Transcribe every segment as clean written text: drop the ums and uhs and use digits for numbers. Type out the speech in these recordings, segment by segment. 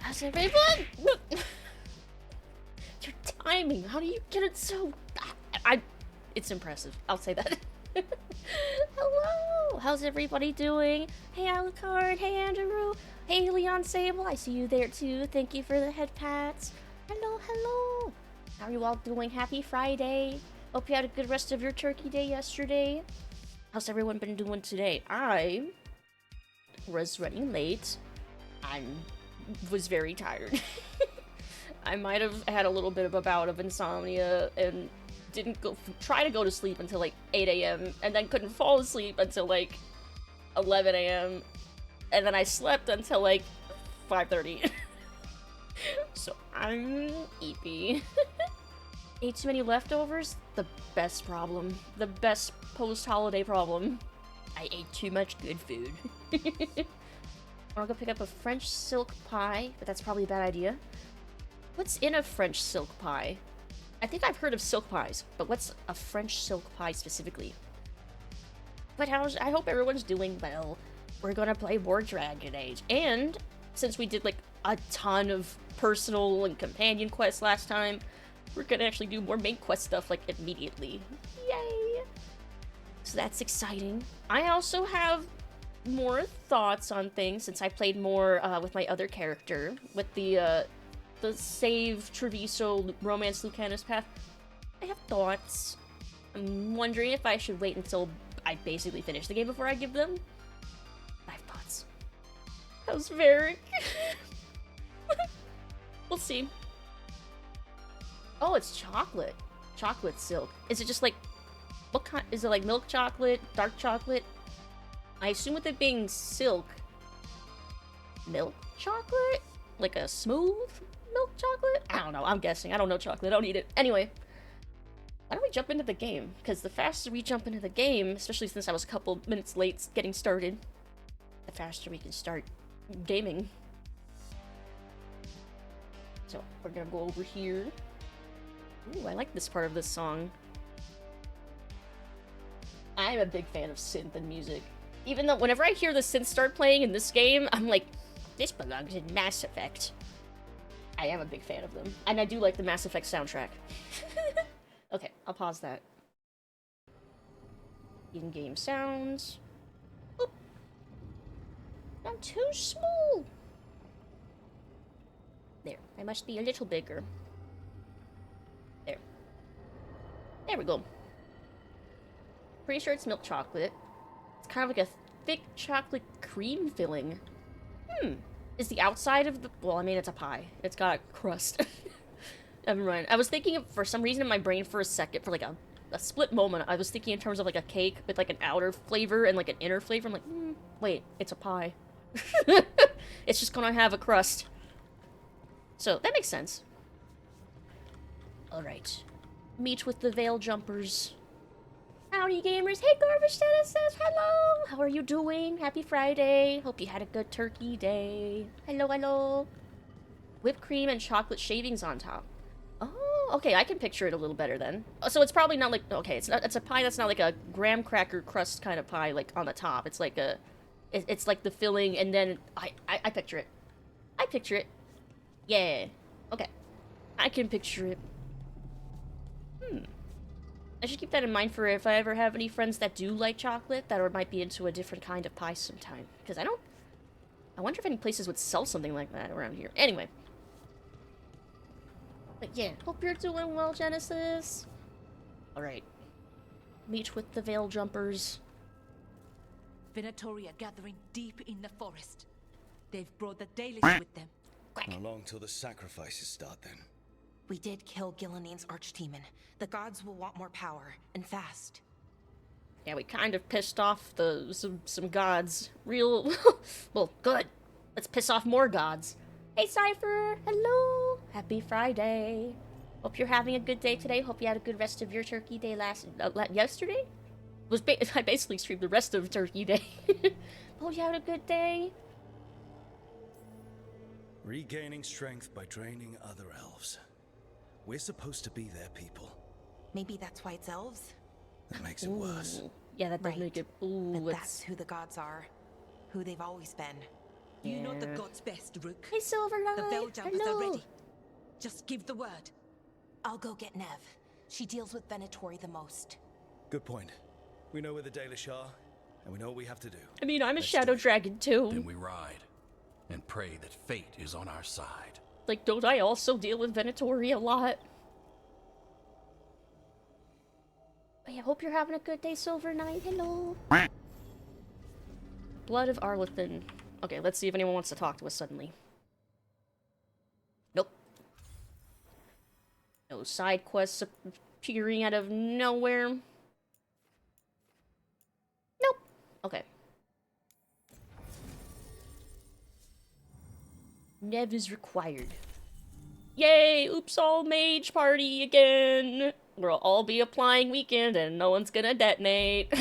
How's everyone? Your timing, how do you get it so... It's impressive, I'll say that. Hello! How's everybody doing? Hey Alucard, hey Andrew, hey Leon Sable, I see you there too. Thank you for the head pats. Hello, hello! How are you all doing? Happy Friday. Hope you had a good rest of your turkey day yesterday. How's everyone been doing today? I was running late. Was very tired. I might have had a little bit of a bout of insomnia and didn't try to go to sleep until like 8 a.m. and then couldn't fall asleep until like 11 a.m. and then I slept until like 5:30. So I'm eepy. Ate too many leftovers? The best problem. The best post-holiday problem. I ate too much good food. I'll go pick up a French silk pie, but that's probably a bad idea. What's in a French silk pie? I think I've heard of silk pies, but what's a French silk pie specifically? But I hope everyone's doing well. We're gonna play more Dragon Age, and since we did like a ton of personal and companion quests last time, we're gonna actually do more main quest stuff like immediately. Yay! So that's exciting. I also have more thoughts on things since I played more with my other character with the save Treviso romance Lucanus path. I have thoughts. I'm wondering if I should wait until I basically finish the game before I give them. I have thoughts. How's Varric? We'll see. Oh, it's chocolate. Chocolate silk. Is it just like, what kind? Is it like milk chocolate, dark chocolate? I assume with it being silk, milk chocolate? Like a smooth milk chocolate? I don't know, I'm guessing. I don't know chocolate, I don't eat it. Anyway, why don't we jump into the game? Because the faster we jump into the game, especially since I was a couple minutes late getting started, the faster we can start gaming. So, we're gonna go over here. Ooh, I like this part of this song. I'm a big fan of synth and music. Even though whenever I hear the synth start playing in this game, I'm like, this belongs in Mass Effect. I am a big fan of them. And I do like the Mass Effect soundtrack. Okay, I'll pause that. In-game sounds. Oop. I'm too small. There, I must be a little bigger. There. There we go. Pretty sure it's milk chocolate. It's kind of like a thick chocolate cream filling. Is the outside of the... Well, I mean, it's a pie. It's got a crust. Never mind. I was thinking of, for some reason in my brain for a second, for like a split moment, I was thinking in terms of like a cake with like an outer flavor and like an inner flavor. I'm like, wait, it's a pie. It's just gonna have a crust. So, that makes sense. Alright. Meet with the Veil Jumpers. Howdy, gamers. Hey, Garbage Dennis says hello. How are you doing? Happy Friday. Hope you had a good turkey day. Hello, hello. Whipped cream and chocolate shavings on top. Oh, okay, I can picture it a little better then. Oh, so it's probably not like, okay, it's a pie that's not like a graham cracker crust kind of pie, like, on the top. It's like it's like the filling, and then, I picture it. I picture it. Yeah. Okay. I can picture it. I should keep that in mind for if I ever have any friends that do like chocolate, that or might be into a different kind of pie sometime. Because I wonder if any places would sell something like that around here. Anyway. But yeah, hope you're doing well, Genesis. Alright. Meet with the Veil Jumpers. Venatori are gathering deep in the forest. They've brought the Dailish with them. Quack. How long till the sacrifices start then? We did kill Gilleneen's archdemon. The gods will want more power, and fast. Yeah, we kind of pissed off some gods. Real... well, good. Let's piss off more gods. Hey, Cypher! Hello! Happy Friday. Hope you're having a good day today. Hope you had a good rest of your turkey day yesterday? I basically streamed the rest of Turkey Day. Hope you had a good day. Regaining strength by draining other elves. We're supposed to be their people. Maybe that's why it's elves? That makes it worse. Yeah, that does Right. make it... Ooh, But it's... that's who the gods are. Who they've always been. You know the Yeah. gods best, Rook. Hey, Silverlight! The Veil Jumpers Hello! are ready. Just give the word. I'll go get Nev. She deals with Venatori the most. Good point. We know where the Dailish are, and we know what we have to do. I mean, I'm a Let's Shadow do it. Dragon, too. Then we ride and pray that fate is on our side. Like, don't I also deal with Venatori a lot? But yeah, hope you're having a good day, Silver Knight. Hello. Blood of Arlethan. Okay, let's see if anyone wants to talk to us suddenly. Nope. No side quests appearing out of nowhere. Nope. Okay. Nev is required. Yay! Oops, all mage party again! We'll all be applying weekend and no one's gonna detonate.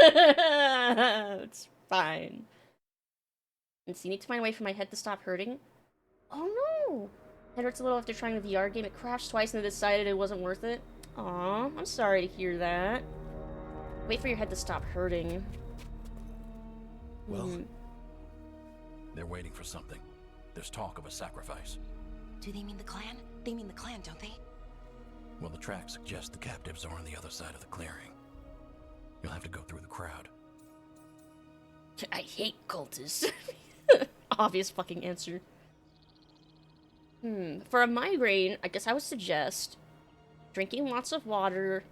It's fine. And so you need to find a way for my head to stop hurting. Oh no! Head hurts a little after trying the VR game. It crashed twice and I decided it wasn't worth it. Aw, I'm sorry to hear that. Wait for your head to stop hurting. Well, They're waiting for something. There's talk of a sacrifice. Do they mean the clan? They mean the clan, don't they? Well, the tracks suggest the captives are on the other side of the clearing. You'll have to go through the crowd. I hate cultists. Obvious fucking answer. For a migraine, I guess I would suggest drinking lots of water,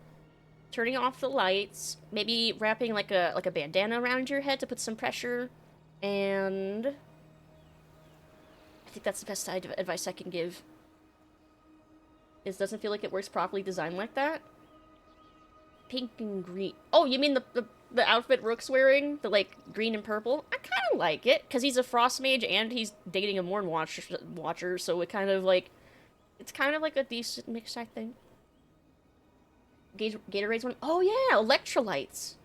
turning off the lights, maybe wrapping like a bandana around your head to put some pressure, and I think that's the best advice I can give. It doesn't feel like it works properly designed like that. Pink and green. Oh, you mean the outfit Rook's wearing? The, like, green and purple? I kind of like it, because he's a frost mage and he's dating a Morn watcher, so it kind of, like... It's kind of like a decent mix, I think. Gatorade's one. Oh, yeah, electrolytes.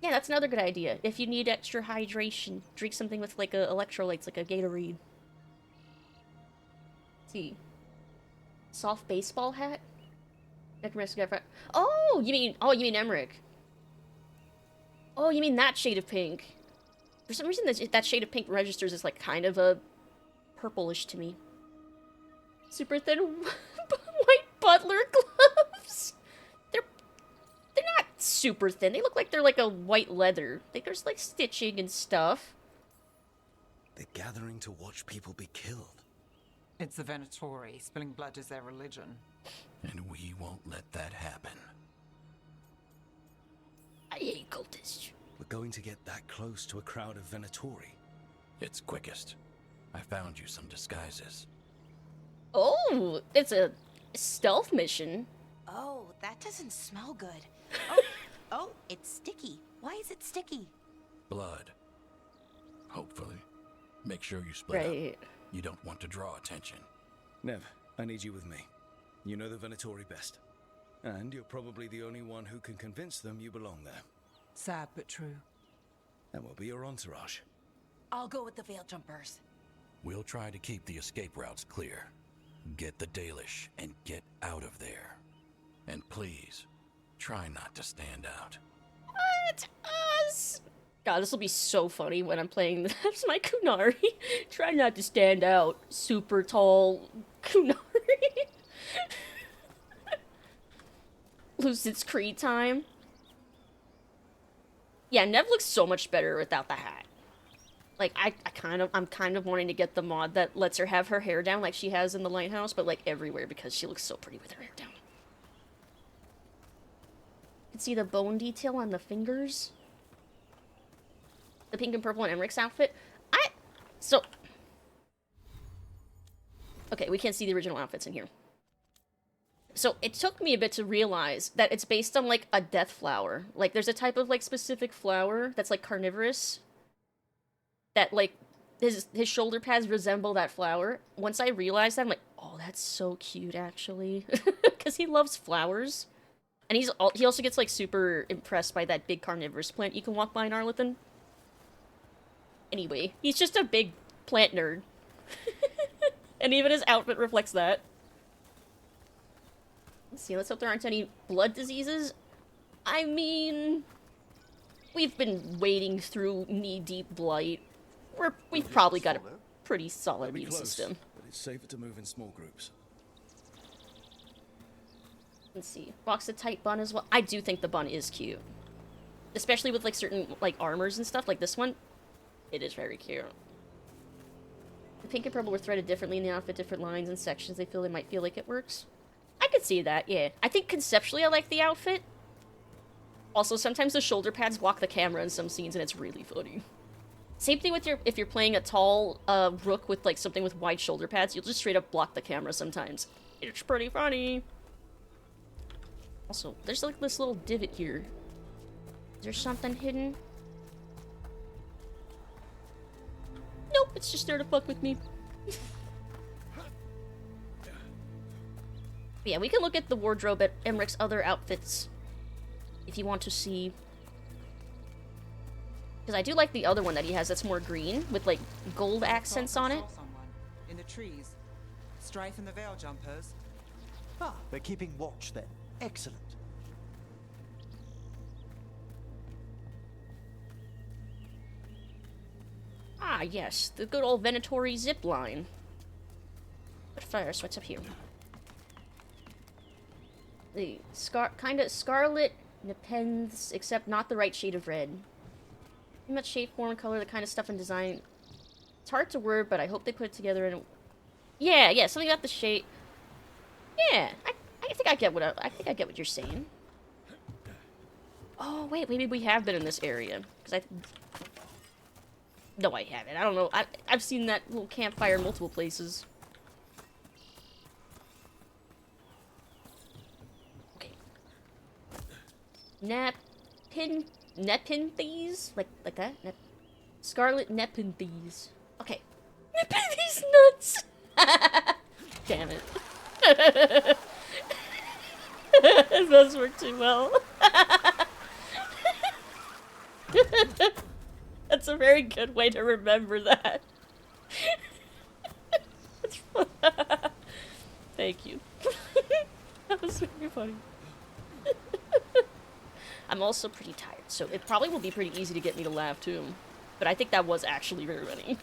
Yeah, that's another good idea. If you need extra hydration, drink something with, like, electrolytes, like a Gatorade. Let's see. Soft baseball hat? Oh, you mean Emmrich. Oh, you mean that shade of pink. For some reason, that shade of pink registers as, like, kind of a purplish to me. Super thin white butler gloves. They're not super thin. They look like they're, like, a white leather. Like, there's, like, stitching and stuff. they're gathering to watch people be killed. It's the Venatori. Spilling blood is their religion. And we won't let that happen. I hate cultists. We're going to get that close to a crowd of Venatori. It's quickest. I found you some disguises. Oh, it's a stealth mission. Oh, that doesn't smell good. Oh, it's sticky. Why is it sticky? Blood. Hope Make sure you split Right. up. You don't want to draw attention. Nev, I need you with me. You know the Venatori best. And you're probably the only one who can convince them you belong there. Sad but true. And we'll be your entourage. I'll go with the veil jumpers. We'll try to keep the escape routes clear. Get the Dalish and get out of there. And please, try not to stand out. What? Us? God, this will be so funny when I'm playing that's my Kunari. Try not to stand out. Super tall Kunari. Lucid's Creed time. Yeah, Nev looks so much better without the hat. Like, I'm kind of wanting to get the mod that lets her have her hair down like she has in the lighthouse, but like everywhere because she looks so pretty with her hair down. You can see the bone detail on the fingers. The pink and purple in Emmrich's outfit. Okay, we can't see the original outfits in here. So, it took me a bit to realize that it's based on, like, a death flower. Like, there's a type of, like, specific flower that's, like, carnivorous. That, like, his shoulder pads resemble that flower. Once I realized that, I'm like, oh, that's so cute, actually. Because he loves flowers. And he also gets, like, super impressed by that big carnivorous plant you can walk by in Arlington. Anyway, he's just a big plant nerd. And even his outfit reflects that. Let's see, let's hope there aren't any blood diseases. I mean, we've been wading through knee-deep blight. We've probably got a pretty solid immune system. But it's safer to move in small groups. Let's see, box a tight bun as well. I do think the bun is cute. Especially with, like, certain, like, armors and stuff, like this one. It is very cute. The pink and purple were threaded differently in the outfit, different lines and sections. They might feel like it works. I could see that, yeah. I think conceptually I like the outfit. Also, sometimes the shoulder pads block the camera in some scenes, and it's really funny. Same thing with if you're playing a tall rook with, like, something with wide shoulder pads, you'll just straight up block the camera sometimes. It's pretty funny. Also, there's, like, this little divot here. Is there something hidden? Nope, it's just there to fuck with me. Yeah, we can look at the wardrobe at Emmrich's other outfits if you want to see. Because I do like the other one that he has that's more green with like gold accents on it. In the trees. Strife and the veil jumpers. Ah, they're keeping watch then. Excellent. Ah, yes, the good old Venatori zip line. But first, what's up here? The scarlet depends, except not the right shade of red. Pretty much shape, form, color, the kind of stuff and design. It's hard to word, but I hope they put it together in a... Yeah, something about the shape. Yeah, I think I get what you're saying. Oh, wait, maybe we have been in this area. Because No, I haven't. I don't know. I've seen that little campfire in multiple places. Okay. Nepenthes? Like that? Scarlet Nepenthes. Okay. Nepenthes nuts! Damn it. It does work too well. That's a very good way to remember that. Thank you. That was very funny. I'm also pretty tired, so it probably will be pretty easy to get me to laugh too. But I think that was actually very funny.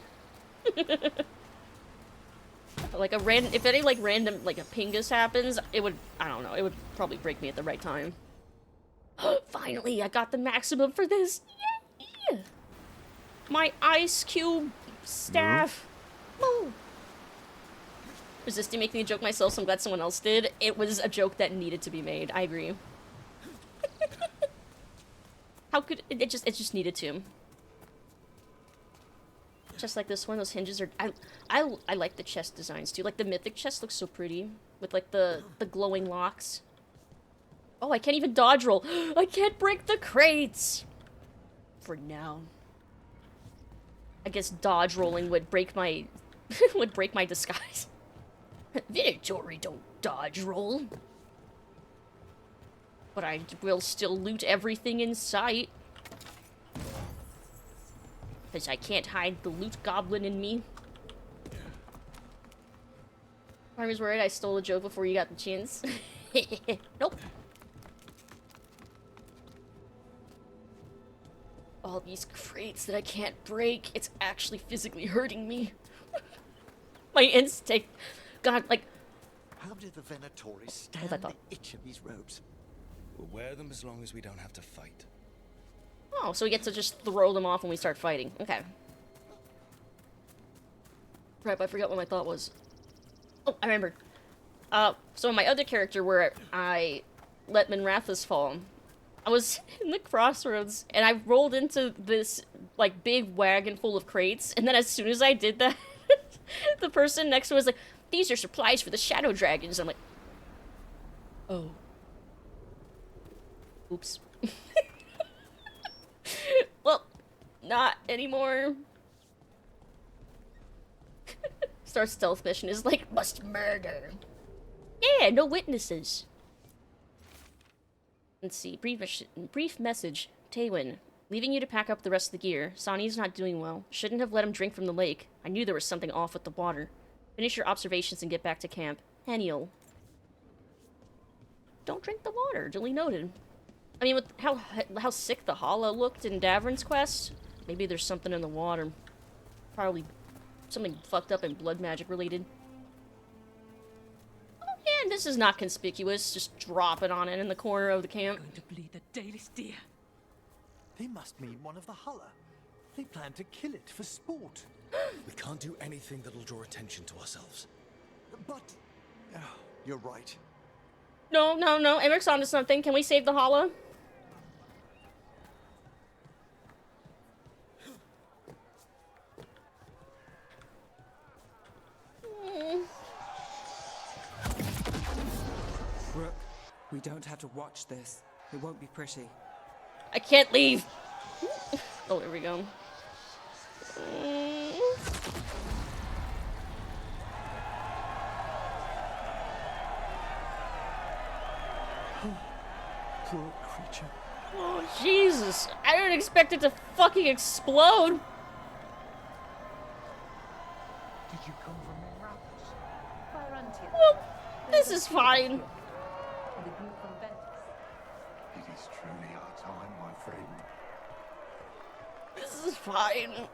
Like a random, if any like random like a pingus happens, it would, I don't know, it would probably break me at the right time. Finally, I got the maximum for this. Yeah. My ice cube staff. Move. Resisting making a joke myself, so I'm glad someone else did. It was a joke that needed to be made. I agree. How could it just needed to. Just like this one, those hinges are I like the chest designs too. Like the mythic chest looks so pretty with like the glowing locks. Oh, I can't even dodge roll. I can't break the crates. For now. I guess dodge rolling would break my would break my disguise. Veilguard don't dodge roll. But I will still loot everything in sight. Because I can't hide the loot goblin in me. I was worried I stole a joke before you got the chance. Nope. All these crates that I can't break, it's actually physically hurting me. My instinct. God, like... How did the Venatori I stand thought- the itch of these robes? We'll wear them as long as we don't have to fight. Oh, so we get to just throw them off when we start fighting. Okay. Right, but I forgot what my thought was. Oh, I remembered. So my other character where I let Minrathus fall, I was in the crossroads, and I rolled into this, like, big wagon full of crates, and then as soon as I did that, the person next to me was like, "These are supplies for the Shadow Dragons." I'm like, oh. Oops. Well, not anymore. Start stealth mission is like, must murder. Yeah, no witnesses. Let's see, brief message. Taywin, leaving you to pack up the rest of the gear. Sani's not doing well. Shouldn't have let him drink from the lake. I knew there was something off with the water. Finish your observations and get back to camp. Haniel. Don't drink the water, duly noted. I mean, with how sick the hollow looked in Davrin's quest, maybe there's something in the water. Probably something fucked up and blood magic related. Oh yeah, and this is not conspicuous. Just drop it on it in the corner of the camp. Going to bleed the Dalish deer. They must mean one of the Hulla. They plan to kill it for sport. We can't do anything that'll draw attention to ourselves. But... oh, you're right. No. Emmrich's onto something. Can we save the hollow? Rook, we don't have to watch this. It won't be pretty. I can't leave. Oh, there we go. Poor creature. Oh, Jesus. I didn't expect it to fucking explode. Did you come from Rabbits? Well, this is fine. It is truly our time, my friend. This is fine.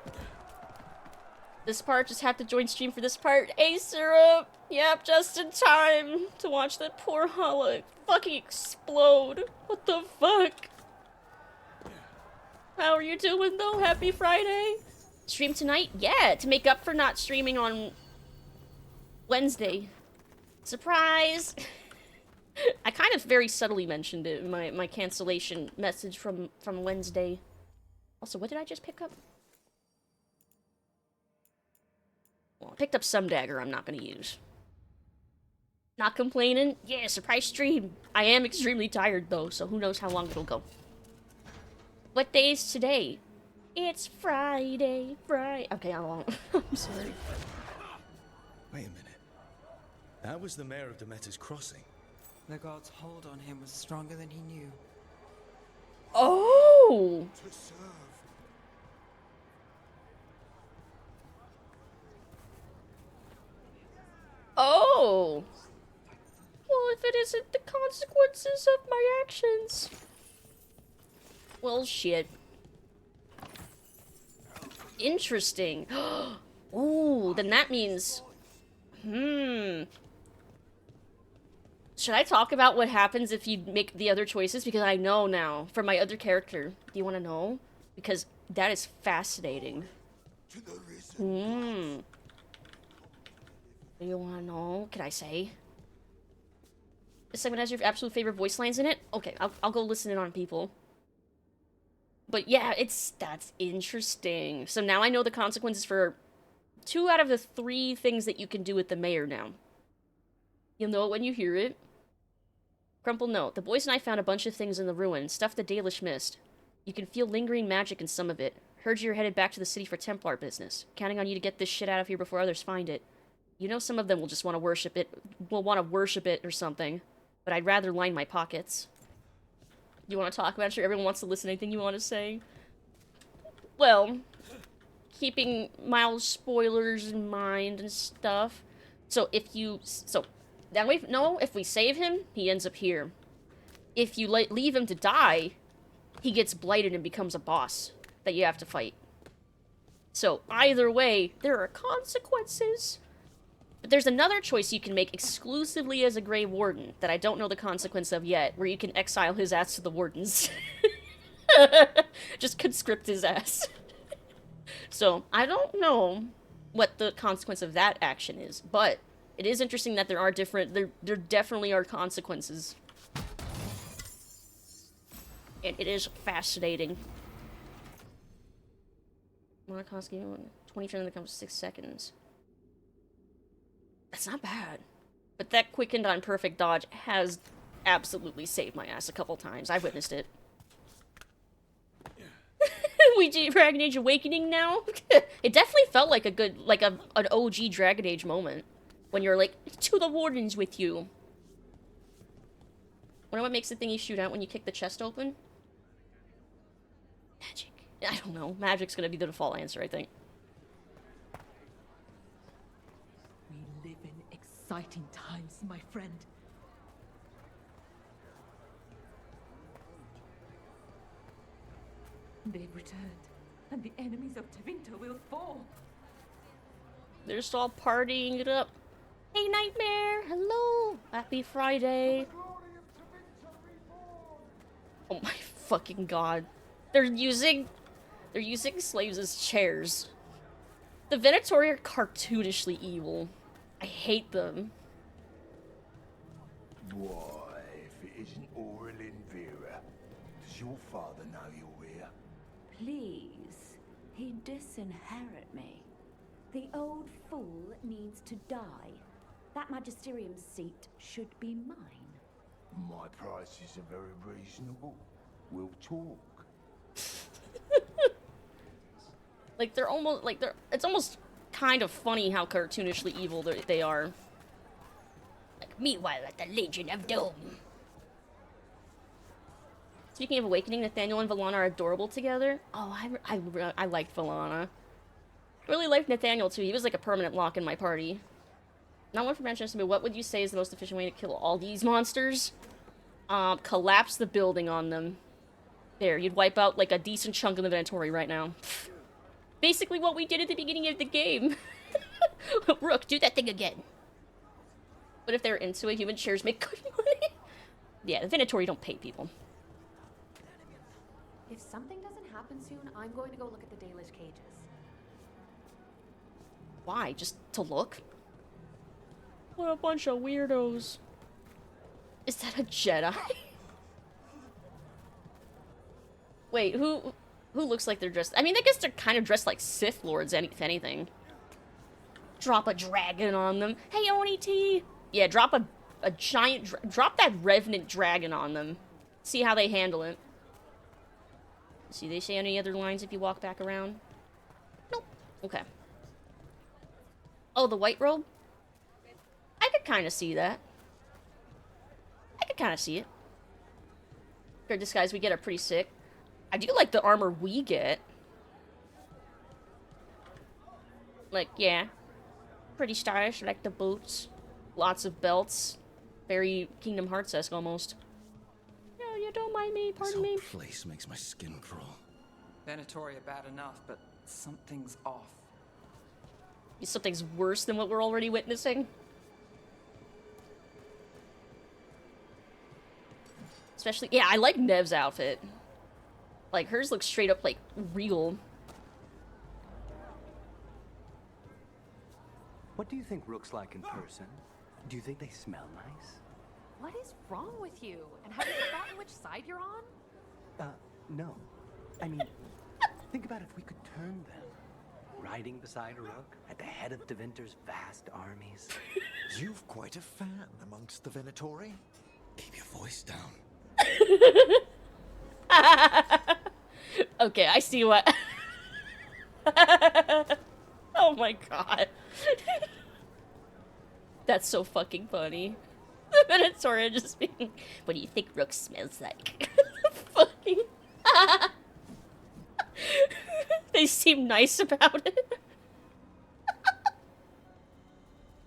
This part, just have to join stream for this part. Hey, Syrup! Yep, just in time to watch that poor hollow fucking explode. What the fuck? How are you doing, though? Happy Friday? Stream tonight? Yeah, to make up for not streaming on Wednesday. Surprise! I kind of very subtly mentioned it in my cancellation message from Wednesday. Also, what did I just pick up? Well, I picked up some dagger I'm not going to use. Not complaining? Yeah, surprise stream. I am extremely tired, though, so who knows how long it'll go. What day is today? It's Friday. Okay, I won't. I'm sorry. Wait a minute. That was the mayor of Demeter's Crossing. The god's hold on him was stronger than he knew. Oh! To serve. Oh! Well, if it isn't the consequences of my actions. Well, shit. Interesting. Ooh, then that means... Should I talk about what happens if you make the other choices? Because I know now, from my other character. Do you want to know? Because that is fascinating. To the risen. Do you want to know? Can I say? This segment has your absolute favorite voice lines in it? Okay, I'll go listen in on people. But yeah, that's interesting. So now I know the consequences for 2 out of the 3 things that you can do with the mayor now. You'll know it when you hear it. Crumple note. The boys and I found a bunch of things in the ruin. Stuff the Dalish missed. You can feel lingering magic in some of it. Heard you're headed back to the city for Templar business. Counting on you to get this shit out of here before others find it. You know some of them will just want to worship it, or something. But I'd rather line my pockets. You want to talk about it? Sure, everyone wants to listen to anything you want to say. Well, keeping mild spoilers in mind and stuff. So then we know if we save him, he ends up here. If you leave him to die, he gets blighted and becomes a boss that you have to fight. So either way, there are consequences. But there's another choice you can make exclusively as a Grey Warden that I don't know the consequence of yet, where you can exile his ass to the Wardens. Just conscript his ass. So, I don't know what the consequence of that action is, but it is interesting that there are there definitely are consequences. And it is fascinating. Monokoski, 20 turns that comes 6 seconds. That's not bad. But that quickened on perfect dodge has absolutely saved my ass a couple times. I witnessed it. We do Dragon Age Awakening now? It definitely felt like an OG Dragon Age moment. When you're like, to the Wardens with you. Wonder what makes the thingy shoot out when you kick the chest open? Magic. I don't know. Magic's gonna be the default answer, I think. We live in exciting times, my friend. They've returned, and the enemies of Tevinter will fall. They're just all partying it up. Hey, Nightmare! Hello! Happy Friday! Oh my fucking god. They're using slaves as chairs. The Venatori are cartoonishly evil. I hate them. Why, if it isn't Aurel Vera, does your father know you're here? Please, he disinherit me. The old fool needs to die. That magisterium seat should be mine. My prices are very reasonable. We'll talk. It's almost kind of funny how cartoonishly evil they are. Like, meanwhile at the Legion of Doom. Speaking of Awakening, Nathaniel and Valana are adorable together. Oh, I liked Valana. I really liked Nathaniel, too. He was like a permanent lock in my party. Not one for mention, but what would you say is the most efficient way to kill all these monsters? Collapse the building on them. There, you'd wipe out like a decent chunk of the inventory right now. Basically what we did at the beginning of the game. Rook, do that thing again. But if they're into it, human shares make good money. Yeah, the Venatori don't pay people. If something doesn't happen soon, I'm going to go look at the Dalish cages. Why? Just to look? What a bunch of weirdos. Is that a Jedi? Wait, who looks like they're dressed? I mean, I guess they're kind of dressed like Sith Lords, if anything. Drop a dragon on them. Hey, Oni T! Yeah, drop a giant... drop that Revenant dragon on them. See how they handle it. See, they say any other lines if you walk back around? Nope. Okay. Oh, the white robe? I could kind of see that. I could kind of see it. Our disguise we get are pretty sick. I do like the armor we get. Like, yeah. Pretty stylish. I like the boots. Lots of belts. Very Kingdom Hearts-esque almost. No, you don't mind me, pardon me. This whole place makes my skin crawl. Venatori are bad enough, but something's off. Something's worse than what we're already witnessing. Especially, yeah, I like Nev's outfit. Like, hers looks straight up, like, regal. What do you think Rook's like in person? Do you think they smell nice? What is wrong with you? And have you forgotten which side you're on? No. I mean, think about if we could turn them. Riding beside a Rook, at the head of Tevinter's vast armies. You've quite a fan amongst the Venatori. Keep your voice down. Okay, I see what... Oh my god. That's so fucking funny. The Minotaur just being, what do you think Rook smells like? Fucking. They seem nice about it.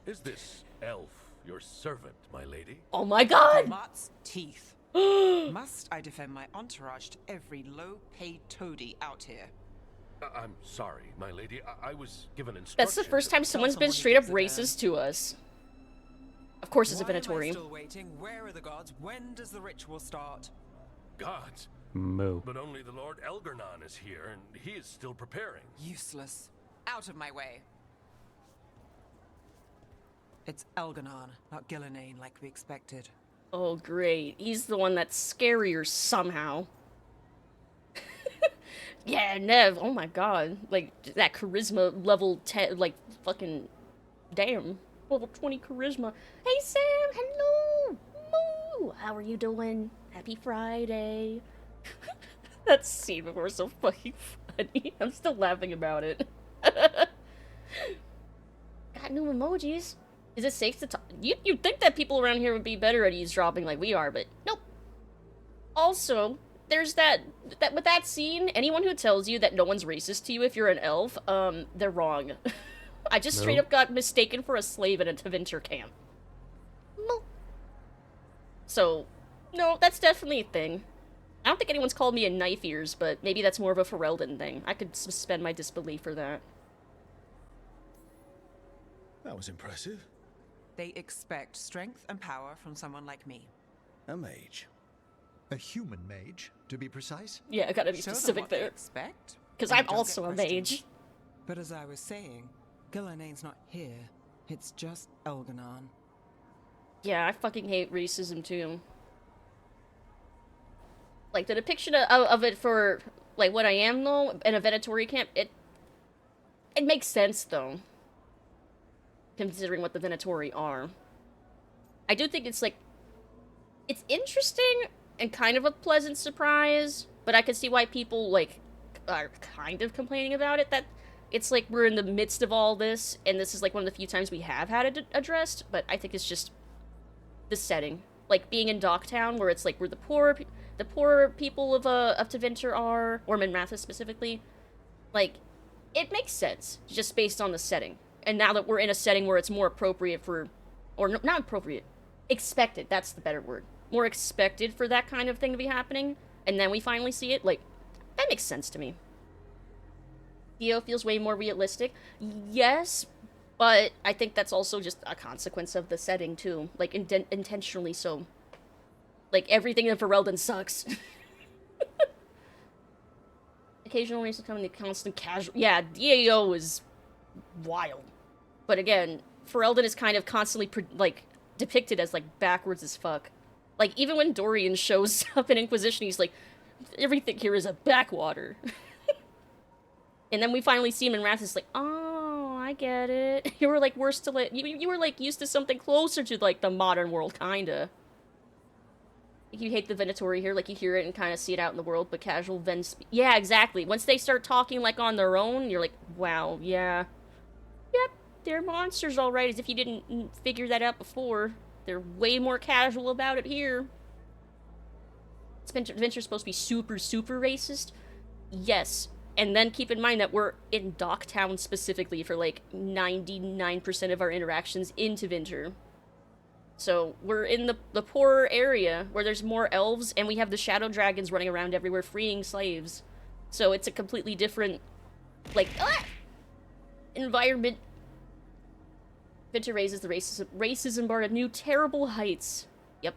Is this elf your servant, my lady? Oh my god! Mutt's teeth. Must I defend my entourage to every low-paid toady out here? I'm sorry, my lady. I was given instructions. That's the first time someone's been straight up racist to us. Of course it's a Why am I Venatori. still waiting? Where are the gods? When does the ritual start? Gods? Moo. But only the Lord Elgarnon is here, and he is still preparing. Useless. Out of my way. It's Elgarnon, not Gillenane like we expected. Oh great, he's the one that's scarier somehow. Yeah, Nev, oh my god. Like, that charisma level 10, like, fucking, damn. Level 20 charisma. Hey Sam, hello! Moo! How are you doing? Happy Friday. That scene before was so fucking funny. I'm still laughing about it. Got new emojis. Is it safe to talk? You'd think that people around here would be better at eavesdropping like we are, but nope. Also, there's that with that scene, anyone who tells you that no one's racist to you if you're an elf, they're wrong. I just straight up got mistaken for a slave in a Tevinter camp. So, no, that's definitely a thing. I don't think anyone's called me a knife ears, but maybe that's more of a Ferelden thing. I could suspend my disbelief for that. That was impressive. They expect strength and power from someone like me. A mage. A human mage, to be precise. Yeah, I gotta be Show them specific what they there. expect, Because and I'm don't also get a questions. mage. But as I was saying, Gillenane's not here. It's just Elgarnon. Yeah, I fucking hate racism too. Like, the depiction of it for, like, what I am, though, in a Venatori camp, it makes sense, though. Considering what the Venatori are. I do think it's, like, it's interesting and kind of a pleasant surprise, but I can see why people, like, are kind of complaining about it, that it's like we're in the midst of all this, and this is, like, one of the few times we have had it addressed, but I think it's just the setting. Like, being in Docktown, where it's, like, where the poor people of Tevinter are, or Minrathous specifically, like, it makes sense, just based on the setting. And now that we're in a setting where it's more appropriate for, or no, not appropriate, expected, that's the better word. More expected for that kind of thing to be happening, and then we finally see it, like, that makes sense to me. Theo feels way more realistic. Yes, but I think that's also just a consequence of the setting, too. Like, intentionally so. Like, everything in Ferelden sucks. Occasional races come in the constant casual. Yeah, DAO is wild. But again, Ferelden is kind of constantly, depicted as, like, backwards as fuck. Like, even when Dorian shows up in Inquisition, he's like, everything here is a backwater. And then we finally see him in Wrath, it's like, oh, I get it. You were, like, worse to, you were, like, used to something closer to, like, the modern world, kinda. You hate the Venatori here, like, you hear it and kind of see it out in the world, but casual yeah, exactly. Once they start talking, like, on their own, you're like, wow, yeah. Yep, they're monsters, alright, as if you didn't figure that out before. They're way more casual about it here. Adventure's supposed to be super, super racist? Yes. And then keep in mind that we're in Docktown specifically for, like, 99% of our interactions in Tevinter. So, we're in the poorer area, where there's more elves, and we have the shadow dragons running around everywhere freeing slaves. So, it's a completely different, like, environment. Tevinter raises the racism bar to new terrible heights. Yep.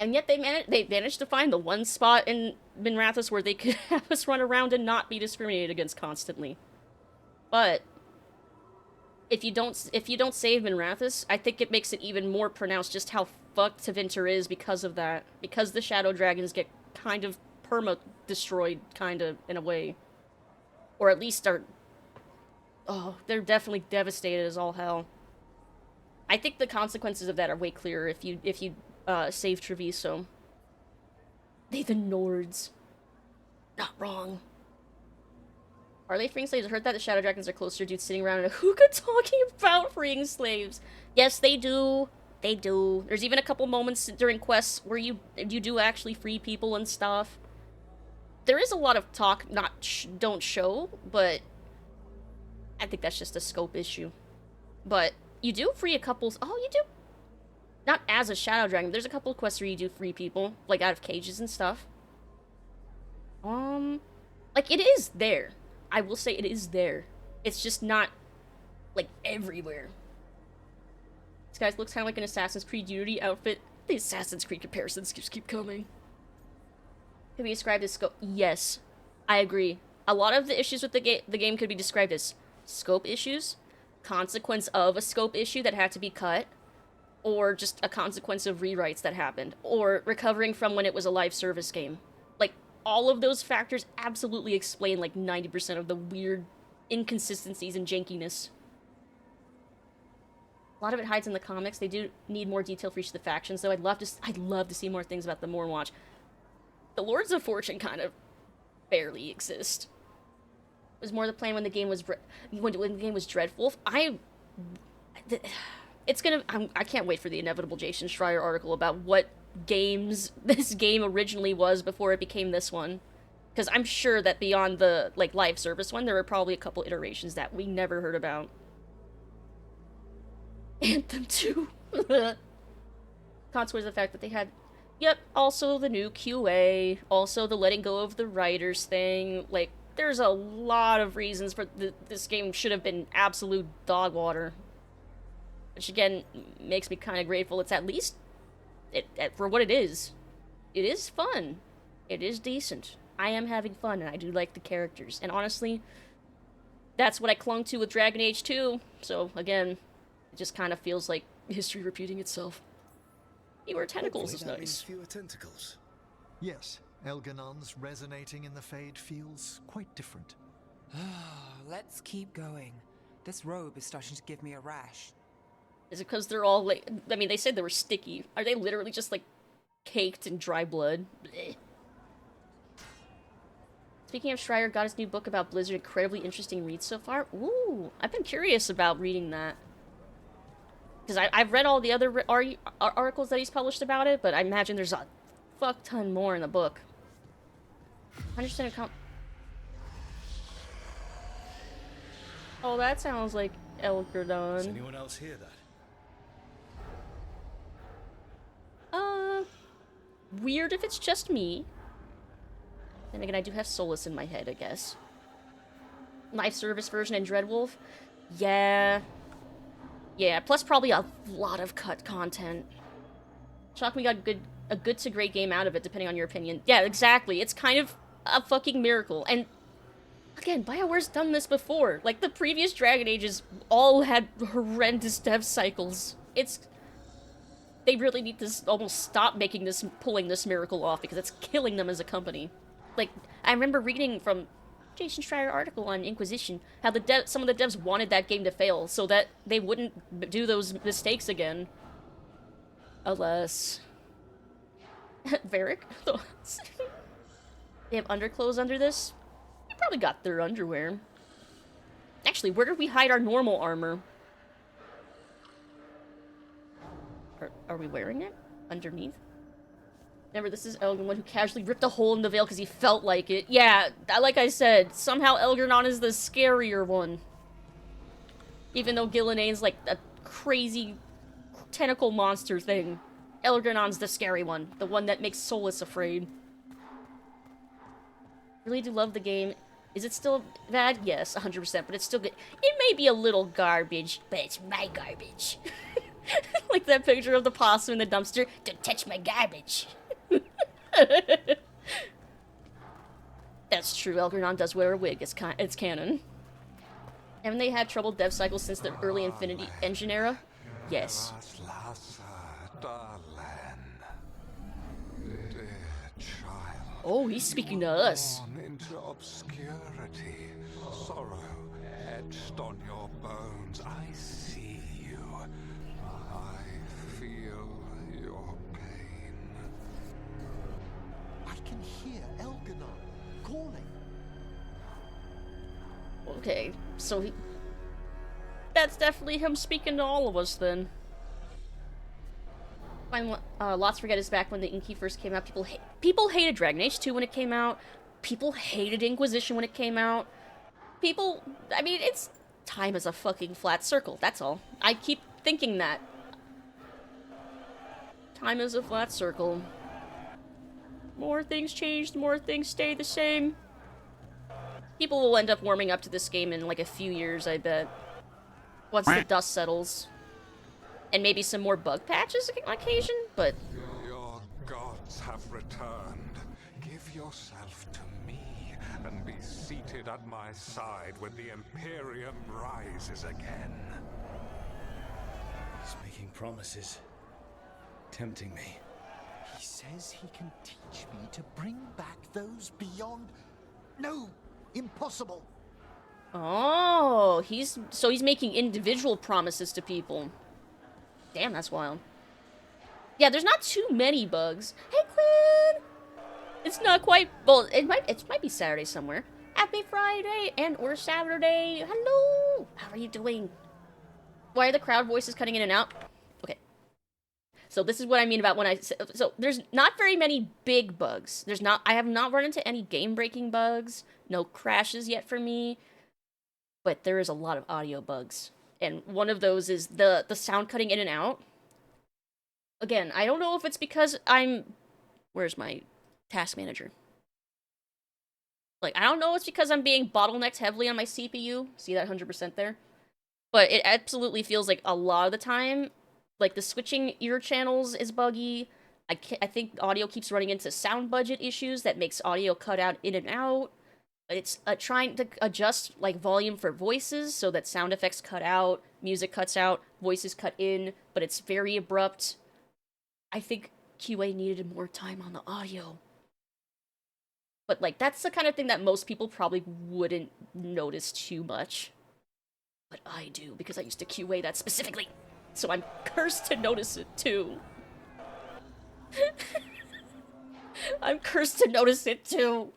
And yet they managed to find the one spot in Minrathous where they could have us run around and not be discriminated against constantly. But if you don't save Minrathous, I think it makes it even more pronounced just how fucked Tevinter is because of that. Because the shadow dragons get kind of perma-destroyed, kind of, in a way. Or at least are... Oh, they're definitely devastated as all hell. I think the consequences of that are way clearer if you save Treviso. They the Nords. Not wrong. Are they freeing slaves? I heard that the Shadow Dragons are closer to dudes sitting around in a hookah talking about freeing slaves. Yes, they do. They do. There's even a couple moments during quests where you do actually free people and stuff. There is a lot of talk, don't show, but I think that's just a scope issue. But you do free a couple. Oh, you do. Not as a Shadow Dragon. There's a couple of quests where you do free people, like out of cages and stuff. Like it is there. I will say it is there. It's just not like everywhere. This guy looks kind of like an Assassin's Creed Unity outfit. The Assassin's Creed comparisons just keep coming. Can be described as scope? Yes, I agree. A lot of the issues with the game could be described as scope issues, consequence of a scope issue that had to be cut, or just a consequence of rewrites that happened, or recovering from when it was a live service game. Like, all of those factors absolutely explain like 90% of the weird inconsistencies and jankiness. A lot of it hides in the comics. They do need more detail for each of the factions, though I'd love to see more things about the Mornwatch. The Lords of Fortune kind of barely exist. It was more the plan when the game was when the game was Dreadwolf. I can't wait for the inevitable Jason Schreier article about what games this game originally was before it became this one. Because I'm sure that beyond the like live service one, there were probably a couple iterations that we never heard about. Anthem 2. Consequence of the fact that they had, yep, also the new QA, also the letting go of the writers thing. Like, there's a lot of reasons for this game should have been absolute dog water. Which, again, makes me kind of grateful it's at least, for what it is. It is fun. It is decent. I am having fun, and I do like the characters. And honestly, that's what I clung to with Dragon Age 2. So, again, it just kind of feels like history repeating itself. Fewer tentacles is nice. Fewer tentacles. Yes, Elganon's resonating in the Fade feels quite different. Let's keep going. This robe is starting to give me a rash. Is it because they're all, like, I mean, they said they were sticky. Are they literally just, like, caked in dry blood? Blech. Speaking of, Schreier got his new book about Blizzard. Incredibly interesting read so far. Ooh, I've been curious about reading that. Because I've read all the other articles that he's published about it, but I imagine there's a fuck ton more in the book. 100% account. Oh, that sounds like Veilguard. Does anyone else hear that? Weird if it's just me. Then again, I do have Solus in my head, I guess. Live service version and Dreadwolf? Yeah. Yeah, plus probably a lot of cut content. Shocked we got a good to great game out of it, depending on your opinion. Yeah, exactly. It's kind of a fucking miracle. And, again, BioWare's done this before. Like, the previous Dragon Ages all had horrendous dev cycles. They really need to almost stop pulling this miracle off, because it's killing them as a company. Like, I remember reading from Jason Schreier article on Inquisition, how some of the devs wanted that game to fail, so that they wouldn't do those mistakes again. Alas. Varric? They have underclothes under this? They probably got their underwear. Actually, where did we hide our normal armor? Are we wearing it? Underneath? Remember, this is Elganon who casually ripped a hole in the veil because he felt like it. Yeah, like I said, somehow Elganon is the scarier one. Even though Gilnea's like a crazy tentacle monster thing. Elganon's the scary one. The one that makes Solus afraid. Really do love the game. Is it still bad? Yes, 100%, but it's still good. It may be a little garbage, but it's my garbage. Like that picture of the possum in the dumpster. Don't touch my garbage. That's true, Elganon does wear a wig, it's canon. Haven't they had troubled dev cycles since the early Infinity Engine era? Yes. Oh, he's speaking to us. Into obscurity, sorrow etched on your bones. I see you. I feel your pain. I can hear Elganon calling. Okay, so that's definitely him speaking to all of us then. Lots Forget is back when the Inky first came out. People hated Dragon Age 2 when it came out. People hated Inquisition when it came out. I mean, it's time is a fucking flat circle, that's all. I keep thinking that. Time is a flat circle. More things change, more things stay the same. People will end up warming up to this game in like a few years, I bet. Once the dust settles. And maybe some more bug patches on occasion, but... Your gods have returned. Give yourself to me and be seated at my side when the Imperium rises again. He's making promises. Tempting me. He says he can teach me to bring back those beyond... No! Impossible! Oh, he's making individual promises to people. Damn, that's wild. Yeah, there's not too many bugs. Hey, Quinn! It's not quite... Well, it might be Saturday somewhere. Happy Friday and or Saturday. Hello! How are you doing? Why are the crowd voices cutting in and out? Okay. So this is what I mean about when I... So there's not very many big bugs. I have not run into any game-breaking bugs. No crashes yet for me. But there is a lot of audio bugs. And one of those is the sound cutting in and out. Again, I don't know if it's because I'm... Where's my task manager? Like, I don't know if it's because I'm being bottlenecked heavily on my CPU. See that 100% there? But it absolutely feels like a lot of the time, like, the switching ear channels is buggy. I think audio keeps running into sound budget issues that makes audio cut out in and out. It's trying to adjust, like, volume for voices so that sound effects cut out, music cuts out, voices cut in, but it's very abrupt. I think QA needed more time on the audio. But, like, that's the kind of thing that most people probably wouldn't notice too much. But I do, because I used to QA that specifically. So I'm cursed to notice it, too. I'm cursed to notice it, too.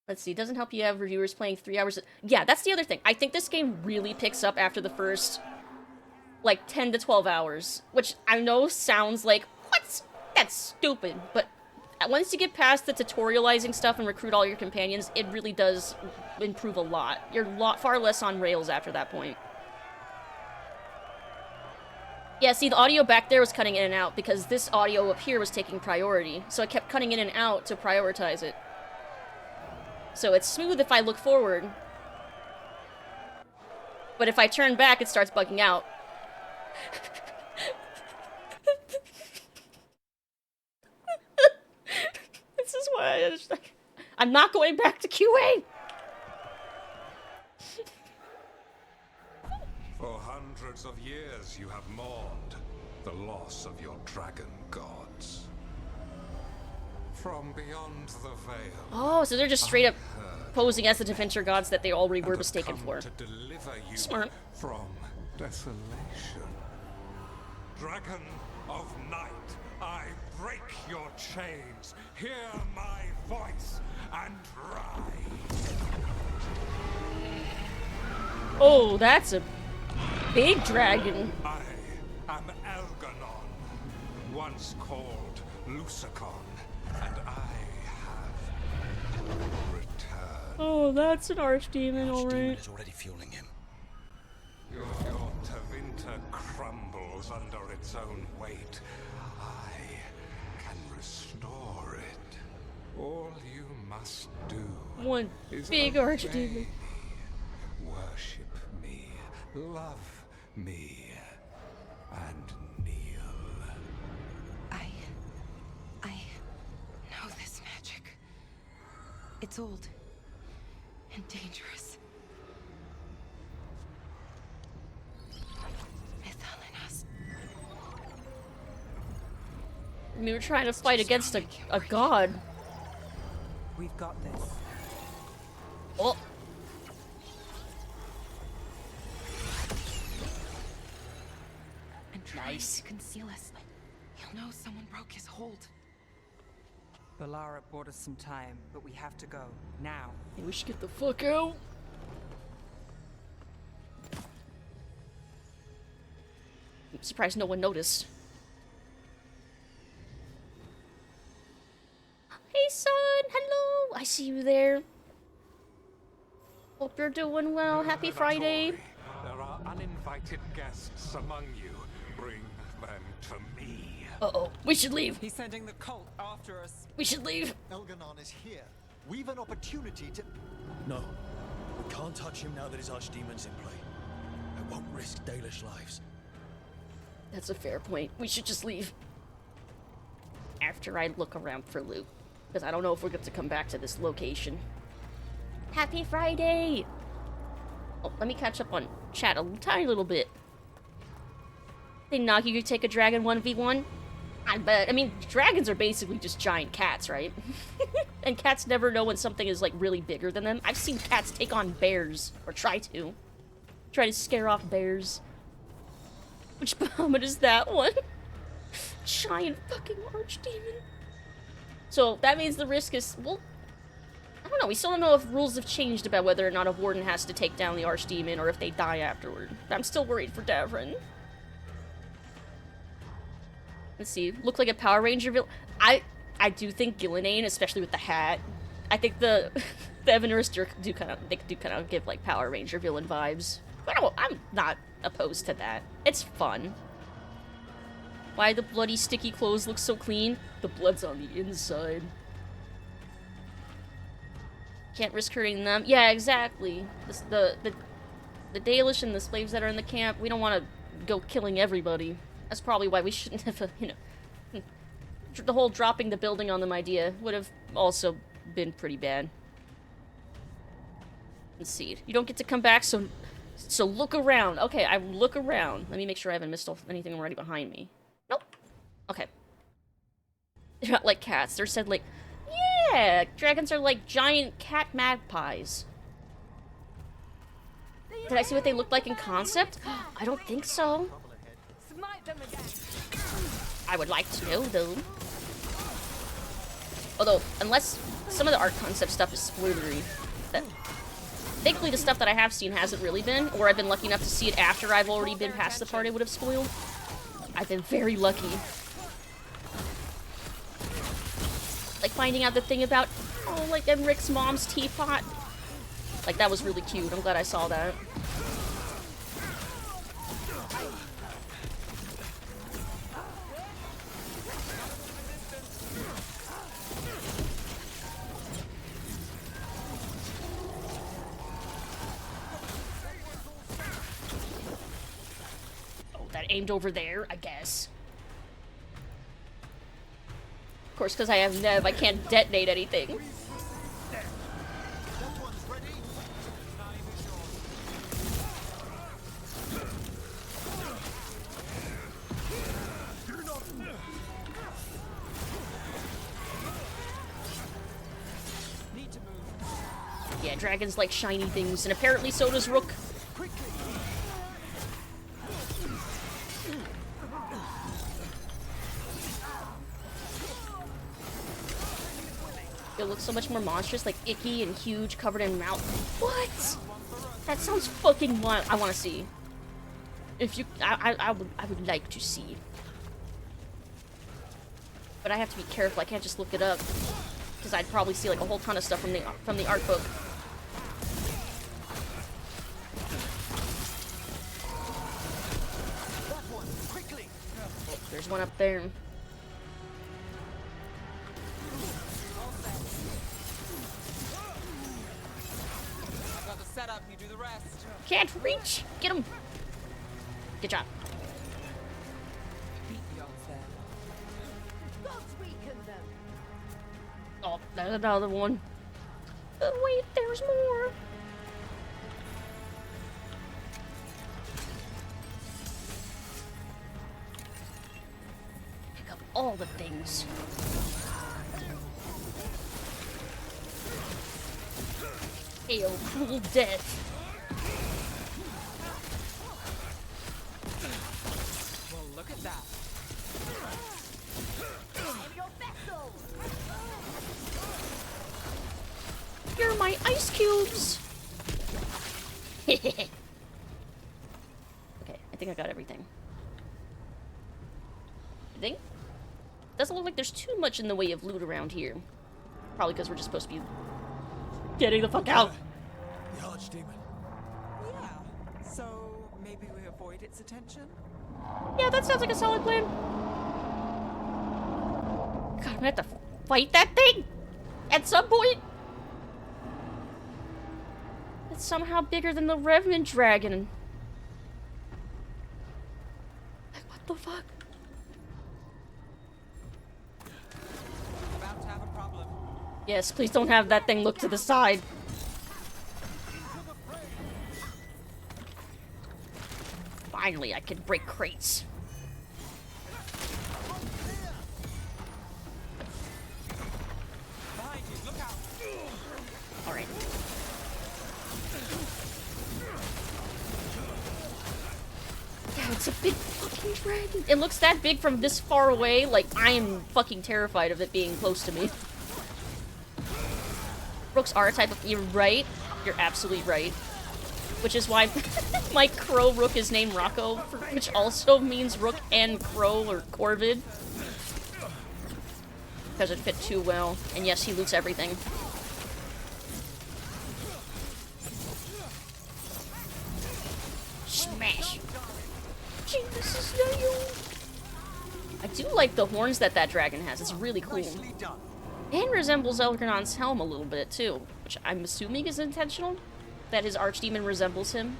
Let's see, it doesn't help you have reviewers playing 3 hours. Yeah, that's the other thing. I think this game really picks up after the first, like, 10 to 12 hours. Which I know sounds like, what? That's stupid. But once you get past the tutorializing stuff and recruit all your companions, it really does improve a lot. You're far less on rails after that point. Yeah, see, the audio back there was cutting in and out because this audio up here was taking priority. So I kept cutting in and out to prioritize it. So it's smooth if I look forward. But if I turn back, it starts bugging out. This is why I'm not going back to QA! For hundreds of years you have mourned the loss of your dragon gods. From beyond the veil. Oh, so they're just straight up posing as the Defender gods that they already were mistaken for. To deliver you Smart. From desolation. Dragon of night, I break your chains. Hear my voice and rise. Oh, that's a big dragon. I am Elganon, once called Lucicon, and I have returned. Oh, that's an archdemon, alright. is already fueling him. Your Tevinter crumbles under its own weight. I can restore it. All you must do One is big obey archdemon. me, worship me, love me, and kneel. I know this magic. It's old and dangerous. We were trying to fight against a god. We've got this. Oh. And trying to conceal us. He'll know someone broke his hold. Balara bought us some time, but we have to go. Now. Hey, we should get the fuck out. I'm surprised no one noticed. Hey, son! Hello! I see you there. Hope you're doing well. Happy Friday. There are uninvited guests among you. Bring them to me. Uh-oh. We should leave. He's sending the cult after us. We should leave. Elganon is here. We've an opportunity to... No. We can't touch him now that his archdemon's in play. I won't risk Dalish lives. That's a fair point. We should just leave. After I look around for loot. Because I don't know if we're going to come back to this location. Happy Friday! Oh, let me catch up on chat a tiny little bit. Think Nagi could take a dragon 1v1? I bet. I mean, dragons are basically just giant cats, right? And cats never know when something is, like, really bigger than them. I've seen cats take on bears. Or try to. Try to scare off bears. Which Bahamut is that one? Giant fucking archdemon. So, that means the risk is, well, I don't know, we still don't know if rules have changed about whether or not a warden has to take down the archdemon or if they die afterward. I'm still worried for Davrin. Let's see, look like a Power Ranger villain. I do think Gillinane, especially with the hat, I think the Evaners do kind of give like Power Ranger villain vibes. But I'm not opposed to that. It's fun. Why the bloody sticky clothes look so clean? The blood's on the inside. Can't risk hurting them. Yeah, exactly. The Dalish and the slaves that are in the camp, we don't want to go killing everybody. That's probably why we shouldn't have, you know... The whole dropping the building on them idea would have also been pretty bad. Let's see. You don't get to come back, so look around. Okay, I look around. Let me make sure I haven't missed anything already behind me. Nope. Okay. They're not like cats. They're said like... Yeah! Dragons are like giant cat magpies. Did I see what they looked like in concept? I don't think so. I would like to know, though. Although, unless some of the art concept stuff is spoilery. Thankfully, the stuff that I have seen hasn't really been, or I've been lucky enough to see it after I've already been past the part I would have spoiled. I've been very lucky. Like finding out the thing about, oh, like Emmrich's mom's teapot. Like, that was really cute. I'm glad I saw that. Aimed over there, I guess. Of course, because I have Nev, I can't detonate anything. Yeah, dragons like shiny things, and apparently so does Rook. It looks so much more monstrous, like icky and huge, covered in mouth. What? That sounds fucking wild. I want to see. If you, I would like to see. But I have to be careful. I can't just look it up, because I'd probably see like a whole ton of stuff from the art book. Oh, there's one up there. Setup, you do the rest. Can't reach. Get him. Good job. Oh, there's another one. Oh, wait, there's more. Pick up all the things. Hail, cruel death. Well, look at that. You're my ice cubes! Okay, I think I got everything. I think? Doesn't look like there's too much in the way of loot around here. Probably because we're just supposed to be getting the fuck out. The Archdemon. Yeah. So maybe we avoid its attention? Yeah, that sounds like a solid plan. God, I'm gonna have to fight that thing at some point. It's somehow bigger than the Revenant Dragon. Like, what the fuck? About to have a problem. Yes, please don't have that thing look to the side. Finally, I can break crates. Behind you, look out. Alright. Yeah, it's a big fucking dragon. It looks that big from this far away, like I am fucking terrified of it being close to me. Rook's R-type, you're right. You're absolutely right. Which is why my crow rook is named Rocco, which also means rook and crow, or corvid. Because it fit too well. And yes, he loots everything. Smash! Jesus, I do like the horns that dragon has. It's really cool. And resembles Elgernon's helm a little bit, too. Which I'm assuming is intentional. That his archdemon resembles him.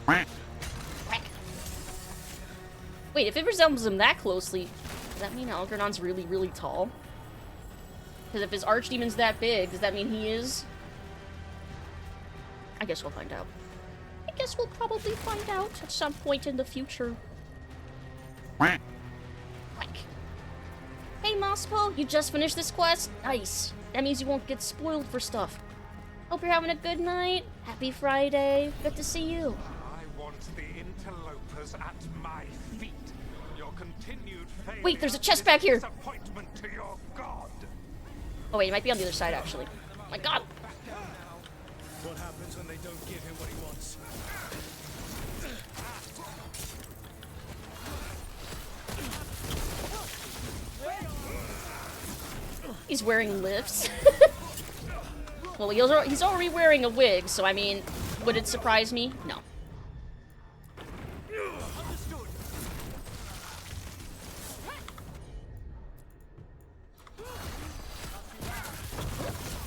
Wait, if it resembles him that closely, does that mean Elgernon's really, really tall? Because if his archdemon's that big, does that mean he is? I guess we'll find out. I guess we'll probably find out at some point in the future. Like. Hey, Mospo, you just finished this quest? Nice. That means you won't get spoiled for stuff. Hope you're having a good night. Happy Friday. Good to see you. I want the interlopers at my feet. Your continued failure. Wait, there's a chest back here. Disappointment to your god. Oh wait, it might be on the other side actually. Oh my god. What happens when they don't give him what he wants? He's wearing lifts. Well, he's already wearing a wig, so I mean, would it surprise me? No.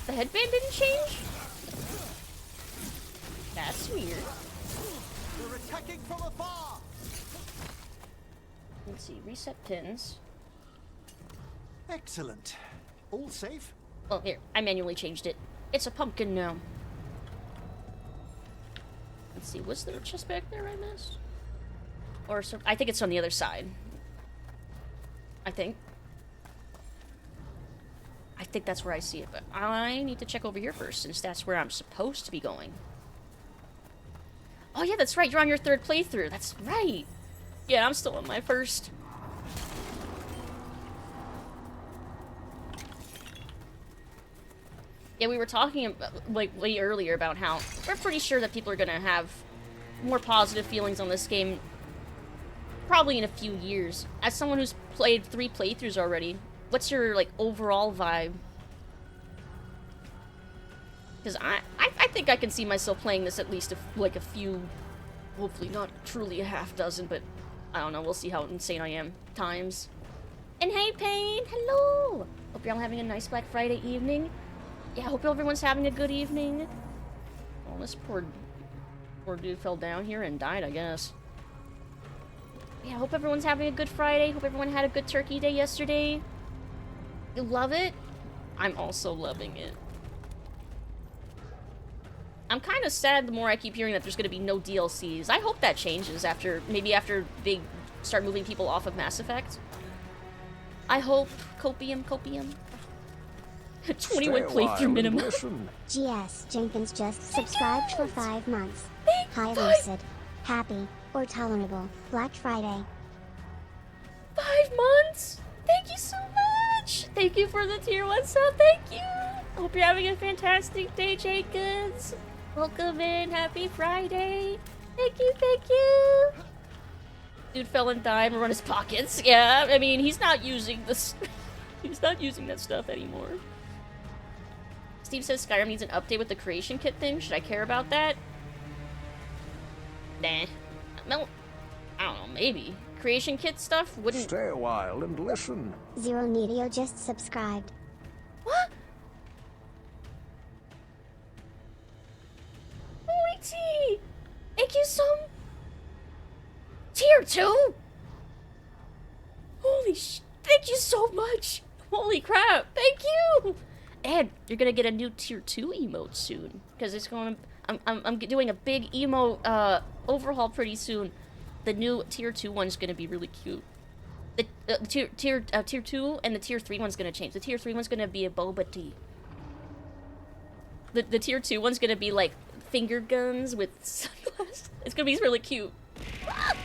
The headband didn't change? That's weird. They're attacking from afar. Let's see, reset pins. Excellent. All safe? Well, here, I manually changed it. It's a pumpkin now. Let's see, was there a chest back there I missed? Or some, I think it's on the other side. I think that's where I see it, but I need to check over here first, since that's where I'm supposed to be going. Oh yeah, that's right, you're on your 3rd playthrough. That's right. Yeah, I'm still on my 1st. Yeah, we were talking about, like, way earlier about how we're pretty sure that people are gonna have more positive feelings on this game probably in a few years. As someone who's played 3 playthroughs already, what's your, like, overall vibe? Because I think I can see myself playing this at least, like, a few, hopefully not truly a half dozen, but I don't know, we'll see how insane I am times. And hey, Payne, hello! Hope you're all having a nice Black Friday evening. Yeah, I hope everyone's having a good evening. Well, this poor dude fell down here and died, I guess. Yeah, I hope everyone's having a good Friday. Hope everyone had a good turkey day yesterday. You love it? I'm also loving it. I'm kind of sad the more I keep hearing that there's going to be no DLCs. I hope that changes maybe after they start moving people off of Mass Effect. I hope. Copium. 21 playthrough minimum. GS Jenkins just subscribed for 5 months. Hi, Lucid. Happy or tolerable Black Friday. 5 months? Thank you so much. Thank you for the tier 1 sub. Thank you. Hope you're having a fantastic day, Jacobs. Welcome in. Happy Friday. Thank you, thank you. Dude fell and died and run his pockets. Yeah, I mean, he's not using this. He's not using that stuff anymore. Steve says Skyrim needs an update with the creation kit thing. Should I care about that? Nah. No, I don't know, maybe. Creation kit stuff wouldn't... Stay a while and listen. Zero Medio just subscribed. What? Holy tea! Thank you so... Tier 2? Holy sh... Thank you so much! Holy crap, thank you! And you're gonna get a new Tier 2 emote soon. Because it's going to... I'm doing a big emo overhaul pretty soon. The new Tier 2 one's gonna be really cute. The Tier 2 and the Tier 3 one's gonna change. The Tier 3 one's gonna be a boba tea. The Tier 2 one's gonna be like finger guns with sunglasses. It's gonna be really cute. Ah!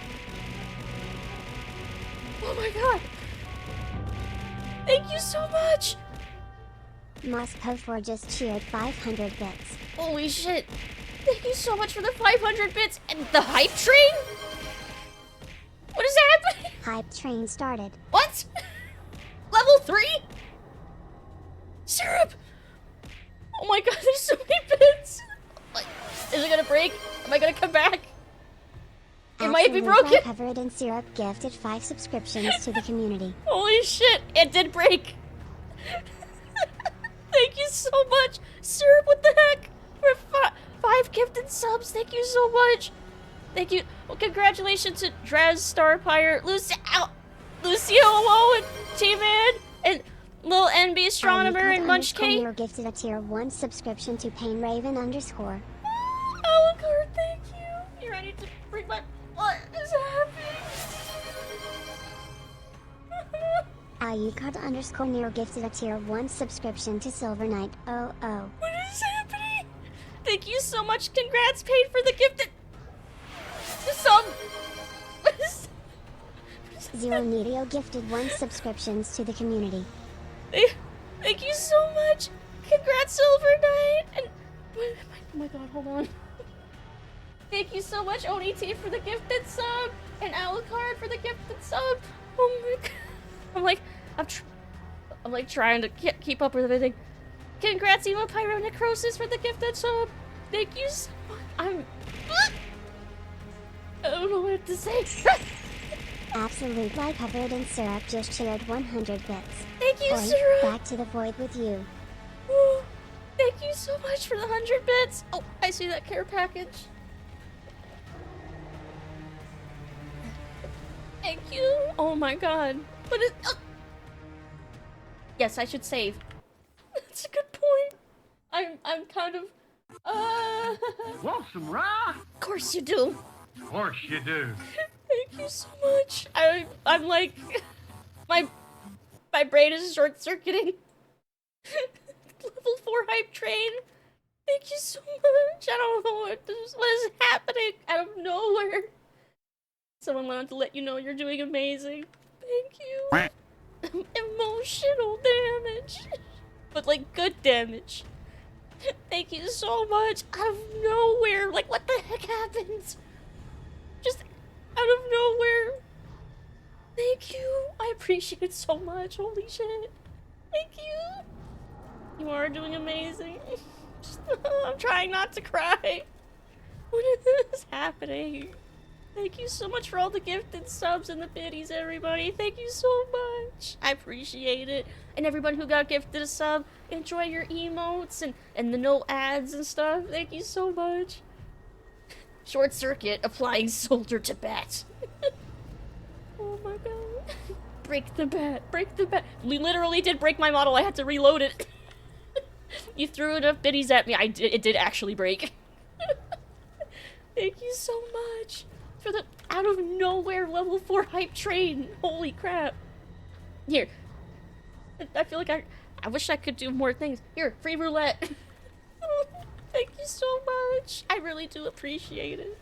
Oh my god! Thank you so much! Moscow4 just cheered 500 bits. Holy shit! Thank you so much for the 500 bits and the hype train? What is happening? Hype train started. What? Level 3? Syrup! Oh my god, there's so many bits! Like, is it gonna break? Am I gonna come back? It might be broken! Covered in Syrup gifted 5 subscriptions to the community. Holy shit, it did break! Thank you so much! Syrup, what the heck? For 5 gifted subs, thank you so much! Thank you. Well, congratulations to Draz, Starpire, Lucio Owen, T-Man, and Lil NB Astronomer and Munchcake. You're gifted a tier 1 subscription to PainRaven_. Alucard, thank you. You ready to bring my... What is happening? Alucard_Nero gifted a tier 1 subscription to Silver Knight. Oh. What is happening? Thank you so much. Congrats, paid for the gifted... Some... Zero Medio gifted 1 subscriptions to the community. Thank you so much. Congrats, Silver Knight. And oh my god, hold on. Thank you so much, Oni T, for the gifted sub, and Alucard for the gifted sub. Oh my god. I'm like trying to keep up with everything. Congrats, Emo Pyro Necrosis, for the gifted sub. Thank you so much. I don't know what to say. Absolute Light covered in Syrup just cheered 100 bits. Thank you, Void, Syrup. back to the void with you. Ooh, thank you so much for the 100 bits. Oh, I see that care package. Thank you. Oh my god. But it... Yes, I should save. That's a good point. I'm kind of... Want some rye? Of course you do. Of course you do. Thank you so much. I'm like... My brain is short-circuiting. Level 4 hype train. Thank you so much. I don't know what is happening out of nowhere. Someone wanted to let you know you're doing amazing. Thank you. Emotional damage. But like good damage. Thank you so much. Out of nowhere. Like what the heck happened? Just out of nowhere. Thank you. I appreciate it so much. Holy shit. Thank you. You are doing amazing. I'm trying not to cry. What is happening? Thank you so much for all the gifted subs and the biddies, everybody. Thank you so much. I appreciate it. And everyone who got gifted a sub, enjoy your emotes and the no ads and stuff. Thank you so much. Short circuit, applying soldier to bat. Oh my god. Break the bat. Break the bat. We literally did break my model. I had to reload it. You threw enough biddies at me. It did actually break. Thank you so much for the out of nowhere level 4 hype train. Holy crap. Here. I feel like I wish I could do more things. Here, free roulette. Thank you so much. I really do appreciate it.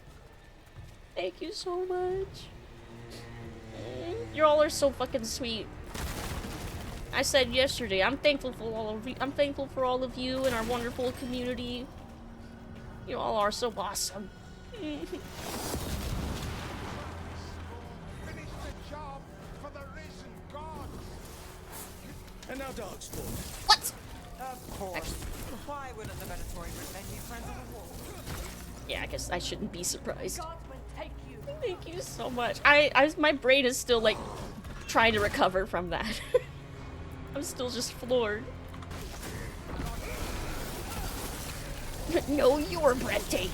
Thank you so much. You all are so fucking sweet. I said yesterday, I'm thankful for all of you. I'm thankful for all of you and our wonderful community. You all are so awesome. Finish the job for the risen gods. And now dark spawn. What? Of course. Why wouldn't the Venatori defend you, friends on the wall? Yeah, I guess I shouldn't be surprised. Gods will take you. Thank you so much. My brain is still like trying to recover from that. I'm still just floored. No, you're breathtaking.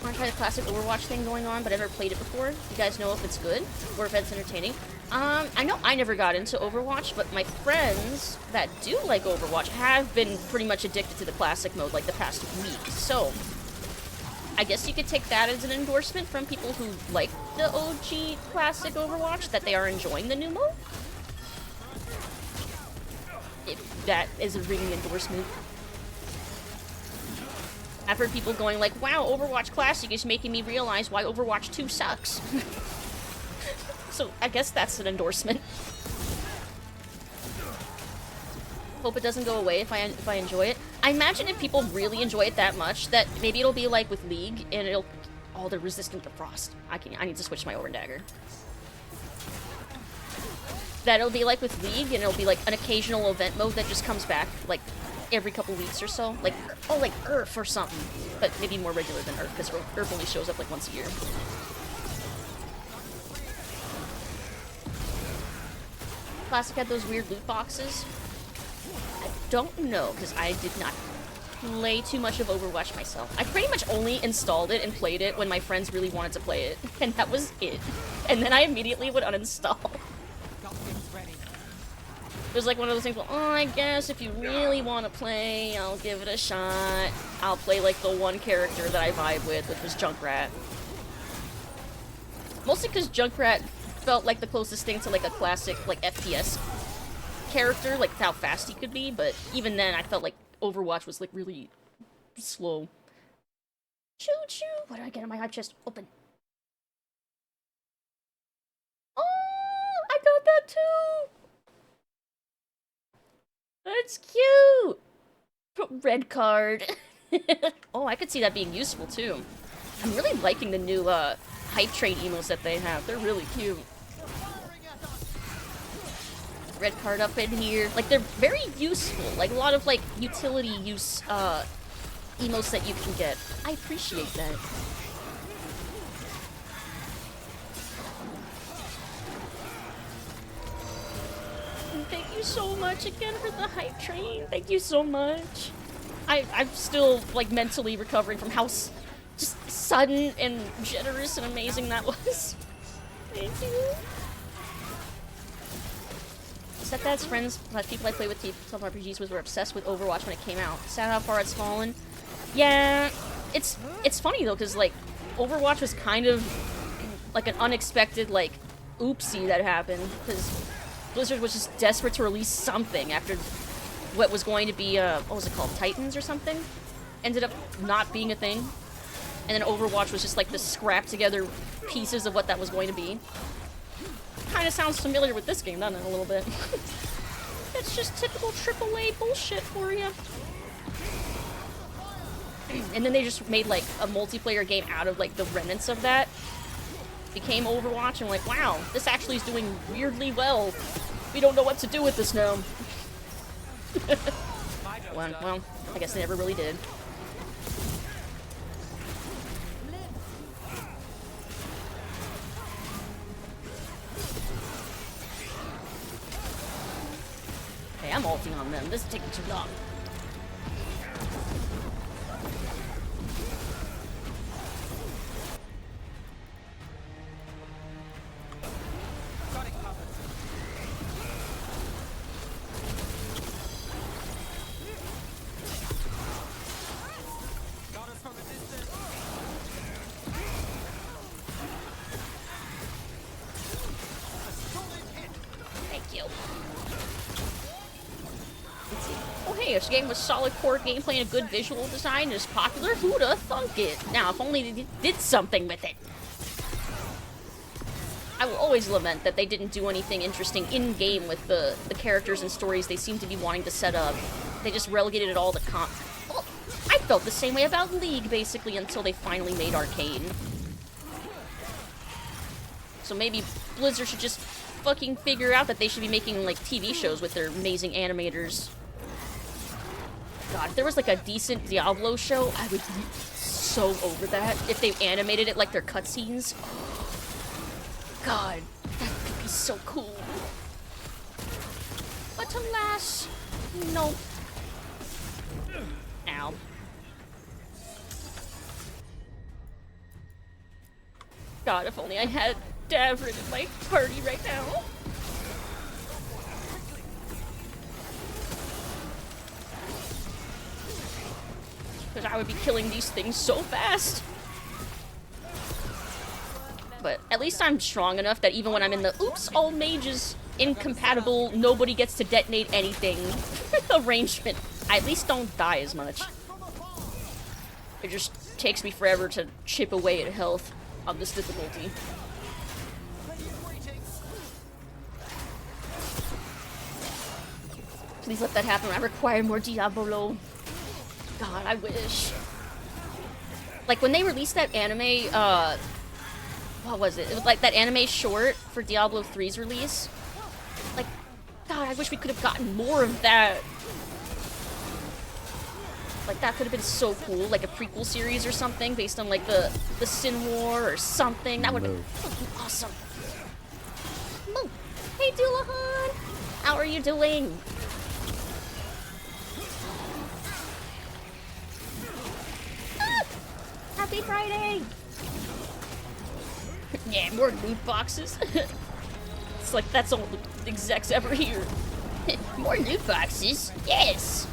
I want to try the classic Overwatch thing going on, but I've never played it before. You guys know if it's good or if it's entertaining? I know I never got into Overwatch, but my friends that do like Overwatch have been pretty much addicted to the classic mode like the past week. So, I guess you could take that as an endorsement from people who like the OG classic Overwatch, that they are enjoying the new mode. If that is a ringing endorsement. I've heard people going like, wow, Overwatch Classic is making me realize why Overwatch 2 sucks. So I guess that's an endorsement. Hope it doesn't go away if I enjoy it. I imagine if people really enjoy it that much, that maybe it'll be like with League, and it'll... Oh, they're resistant to frost. I need to switch to my Overn Dagger. That it'll be like with League, and it'll be like an occasional event mode that just comes back, like, every couple weeks or so. Like, oh, like Earth or something. But maybe more regular than Earth, because Earth only shows up like once a year. Classic had those weird loot boxes. I don't know, because I did not play too much of Overwatch myself. I pretty much only installed it and played it when my friends really wanted to play it. And that was it. And then I immediately would uninstall. It was like one of those things, well, oh, I guess if you really want to play, I'll give it a shot. I'll play like the one character that I vibe with, which was Junkrat. Mostly because Junkrat felt like the closest thing to like a classic like FPS character, like how fast he could be, but even then I felt like Overwatch was like really slow. Choo choo! What did I get in my hype chest? Open. Oh, I got that too! That's cute! Red card. Oh, I could see that being useful too. I'm really liking the new hype train emos that they have. They're really cute. Red card up in here. Like, they're very useful. Like, a lot of, like, utility use emos that you can get. I appreciate that. Thank you so much again for the hype train. Thank you so much. I'm still, like, mentally recovering from how just sudden and generous and amazing that was. Thank you. Stepdad's friends, people I play with some RPGs with, were obsessed with Overwatch when it came out. Sad how far it's fallen. Yeah, it's funny though, because like Overwatch was kind of like an unexpected like oopsie that happened, because Blizzard was just desperate to release something after what was going to be what was it called, Titans or something? Ended up not being a thing, and then Overwatch was just like the scrapped together pieces of what that was going to be. Kind of sounds familiar with this game, doesn't it, a little bit? It's just typical AAA bullshit for you. And then they just made like a multiplayer game out of like the remnants of that. Became Overwatch, and like, wow, this actually is doing weirdly well. We don't know what to do with this now. Well, I guess they never really did. Hey, I'm ulting on them. This is taking too long. If this game was solid core gameplay and a good visual design is popular, who'da thunk it? Now, if only they did something with it. I will always lament that they didn't do anything interesting in-game with the characters and stories they seem to be wanting to set up. They just relegated it all to well, I felt the same way about League, basically, until they finally made Arcane. So maybe Blizzard should just fucking figure out that they should be making, like, TV shows with their amazing animators. God, if there was, like, a decent Diablo show, I would be so over that. If they animated it like their cutscenes. God, that could be so cool. But alas, nope. Ow. God, if only I had Davrin in my party right now. Because I would be killing these things so fast. But at least I'm strong enough that even when I'm in the oops, all mages incompatible, nobody gets to detonate anything arrangement, I at least don't die as much. It just takes me forever to chip away at health on this difficulty. Please let that happen. I require more Diablo. God, I wish. Like, when they released that anime, what was it? It was like that anime short for Diablo 3's release. Like, God, I wish we could have gotten more of that. Like, that could have been so cool. Like a prequel series or something based on, like, the Sin War or something. That would have been fucking awesome. Moo. Hey, Dulahan! How are you doing? Ah! Happy Friday! Yeah, more loot boxes. It's like that's all the execs ever hear. More loot boxes? Yes!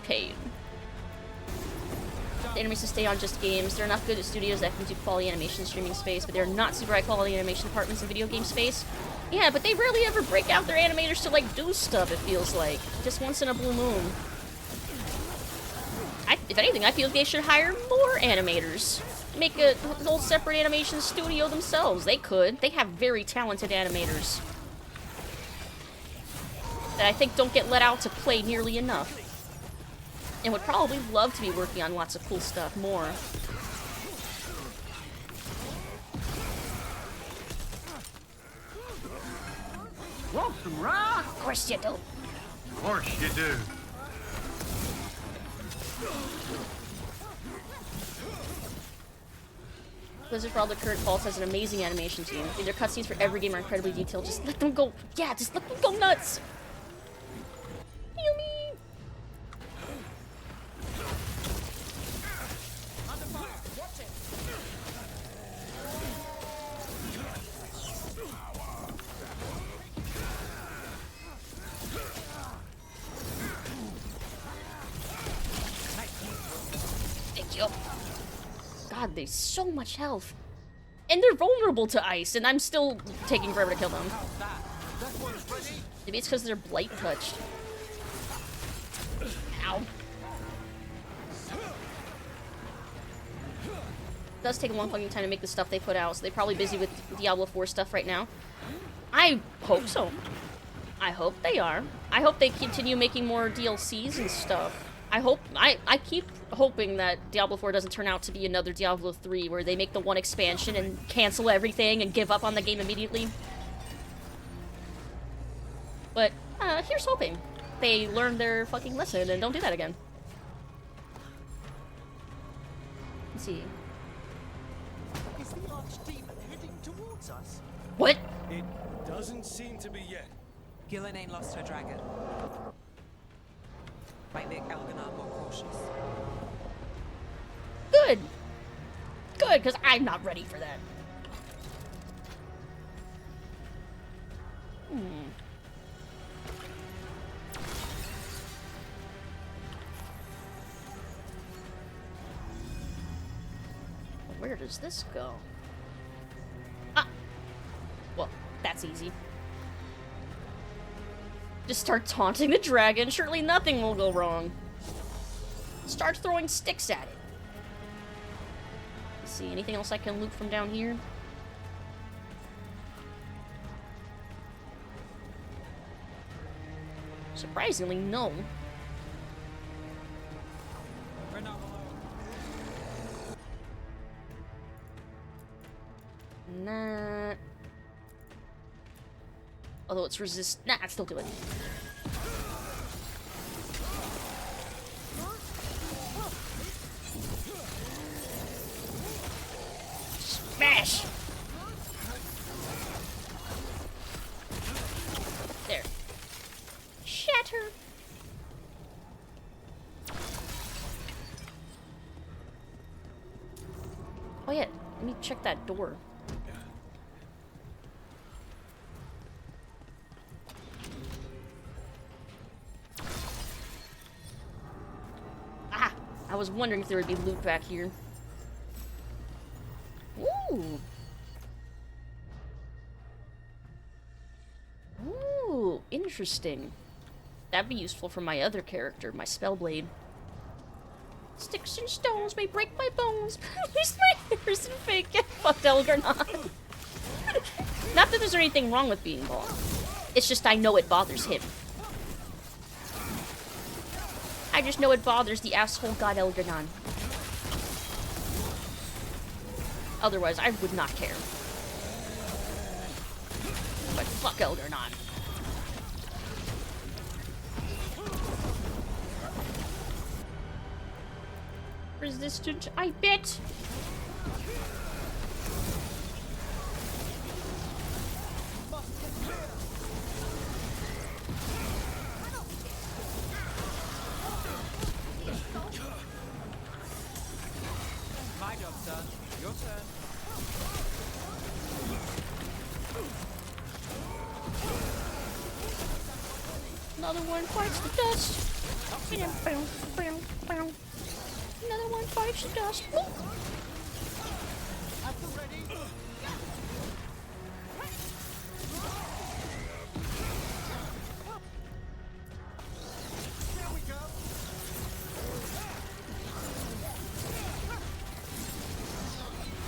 Pain. The animation stay on just games. They're not good at studios that can do quality animation streaming space, but they're not super high quality animation departments in video game space. Yeah, but they rarely ever break out their animators to, like, do stuff, it feels like. Just once in a blue moon. If anything, I feel like they should hire more animators. Make a whole separate animation studio themselves. They could. They have very talented animators that I think don't get let out to play nearly enough. And would probably love to be working on lots of cool stuff more. Want some rye? Of course you do. Of course you do. Blizzard, for all their current faults, has an amazing animation team. Their cutscenes for every game are incredibly detailed. Just let them go. Yeah, just let them go nuts. Heal me. Thank you. God, there's so much health. And they're vulnerable to ice, and I'm still taking forever to kill them. Maybe it's because they're blight touched. Ow. It does take a long fucking time to make the stuff they put out, so they're probably busy with Diablo 4 stuff right now. I hope so. I hope they are. I hope they continue making more DLCs and stuff. I keep hoping that Diablo 4 doesn't turn out to be another Diablo 3 where they make the one expansion and cancel everything and give up on the game immediately. But, here's hoping. They learn their fucking lesson and don't do that again. Let's see. Is the Archdemon heading towards us? What? It doesn't seem to be yet. Gillen ain't lost her dragon. Might make Elganar more cautious. Good. Good, because I'm not ready for that. Where does this go? Ah! Well, that's easy. Just start taunting the dragon. Surely nothing will go wrong. Start throwing sticks at it. Let's see, anything else I can loot from down here? Surprisingly, no. We're not alone. Nah. Although it's Nah, it's still do it. Smash! There. Shatter! Oh yeah, let me check that door. Ah! I was wondering if there would be loot back here. Ooh! Ooh, interesting. That'd be useful for my other character, my Spellblade. Sticks and stones may break my bones, but at least my hair isn't fake. Get fucked, Elgarnon. Not that there's anything wrong with being bald. It's just I know it bothers him. I just know it bothers the asshole god Elgarnon. Otherwise, I would not care. But fuck Elgarnon. Resistant, I bet. My job, son. Your turn. Another one fights the dust. Another one fights the dust.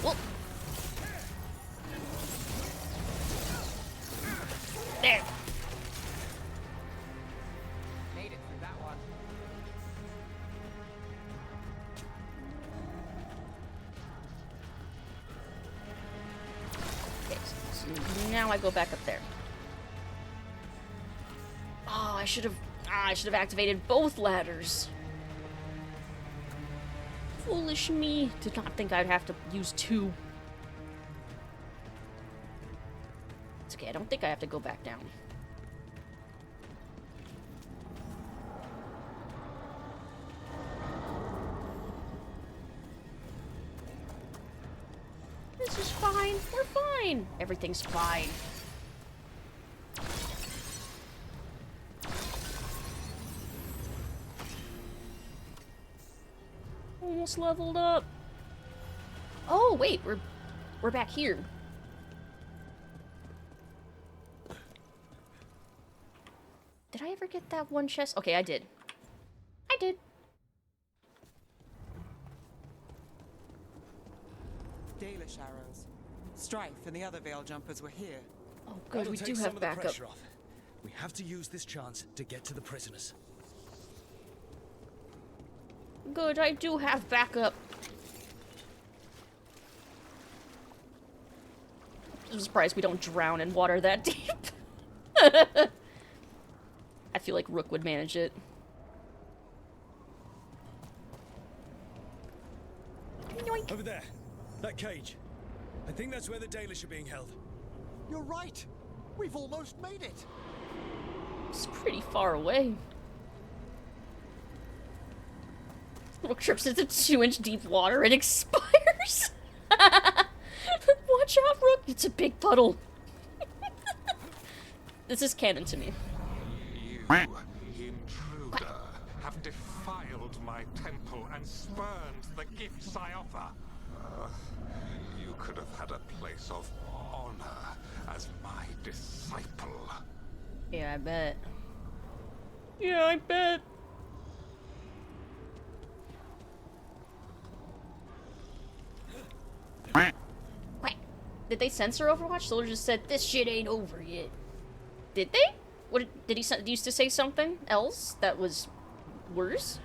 Whoop. There. Made it through that one. Okay, so now I go back up there. Oh, I should have activated both ladders. Foolish me. Did not think I'd have to use two. It's okay, I don't think I have to go back down. This is fine. We're fine. Everything's fine. Almost leveled up. Oh, wait, we're back here. Did I ever get that one chest? Okay, I did. I did. Dalish arrows. Strife and the other veil jumpers were here. Oh, good, we do have backup. We have to use this chance to get to the prisoners. Good, I do have backup. I'm surprised we don't drown in water that deep. I feel like Rook would manage it. Over there. That cage. I think that's where the Dalish are being held. You're right. We've almost made it. It's pretty far away. Rook trips into 2-inch deep water and expires. Watch out, Rook. It's a big puddle. This is canon to me. You, intruder, have defiled my temple and spurned the gifts I offer. You could have had a place of honor as my disciple. Yeah, I bet. Yeah, I bet. Did they censor Overwatch? Solar just said, this shit ain't over yet. Did they? What did he used to say something else that was worse?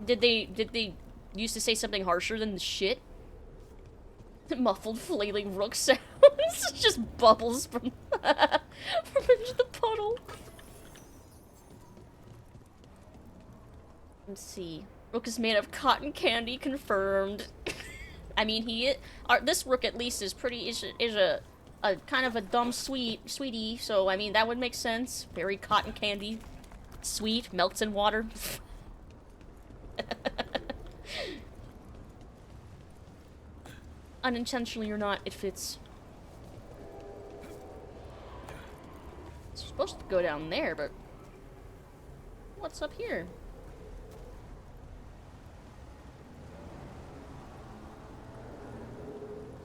Did they used to say something harsher than the shit? Muffled flailing rook sounds. Just bubbles from the puddle. Let's see. Rook is made of cotton candy, confirmed. I mean, this rook at least is pretty is a kind of a dumb sweetie. So I mean that would make sense. Very cotton candy, sweet, melts in water. Unintentionally or not, it fits. It's supposed to go down there, but what's up here?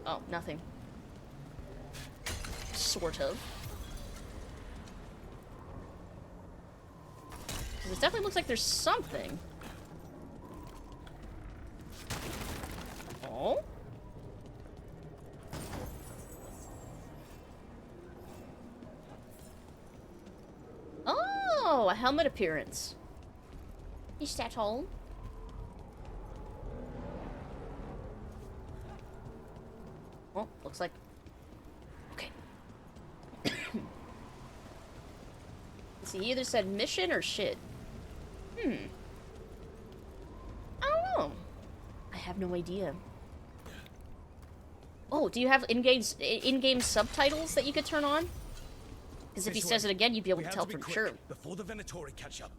Oh, nothing. Sort of. It definitely looks like there's something. Oh? Oh, a helmet appearance. Is that all? Oh, looks like... Okay. See, he either said mission or shit. I don't know. I have no idea. Oh, do you have in-game subtitles that you could turn on? Because if he says it again, you'd be able to tell for sure. Before the Venatori catch up.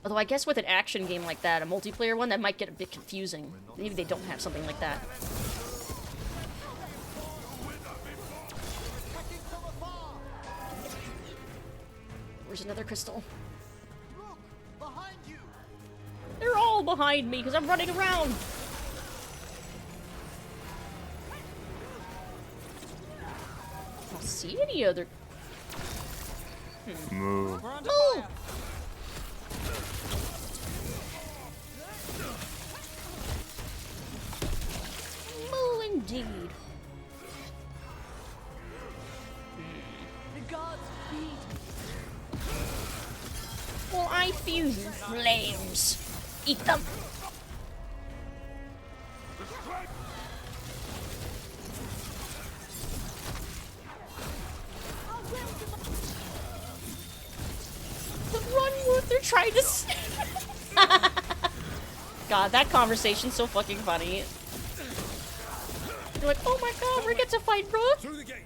Although I guess with an action game like that, a multiplayer one, that might get a bit confusing. Maybe they don't have something like that. Where's another crystal? They're all behind me because I'm running around. I don't see any other. Move. Move. Moo indeed. The gods feed. Well, I fuse flames. Eat them. Run, Wood, they're trying to God, that conversation's so fucking funny. You're like, oh my god, we get to fight Rook? Through the gate.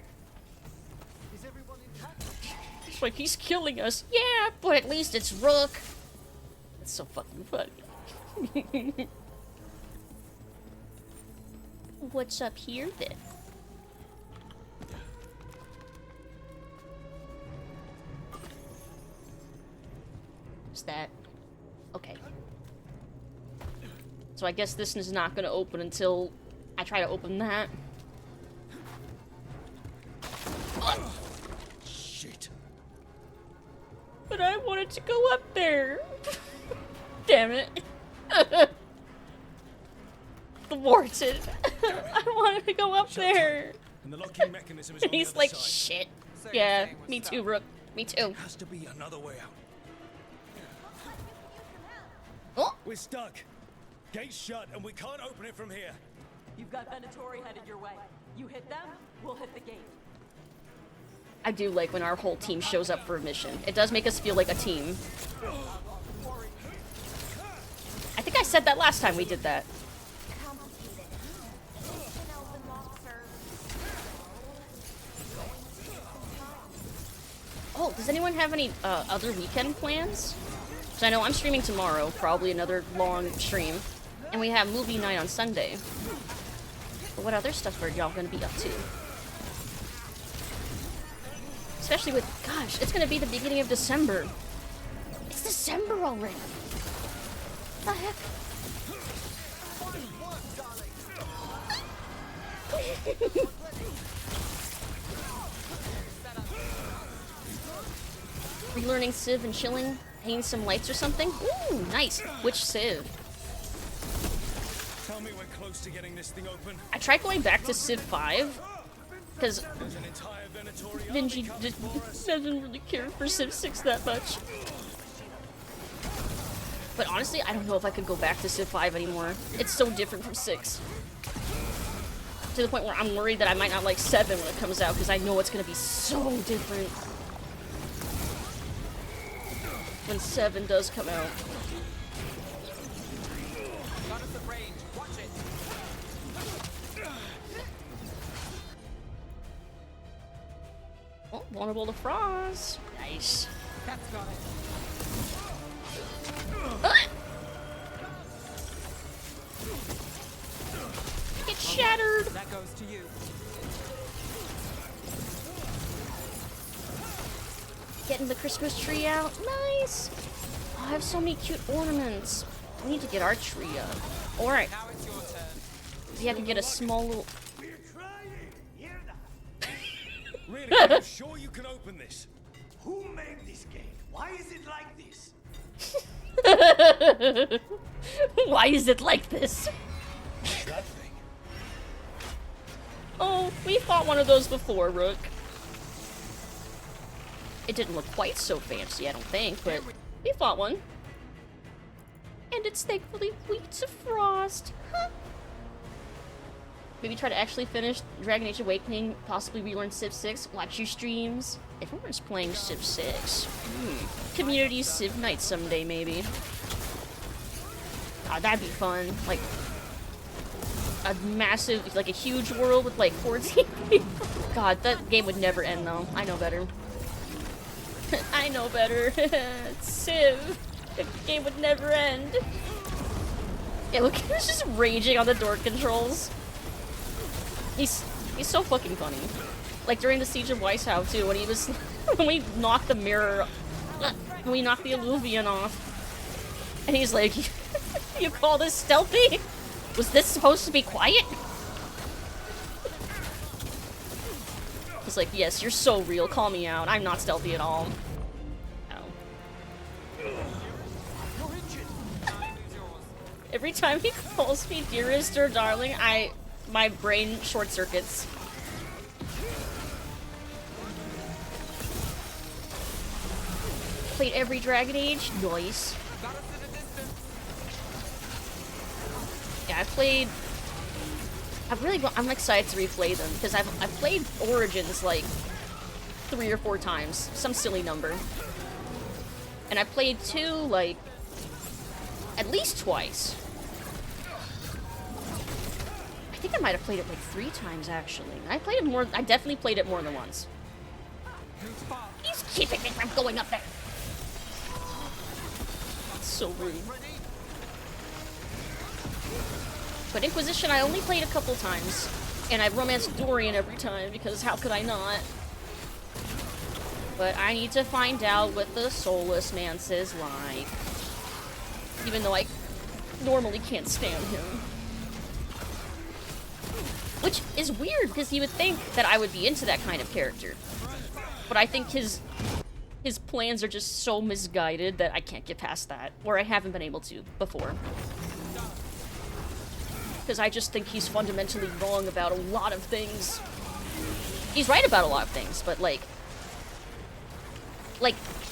It's like, he's killing us. Yeah, but at least it's Rook. That's so fucking funny. What's up here, then? What's that? Okay. So I guess this is not gonna open until I try to open that. Shit. But I wanted to go up there. Damn it. Thwarted. I wanted to go up there. And the locking mechanism is on He's the other like, side. shit. Yeah, me too, Rook. Me too. There has to be another way out. Oh. We're stuck. Gate's shut and we can't open it from here. You've got Venatori headed your way. You hit them, we'll hit the gate. I do like when our whole team shows up for a mission. It does make us feel like a team. I think I said that last time we did that. Oh, does anyone have any other weekend plans? So I know I'm streaming tomorrow, probably another long stream. And we have movie night on Sunday. But what other stuff are y'all gonna be up to? Especially with, gosh, it's gonna be the beginning of December. It's December already. What the heck? Relearning Civ and chilling, hanging some lights or something? Ooh, nice. Which Civ? Tell me we're close to getting this thing open. I tried going back to Civ 5, Because Vinci doesn't really care for Civ 6 that much. But honestly, I don't know if I could go back to Civ 5 anymore. It's so different from 6. To the point where I'm worried that I might not like 7 when it comes out, because I know it's going to be so different when 7 does come out. Oh, vulnerable to frost. Nice. Cat's got it. Get shattered. That goes to you. Getting the Christmas tree out. Nice. Oh, I have so many cute ornaments. We need to get our tree up. Alright. Now it's your turn. See, I can get a small little... Really? Are you sure you can open this? Who made this game? Why is it like this? Why is it like this? That thing. Oh, we fought one of those before, Rook. It didn't look quite so fancy, I don't think, but we fought one. And it's thankfully weak to frost. Huh. Maybe try to actually finish Dragon Age Awakening, possibly relearn Civ 6, watch your streams. Everyone's playing Civ 6. Community Civ Night someday, maybe. God, that'd be fun. Like, a massive, like a huge world with like 14 people. God, that game would never end though. I know better. I know better. Civ. The game would never end. Yeah, look, he's just raging on the door controls. He's so fucking funny. Like during the Siege of Weishaupt too, when he was when we knocked the mirror, when we knocked the Illuvian off, and he's like, "You call this stealthy? Was this supposed to be quiet?" He's like, "Yes, you're so real. Call me out. I'm not stealthy at all." Every time he calls me dearest or darling, my brain short circuits. Played every Dragon Age. Nice. Yeah, I'm excited to replay them because I've played Origins like 3 or 4 times, some silly number, and I played 2 like at least twice. I think I might have played it like 3 times actually. I definitely played it more than once. He's keeping me from going up there. That's so rude. But Inquisition I only played a couple times, and I've romanced Dorian every time because how could I not? But I need to find out what the Soulless Mance is like. Even though I normally can't stand him. Which is weird, because you would think that I would be into that kind of character. But I think his plans are just so misguided that I can't get past that. Or I haven't been able to before. Because I just think he's fundamentally wrong about a lot of things. He's right about a lot of things, but like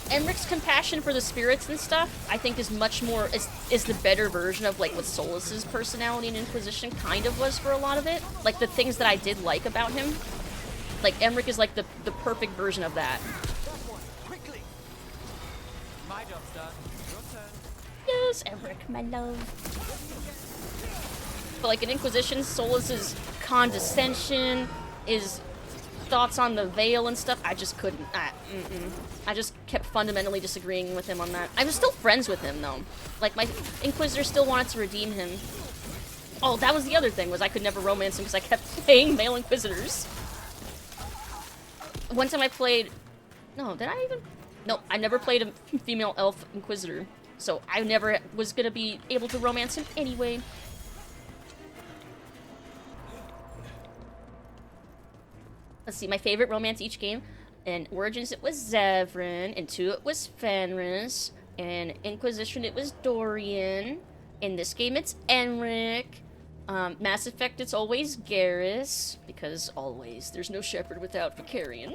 Emmrich's compassion for the spirits and stuff, I think is much more, is the better version of like what Solus's personality in Inquisition kind of was for a lot of it. Like the things that I did like about him. Like Emmrich is like the perfect version of that. Quickly. My job's done. Your turn. Yes, Emmrich, my love. But like in Inquisition, Solus's condescension, his thoughts on the veil and stuff, I just couldn't. I just kept fundamentally disagreeing with him on that. I was still friends with him though. Like my Inquisitor still wanted to redeem him. Oh, that was the other thing, was I could never romance him because I kept playing male Inquisitors. One time I played... No, did I even... No, I never played a female elf Inquisitor. So I never was gonna be able to romance him anyway. Let's see, my favorite romance each game. In Origins it was Zevran, in 2 it was Fenris, in Inquisition it was Dorian, in this game it's Emmrich, Mass Effect, it's always Garrus, because always. There's no Shepard without Vicarion.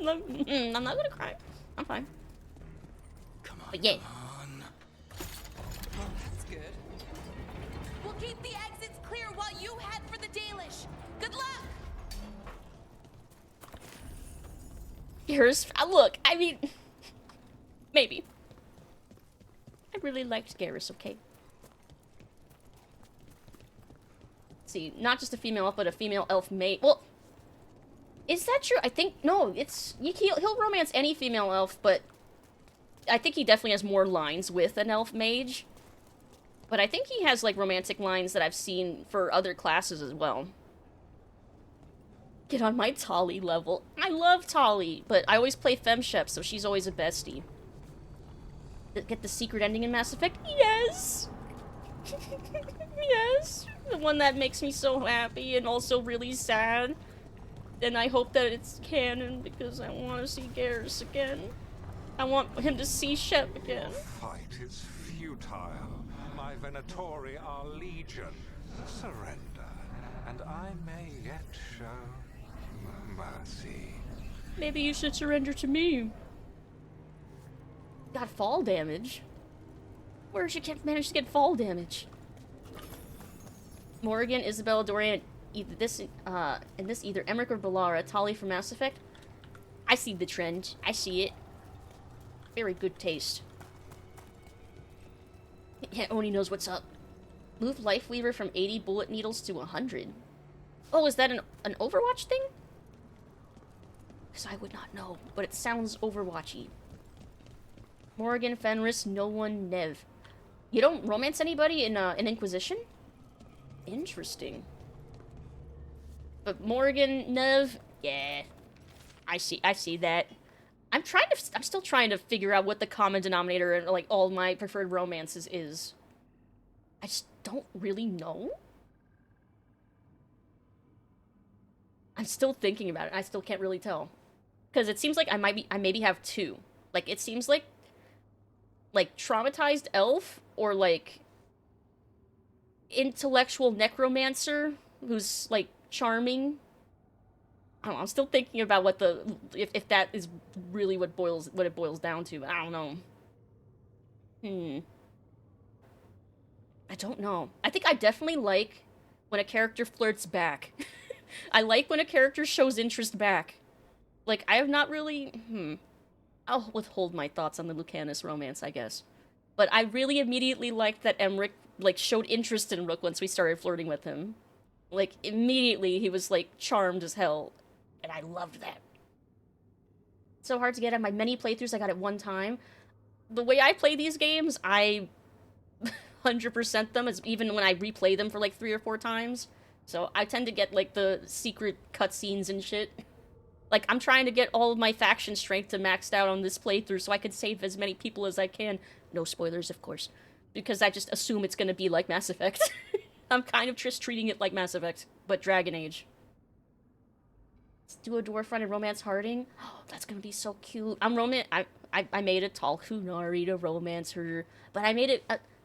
I'm not gonna cry. I'm fine. Come on, but yeah. Oh, that's good. We'll keep the exits clear while you head for the Dalish. Good luck! Garrus, look, I mean, maybe. I really liked Garrus, okay? Let's see, not just a female elf, but a female elf mate. Well, is that true? I think, no, it's, he'll romance any female elf, but I think he definitely has more lines with an elf mage. But I think he has, like, romantic lines that I've seen for other classes as well. Get on my Tali level. I love Tali, but I always play FemShep, so she's always a bestie. Get the secret ending in Mass Effect? Yes! Yes! The one that makes me so happy and also really sad. And I hope that it's canon because I want to see Garrus again. I want him to see Shep again. Your fight is futile. My Venatori are legion. Surrender, and I may yet show mercy. Maybe you should surrender to me. Got fall damage. Where did you manage to get fall damage? Morrigan, Isabella, Dorian, in this either Emmrich or Bellara, Tali from Mass Effect. I see the trend. I see it. Very good taste. Yeah, Oni knows what's up. Move Lifeweaver from 80 bullet needles to 100. Oh, is that an Overwatch thing? Because I would not know, but it sounds Overwatchy. Morrigan, Fenris, no one, Nev. You don't romance anybody in Inquisition? Interesting. But Morrigan, Nev, yeah. I see that. I'm still trying to figure out what the common denominator in, like, all my preferred romances is. I just don't really know. I'm still thinking about it. I still can't really tell. Because it seems like I maybe have two. Like, it seems like traumatized elf or, like, intellectual necromancer who's, like, charming. I don't know, I'm still thinking about what if that is really what it boils down to. I don't know. I don't know. I think I definitely like when a character flirts back. I like when a character shows interest back. Like, I have not really... I'll withhold my thoughts on the Lucanus romance, I guess. But I really immediately liked that Emmrich, like, showed interest in Rook once we started flirting with him. Like, immediately he was, like, charmed as hell. And I loved that. It's so hard to get on my many playthroughs I got at one time. The way I play these games, I 100% them, even when I replay them for, like, 3 or 4 times. So I tend to get, like, the secret cutscenes and shit. Like, I'm trying to get all of my faction strength to maxed out on this playthrough so I can save as many people as I can. No spoilers, of course. Because I just assume it's gonna be like Mass Effect. I'm kind of just treating it like Mass Effect, but Dragon Age. Let's do a dwarf run and romance Harding. Oh, that's gonna be so cute. I made a tall Kunari to romance her, but I made it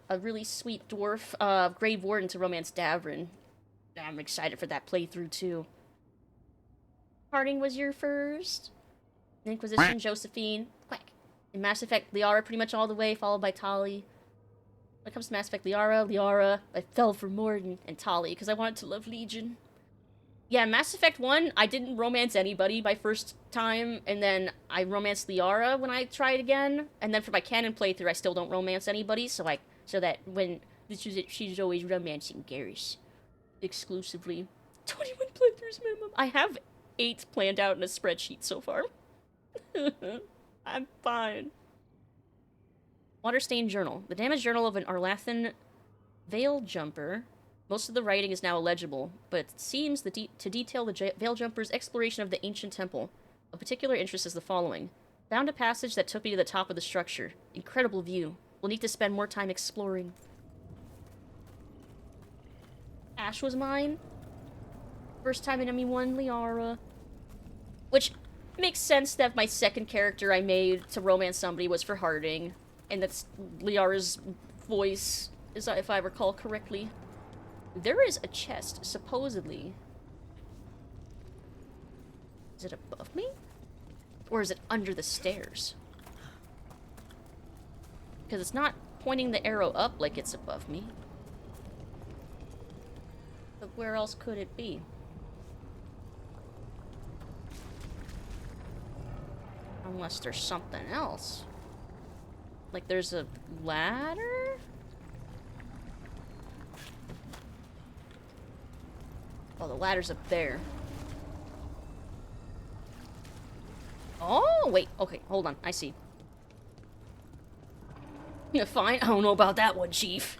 a really sweet dwarf, Grave Warden to romance Davrin. I'm excited for that playthrough, too. Harding was your first. Inquisition, Josephine. Quack. In Mass Effect, Liara pretty much all the way, followed by Tali. When it comes to Mass Effect, Liara, I fell for Morden and Tali, because I wanted to love Legion. Yeah, Mass Effect 1, I didn't romance anybody my first time, and then I romanced Liara when I tried again, and then for my canon playthrough, I still don't romance anybody, so that when she's always romancing Garrus. Exclusively. 21 playthroughs minimum. I have 8 planned out in a spreadsheet so far. I'm fine. Waterstained Journal. The damaged journal of an Arlathan Veil Jumper. Most of the writing is now illegible, but it seems to detail the Veil Jumper's exploration of the ancient temple. Of particular interest is the following. Found a passage that took me to the top of the structure. Incredible view. We'll need to spend more time exploring. Ash was mine. First time in ME1, Liara. Which makes sense that my second character I made to romance somebody was for Harding. And that's Liara's voice, if I recall correctly. There is a chest, supposedly. Is it above me? Or is it under the stairs? Because it's not pointing the arrow up like it's above me. But where else could it be? Unless there's something else. Like there's a ladder? Oh, the ladder's up there. Oh, wait. Okay, hold on. I see. Yeah, fine. I don't know about that one, Chief.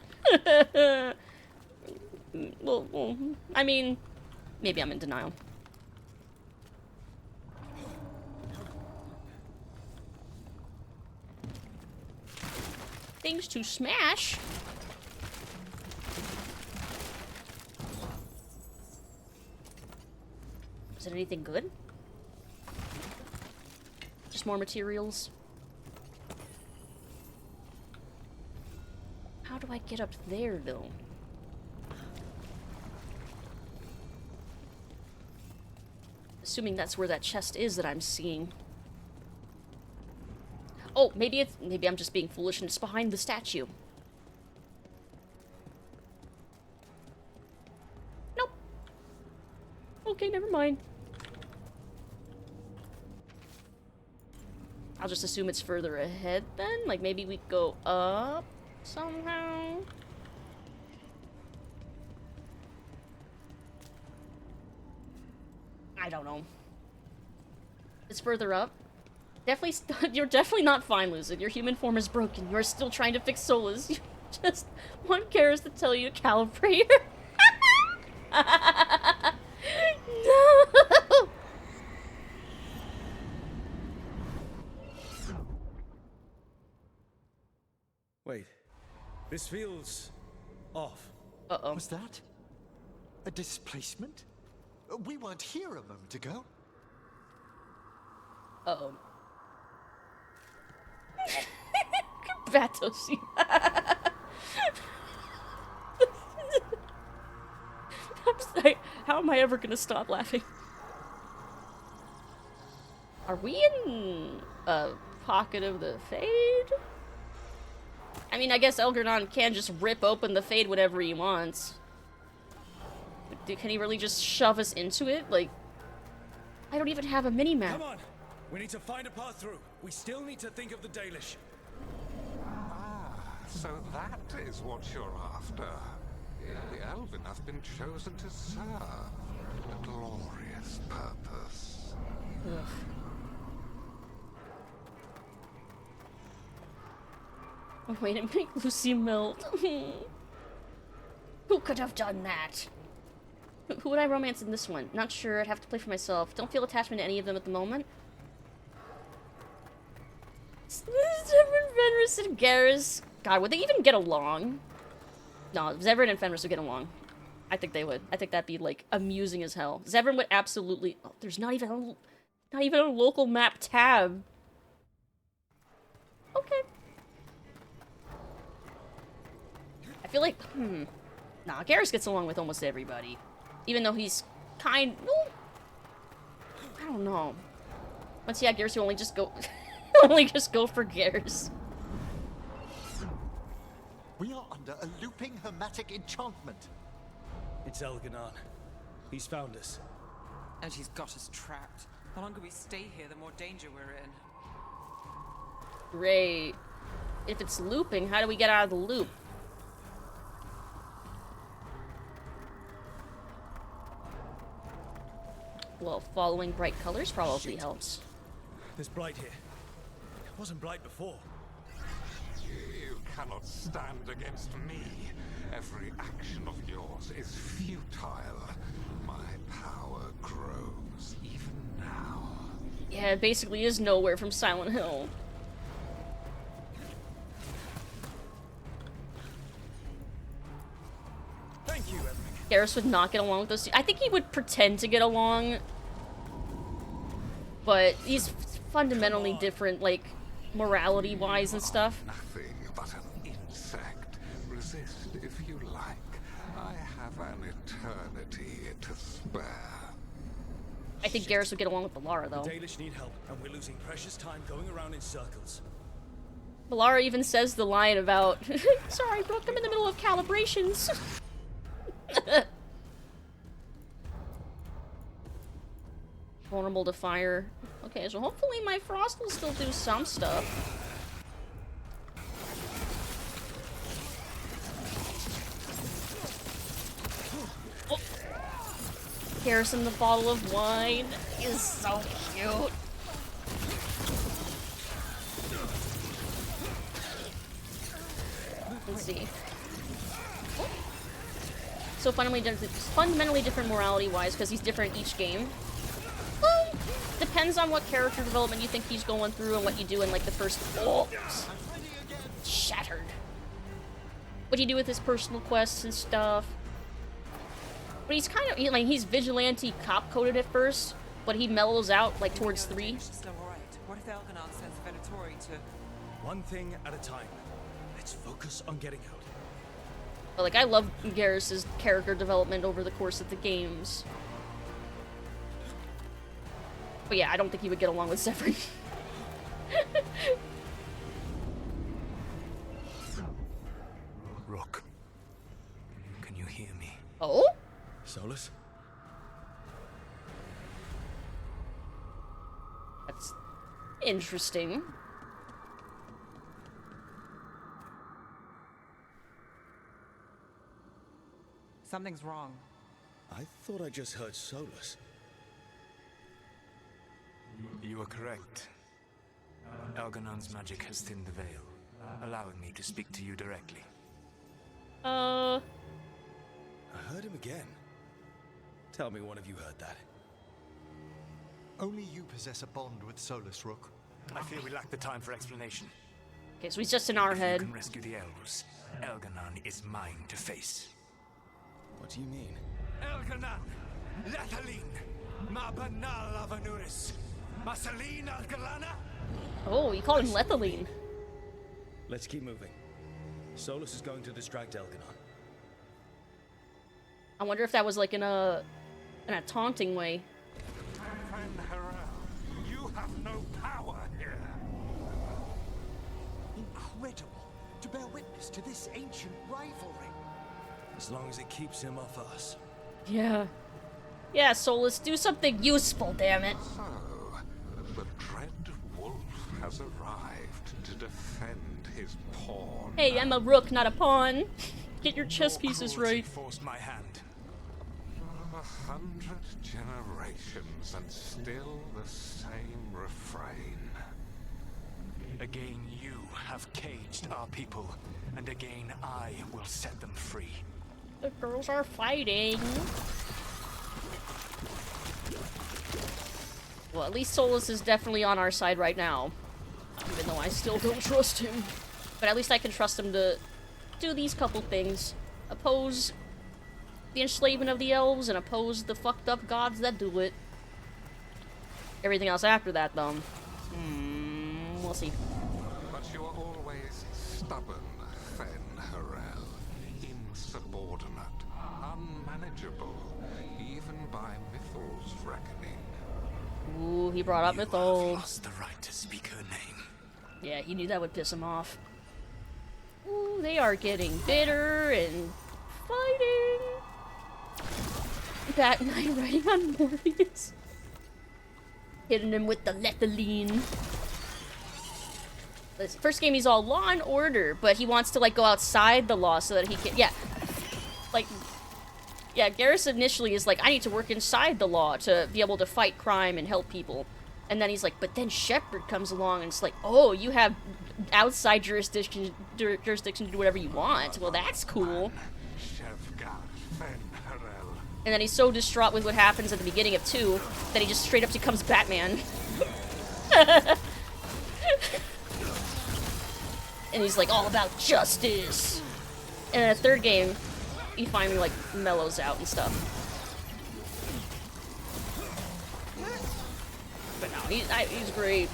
well, I mean, maybe I'm in denial. Things to smash. Is it anything good? Just more materials. How do I get up there, though? Assuming that's where that chest is that I'm seeing. Oh, maybe I'm just being foolish and it's behind the statue. Nope. Okay, never mind. I'll just assume it's further ahead then. Like maybe we go up somehow. I don't know. It's further up. Definitely, you're definitely not fine, Lucid. Your human form is broken. You're still trying to fix Solas. You just want Garrus to tell you to calibrate her. No! Wait. This feels off. Uh-oh. Was that a displacement? We weren't here a moment ago. Uh-oh. Vatos. I'm sorry. How am I ever gonna stop laughing? Are we in a pocket of the Fade? I mean, I guess Elgar'nan can just rip open the Fade whenever he wants. Can he really just shove us into it? Like, I don't even have a mini-map. Come on! We need to find a path through. We still need to think of the Dalish. So that is what you're after. The Elven have been chosen to serve a glorious purpose. Ugh. A way to make Lucy melt. Who could have done that? Who would I romance in this one? Not sure. I'd have to play for myself. Don't feel attachment to any of them at the moment. Zevran, Fenris, and Garrus. God, would they even get along? No, Zevran and Fenris would get along. I think they would. I think that'd be, like, amusing as hell. Zevran would absolutely... Oh, there's not even a local map tab. Okay. I feel like... Nah, Garrus gets along with almost everybody. Even though he's kind... Well, I don't know. Once you have Garrus, you only just go... only just go for Garrus. We are under a looping hermetic enchantment. It's Elgar'nan. He's found us. And he's got us trapped. The longer we stay here, the more danger we're in. Great. If it's looping, how do we get out of the loop? Well, following bright colors probably helps. There's Blight here. It wasn't Blight before. You cannot stand against me. Every action of yours is futile. My power grows even now. Yeah, it basically is nowhere from Silent Hill. Thank you, Emmrich. Garrus would not get along with us. I think he would pretend to get along, but he's fundamentally different, like, morality-wise and stuff. Nothing but an insect. Resist if you like. I have an eternity to spare. I think Garrus would get along with Bellara, though. The Dalish need help, and we're losing precious time going around in circles. Bellara even says the line about, sorry, Brooke, I'm in the middle of calibrations. Vulnerable to fire. Okay, so hopefully my frost will still do some stuff. Oh. Garrus in the bottle of wine is so cute. Let's see. So fundamentally different morality-wise, because he's different each game. Well, depends on what character development you think he's going through and what you do in, like, the first... Oh! Shattered. What do you do with his personal quests and stuff? But he's kind of... Like, he's vigilante cop-coded at first, but he mellows out, like, towards 3. Still alright. What if Elganon sends Venatori to... One thing at a time. Let's focus on getting out. But, like, I love Garrus's character development over the course of the games. But yeah, I don't think he would get along with Zephyr. Rook, can you hear me? Oh? Solus? That's interesting. Something's wrong. I thought I just heard Solus. You are correct. Elganon's magic has thinned the veil, allowing me to speak to you directly. I heard him again. Tell me one of you heard that. Only you possess a bond with Solus, Rook. I fear we lack the time for explanation. Okay, so he's just in our head. If you can rescue the elves, Elganon is mine to face. What do you mean? Elganon! Lathaline! Ma banal avanuris! Masaline Algalana! Oh, you call him Lethaline. Let's keep moving. Solus is going to distract Elganon. I wonder if that was like in a taunting way. You have no power here. Incredible to bear witness to this ancient rivalry. As long as it keeps him off us. Yeah. Yeah, Solus, do something useful, damn it. So, the dread wolf has arrived to defend his pawn. Hey, I'm a rook, not a pawn. Get your chess pieces right. Forced my hand. 100 generations and still the same refrain. Again, you have caged our people, and again I will set them free. The girls are fighting. Well, at least Solus is definitely on our side right now. Even though I still don't trust him. But at least I can trust him to do these couple things. Oppose the enslavement of the elves and oppose the fucked up gods that do it. Everything else after that, though. We'll see. But you are always stubborn, Fen Harel. Insubordinate, unmanageable, even by Mythal's reckoning. Ooh, he brought up Mythal. Lost the right to speak her name. Yeah, he knew that would piss him off. Ooh, they are getting bitter and fighting. Bat Knight riding on Morpheus. Hitting him with the Lethaline. This first game he's all law and order, but he wants to like go outside the law so that he can, yeah. Like, yeah, Garrus initially is like, I need to work inside the law to be able to fight crime and help people. And then he's like, but then Shepard comes along and it's like, oh, you have outside jurisdiction to do whatever you want. Well, that's cool. And then he's so distraught with what happens at the beginning of 2 that he just straight up becomes Batman. And he's like all about justice. And in the third game, he finally like mellows out and stuff. But no, he's great.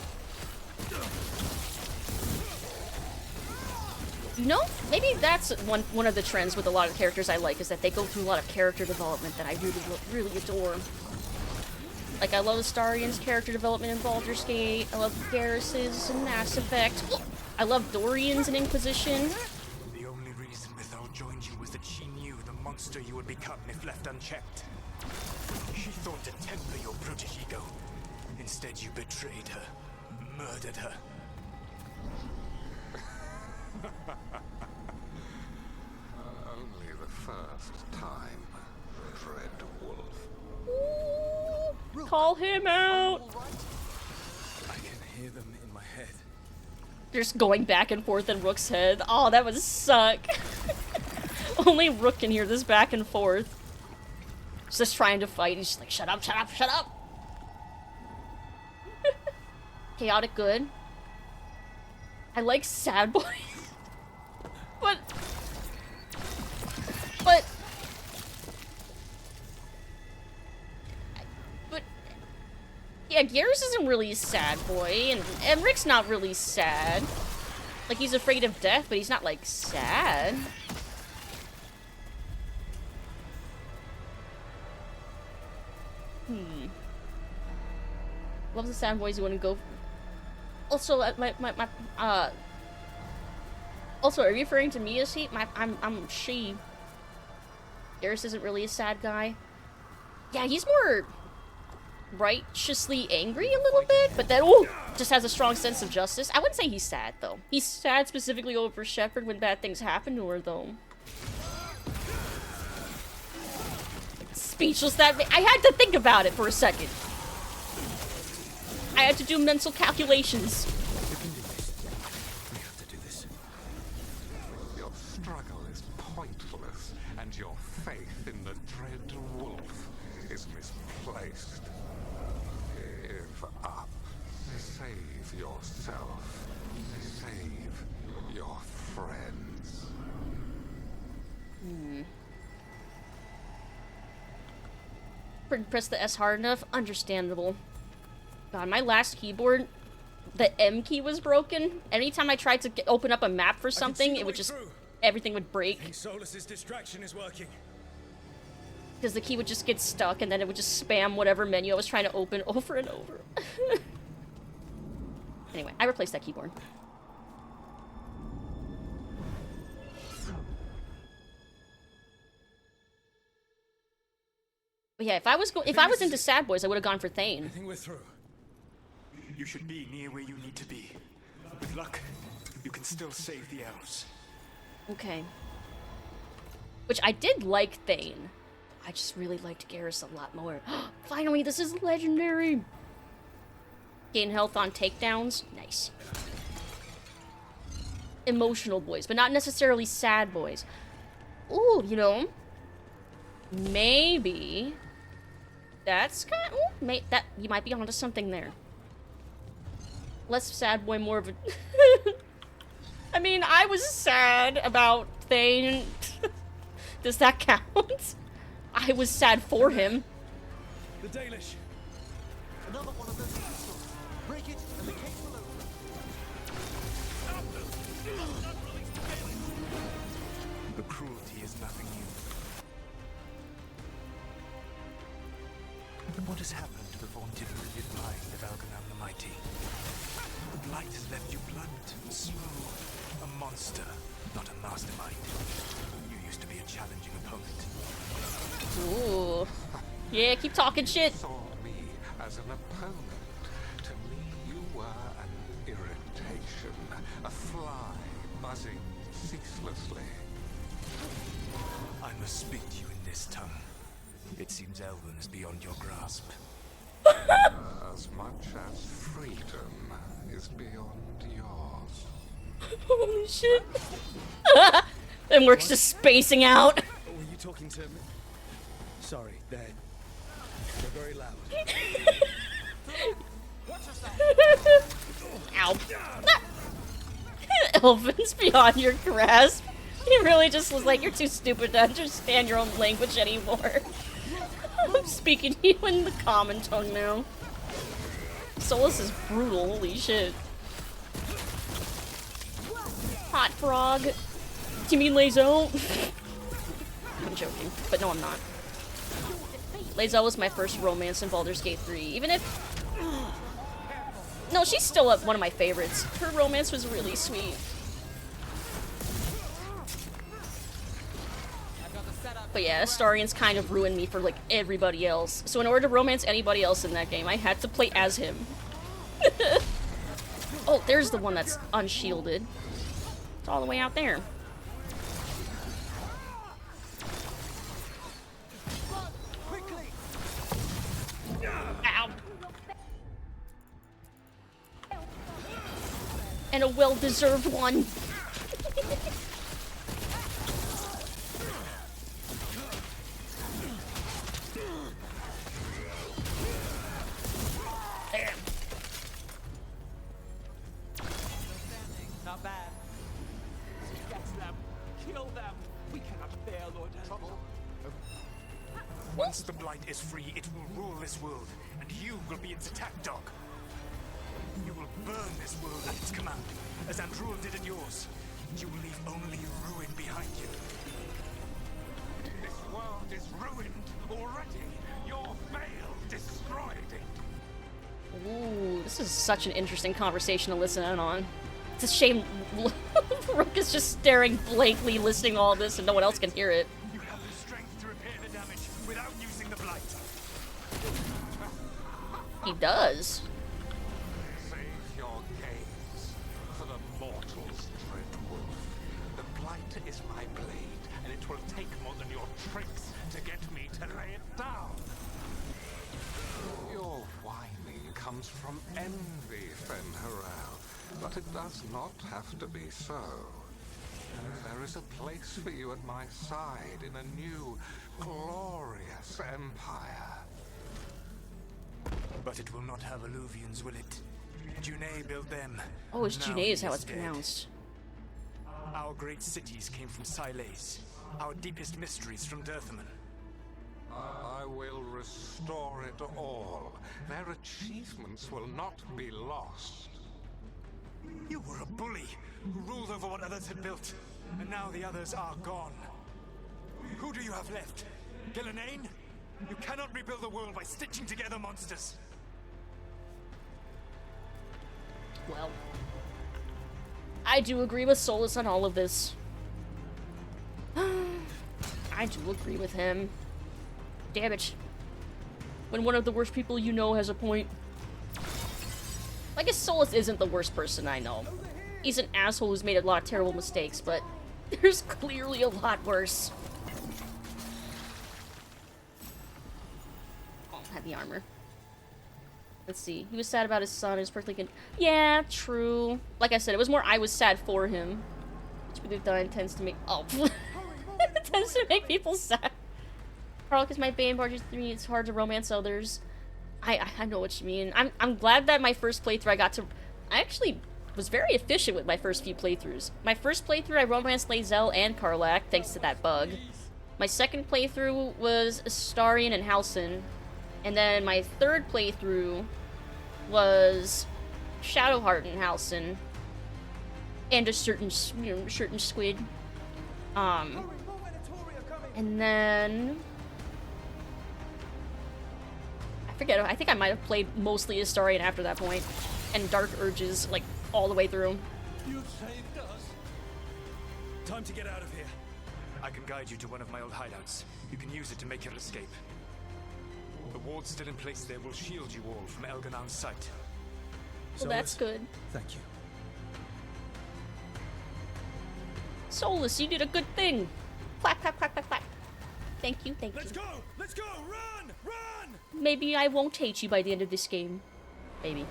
You know, maybe that's one of the trends with a lot of characters I like, is that they go through a lot of character development that I really adore. Like, I love Astarian's character development in Baldur's Gate. I love Garrus's in Mass Effect. I love Dorian's in Inquisition. The only reason Mythal joined you was that she knew the monster you would become if left unchecked. She thought to temper your protege-ego. Instead, you betrayed her, murdered her. Only the first time, Dread Wolf. Call him out! I can hear them in my head. Just going back and forth in Rook's head. Oh, that would suck. Only Rook can hear this back and forth. He's just trying to fight. He's just like, shut up, shut up, shut up! Chaotic good. I like sad boys. But yeah, Garrus isn't really a sad boy, and Emmrich's not really sad. Like, he's afraid of death, but he's not, like, sad. Love the sad boys who wouldn't go. Also, also, are you referring to me as he? I'm she. Garrus isn't really a sad guy. Yeah, he's more righteously angry a little bit, but then, just has a strong sense of justice. I wouldn't say he's sad, though. He's sad specifically over Shepard when bad things happen to her, though. Speechless that I had to think about it for a second. I had to do mental calculations. We have to do this. Your struggle is pointless, and your faith in the Dread Wolf is misplaced. Give up. Save yourself. Save your friends. Press the S hard enough? Understandable. God, my last keyboard, the M key was broken. Anytime I tried to open up a map for something, it would just... everything would break. Solus's distraction is working. Because the key would just get stuck, and then it would just spam whatever menu I was trying to open over and over. Anyway, I replaced that keyboard. But yeah, if I was into sad boys, I would have gone for Thane. I think we're through. You should be near where you need to be. With luck, you can still save the elves. Okay. Which I did like Thane. I just really liked Garrus a lot more. Finally, this is legendary! Gain health on takedowns. Nice. Emotional boys, but not necessarily sad boys. Ooh, you know, maybe that's kind of, that you might be onto something there. Less sad boy, more of a... I mean, I was sad about Thane. Does that count? I was sad for him. The Dalish. Another one of those crystals. Break it and the case will open. The cruelty is nothing new. But what has happened to the vaunted brilliant mind of Algernon the Mighty? The blight has left you blunt, slow, a monster, not a mastermind. You used to be a challenging opponent. Ooh. Yeah, keep talking shit. Saw me as an opponent. To me, you were an irritation, a fly buzzing ceaselessly. I must speak to you in this tongue. It seems Elven is beyond your grasp. As much as freedom is beyond yours. Holy shit. Emmrich's just spacing out. Were you talking to me? Sorry, they're very loud. Ow. Elven's beyond your grasp. He really just was like, you're too stupid to understand your own language anymore. I'm speaking to you in the common tongue now. Solus is brutal, holy shit. hot frog. Do you mean Lazo? I'm joking, but no, I'm not. Lazo was my first romance in Baldur's Gate 3, even if... No, she's still one of my favorites. Her romance was really sweet. But yeah, Astarian's kind of ruined me for, like, everybody else. So in order to romance anybody else in that game, I had to play as him. Oh, there's the one that's unshielded. It's all the way out there. Ow. And a well-deserved one. There. Not bad. Get them. Kill them. We cannot bear Lord trouble. Once the Blight is free, it will rule this world, and you will be its attack dog. You will burn this world at its command, as Andrul did in yours. You will leave only ruin behind you. This world is ruined already. Your veil destroyed it. Ooh, this is such an interesting conversation to listen in on. It's a shame Rook is just staring blankly, listening to all this, and no one else can hear it. You have the strength to repair the damage without using the Blight. He does. Save your gaze for the mortal's dread wolf. The Blight is my blade, and it will take more than your tricks to get me to lay it down. Your whining comes from envy, Fen'Harel, but it does not have to be so. There is a place for you at my side in a new, glorious empire. But it will not have Alluvians, will it? Juné built them. Oh, it's Now Juné is he how it's dead. pronounced. Our great cities came from Sileys. Our deepest mysteries from Dirthaman. I will restore it all. Their achievements will not be lost. You were a bully who ruled over what others had built, and now the others are gone. Who do you have left? Gillenane? You cannot rebuild the world by stitching together monsters. Well, I do agree with Solus on all of this. I do agree with him. Damn it. When one of the worst people you know has a point. I guess Solus isn't the worst person I know. He's an asshole who's made a lot of terrible mistakes, but there's clearly a lot worse. Oh, had the armor. Let's see. He was sad about his son. He was perfectly good. Yeah, true. Like I said, it was more I was sad for him. Which we've done tends to make... Oh. It tends to make people sad. Karl, because my Bane Barges 3, it's hard to romance others. I know what you mean. I'm glad that my first playthrough I got to... I actually was very efficient with my first few playthroughs. My first playthrough I romanced Lae'zel and Karlach, thanks to that bug. My second playthrough was Astarion and Halsin. And then my third playthrough was Shadowheart and Halsin. And a certain squid. And then... I forget, I think I might have played mostly Astarion after that point. And Dark Urges, like, all the way through. You saved us. Time to get out of here. I can guide you to one of my old hideouts. You can use it to make your escape. The wards still in place there will shield you all from Elganon's sight. Well, that's good. Thank you. Solus, you did a good thing. Clap, clap, clap, clap, clap. Thank you, thank you. Let's go! Let's go! Run! Run! Maybe I won't hate you by the end of this game. Maybe.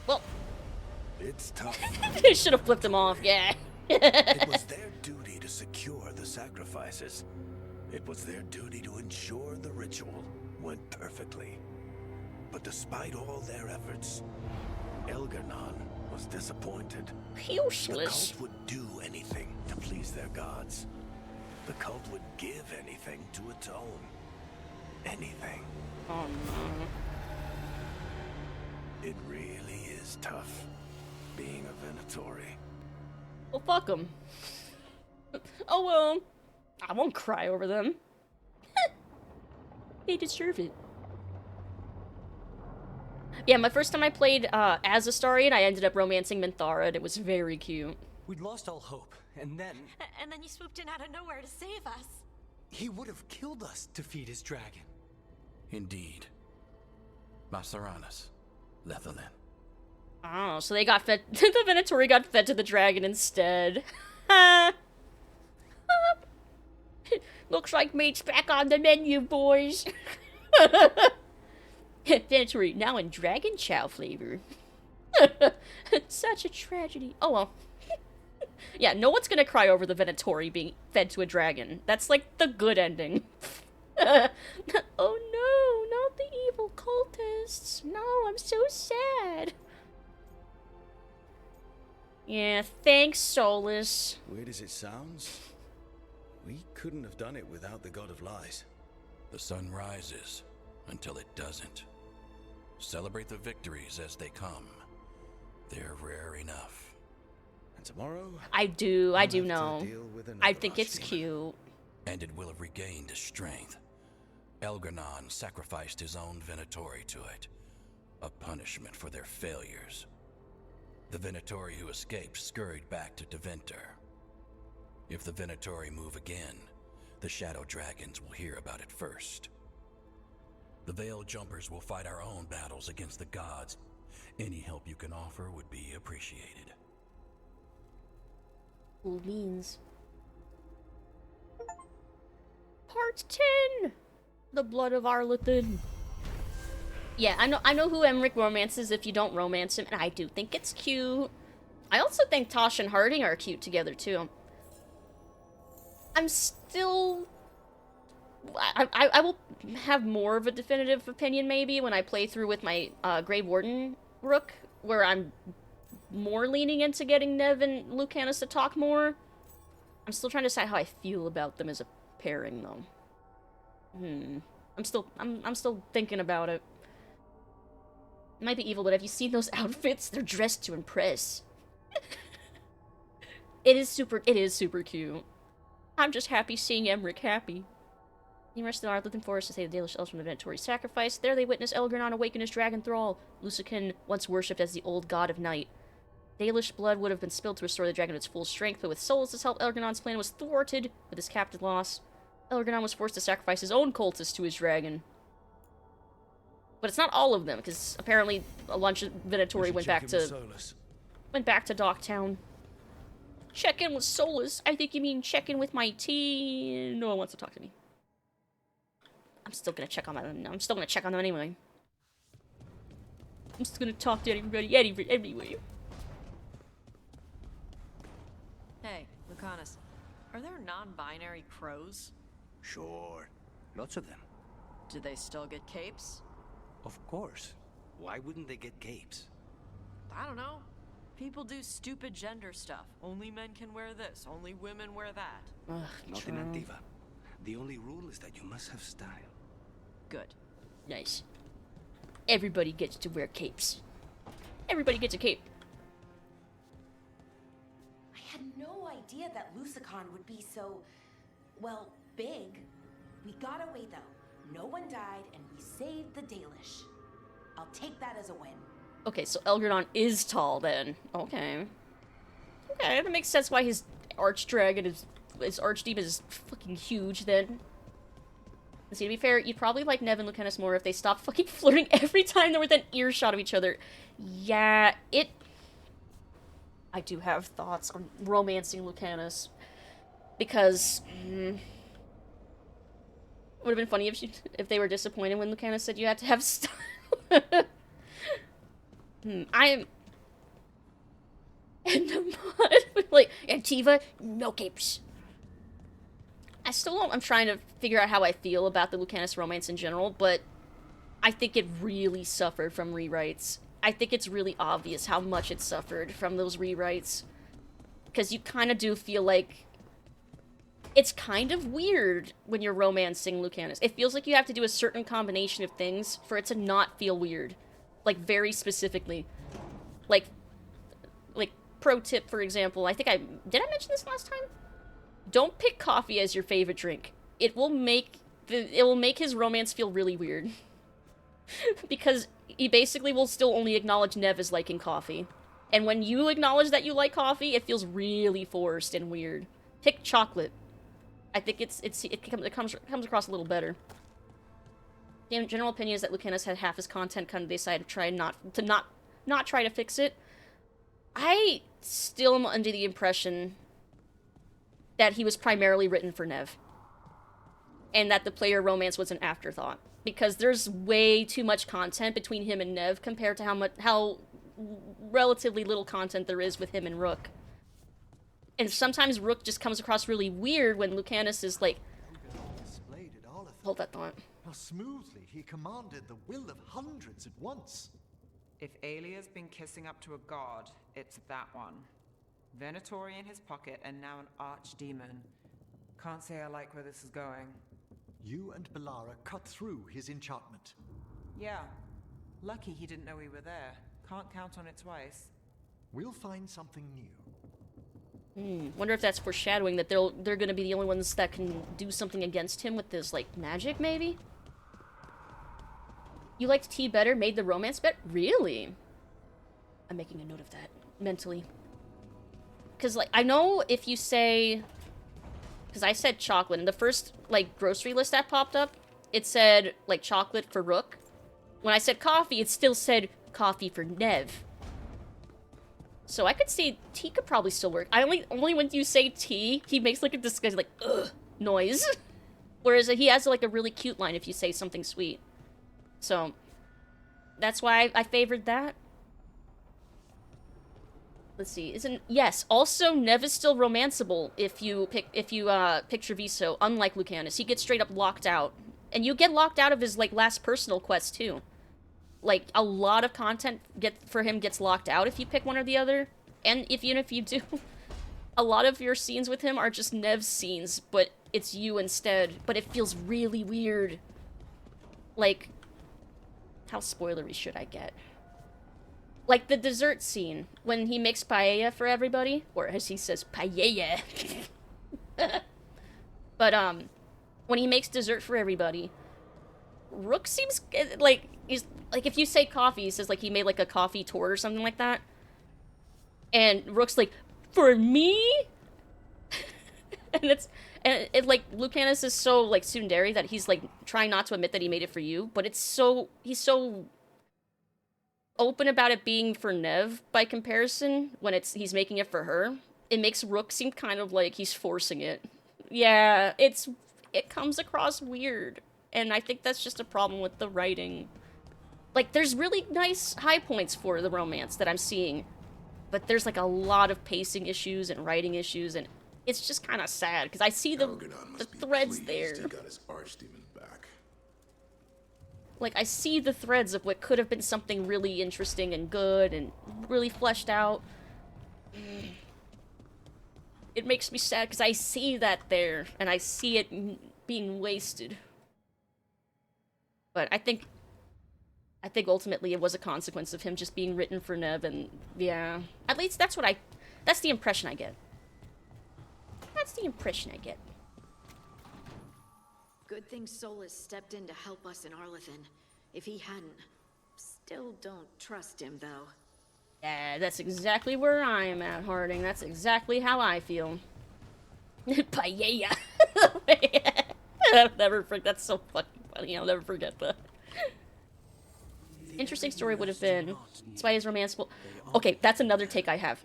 Well. It's tough. They should have flipped him off, yeah. It was their duty to secure the sacrifices. It was their duty to ensure the ritual went perfectly. But despite all their efforts, Elganon was disappointed. Useless. The cult would do anything to please their gods. The cult would give anything to atone. anything. Oh no. It really is tough being a Venatori. Well, fuck them. Oh well. I won't cry over them. They deserve it. Yeah, my first time I played as Astarion, I ended up romancing Minthara, and it was very cute. We'd lost all hope, and then... And then you swooped in out of nowhere to save us. He would have killed us to feed his dragon. Indeed. Masaranas, Lethalin. Oh, so they got fed. The Venatori got fed to the dragon instead. Looks like meat's back on the menu, boys. Venatori now in dragon chow flavor. Such a tragedy. Oh well. Yeah, no one's gonna cry over the Venatori being fed to a dragon. That's like the good ending. Oh no, not the evil cultists. No, I'm so sad. Yeah, thanks, Solus. Weird as it sounds, we couldn't have done it without the God of Lies. The sun rises until it doesn't. Celebrate the victories as they come. They're rare enough. And tomorrow... I do know. I think it's cute. And it will have regained its strength. Elgranon sacrificed his own Venatori to it. A punishment for their failures. The Venatori who escaped scurried back to Deventer. If the Venatori move again, the Shadow Dragons will hear about it first. The Veil Jumpers will fight our own battles against the gods. Any help you can offer would be appreciated. Cool beans. Part 10! The Blood of Arlethin. Yeah, I know who Emmrich romances if you don't romance him, and I do think it's cute. I also think Tosh and Harding are cute together, too. I'm still... I will have more of a definitive opinion, maybe, when I play through with my Grey Warden Rook, where I'm more leaning into getting Nev and Lucanus to talk more. I'm still trying to decide how I feel about them as a pairing, though. I'm still thinking about it. It might be evil, but have you seen those outfits? They're dressed to impress. It is super cute. I'm just happy seeing Emmrich happy. The rest of the Arlethin Forest to save the Dalish elves from the Venatori sacrifice. There they witness Elgranon awaken his dragon thrall, Lucican, once worshipped as the old god of night. Dalish blood would have been spilled to restore the dragon to its full strength, but with Solus' help, Elgranon's plan was thwarted with his captive loss. Elgranon was forced to sacrifice his own cultists to his dragon. But it's not all of them, because apparently a bunch of Venatori went back to Docktown. Check in with Solus. I think you mean check in with my team. No one wants to talk to me. I'm still gonna check on them. I'm still gonna check on them anyway. I'm just gonna talk to everybody anyway. Hey, Lucanus. Are there non-binary crows? Sure. Lots of them. Do they still get capes? Of course. Why wouldn't they get capes? I don't know. People do stupid gender stuff. Only men can wear this. Only women wear that. Ugh, Not in Antiva. The only rule is that you must have style. Good. Nice. Everybody gets to wear capes. Everybody gets a cape. I had no idea that Lucicon would be so, well, big. We got away though. No one died and we saved the Dalish. I'll take that as a win. Okay, so Elgranon is tall then. Okay. Okay, that makes sense why his archdragon is... his archdemon is fucking huge then. See, to be fair, you'd probably like Nev and Lucanus more if they stopped fucking flirting every time they were within earshot of each other. Yeah, I do have thoughts on romancing Lucanus. Because... would have been funny if they were disappointed when Lucanus said you had to have style. I'm... in the mud. Like, Antiva, no capes. I'm trying to figure out how I feel about the Lucanus romance in general, but I think it really suffered from rewrites. I think it's really obvious how much it suffered from those rewrites. Because you kind of do feel like it's kind of weird when you're romancing Lucanus. It feels like you have to do a certain combination of things for it to not feel weird. Like, very specifically. Like, pro tip, for example, did I mention this last time? Don't pick coffee as your favorite drink. It will make his romance feel really weird. Because he basically will still only acknowledge Nev as liking coffee. And when you acknowledge that you like coffee, it feels really forced and weird. Pick chocolate. I think it comes across a little better. The general opinion is that Lucanus had half his content cut and they decided to try not try to fix it. I still am under the impression that he was primarily written for Nev. And that the player romance was an afterthought. Because there's way too much content between him and Nev compared to how relatively little content there is with him and Rook. And sometimes Rook just comes across really weird when Lucanus is like... Hold that thought. How smoothly he commanded the will of hundreds at once. If Alia's been kissing up to a god, it's that one. Venatori in his pocket and now an archdemon. Can't say I like where this is going. You and Belara cut through his enchantment. Yeah. Lucky he didn't know we were there. Can't count on it twice. We'll find something new. Wonder if that's foreshadowing that they're gonna be the only ones that can do something against him with this, like, magic, maybe? You liked tea better, made the romance better? Really? I'm making a note of that, mentally. Because, like, I know if you say... Because I said chocolate, and the first, like, grocery list that popped up, it said, like, chocolate for Rook. When I said coffee, it still said coffee for Nev. So I could see tea could probably still work. Only when you say tea, he makes, like, a disgusting, like, ugh, noise. Whereas he has, like, a really cute line if you say something sweet. So, that's why I favored that. Let's see, yes, also Nev is still romanceable if you pick Treviso, unlike Lucanus. He gets straight up locked out. And you get locked out of his, like, last personal quest, too. Like, a lot of content for him gets locked out if you pick one or the other. And even if you do, a lot of your scenes with him are just Nev's scenes, but it's you instead. But it feels really weird. Like, how spoilery should I get? Like the dessert scene, when he makes paella for everybody, or as he says, paella. But, when he makes dessert for everybody, Rook seems, like, if you say coffee, he says, like, he made, like, a coffee tour or something like that. And Rook's like, for me? And like, Lucanus is so, like, tsundere that he's, like, trying not to admit that he made it for you, but he's so open about it being for Nev by comparison when he's making it for her. It makes Rook seem kind of like he's forcing it. Yeah, it comes across weird, and I think that's just a problem with the writing. Like, there's really nice high points for the romance that I'm seeing, but there's, like, a lot of pacing issues and writing issues, and it's just kind of sad, because I see the threads there. He got his archdemon back. Like, I see the threads of what could have been something really interesting and good and really fleshed out. It makes me sad because I see that there, and I see it being wasted. But I think ultimately it was a consequence of him just being written for Nev, and yeah. At least that's the impression I get. That's the impression I get. Good thing Solus stepped in to help us in Arlethan. If he hadn't, still don't trust him, though. Yeah, that's exactly where I am at, Harding. That's exactly how I feel. Paella. I'll never forget. That's so fucking funny. I'll never forget that. Interesting story would have been Spite is romanceable. Okay, that's another take I have.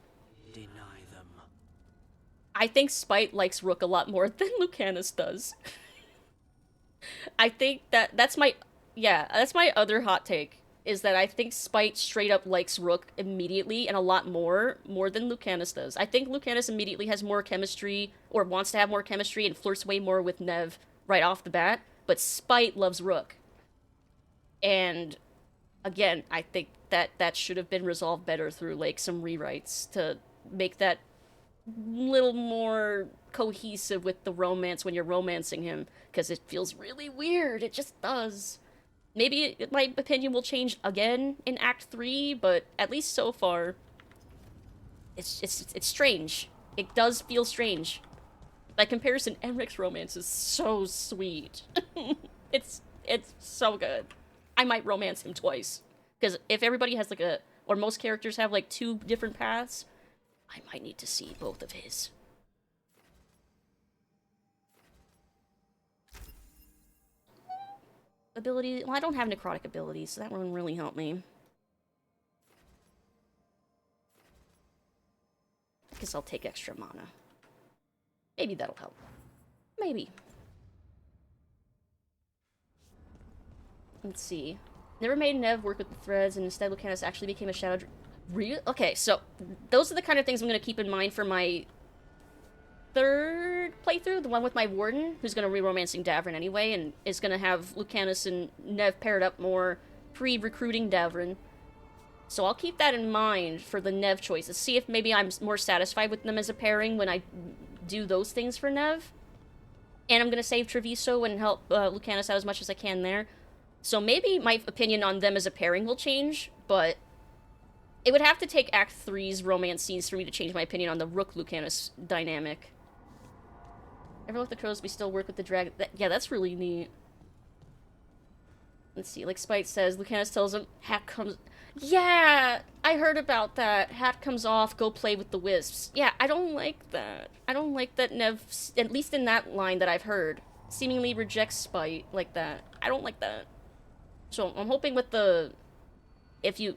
I think Spite likes Rook a lot more than Lucanus does. I think that's my other hot take, is that I think Spite straight up likes Rook immediately and a lot more than Lucanus does. I think Lucanus immediately has more chemistry, or wants to have more chemistry, and flirts way more with Nev right off the bat, but Spite loves Rook. And, again, I think that should have been resolved better through, like, some rewrites to make that little more cohesive with the romance when you're romancing him, because it feels really weird. It just does. Maybe my opinion will change again in Act 3, but at least so far, it's strange. It does feel strange. By comparison, Emmrich's romance is so sweet. it's so good. I might romance him twice, because if everybody has like or most characters have like 2 different paths, I might need to see both of his. Ability, well, I don't have necrotic abilities, so that wouldn't really help me. I guess I'll take extra mana. Maybe that'll help. Maybe. Let's see. Never made Nev work with the threads, and instead Lucanus actually became a shadow. Really? Okay, so those are the kind of things I'm going to keep in mind for my 3rd playthrough, the one with my warden, who's going to be romancing Davrin anyway, and is going to have Lucanus and Nev paired up more pre-recruiting Davrin. So I'll keep that in mind for the Nev choices. See if maybe I'm more satisfied with them as a pairing when I do those things for Nev. And I'm going to save Treviso and help Lucanus out as much as I can there. So maybe my opinion on them as a pairing will change, but it would have to take Act 3's romance scenes for me to change my opinion on the Rook-Lucanus dynamic. Ever with the crows, we still work with the dragon. Yeah, that's really neat. Let's see, like Spite says, Lucanus tells him, hat comes... Yeah, I heard about that. Hat comes off, go play with the wisps. Yeah, I don't like that. I don't like that Nev, at least in that line that I've heard, seemingly rejects Spite like that. I don't like that. So I'm hoping with the... If you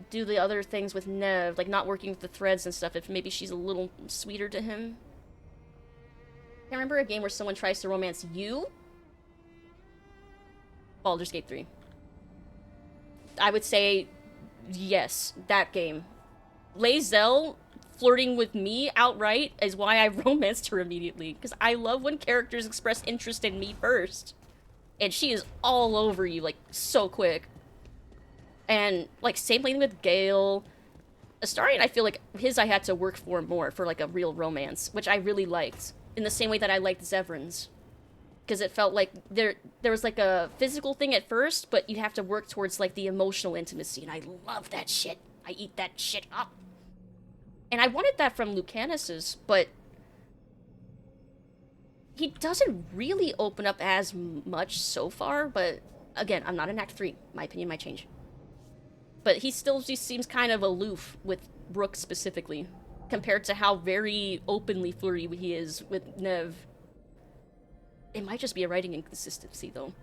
do the other things with Nev, like not working with the threads and stuff, if maybe she's a little sweeter to him. I remember a game where someone tries to romance you. Baldur's Gate 3. I would say, yes, that game. Lae'zel flirting with me outright is why I romanced her immediately. Because I love when characters express interest in me first. And she is all over you, like, so quick. And, like, same thing with Gale. Astarion, I feel like his I had to work for more for, like, a real romance, which I really liked. In the same way that I liked Zevran's. Because it felt like there was, like, a physical thing at first, but you'd have to work towards, like, the emotional intimacy, and I love that shit. I eat that shit up. And I wanted that from Lucanus's, but he doesn't really open up as much so far, but again, I'm not in Act 3. My opinion might change. But he still just seems kind of aloof with Brooke specifically, compared to how very openly flirty he is with Nev. It might just be a writing inconsistency, though.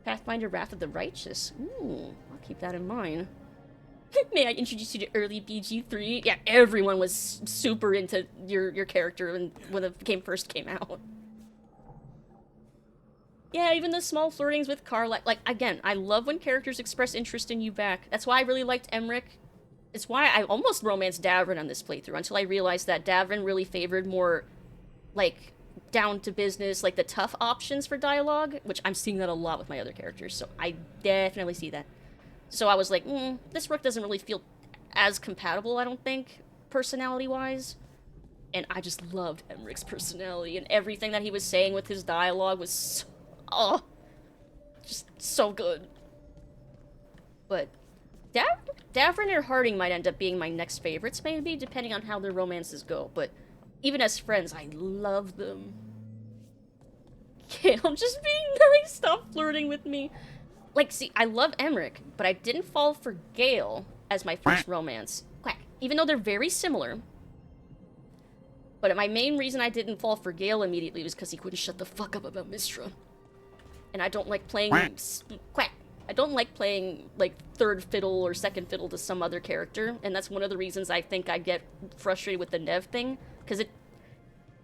Pathfinder Wrath of the Righteous. Ooh, I'll keep that in mind. May I introduce you to early BG3? Yeah, everyone was super into your character when the game first came out. Yeah, even the small flirtings with Karl, like, again, I love when characters express interest in you back. That's why I really liked Emmrich. It's why I almost romanced Davrin on this playthrough, until I realized that Davrin really favored more, like, down to business, like the tough options for dialogue, which I'm seeing that a lot with my other characters, so I definitely see that. So I was like, this Rook doesn't really feel as compatible, I don't think, personality-wise. And I just loved Emmrich's personality, and everything that he was saying with his dialogue was so, just so good. But Davrin or Harding might end up being my next favorites, maybe, depending on how their romances go, but even as friends, I love them. Gale, just being nice, stop flirting with me. Like, see, I love Emmrich, but I didn't fall for Gale as my first romance. Quack. Even though they're very similar. But my main reason I didn't fall for Gale immediately was because he couldn't shut the fuck up about Mystra. And I don't like playing... Quack. I don't like playing, like, third fiddle or second fiddle to some other character. And that's one of the reasons I think I get frustrated with the Nev thing. Because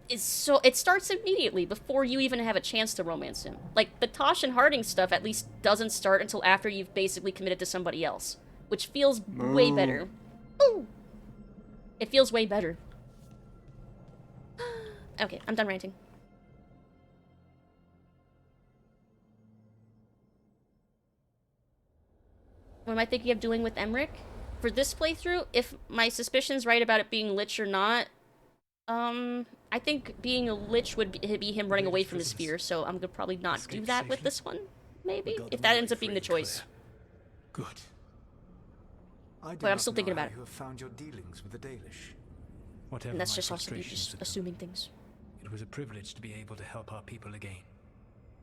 it starts immediately before you even have a chance to romance him. Like, the Tosh and Harding stuff at least doesn't start until after you've basically committed to somebody else. Which feels way better. Ooh! It feels way better. Okay, I'm done ranting. What am I thinking of doing with Emmrich? For this playthrough, if my suspicion's right about it being Lich or not, I think being a lich would be him running away from his fear, so I'm gonna probably not do that with this one. Maybe if that ends up being the choice. Good. But I'm still thinking about it. You have found your dealings with the Dalish. Whatever And that's my just also me frustrations just with them, assuming things. it was a privilege to be able to help our people again.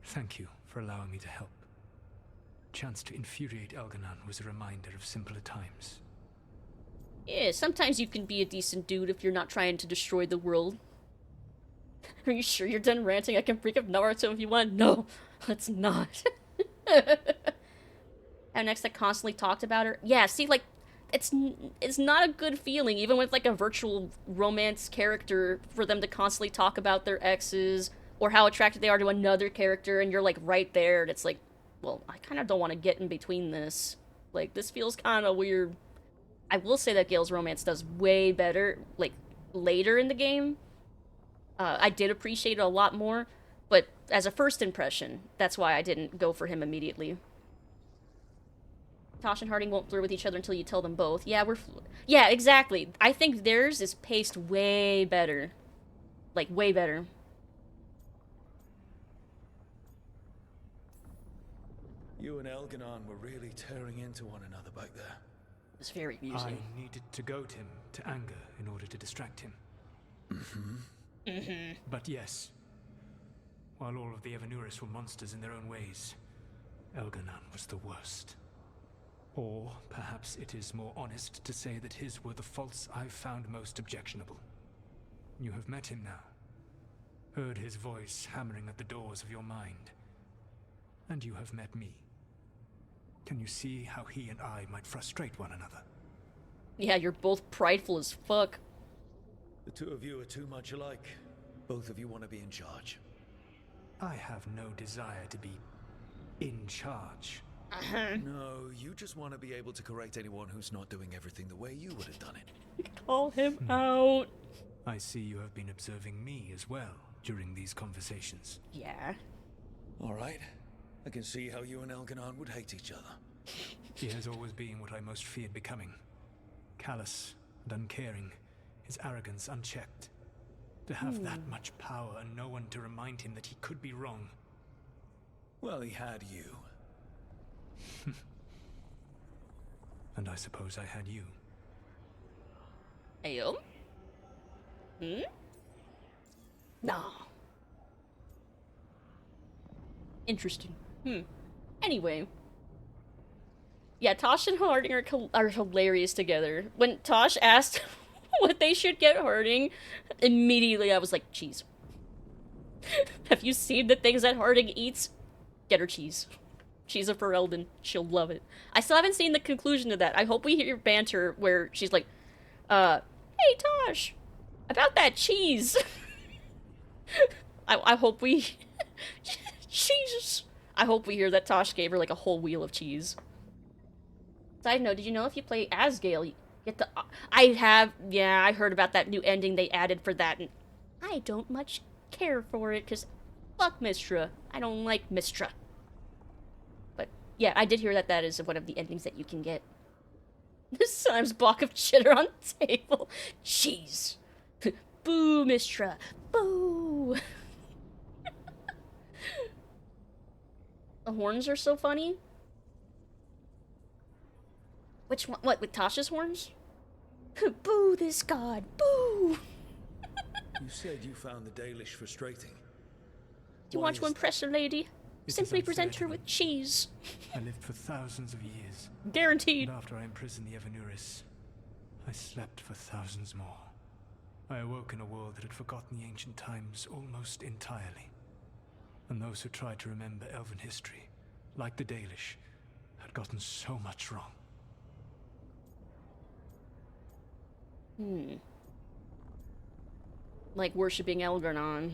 Thank you for allowing me to help. Chance to infuriate Elganon was a reminder of simpler times. Yeah, sometimes you can be a decent dude if you're not trying to destroy the world. Are you sure you're done ranting? I can bring up Naruto if you want. No, let's not. And next I constantly talked about her. Yeah, see, like, it's not a good feeling, even with, like, a virtual romance character, for them to constantly talk about their exes, or how attracted they are to another character, and you're, like, right there, and it's like, well, I kind of don't want to get in between this. Like, this feels kind of weird. I will say that Gale's romance does way better, like, later in the game. I did appreciate it a lot more, but as a first impression, that's why I didn't go for him immediately. Tosh and Harding won't flirt with each other until you tell them both. Yeah, yeah, exactly. I think theirs is paced way better. Like, way better. You and Elganon were really tearing into one another back there. It's very amusing. I needed to goad him to anger in order to distract him. But yes, while all of the Evanuris were monsters in their own ways, Elganon was the worst. Or perhaps it is more honest to say that his were the faults I've found most objectionable. You have met him now, heard his voice hammering at the doors of your mind, and you have met me. Can you see how he and I might frustrate one another? Yeah, you're both prideful as fuck. The two of you are too much alike. Both of you want to be in charge. I have no desire to be in charge. No, you just want to be able to correct anyone who's not doing everything the way you would have done it. Call him out. I see you have been observing me as well during these conversations. Yeah. All right. I can see how you and Elganon would hate each other. He has always been what I most feared becoming. Callous and uncaring, his arrogance unchecked. To have that much power and no one to remind him that he could be wrong. Well, he had you. And I suppose I had you. Ayo? No. Interesting. Anyway. Yeah, Tosh and Harding are hilarious together. When Tosh asked what they should get Harding, immediately I was like, cheese. Have you seen the things that Harding eats? Get her cheese. She's a Ferelden. She'll love it. I still haven't seen the conclusion of that. I hope we hear banter where she's like, hey Tosh, about that cheese. I hope we... Jesus. I hope we hear that Tosh gave her like a whole wheel of cheese. Side note, did you know if you play as Gale, you get the... yeah, I heard about that new ending they added for that, and I don't much care for it, because fuck Mistra. I don't like Mistra. But, yeah, I did hear that that is one of the endings that you can get. This time's block of cheddar on the table. Cheese. Boo, Mistra. Boo. The horns are so funny. Which one? What, with Tasha's horns? Boo this god. Boo. You said you found the Dalish frustrating. Do you want to impress a lady? Simply present her with cheese. I lived for thousands of years. Guaranteed. And after I imprisoned the Evanuris, I slept for thousands more. I awoke in a world that had forgotten the ancient times almost entirely. And those who tried to remember Elven history, like the Dalish, had gotten so much wrong. Like worshipping Elgarnon.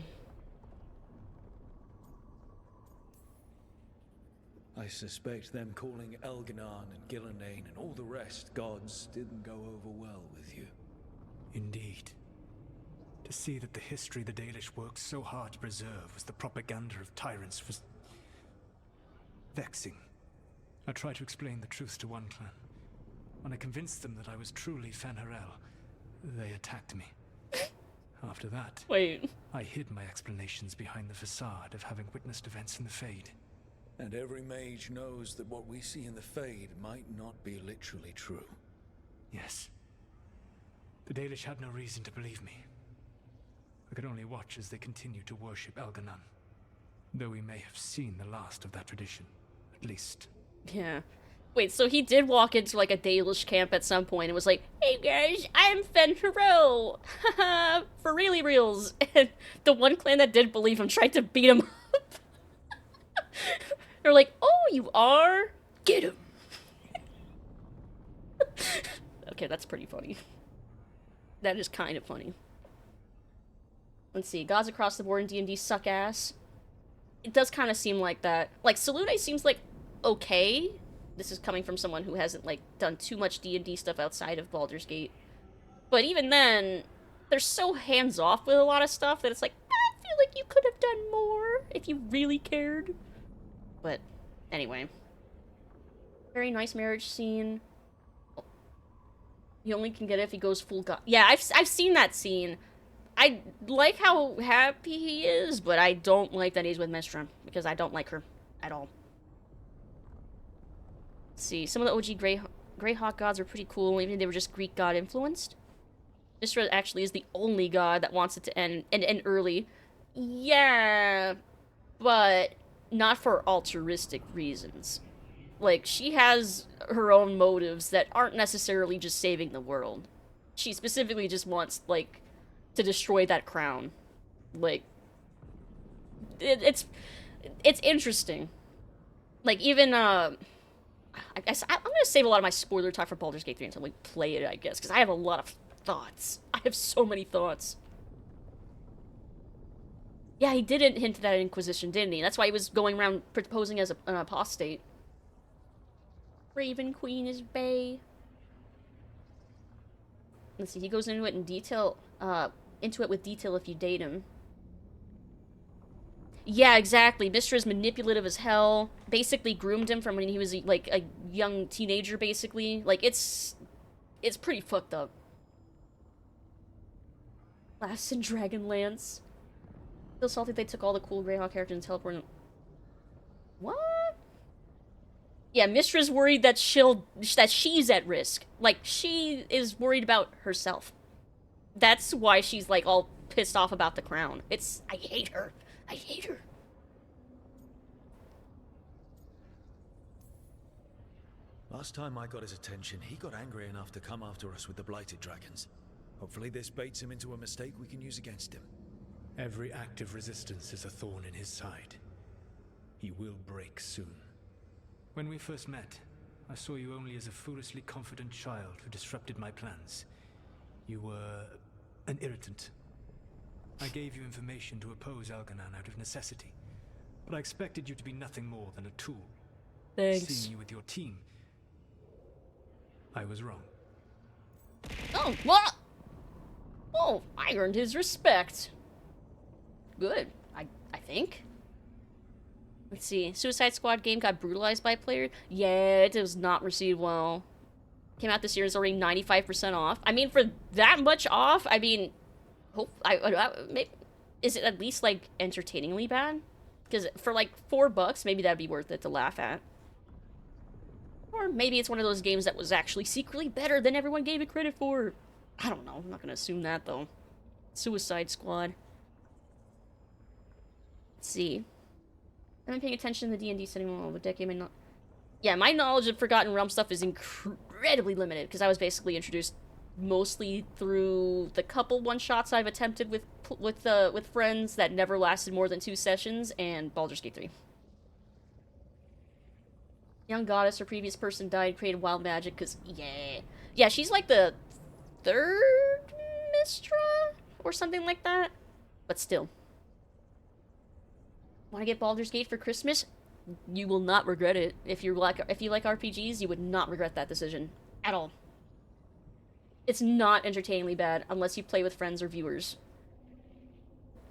I suspect them calling Elganon and Gillenane and all the rest gods didn't go over well with you. Indeed. To see that the history the Dalish worked so hard to preserve was the propaganda of tyrants was vexing. I tried to explain the truth to one clan. When I convinced them that I was truly Fen'Harel, they attacked me. After that, Wait. I hid my explanations behind the facade of having witnessed events in the Fade. And every mage knows that what we see in the Fade might not be literally true. Yes. The Dalish had no reason to believe me. I could only watch as they continued to worship Elganon. Though we may have seen the last of that tradition, at least. Yeah. Wait, so he did walk into, like, a Dalish camp at some point and was like, "Hey guys, I'm Fenhero! Haha, for really reals!" And the one clan that did believe him tried to beat him up. They're like, "Oh, you are? Get him!" Okay, that's pretty funny. That is kind of funny. Let's see, gods across the board in D&D suck ass. It does kind of seem like that. Like, Salute seems like okay. This is coming from someone who hasn't, like, done too much D&D stuff outside of Baldur's Gate. But even then, they're so hands-off with a lot of stuff that it's like, I feel like you could have done more if you really cared. But, anyway. Very nice marriage scene. He only can get it if he goes full god. Yeah, I've seen that scene. I like how happy he is, but I don't like that he's with Mistra, because I don't like her at all. Let's see, some of the OG Greyhawk gods are pretty cool, even if they were just Greek god influenced. Mistra actually is the only god that wants it to end early. Yeah, but not for altruistic reasons. Like, she has her own motives that aren't necessarily just saving the world. She specifically just wants, like, to destroy that crown. Like, it's interesting. Like, even, I guess I'm gonna save a lot of my spoiler talk for Baldur's Gate 3 until we play it, I guess, because I have a lot of thoughts. I have so many thoughts. Yeah, he didn't hint at that Inquisition, didn't he? That's why he was going around proposing as an apostate. Raven Queen is bae. Let's see, he goes into it in detail, with detail if you date him. Yeah, exactly. Mistra's manipulative as hell. Basically groomed him from when he was, like, a young teenager, basically. Like, it's pretty fucked up. Laughs in Dragonlance. Feel salty they took all the cool Greyhawk characters and teleported them. What? Yeah, Mistra's worried that she's at risk. Like, she is worried about herself. That's why she's, like, all pissed off about the crown. I hate her. I hate her. Last time I got his attention, he got angry enough to come after us with the Blighted Dragons. Hopefully this baits him into a mistake we can use against him. Every act of resistance is a thorn in his side. He will break soon. When we first met, I saw you only as a foolishly confident child who disrupted my plans. You were an irritant. I gave you information to oppose Elganon out of necessity, but I expected you to be nothing more than a tool. Thanks. Seeing you with your team, I was wrong. Oh, what? Oh, I earned his respect. Good, I think. Let's see. Suicide Squad game got brutalized by a player? Yeah, it was not received well. Came out this year, it's already 95% off. I mean, for that much off, I mean, is it at least, like, entertainingly bad? Because for, like, $4, maybe that'd be worth it to laugh at. Or maybe it's one of those games that was actually secretly better than everyone gave it credit for. I don't know. I'm not gonna assume that, though. Suicide Squad. Let's see. I've been paying attention to the D&D setting all the decade. My knowledge of Forgotten Realm stuff is incredibly limited, because I was basically introduced mostly through the couple one-shots I've attempted with friends that never lasted more than 2 sessions, and Baldur's Gate 3. Young goddess, her previous person died, created wild magic, because, yeah. Yeah, she's like the 3rd Mistra? Or something like that? But still. Want to get Baldur's Gate for Christmas? You will not regret it. If you like RPGs, you would not regret that decision. At all. It's not entertainingly bad, unless you play with friends or viewers.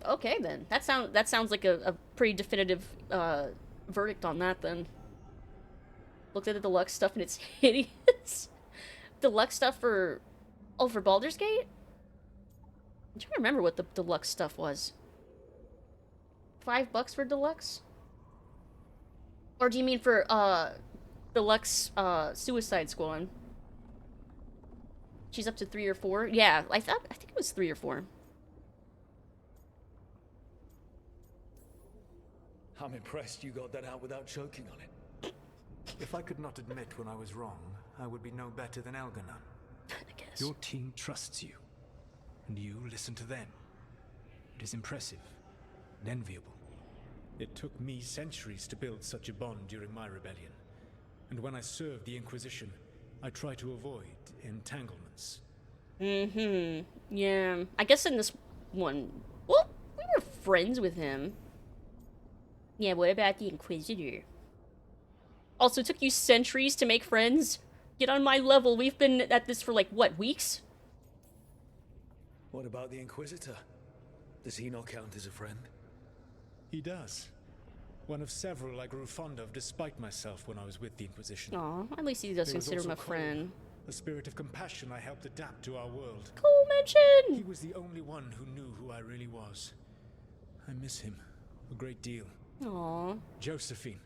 Okay, then. That sounds like a pretty definitive verdict on that, then. Looked at the deluxe stuff and it's hideous. Deluxe stuff for Baldur's Gate? I'm trying to remember what the deluxe stuff was. $5 for deluxe? Or do you mean for, deluxe, Suicide Squad? She's up to 3 or 4? Yeah, I think it was 3 or 4. I'm impressed you got that out without choking on it. If I could not admit when I was wrong, I would be no better than Elganon. Your team trusts you, and you listen to them. It is impressive and enviable. It took me centuries to build such a bond during my rebellion, and when I served the Inquisition, I tried to avoid entanglements. Yeah. I guess in this one, well, we were friends with him. Yeah, what about the Inquisitor? Also, it took you centuries to make friends? Get on my level. We've been at this for, like, what, weeks? What about the Inquisitor? Does he not count as a friend? He does. One of several I grew fond of despite myself when I was with the Inquisition. Aw, at least he does consider him a friend. A spirit of compassion I helped adapt to our world. Cool mention! He was the only one who knew who I really was. I miss him a great deal. Aww. Josephine,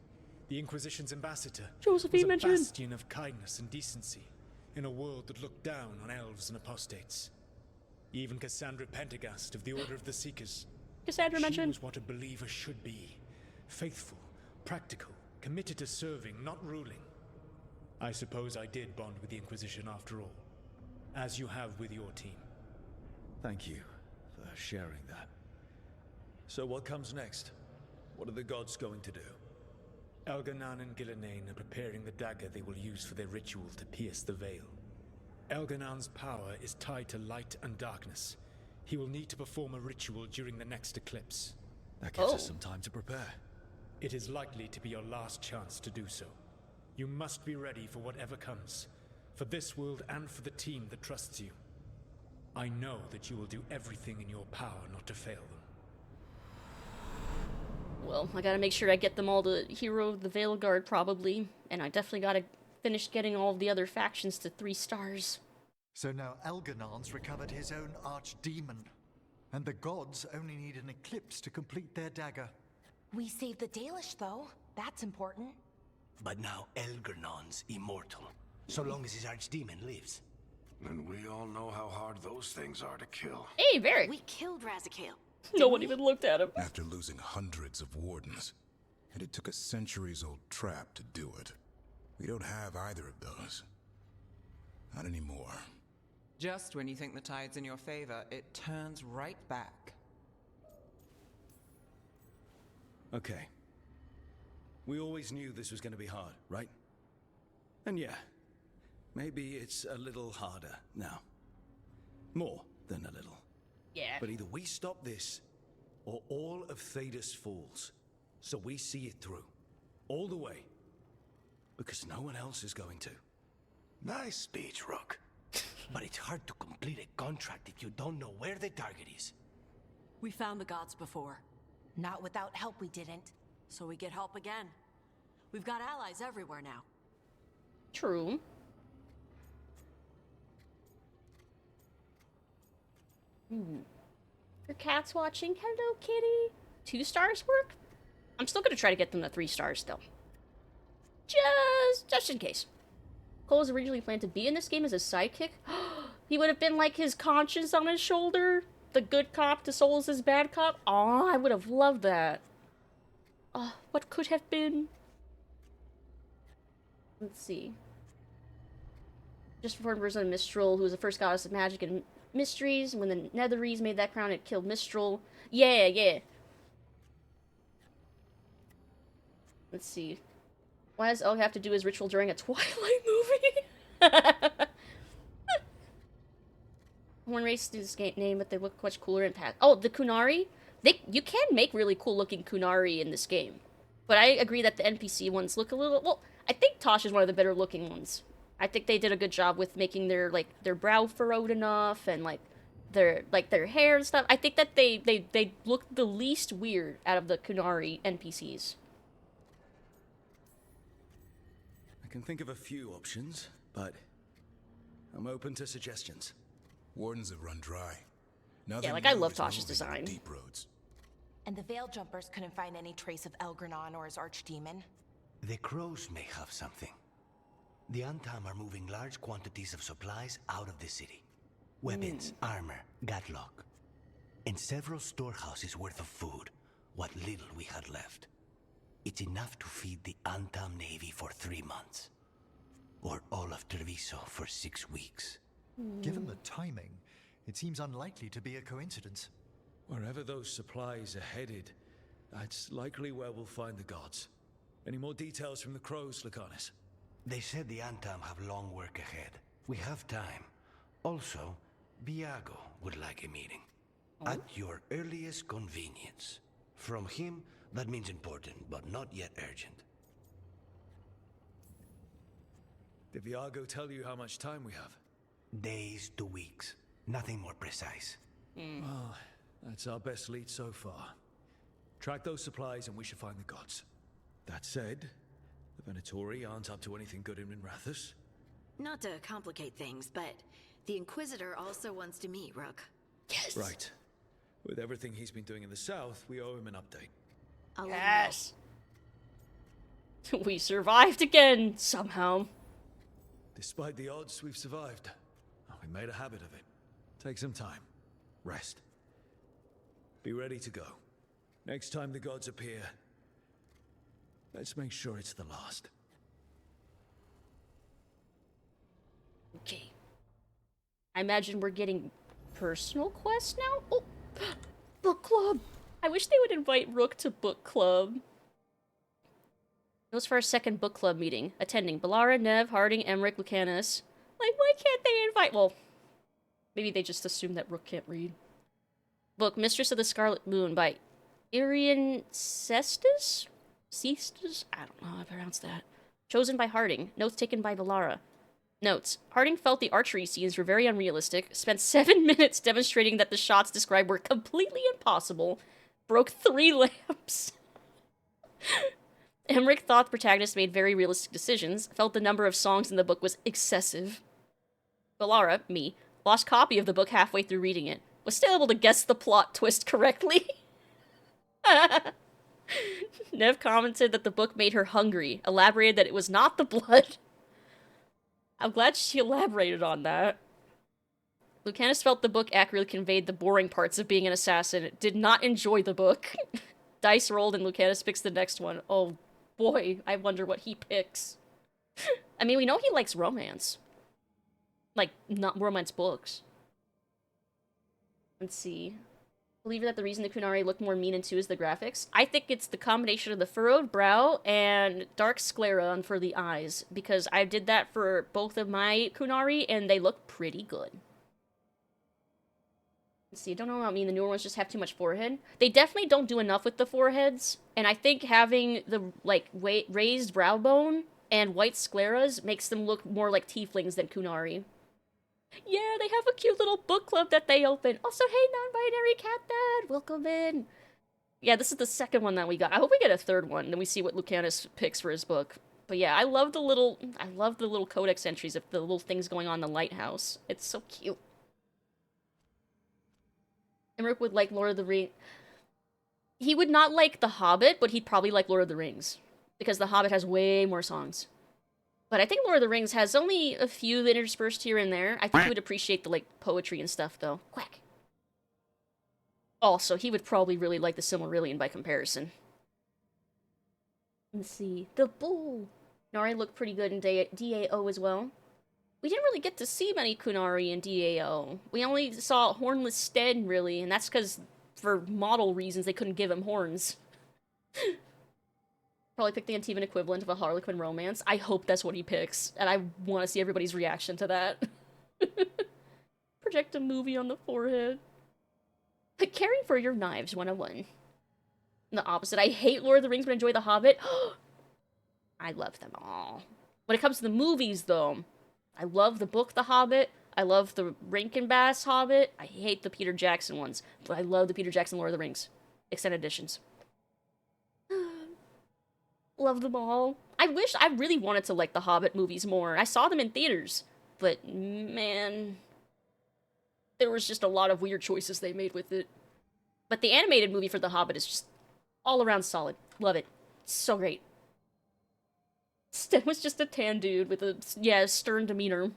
the Inquisition's ambassador, Josephine was a mentioned. bastion of kindness and decency in a world that looked down on elves and apostates. Even Cassandra Pendergast of the Order of the Seekers. Cassandra mentioned. She was what a believer should be. Faithful, practical, committed to serving, not ruling. I suppose I did bond with the Inquisition after all, as you have with your team. Thank you for sharing that. So what comes next? What are the gods going to do? Elganon and Gillenane are preparing the dagger they will use for their ritual to pierce the veil. Elganon's power is tied to light and darkness. He will need to perform a ritual during the next eclipse. That gives us some time to prepare. It is likely to be your last chance to do so. You must be ready for whatever comes, for this world and for the team that trusts you. I know that you will do everything in your power not to fail them. Well, I gotta make sure I get them all to Hero of the Veilguard, probably. And I definitely gotta finish getting all of the other factions to 3 stars. So now Elganon's recovered his own archdemon, and the gods only need an eclipse to complete their dagger. We saved the Dalish, though. That's important. But now Elganon's immortal, so long as his archdemon lives. And we all know how hard those things are to kill. Hey, Varric! We killed Razikale. No one even looked at him. After losing hundreds of wardens, and it took a centuries-old trap to do it. We don't have either of those. Not anymore. Just when you think the tide's in your favor, it turns right back. Okay. We always knew this was going to be hard, right? And yeah, maybe it's a little harder now. More than a little. Yeah. But either we stop this, or all of Thedas falls. So we see it through. All the way. Because no one else is going to. Nice speech, Rook. But it's hard to complete a contract if you don't know where the target is. We found the gods before. Not without help, we didn't. So we get help again. We've got allies everywhere now. True. Your cat's watching. Hello, kitty. 2 stars work? I'm still gonna try to get them to 3 stars, though. Just in case. Cole was originally planned to be in this game as a sidekick. He would have been like his conscience on his shoulder. The good cop to Souls' bad cop. Aw, I would have loved that. What could have been? Let's see. Just before version of Mistral, who was the first goddess of magic and mysteries. When the Netherese made that crown, it killed Mistral. Yeah. Let's see. Why does Elg have to do his ritual during a Twilight movie? One race this game name, but they look much cooler in past. Oh, the Kunari? You can make really cool looking Kunari in this game. But I agree that the NPC ones look a little... Well, I think Tosh is one of the better looking ones. I think they did a good job with making their brow furrowed enough and their hair and stuff. I think that they look the least weird out of the Kunari NPCs. I can think of a few options, but I'm open to suggestions. Wardens have run dry. Yeah, like I love Tasha's design. Deep roads. And the Veil Jumpers couldn't find any trace of Elgranon or his archdemon? The crows may have something. The Antam are moving large quantities of supplies out of the city. Weapons, armor, gadlock. And several storehouses worth of food, what little we had left. It's enough to feed the Antam Navy for 3 months. Or all of Treviso for 6 weeks. Given the timing, it seems unlikely to be a coincidence. Wherever those supplies are headed, that's likely where we'll find the gods. Any more details from the crows, Lucanus? They said the Antam have long work ahead. We have time. Also, Viago would like a meeting. At your earliest convenience. From him, that means important, but not yet urgent. Did Viago tell you how much time we have? Days to weeks. Nothing more precise. Well, that's our best lead so far. Track those supplies and we should find the gods. That said, the Venatori aren't up to anything good in Minrathous. Not to complicate things, but the Inquisitor also wants to meet Rook. Yes. Right. With everything he's been doing in the south, we owe him an update. I'll Yes. We survived again, somehow. Despite the odds, we've survived. We made a habit of it. Take some time. Rest. Be ready to go. Next time the gods appear, let's make sure it's the last. Okay. I imagine we're getting personal quests now? Oh, book club! I wish they would invite Rook to book club. It was for our second book club meeting. Attending Balara, Nev, Harding, Emmrich, Lucanus. Like, why can't they invite? Well, maybe they just assume that Rook can't read. Book Mistress of the Scarlet Moon by Irian Cestus? Cestus? I don't know how to pronounce that. Chosen by Harding. Notes taken by Balara. Notes. Harding felt the archery scenes were very unrealistic, spent 7 minutes demonstrating that the shots described were completely impossible, broke 3 lamps. Emmrich thought the protagonist made very realistic decisions, felt the number of songs in the book was excessive. Balara, me, lost copy of the book halfway through reading it, was still able to guess the plot twist correctly. Nev commented that the book made her hungry, elaborated that it was not the blood. I'm glad she elaborated on that. Lucanus felt the book accurately conveyed the boring parts of being an assassin, did not enjoy the book. Dice rolled and Lucanus picks the next one. Oh boy, I wonder what he picks. I mean, we know he likes romance. Like, not romance books. Let's see. Believe that the reason the Kunari look more mean in 2 is the graphics. I think it's the combination of the furrowed brow and dark sclera for the eyes, because I did that for both of my Kunari, and they look pretty good. Let's see, I don't know about me, the newer ones just have too much forehead. They definitely don't do enough with the foreheads, and I think having the, like, raised brow bone and white scleras makes them look more like tieflings than Kunari. Yeah, they have a cute little book club that they open. Also, hey, non-binary cat dad, welcome in. Yeah, this is the second one that we got. I hope we get a third one, then we see what Lucanus picks for his book. But yeah, I love the little codex entries of the little things going on in the lighthouse. It's so cute. Emmrich would like Lord of the Rings. He would not like The Hobbit, but he'd probably like Lord of the Rings. Because The Hobbit has way more songs. But I think Lord of the Rings has only a few interspersed here and there. I think he would appreciate the, like, poetry and stuff, though. Quack. Also, he would probably really like the Silmarillion by comparison. Let's see. The Bull. Nari looked pretty good in DAO as well. We didn't really get to see many Kunari in DAO. We only saw Hornless Stead, really, and that's because, for model reasons, they couldn't give him horns. Probably pick the Antivan equivalent of a Harlequin romance. I hope that's what he picks, and I want to see everybody's reaction to that. Project a movie on the forehead. Caring for your knives, 101. The opposite. I hate Lord of the Rings, but enjoy The Hobbit. I love them all. When it comes to the movies, though, I love the book The Hobbit. I love the Rankin Bass Hobbit. I hate the Peter Jackson ones, but I love the Peter Jackson Lord of the Rings extended editions. Love them all. I really wanted to like the Hobbit movies more. I saw them in theaters, but man, there was just a lot of weird choices they made with it. But the animated movie for The Hobbit is just all around solid. Love it. So great. Sten was just a tan dude with a, yeah, stern demeanor.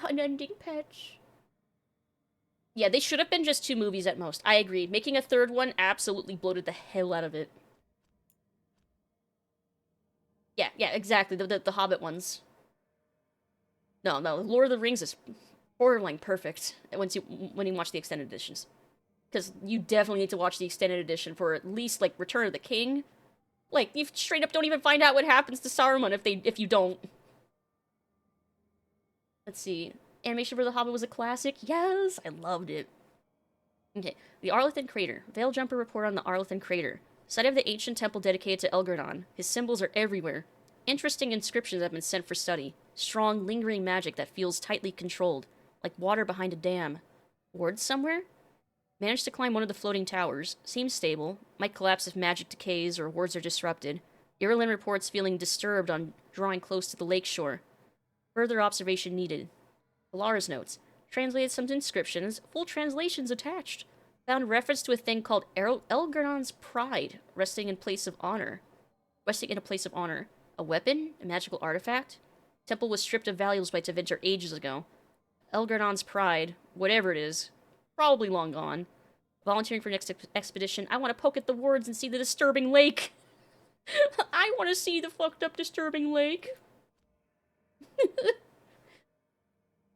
Unending patch. Yeah, they should have been just 2 movies at most. I agree. Making a 3rd one absolutely bloated the hell out of it. Yeah, exactly. The Hobbit ones. No, Lord of the Rings is borderline perfect when you watch the extended editions. Because you definitely need to watch the extended edition for at least, like, Return of the King. Like, you straight up don't even find out what happens to Saruman if you don't. Let's see. Animation for The Hobbit was a classic. Yes, I loved it. Okay, the Arlithan Crater. Veil Jumper report on the Arlithan Crater. Site of the ancient temple dedicated to Elgar'nan. His symbols are everywhere. Interesting inscriptions have been sent for study. Strong, lingering magic that feels tightly controlled, like water behind a dam. Wards somewhere? Managed to climb one of the floating towers. Seems stable. Might collapse if magic decays or wards are disrupted. Irulan reports feeling disturbed on drawing close to the lakeshore. Further observation needed. Valara's notes. Translated some inscriptions. Full translations attached. Found reference to a thing called Elgar'nan's pride, resting in a place of honor. A weapon? A magical artifact? Temple was stripped of valuables by Tevinter ages ago. Elgar'nan's pride, whatever it is, probably long gone. Volunteering for next expedition. I want to poke at the wards and see the disturbing lake. I want to see the fucked up disturbing lake.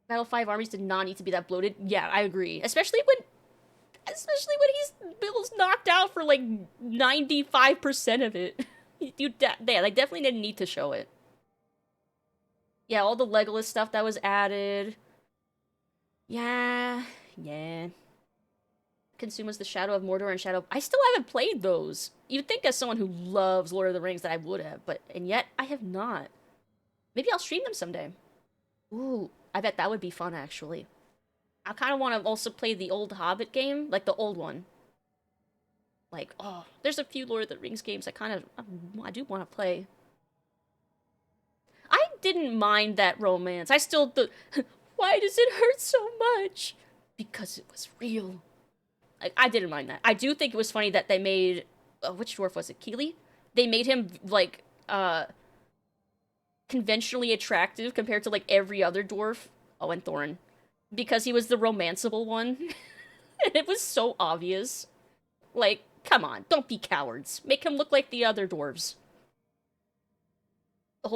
Battle 5 armies did not need to be that bloated. Yeah, I agree. Especially when Bill's knocked out for like 95% of it. They definitely didn't need to show it. Yeah, all the Legolas stuff that was added. Yeah. Consumas the Shadow of Mordor and Shadow... I still haven't played those. You'd think as someone who loves Lord of the Rings that I would have, and yet I have not. Maybe I'll stream them someday. Ooh, I bet that would be fun, actually. I kind of want to also play the old Hobbit game, like the old one. Like, oh, there's a few Lord of the Rings games I do want to play. I didn't mind that romance. Why does it hurt so much? Because it was real. Like, I didn't mind that. I do think it was funny that they made, which dwarf was it, Keely? They made him, like, conventionally attractive compared to, like, every other dwarf. Oh, and Thorin. Because he was the romanceable one. And it was so obvious. Like, come on, don't be cowards. Make him look like the other dwarves. The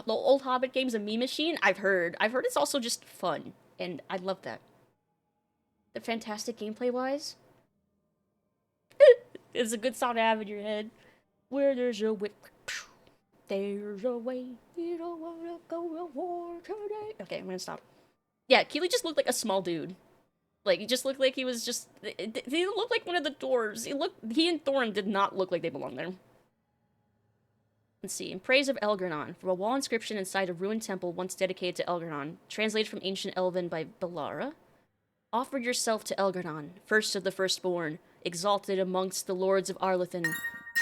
old Hobbit game's a meme machine? I've heard it's also just fun. And I love that. They're fantastic gameplay-wise. It's a good song to have in your head. Where there's a whip, there's a way. You don't wanna go to war today. Okay, I'm gonna stop. Yeah, Keely just looked like a small dude. Like, he just looked like he was just... He looked like one of the dwarves. He and Thorin did not look like they belonged there. Let's see. In praise of Elgar'nan, from a wall inscription inside a ruined temple once dedicated to Elgar'nan, translated from ancient Elven by Valara. Offer yourself to Elgar'nan, first of the firstborn, exalted amongst the lords of Arlithan.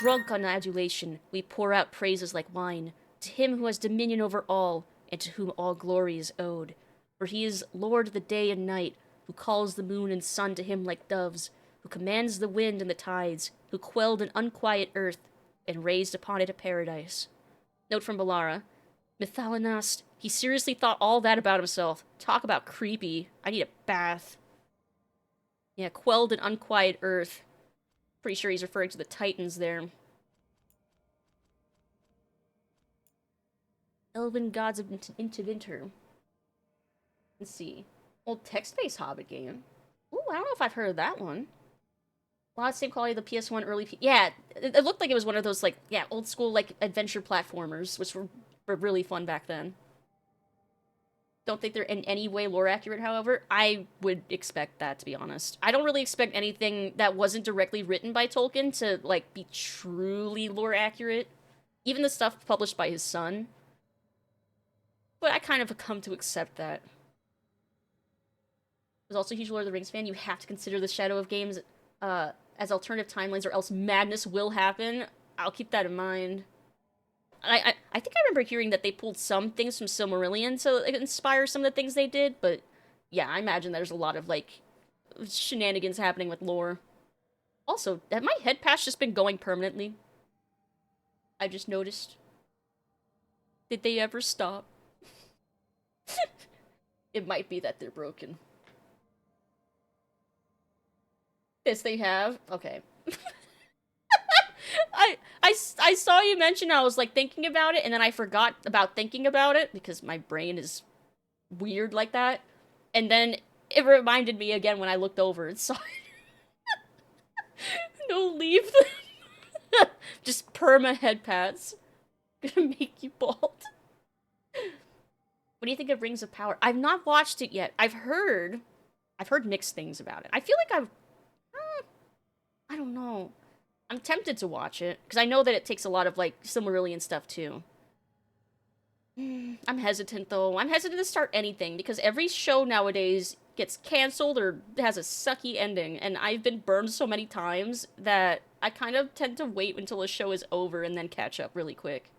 Drunk on adulation, we pour out praises like wine, to him who has dominion over all, and to whom all glory is owed. For he is Lord of the day and night, who calls the moon and sun to him like doves, who commands the wind and the tides, who quelled an unquiet earth, and raised upon it a paradise. Note from Valara. Mithalanast, he seriously thought all that about himself. Talk about creepy. I need a bath. Yeah, quelled an unquiet earth. Pretty sure he's referring to the Titans there. Elven Gods of Intervinter. Let's see. Old text-based Hobbit game. Ooh, I don't know if I've heard of that one. A lot of the same quality of the PS1 early... Yeah, it looked like it was one of those, like, yeah, old-school, like, adventure platformers, which were really fun back then. Don't think they're in any way lore accurate, however. I would expect that, to be honest. I don't really expect anything that wasn't directly written by Tolkien to, like, be truly lore accurate. Even the stuff published by his son. But I kind of have come to accept that. I was also a huge Lord of the Rings fan. You have to consider the Shadow of Games as alternative timelines, or else madness will happen. I'll keep that in mind. I think I remember hearing that they pulled some things from Silmarillion to like, inspire some of the things they did, but yeah, I imagine there's a lot of, like, shenanigans happening with lore. Also, have my head pass just been going permanently? I just noticed. Did they ever stop? It might be that they're broken. Yes, they have? Okay. I saw you mention, I was, like, thinking about it, and then I forgot about thinking about it, because my brain is weird like that. And then it reminded me again when I looked over and saw it. No, leave them. Just perma head pats. Gonna make you bald. What do you think of Rings of Power? I've not watched it yet. I've heard mixed things about it. I feel like I don't know. I'm tempted to watch it, because I know that it takes a lot of, like, Silmarillion stuff, too. I'm hesitant, though. I'm hesitant to start anything, because every show nowadays gets canceled or has a sucky ending, and I've been burned so many times that I kind of tend to wait until a show is over and then catch up really quick.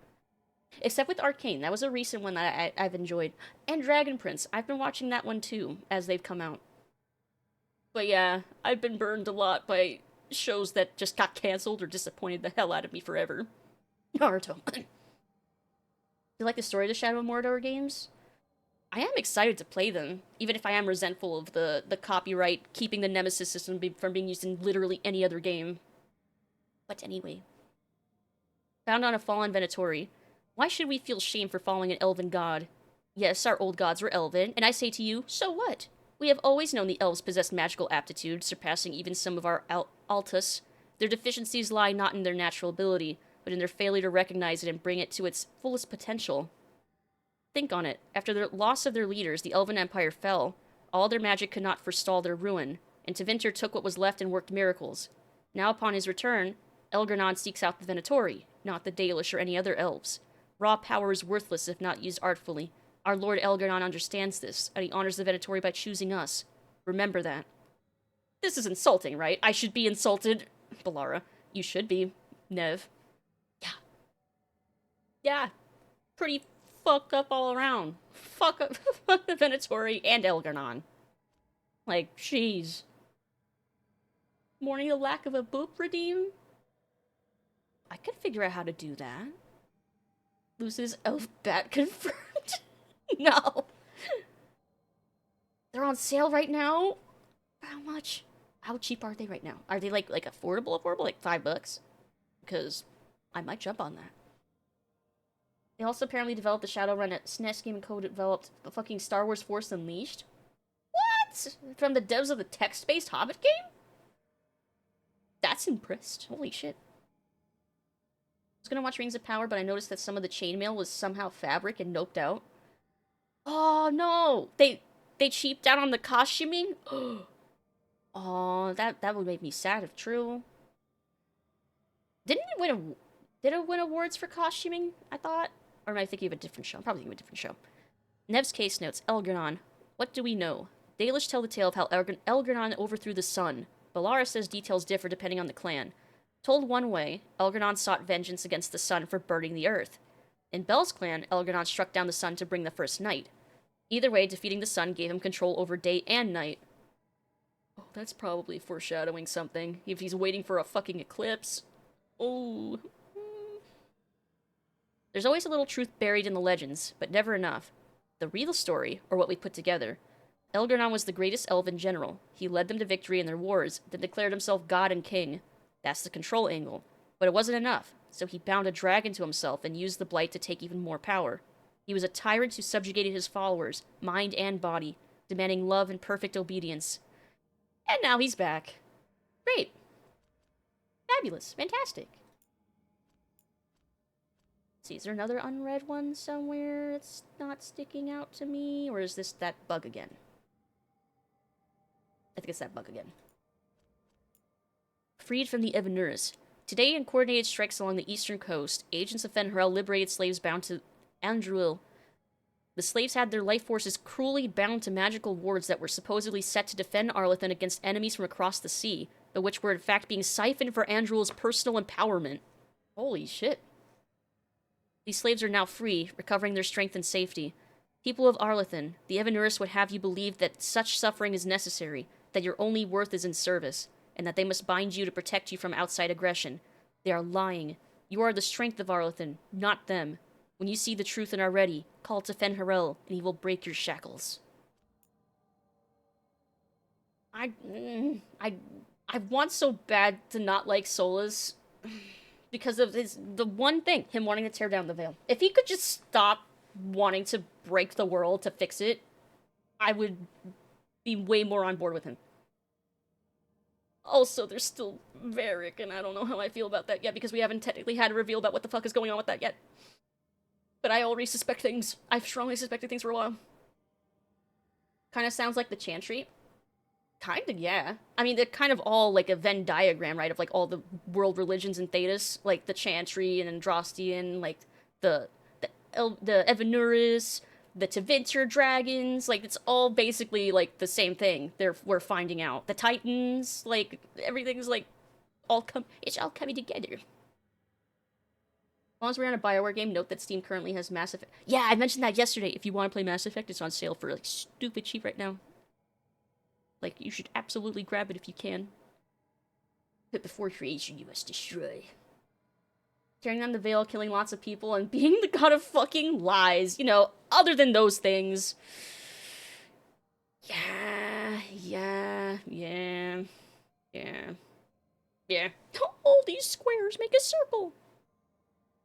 Except with Arcane. That was a recent one that I've enjoyed. And Dragon Prince. I've been watching that one, too, as they've come out. But yeah, I've been burned a lot by shows that just got canceled or disappointed the hell out of me forever. Naruto. You like the story of the Shadow of Mordor games? I am excited to play them, even if I am resentful of the copyright keeping the Nemesis system from being used in literally any other game. But anyway. Found on a fallen Venatori. Why should we feel shame for following an elven god? Yes, our old gods were elven, and I say to you, so what? We have always known the elves possess magical aptitude, surpassing even some of our Altus. Their deficiencies lie not in their natural ability, but in their failure to recognize it and bring it to its fullest potential. Think on it. After the loss of their leaders, the Elven Empire fell. All their magic could not forestall their ruin, and Tevinter took what was left and worked miracles. Now upon his return, Elgar'nan seeks out the Venatori, not the Dalish or any other elves. Raw power is worthless if not used artfully. Our Lord Elgar'nan understands this, and he honors the Venatori by choosing us. Remember that. This is insulting, right? I should be insulted. Balara, you should be. Nev. Yeah. Yeah. Pretty fucked up all around. Fuck up the Venatori and Elgar'nan. Like, jeez. Mourning the lack of a boop redeem? I could figure out how to do that. Lucid's elf bat confirmed. No. They're on sale right now? How much? How cheap are they right now? Are they like affordable? Like $5? Because I might jump on that. They also apparently developed the Shadowrun at SNES game and co-developed the fucking Star Wars Force Unleashed. What? From the devs of the text-based Hobbit game? That's impressed. Holy shit. I was gonna watch Rings of Power, but I noticed that some of the chainmail was somehow fabric and noped out. Oh no! They cheaped out on the costuming? Oh, that would make me sad if true. Did it win awards for costuming, I thought? Or am I thinking of a different show? I'm probably thinking of a different show. Nev's case notes, Elgar'nan. What do we know? Dalish tell the tale of how Elgar'nan overthrew the sun. Balara says details differ depending on the clan. Told one way, Elgar'nan sought vengeance against the sun for burning the earth. In Bel's clan, Elgar'nan struck down the sun to bring the first night. Either way, defeating the sun gave him control over day and night. Oh, that's probably foreshadowing something, if he's waiting for a fucking eclipse. Oh. There's always a little truth buried in the legends, but never enough. The real story, or what we put together. Elgar'nan was the greatest elven general. He led them to victory in their wars, then declared himself god and king. That's the control angle. But it wasn't enough, so he bound a dragon to himself and used the blight to take even more power. He was a tyrant who subjugated his followers, mind and body, demanding love and perfect obedience. And now he's back. Great. Fabulous. Fantastic. Let's see, is there another unread one somewhere that's not sticking out to me? Or is this that bug again? I think it's that bug again. Freed from the Evonuris. Today, in coordinated strikes along the eastern coast, agents of Fen'Harel liberated slaves bound to Andruil. The slaves had their life forces cruelly bound to magical wards that were supposedly set to defend Arlathan against enemies from across the sea, but which were in fact being siphoned for Andruil's personal empowerment. Holy shit. These slaves are now free, recovering their strength and safety. People of Arlethan, the Evanurus would have you believe that such suffering is necessary, that your only worth is in service, and that they must bind you to protect you from outside aggression. They are lying. You are the strength of Arlethan, not them. When you see the truth and are ready, call to Fen-Harel, and he will break your shackles. I want so bad to not like Solas because of the one thing, him wanting to tear down the veil. If he could just stop wanting to break the world to fix it, I would be way more on board with him. Also, there's still Varric, and I don't know how I feel about that yet, because we haven't technically had a reveal about what the fuck is going on with that yet. But I already suspect things. I've strongly suspected things for a while. Kind of sounds like the Chantry. Kinda, yeah. I mean, they're kind of all like a Venn diagram, right, of like all the world religions in Thedas, like the Chantry and Andrastian, like the Evanurus, the Tevinter dragons, like it's all basically like the same thing. We're finding out. The Titans, like everything's like it's all coming together. As long as we're on a BioWare game, note that Steam currently has Mass Effect. Yeah, I mentioned that yesterday. If you want to play Mass Effect, it's on sale for like stupid cheap right now. Like, you should absolutely grab it if you can. But before creation, you must destroy. Tearing down the veil, killing lots of people, and being the god of fucking lies. You know, other than those things. Yeah. All these squares make a circle.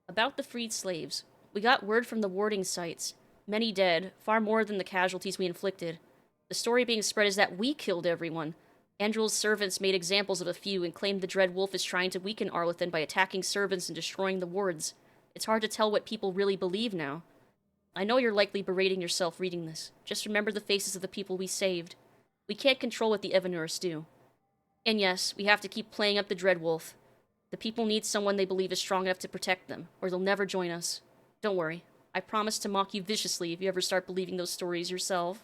About the freed slaves. We got word from the warding sites. Many dead, far more than the casualties we inflicted. The story being spread is that we killed everyone. Andrew's servants made examples of a few and claimed the Dread Wolf is trying to weaken Arlethan by attacking servants and destroying the wards. It's hard to tell what people really believe now. I know you're likely berating yourself reading this. Just remember the faces of the people we saved. We can't control what the Evanurus do. And yes, we have to keep playing up the Dread Wolf. The people need someone they believe is strong enough to protect them, or they'll never join us. Don't worry. I promise to mock you viciously if you ever start believing those stories yourself.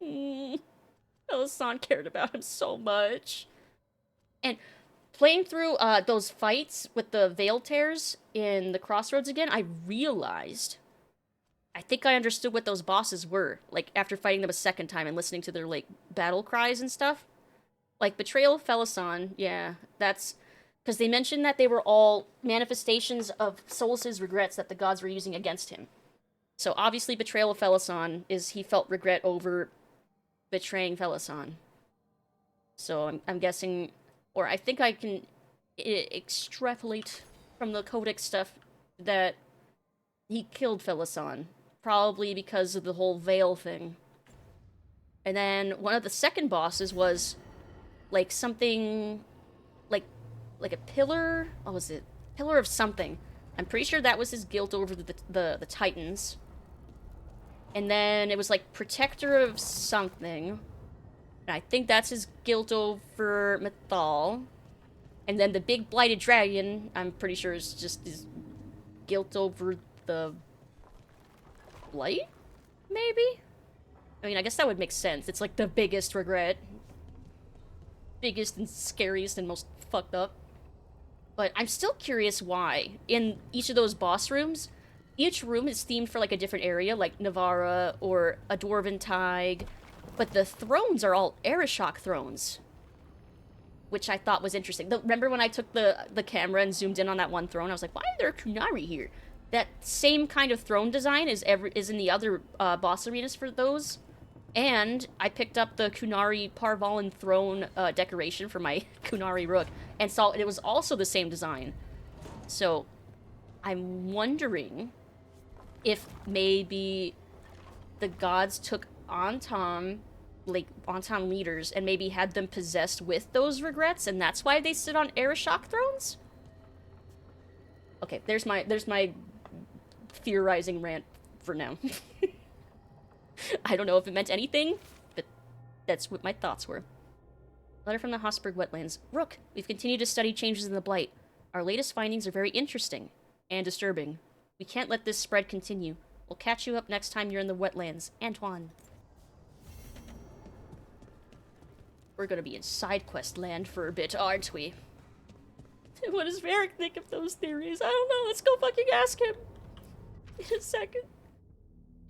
Pelisan cared about him so much. And playing through those fights with the Veil Tears in the Crossroads again, I realized, I think I understood what those bosses were, like, after fighting them a second time and listening to their, like, battle cries and stuff. Like, Betrayal of Pelisan, yeah, that's... Because they mentioned that they were all manifestations of Solas' regrets that the gods were using against him. So, obviously, Betrayal of Pelisan is he felt regret over betraying Pelisan. So I'm guessing, or I think I can extrapolate from the Codex stuff that he killed Pelisan, probably because of the whole veil thing. And then one of the second bosses was like something like a pillar. What was it? Pillar of something. I'm pretty sure that was his guilt over the Titans. And then it was like Protector of something. And I think that's his guilt over Mythal. And then the big blighted dragon, I'm pretty sure is just his guilt over the blight? Maybe? I mean, I guess that would make sense. It's like the biggest regret. Biggest and scariest and most fucked up. But I'm still curious why. In each of those boss rooms, each room is themed for like a different area, like Navarra or a Dwarven Tig. But the thrones are all Arishok thrones. Which I thought was interesting. Remember when I took the camera and zoomed in on that one throne? I was like, why are there Kunari here? That same kind of throne design is in the other boss arenas for those. And I picked up the Kunari Parvalan throne decoration for my Kunari Rook. And saw it was also the same design. So, I'm wondering if maybe the gods took Antam leaders, and maybe had them possessed with those regrets, and that's why they sit on Arishok thrones? Okay, there's my theorizing rant for now. I don't know if it meant anything, but that's what my thoughts were. Letter from the Hosberg wetlands. Rook, we've continued to study changes in the Blight. Our latest findings are very interesting and disturbing. We can't let this spread continue. We'll catch you up next time you're in the wetlands. Antoine. We're gonna be in side quest land for a bit, aren't we? What does Varric think of those theories? I don't know. Let's go fucking ask him. In a second.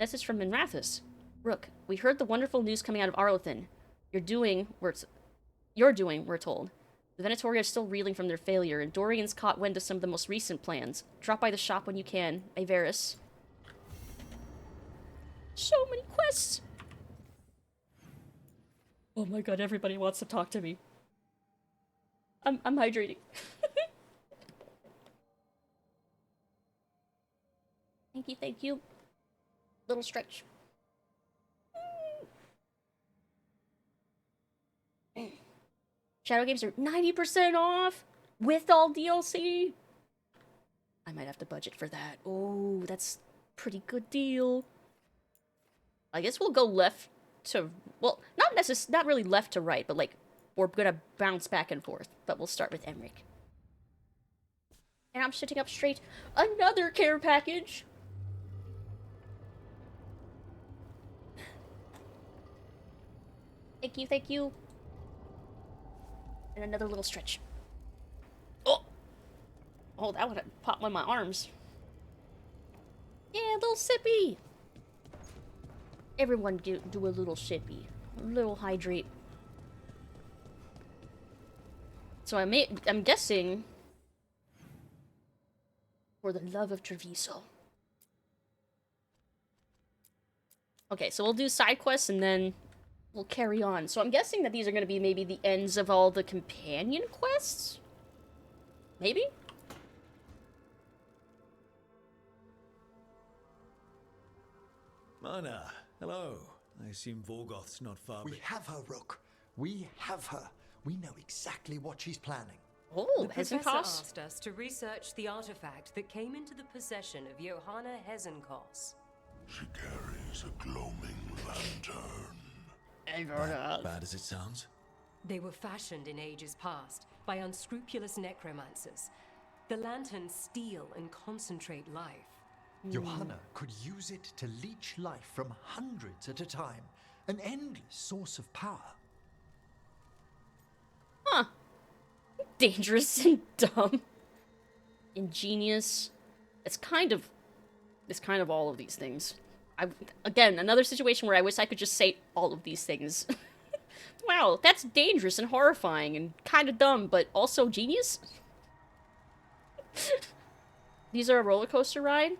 Message from Minrathus. Rook, we heard the wonderful news coming out of Arlothin. You're doing, we're told. The Venatori are still reeling from their failure, and Dorian's caught wind of some of the most recent plans. Drop by the shop when you can. Averis. So many quests! Oh my god, everybody wants to talk to me. I'm hydrating. Thank you. Little stretch. Shadow games are 90% off with all DLC. I might have to budget for that. Oh, that's a pretty good deal. I guess we'll go left to, well, not really left to right, but like we're gonna bounce back and forth. But we'll start with Emmrich. And I'm sitting up straight. Another care package. Thank you. And another little stretch. Oh, that would have popped one of my arms. Yeah, a little sippy. Everyone do a little sippy. A little hydrate. So I'm guessing for the love of Treviso. Okay, so we'll do side quests and then we'll carry on. So I'm guessing that these are going to be maybe the ends of all the companion quests? Maybe? Mana, hello. I assume Vorgoth's not far. We have her, Rook. We have her. We know exactly what she's planning. Oh, the professor asked us to research the artifact that came into the possession of Johanna Hezenkos. She carries a gloaming lantern. Bad as it sounds. They were fashioned in ages past by unscrupulous necromancers. The lanterns steal and concentrate life. Johanna could use it to leech life from hundreds at a time. An endless source of power. Huh. Dangerous and dumb. Ingenious. It's kind of all of these things. Again, another situation where I wish I could just say all of these things. Wow, that's dangerous and horrifying and kind of dumb, but also genius? These are a roller coaster ride?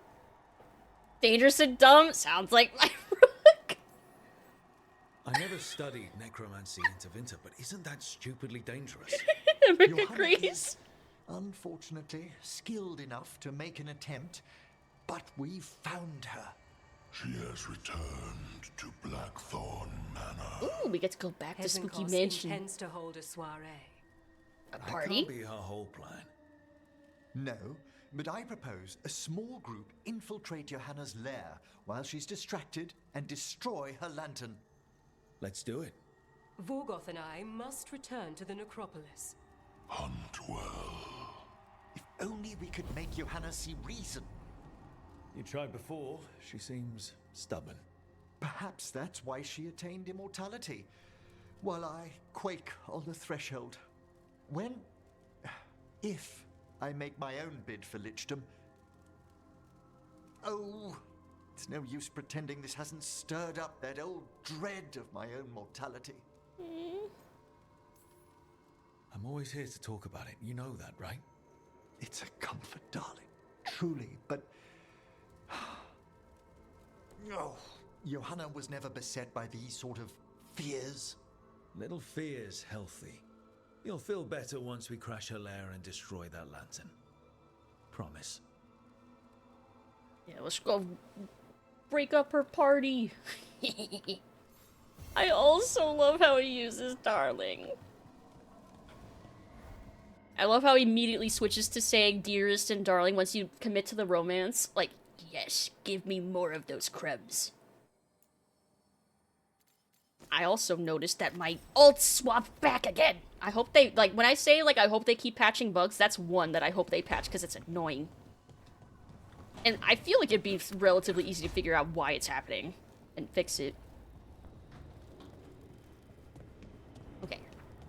Dangerous and dumb? Sounds like my Rook. I never studied necromancy in Tevinter, but isn't that stupidly dangerous? Johanna agrees. Unfortunately, skilled enough to make an attempt, but we've found her. She has returned to Blackthorn Manor. Ooh, we get to go back to Spooky Hezenkos Mansion. intends to hold a soiree. A That party? can't be her whole plan. No, but I propose a small group infiltrate Johanna's lair while she's distracted and destroy her lantern. Let's do it. Vorgoth and I must return to the necropolis. Hunt well. If only we could make Johanna see reason. You tried before. She seems stubborn. Perhaps that's why she attained immortality, while I quake on the threshold. If I make my own bid for lichdom. Oh, it's no use pretending this hasn't stirred up that old dread of my own mortality. I'm always here to talk about it. You know that, right? It's a comfort, darling. Truly, but... Oh, Johanna was never beset by these sort of fears. Little fear's healthy. You'll feel better once we crash her lair and destroy that lantern. Promise. Yeah, let's go break up her party. I also love how he uses darling. I love how he immediately switches to saying dearest and darling once you commit to the romance. Like, yes, give me more of those crumbs. I also noticed that my ult swapped back again. I hope they, like, when I say, like, I hope they keep patching bugs, that's one that I hope they patch, because it's annoying. And I feel like it'd be relatively easy to figure out why it's happening, and fix it. Okay.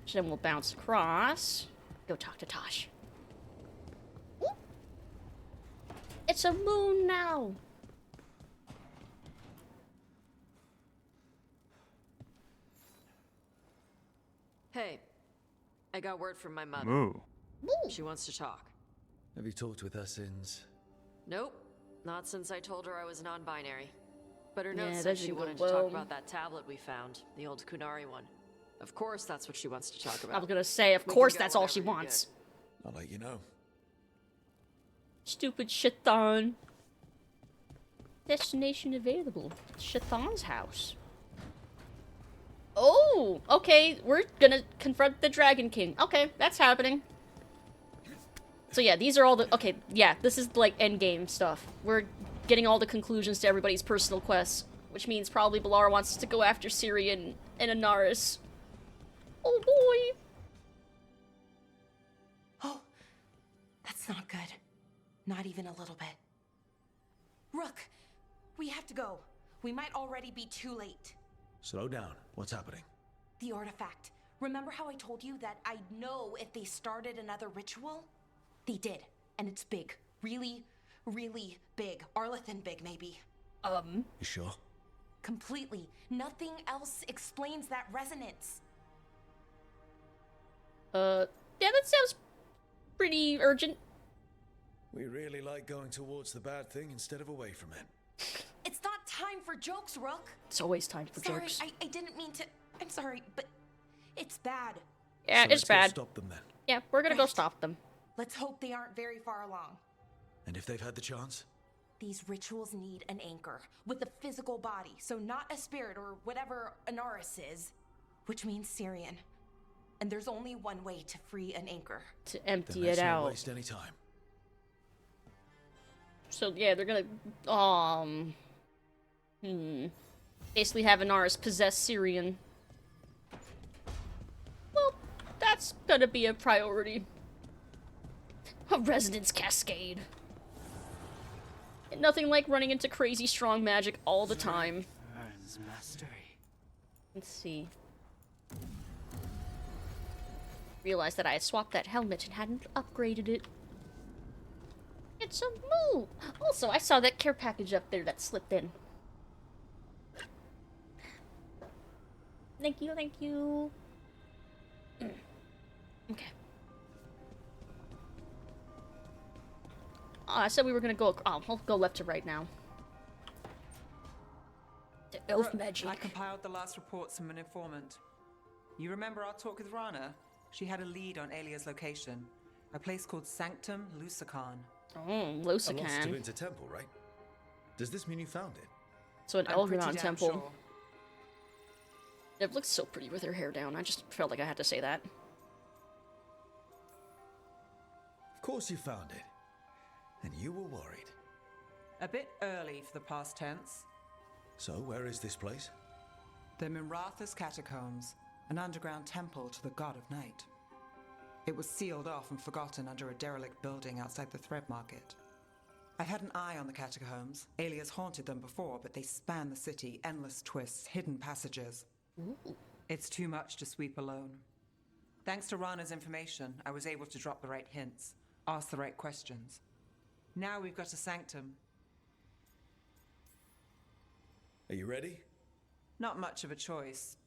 So then we'll bounce across. Go talk to Tosh. Ooh. It's a moon now! Hey, I got word from my mother. Moo. She wants to talk. Have you talked with her since? Nope, not since I told her I was non-binary. But her Yeah, note that said she didn't go wanted to well. talk about that tablet we found, the old Kunari one. Of course, that's what she wants to talk about. I was gonna say, of We course can go that's all whenever she you're wants. I'll let you know. Stupid Shaitan. Destination available. Shaitan's house. Oh, okay. We're gonna confront the Dragon King. Okay, that's happening. So yeah, these are all the... Okay, yeah, this is like endgame stuff. We're getting all the conclusions to everybody's personal quests. Which means probably Balar wants us to go after Syrian and Anaris. Oh boy! Oh, that's not good. Not even a little bit. Rook, we have to go. We might already be too late. Slow down. What's happening? The artifact. Remember how I told you that I'd know if they started another ritual? They did, and it's big. Really, really big. Arlethan big, maybe. You sure? Completely. Nothing else explains that resonance. Yeah, that sounds pretty urgent. We really like going towards the bad thing instead of away from it. It's not time for jokes, Rook. It's always time for Sorry, jokes. I didn't mean to. I'm sorry, but it's bad. Yeah, So it's let's go bad. stop them then. Yeah, we're gonna go Right. stop them. Let's hope they aren't very far along. And if they've had the chance? These rituals need an anchor with a physical body, so not a spirit or whatever Anaris is, which means Syrian. And there's only one way to free an anchor. To empty Then let's it not out. waste any time. So yeah, they're gonna basically have Anaris possess Syrian. Well, that's gonna be a priority. A resonance cascade. And nothing like running into crazy strong magic all the time. Mastery. Let's see. Realized that I had swapped that helmet and hadn't upgraded it. It's a move! Also, I saw that care package up there that slipped in. Thank you, thank you. Okay. I said we were gonna go... Oh, we'll go left to right now. The elf Rook, magic. I compiled the last reports from an informant. You remember our talk with Rana? She had a lead on Alia's location. A place called Sanctum Lucican. Oh, A lost to Lucican. Winter Temple, right? Does this mean you found it? So an I'm pretty Elgron damn temple. sure. It looks so pretty with her hair down. I just felt like I had to say that. Of course you found it. And you were worried. A bit early for the past tense. So, where is this place? The Mirathas Catacombs, an underground temple to the god of night. It was sealed off and forgotten under a derelict building outside the Thread Market. I've had an eye on the catacombs. Alias haunted them before, but they span the city, endless twists, hidden passages. Ooh. It's too much to sweep alone. Thanks to Rana's information, I was able to drop the right hints, ask the right questions. Now we've got a sanctum. Are you ready? Not much of a choice.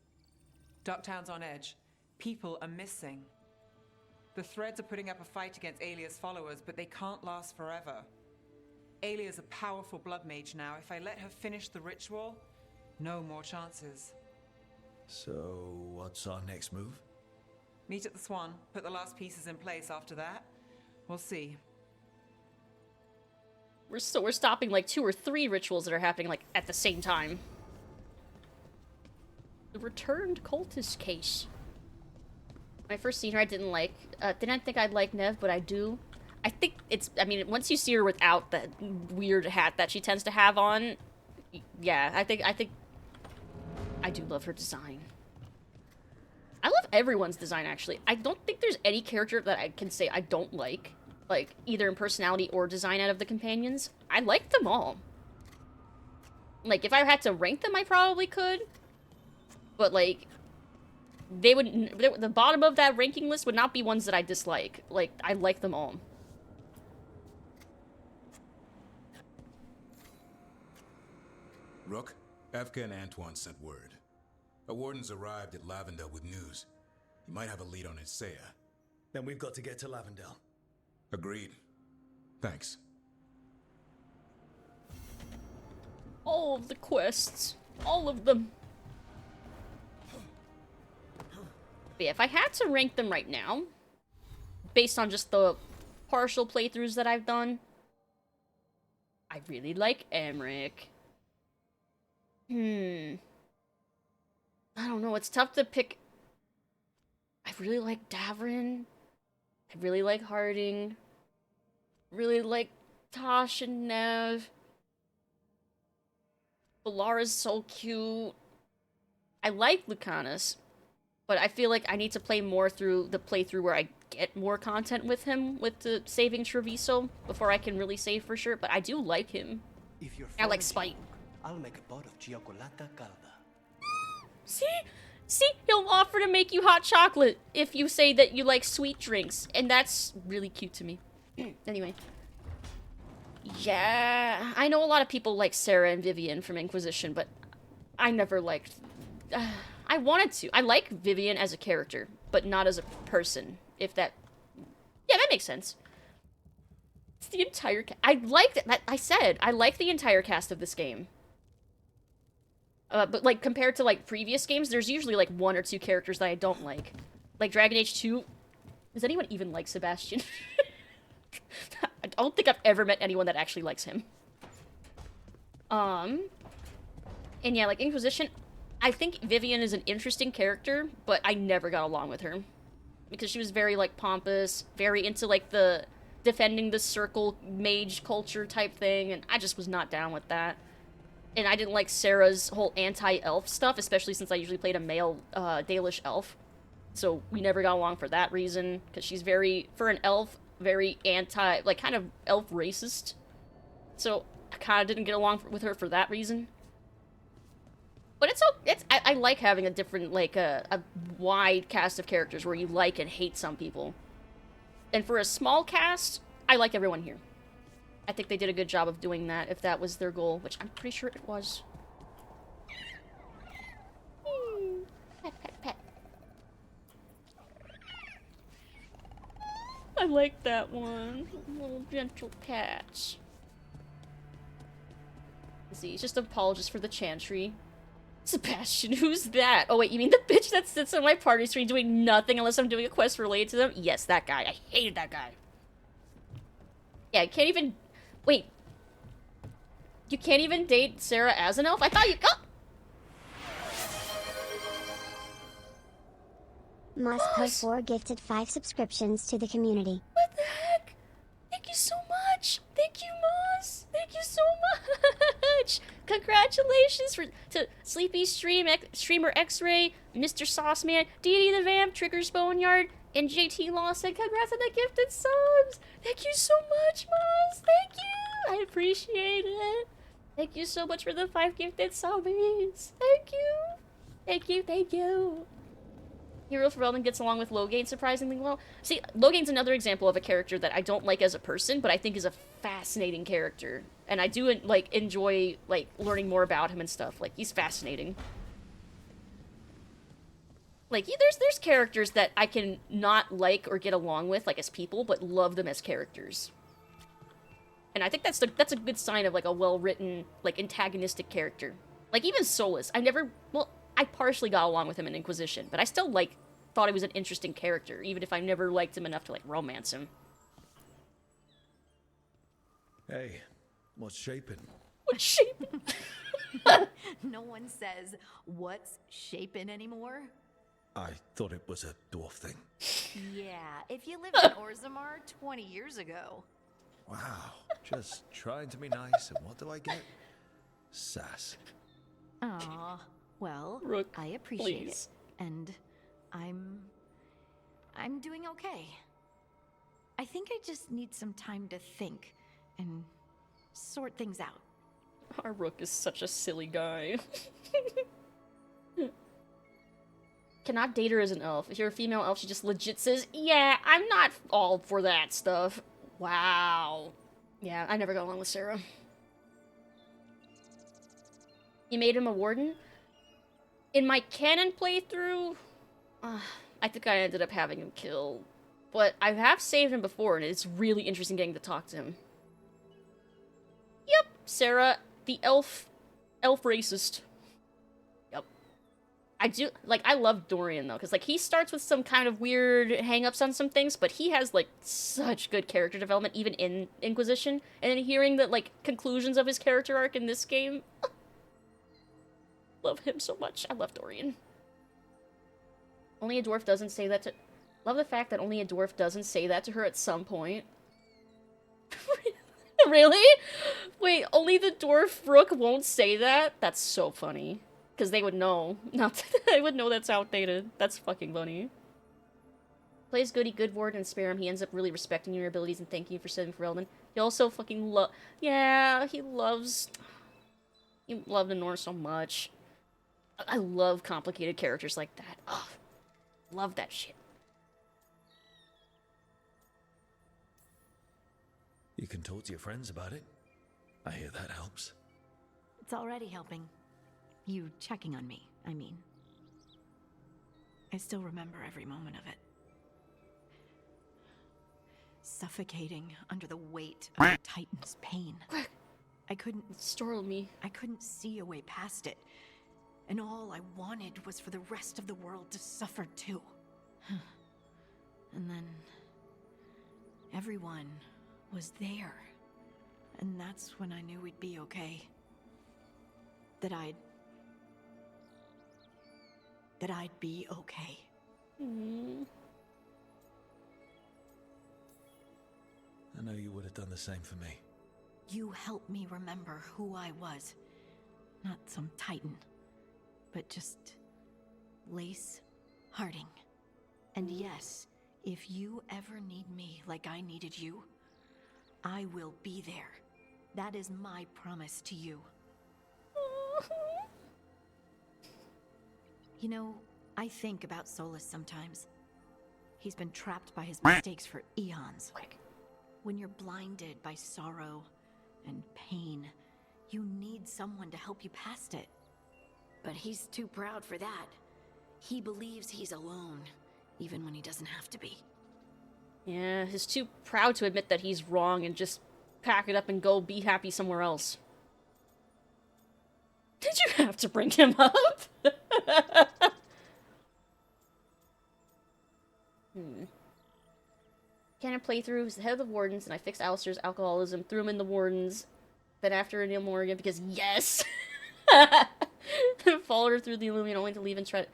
Ducktown's on edge. People are missing. The Threads are putting up a fight against Alia's followers, but they can't last forever. Alia's a powerful blood mage now. If I let her finish the ritual, no more chances. So, what's our next move? Meet at the Swan, put the last pieces in place after that. We'll see. We're stopping like 2 or 3 rituals that are happening like at the same time. The returned cultist case. When I first seen her, I didn't think I'd like Nev, but I do. I think it's, I mean, once you see her without that weird hat that she tends to have on, yeah, I think I do love her design. I love everyone's design, actually. I don't think there's any character that I can say I don't like either in personality or design out of the companions. I like them all. Like, if I had to rank them, I probably could. But, like, they would, the bottom of that ranking list would not be ones that I dislike. Like, I like them all. Rook, Evka and Antoine sent word. A warden's arrived at Lavendale with news. You might have a lead on Isaiah. Then we've got to get to Lavendale. Agreed. Thanks. All of the quests. All of them. But yeah, if I had to rank them right now, based on just the partial playthroughs that I've done, I really like Emmrich. I don't know, it's tough to pick. I really like Davrin. I really like Harding. Really like Tosh and Nev. Valara's so cute. I like Lucanus, but I feel like I need to play more through the playthrough where I get more content with him, with the saving Treviso, before I can really say for sure, but I do like him. If you're I like Spite. I'll make a pot of Chocolata Calda. See? See? He'll offer to make you hot chocolate if you say that you like sweet drinks, and that's really cute to me. Anyway. Yeah, I know a lot of people like Sarah and Vivian from Inquisition, but I never liked... I wanted to. I like Vivian as a character, but not as a person, if that... Yeah, that makes sense. It's the entire... I liked it. I said, I like the entire cast of this game. But, like, compared to, like, previous games, there's usually, like, 1 or 2 characters that I don't like. Like, Dragon Age 2... Does anyone even like Sebastian? I don't think I've ever met anyone that actually likes him. And yeah, like, Inquisition... I think Vivian is an interesting character, but I never got along with her. Because she was very, like, pompous, very into, like, the defending the circle mage culture type thing, and I just was not down with that. And I didn't like Sarah's whole anti-elf stuff, especially since I usually played a male, Dalish elf. So we never got along for that reason, because she's very, for an elf, very anti, like, kind of elf racist. So I kind of didn't get along with her for that reason. But I like having a different, like, a wide cast of characters where you like and hate some people. And for a small cast, I like everyone here. I think they did a good job of doing that, if that was their goal, which I'm pretty sure it was. Pet, pet, pet. I like that one. Little gentle cats. Let's see, he's just an apologist for the chantry. Sebastian, who's that? Oh wait, you mean the bitch that sits on my party screen doing nothing unless I'm doing a quest related to them? Yes, that guy. I hated that guy. Yeah, I can't even... Wait. You can't even date Sarah as an elf? I thought you... Oh! Moss4 gifted 5 subscriptions to the community. What the heck? Thank you so much. Thank you, Moss. Thank you so much. Congratulations to Sleepy Streamer X-Ray, Mr. Sauceman, Dee the Vamp, Trigger's Boneyard, and JT Lawson. Congrats on the gifted subs. Thank you so much, Moss. Thank you. I appreciate it. Thank you so much for the 5 gifted subbies. Thank you. Thank you. Thank you. Hero Ferelden gets along with Loghain surprisingly well. See, Loghain's another example of a character that I don't like as a person, but I think is a fascinating character. And I do, like, enjoy, like, learning more about him and stuff. Like, he's fascinating. Like, there's characters that I can not like or get along with, like, as people, but love them as characters. And I think that's a good sign of, like, a well-written, like, antagonistic character. Like, even Solus, I partially got along with him in Inquisition, but I still, like, thought he was an interesting character, even if I never liked him enough to, like, romance him. Hey, what's shaping? What's shaping? No one says, what's shaping anymore? I thought it was a dwarf thing. Yeah, if you lived in Orzammar 20 years ago. Wow, just trying to be nice, and what do I get? Sass. Aw, well, Rook, I appreciate please. it, and I'm doing okay. I think I just need some time to think and sort things out. Our Rook is such a silly guy. Cannot date her as an elf. If you're a female elf, she just legit says, yeah, I'm not all for that stuff. Wow. Yeah, I never got along with Sarah. You made him a warden? In my canon playthrough, I I think I ended up having him killed. But I have saved him before, and it's really interesting getting to talk to him. Yep, Sarah, the elf racist. Yep. I do, like, I love Dorian, though, because, like, he starts with some kind of weird hang-ups on some things, but he has, like, such good character development, even in Inquisition, and then hearing the, like, conclusions of his character arc in this game, love him so much. I love Dorian. Only a dwarf doesn't say that to... Love the fact that only a dwarf doesn't say that to her at some point. Really? Wait, only the dwarf rook won't say that? That's so funny. Because they would know. They would know that's outdated. That's fucking funny. Plays goody good ward and spare him. He ends up really respecting your abilities and thanking you for serving for Eldon. He also fucking yeah, he loves... He loved Honor so much. I love complicated characters like that. Ugh. Love that shit. You can talk to your friends about it. I hear that helps. It's already helping. You checking on me, I mean. I still remember every moment of it. Suffocating under the weight of the Titan's pain. I couldn't... Startle me. I couldn't see a way past it. And all I wanted was for the rest of the world to suffer too. And then... everyone was there. And that's when I knew we'd be okay. That I'd be okay. I know you would have done the same for me. You helped me remember who I was. Not some titan, but just Lace Harding. And yes, if you ever need me like I needed you, I will be there. That is my promise to you. You know, I think about Solus sometimes. He's been trapped by his mistakes for eons. When you're blinded by sorrow and pain, you need someone to help you past it. But he's too proud for that. He believes he's alone, even when he doesn't have to be. Yeah, he's too proud to admit that he's wrong and just pack it up and go be happy somewhere else. Did you have to bring him up? Canon playthrough was the head of the Wardens, and I fixed Alistair's alcoholism, threw him in the Wardens, then after Neil Morgan, because yes! Followed her through the Illuminate only to leave and try...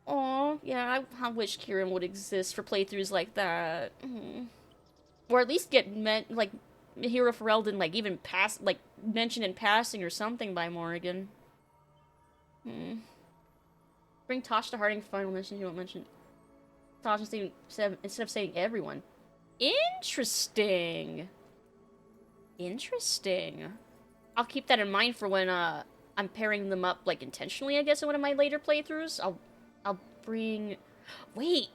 Aw, yeah, I wish Kieran would exist for playthroughs like that. Or at least get Hero for Eldon, like, even mentioned in passing or something by Morrigan. Bring Tosh to Harding for final mention, you don't mention... Tosh instead of saying everyone. Interesting. Interesting. I'll keep that in mind for when, I'm pairing them up, like, intentionally, I guess, in one of my later playthroughs. I'll bring... Wait!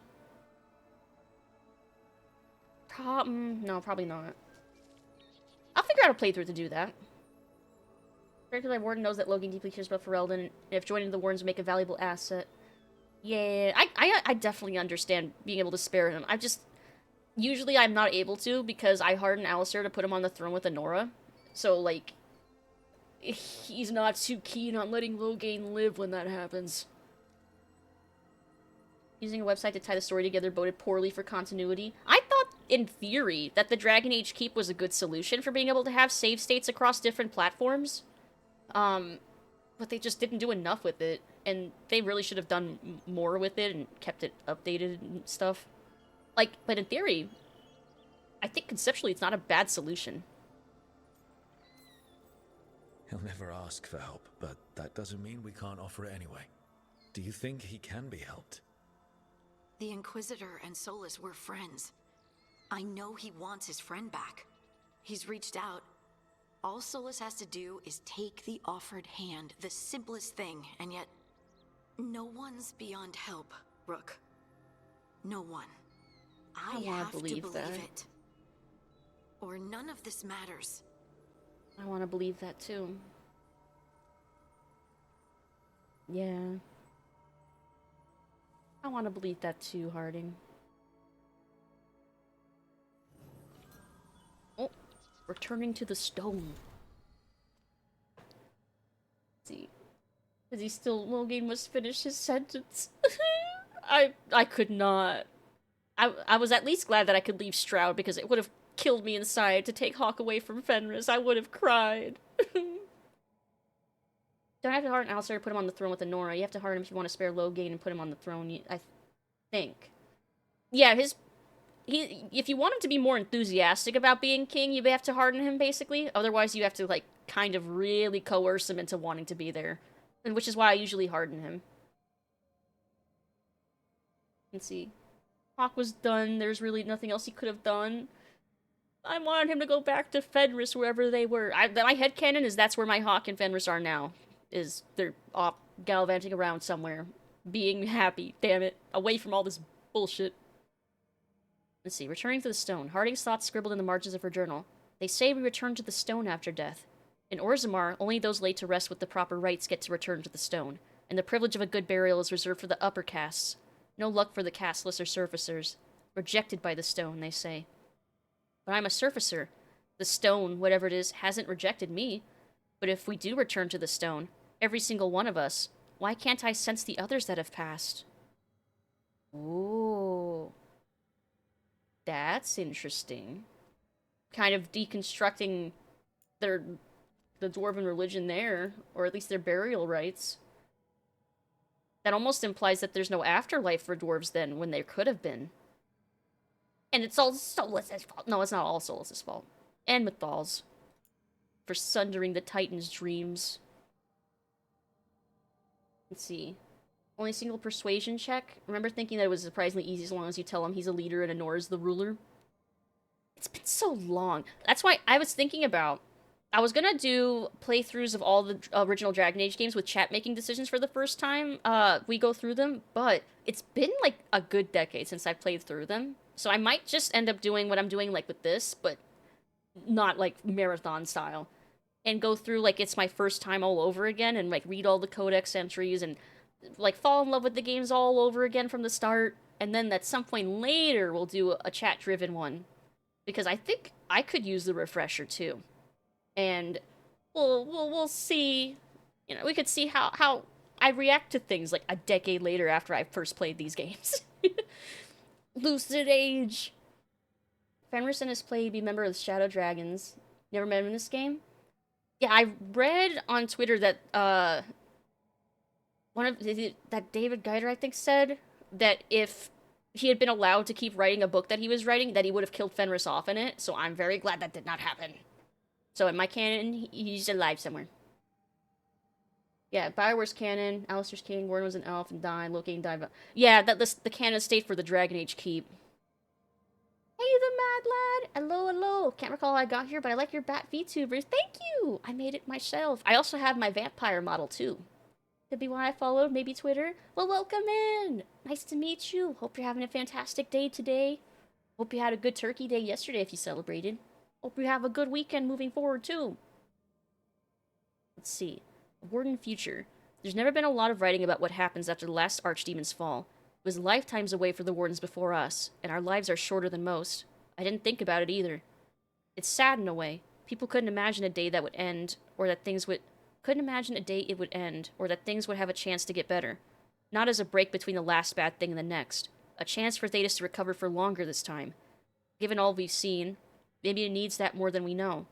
No, probably not. I'll figure out a playthrough to do that. Particularly, Warden knows that Logan deeply cares about Ferelden, and if joining the Wardens would make a valuable asset. Yeah, I definitely understand being able to spare him. Usually I'm not able to, because I harden Alistair to put him on the throne with Honora. So, like, he's not too keen on letting Logain live when that happens. Using a website to tie the story together boded poorly for continuity. I thought, in theory, that the Dragon Age Keep was a good solution for being able to have save states across different platforms. But they just didn't do enough with it, and they really should have done more with it and kept it updated and stuff. Like, but in theory, I think conceptually it's not a bad solution. He'll never ask for help, but that doesn't mean we can't offer it anyway. Do you think he can be helped? The Inquisitor and Solus were friends. I know he wants his friend back. He's reached out. All Solus has to do is take the offered hand, the simplest thing, and yet... No one's beyond help, Rook. No one. I have to believe it. Or none of this matters. I want to believe that too. Yeah. I want to believe that too, Harding. Oh, returning to the stone. Let's see. Is he still... Logan must finish his sentence. I could not. I was at least glad that I could leave Stroud, because it would have killed me inside to take Hawk away from Fenris. I would have cried. Don't have to harden Alistair to put him on the throne with Honora. You have to harden him if you want to spare Logain and put him on the throne, I think. Yeah, if you want him to be more enthusiastic about being king, you have to harden him, basically. Otherwise, you have to, like, kind of really coerce him into wanting to be there. And which is why I usually harden him. Let's see. Hawk was done. There's really nothing else he could have done. I wanted him to go back to Fenris, wherever they were. My headcanon is that's where my Hawk and Fenris are now. They're off gallivanting around somewhere. Being happy, damn it. Away from all this bullshit. Let's see. Returning to the stone. Harding's thoughts scribbled in the margins of her journal. They say we return to the stone after death. In Orzammar, only those laid to rest with the proper rites get to return to the stone, and the privilege of a good burial is reserved for the upper castes. No luck for the casteless or surfacers. Rejected by the stone, they say. But I'm a surfacer. The stone, whatever it is, hasn't rejected me. But if we do return to the stone, every single one of us, why can't I sense the others that have passed? Ooh. That's interesting. Kind of deconstructing the dwarven religion there, or at least their burial rites. That almost implies that there's no afterlife for dwarves then, when there could have been. And it's all Solas's fault. No, it's not all Solas's fault. And Mythal's. For sundering the Titan's dreams. Let's see. Only single persuasion check. Remember thinking that it was surprisingly easy as long as you tell him he's a leader and Honora's the ruler? It's been so long. That's why I was thinking about... I was gonna do playthroughs of all the original Dragon Age games with chat making decisions for the first time. We go through them, but it's been like a good decade since I've played through them. So I might just end up doing what I'm doing like with this, but not like marathon style. And go through like it's my first time all over again and like read all the codex entries and like fall in love with the games all over again from the start. And then at some point later we'll do a chat driven one. Because I think I could use the refresher too. And we'll see, you know, we could see how I react to things like a decade later after I first played these games. Lucid Age. Fenris and his play be member of the Shadow Dragons. Never met him in this game? Yeah, I read on Twitter that that David Geider, I think, said that if he had been allowed to keep writing a book that he was writing, that he would have killed Fenris off in it. So I'm very glad that did not happen. So in my canon, he's alive somewhere. Yeah, Bioware's canon, Alistair's king, Warren was an elf and died, Loki died. Yeah, the canon state for the Dragon Age keep. Hey, the mad lad! Hello, hello! Can't recall how I got here, but I like your bat VTubers. Thank you! I made it myself. I also have my vampire model, too. Could be why I followed, maybe Twitter. Well, welcome in! Nice to meet you. Hope you're having a fantastic day today. Hope you had a good turkey day yesterday if you celebrated. Hope you have a good weekend moving forward, too. Let's see. Warden Future. There's never been a lot of writing about what happens after the last Archdemon's fall. It was lifetimes away for the Wardens before us, and our lives are shorter than most. I didn't think about it either. It's sad in a way. People couldn't imagine a day that would end, or that things would... Couldn't imagine a day it would end, or that things would have a chance to get better. Not as a break between the last bad thing and the next. A chance for Thetis to recover for longer this time. Given all we've seen, maybe it needs that more than we know.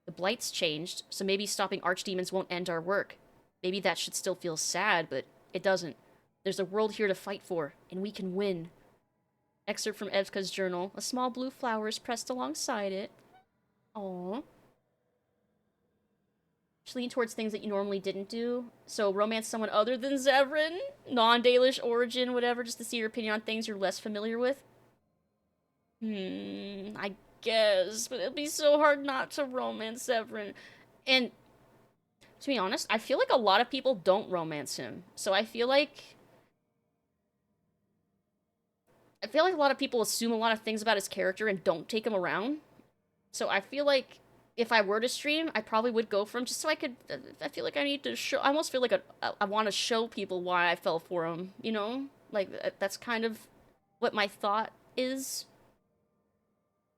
The Blight's changed, so maybe stopping Archdemons won't end our work. Maybe that should still feel sad, but it doesn't. There's a world here to fight for, and we can win. Excerpt from Evka's journal. A small blue flower is pressed alongside it. Aww. Just lean towards things that you normally didn't do. So romance someone other than Zevran, non-Dalish origin, whatever, just to see your opinion on things you're less familiar with. I guess, but it'd be so hard not to romance Zevran. And to be honest, I feel like a lot of people don't romance him. So I feel like a lot of people assume a lot of things about his character and don't take him around. So I feel like if I were to stream, I probably would go for him just so I could... I feel like I need to show... I almost feel like I want to show people why I fell for him, you know? Like, that's kind of what my thought is.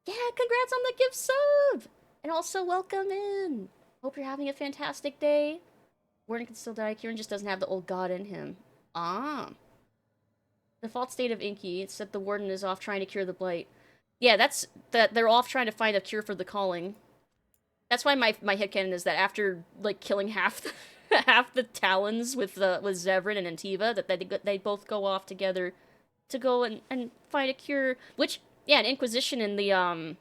Yeah, congrats on the gift sub! And also, welcome in! Hope you're having a fantastic day. Warden can still die. Kieran just doesn't have the old god in him. Ah. Default state of Inky. It's that the Warden is off trying to cure the blight. Yeah, that's... that they're off trying to find a cure for the calling. That's why my headcanon is that after, like, killing half the Talons with Zevran and Antiva, that they both go off together to go and find a cure. Which, yeah, an Inquisition in the,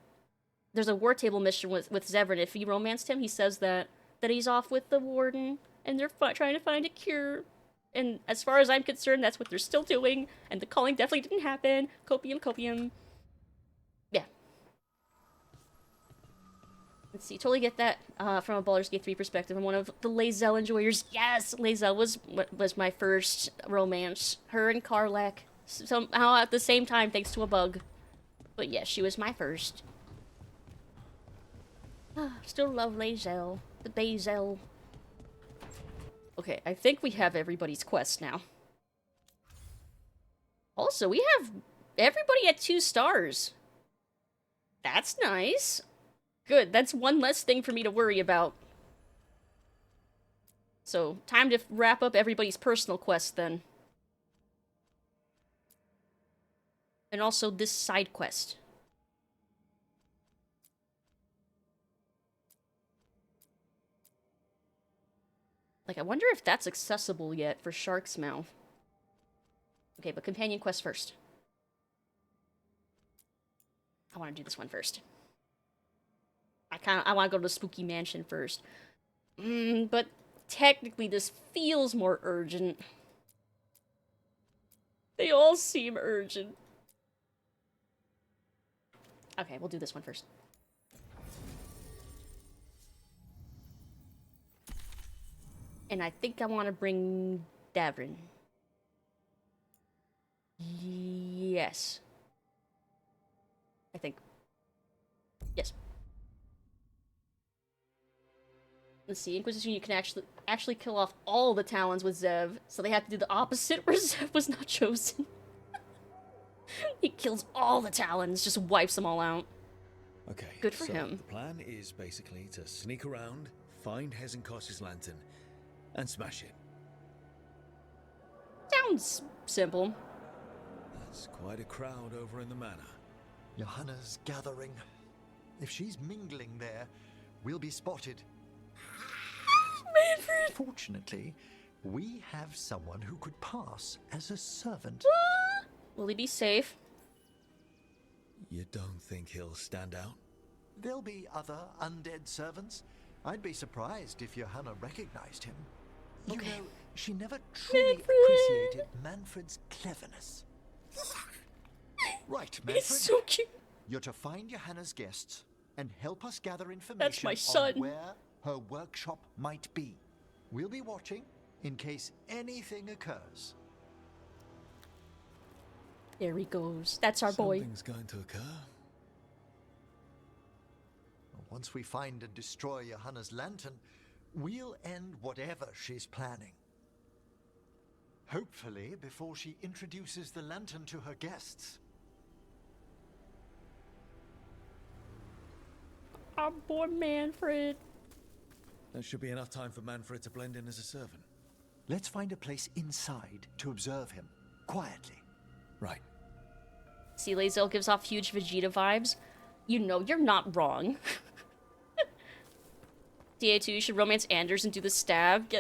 there's a War Table mission with Zevran. If he romanced him, he says that he's off with the Warden, and they're trying to find a cure. And as far as I'm concerned, that's what they're still doing, and the calling definitely didn't happen. Copium. Yeah. Let's see, totally get that from a Baldur's Gate 3 perspective. I'm one of the Lae'zel enjoyers. Yes, Lae'zel was my first romance. Her and Karlak. Somehow at the same time, thanks to a bug. But yes, she was my first. Still love Lae'zel. The Bazel. Okay, I think we have everybody's quest now. Also, we have everybody at 2 stars. That's nice. Good, that's one less thing for me to worry about. So, time to wrap up everybody's personal quest then. And also this side quest. Like, I wonder if that's accessible yet for Shark's Mouth. Okay, but companion quest first. I want to do this one first. I want to go to the Spooky Mansion first. But technically this feels more urgent. They all seem urgent. Okay, we'll do this one first. And I think I want to bring Davrin. Yes. I think. Yes. Let's see, Inquisition, you can actually kill off all the Talons with Zev, so they have to do the opposite where Zev was not chosen. He kills all the Talons, just wipes them all out. Okay. Good for so him. The plan is basically to sneak around, find Hezenkos's lantern, and smash it. Sounds simple. That's quite a crowd over in the manor. Johanna's gathering. If she's mingling there, we'll be spotted. Manfred! Fortunately, we have someone who could pass as a servant. Will he be safe? You don't think he'll stand out? There'll be other undead servants. I'd be surprised if Johanna recognized him. You know, she never truly appreciated Manfred's cleverness. Right, Manfred. He's so cute. You're to find Johanna's guests and help us gather information That's my son. on where her workshop might be. We'll be watching in case anything occurs. There he goes. That's our boy. Something's going to occur. Once we find and destroy Johanna's lantern, we'll end whatever she's planning. Hopefully before she introduces the lantern to her guests. Our boy Manfred. There should be enough time for Manfred to blend in as a servant. Let's find a place inside to observe him, quietly. Right. See, Lae'zel gives off huge Vegeta vibes. You know, you're not wrong. DA2, you should romance Anders and do the stab.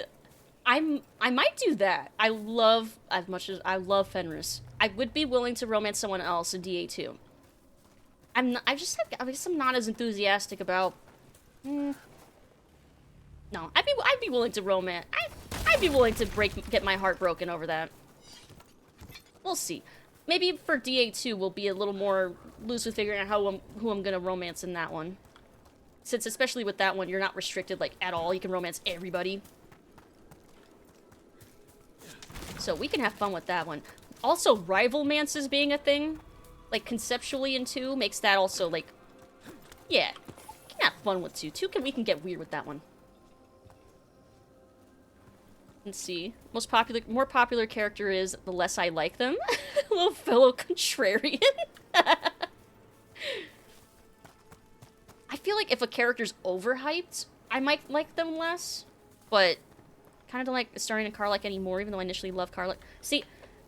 I might do that. I love Fenris. I would be willing to romance someone else in DA2. I guess I'm not as enthusiastic about. No, I'd be willing to romance. I'd be willing to get my heart broken over that. We'll see. Maybe for DA2 we'll be a little more loose with figuring out who I'm gonna romance in that one. Since especially with that one, you're not restricted like at all. You can romance everybody. So we can have fun with that one. Also, rivalmances being a thing, like conceptually in 2, makes that also like, yeah, we can have fun with 2. We can get weird with that one. Let's see. More popular character is, the less I like them. Little fellow contrarian. I feel like if a character's overhyped, I might like them less. But kind of don't like Astarion and Karl anymore, even though I initially loved Karl. See,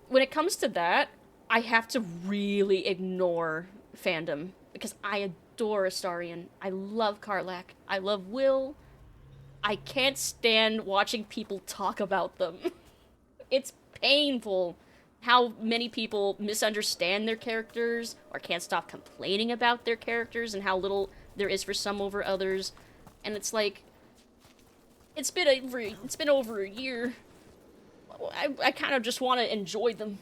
when it comes to that, I have to really ignore fandom. Because I adore Astarion. I love Karlach. I love Will. I can't stand watching people talk about them. It's painful how many people misunderstand their characters or can't stop complaining about their characters and how little there is for some over others. And it's like, it's been over a year. I kind of just want to enjoy them.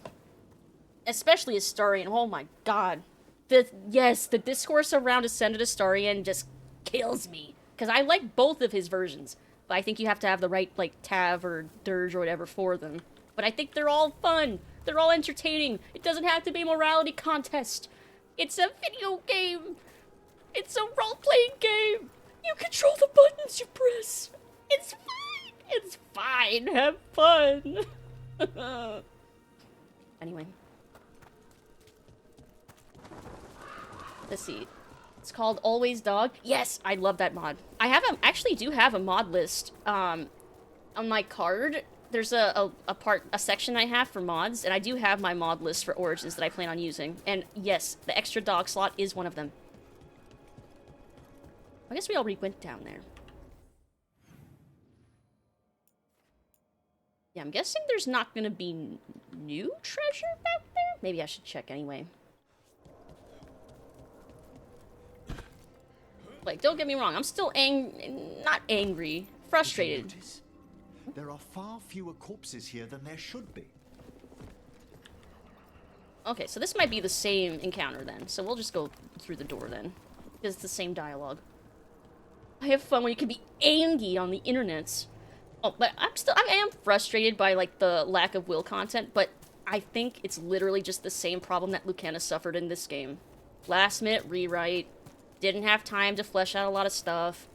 Especially Astarion. Oh my god. The discourse around Ascended Astarion just kills me. Because I like both of his versions. But I think you have to have the right, like, Tav or Dirge or whatever for them. But I think they're all fun. They're all entertaining. It doesn't have to be a morality contest. It's a video game. It's a role-playing game. You control the buttons you press. It's fine. It's fine. Have fun. Anyway. Let's see. It's called Always Dog. Yes, I love that mod. I actually do have a mod list on my card. There's a section I have for mods, and I do have my mod list for Origins that I plan on using. And yes, the extra dog slot is one of them. I guess we already went down there. Yeah, I'm guessing there's not gonna be new treasure back there? Maybe I should check anyway. Like, don't get me wrong, I'm still not angry, frustrated. There are far fewer corpses here than there should be. Okay, so this might be the same encounter then. So we'll just go through the door then. Because it's the same dialogue. I have fun when you can be angry on the internet. Oh, but I am frustrated by, like, the lack of Will content, but I think it's literally just the same problem that Lucana suffered in this game. Last minute rewrite. Didn't have time to flesh out a lot of stuff.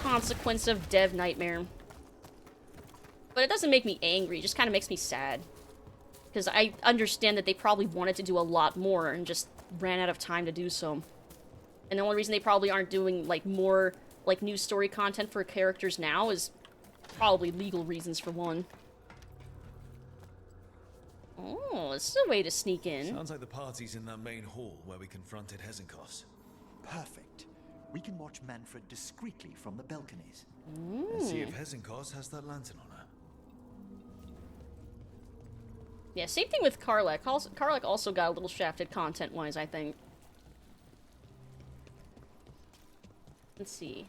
Consequence of dev nightmare. But it doesn't make me angry, it just kind of makes me sad. Because I understand that they probably wanted to do a lot more and just ran out of time to do so. And the only reason they probably aren't doing, like, more, like, new story content for characters now is probably legal reasons for one. Oh, this is a way to sneak in. Sounds like the party's in that main hall where we confronted Hezenkos. Perfect. We can watch Manfred discreetly from the balconies. And see if Hezenkos has that lantern on her. Yeah, same thing with Karlach. Karlach also got a little shafted content-wise, I think. Let's see.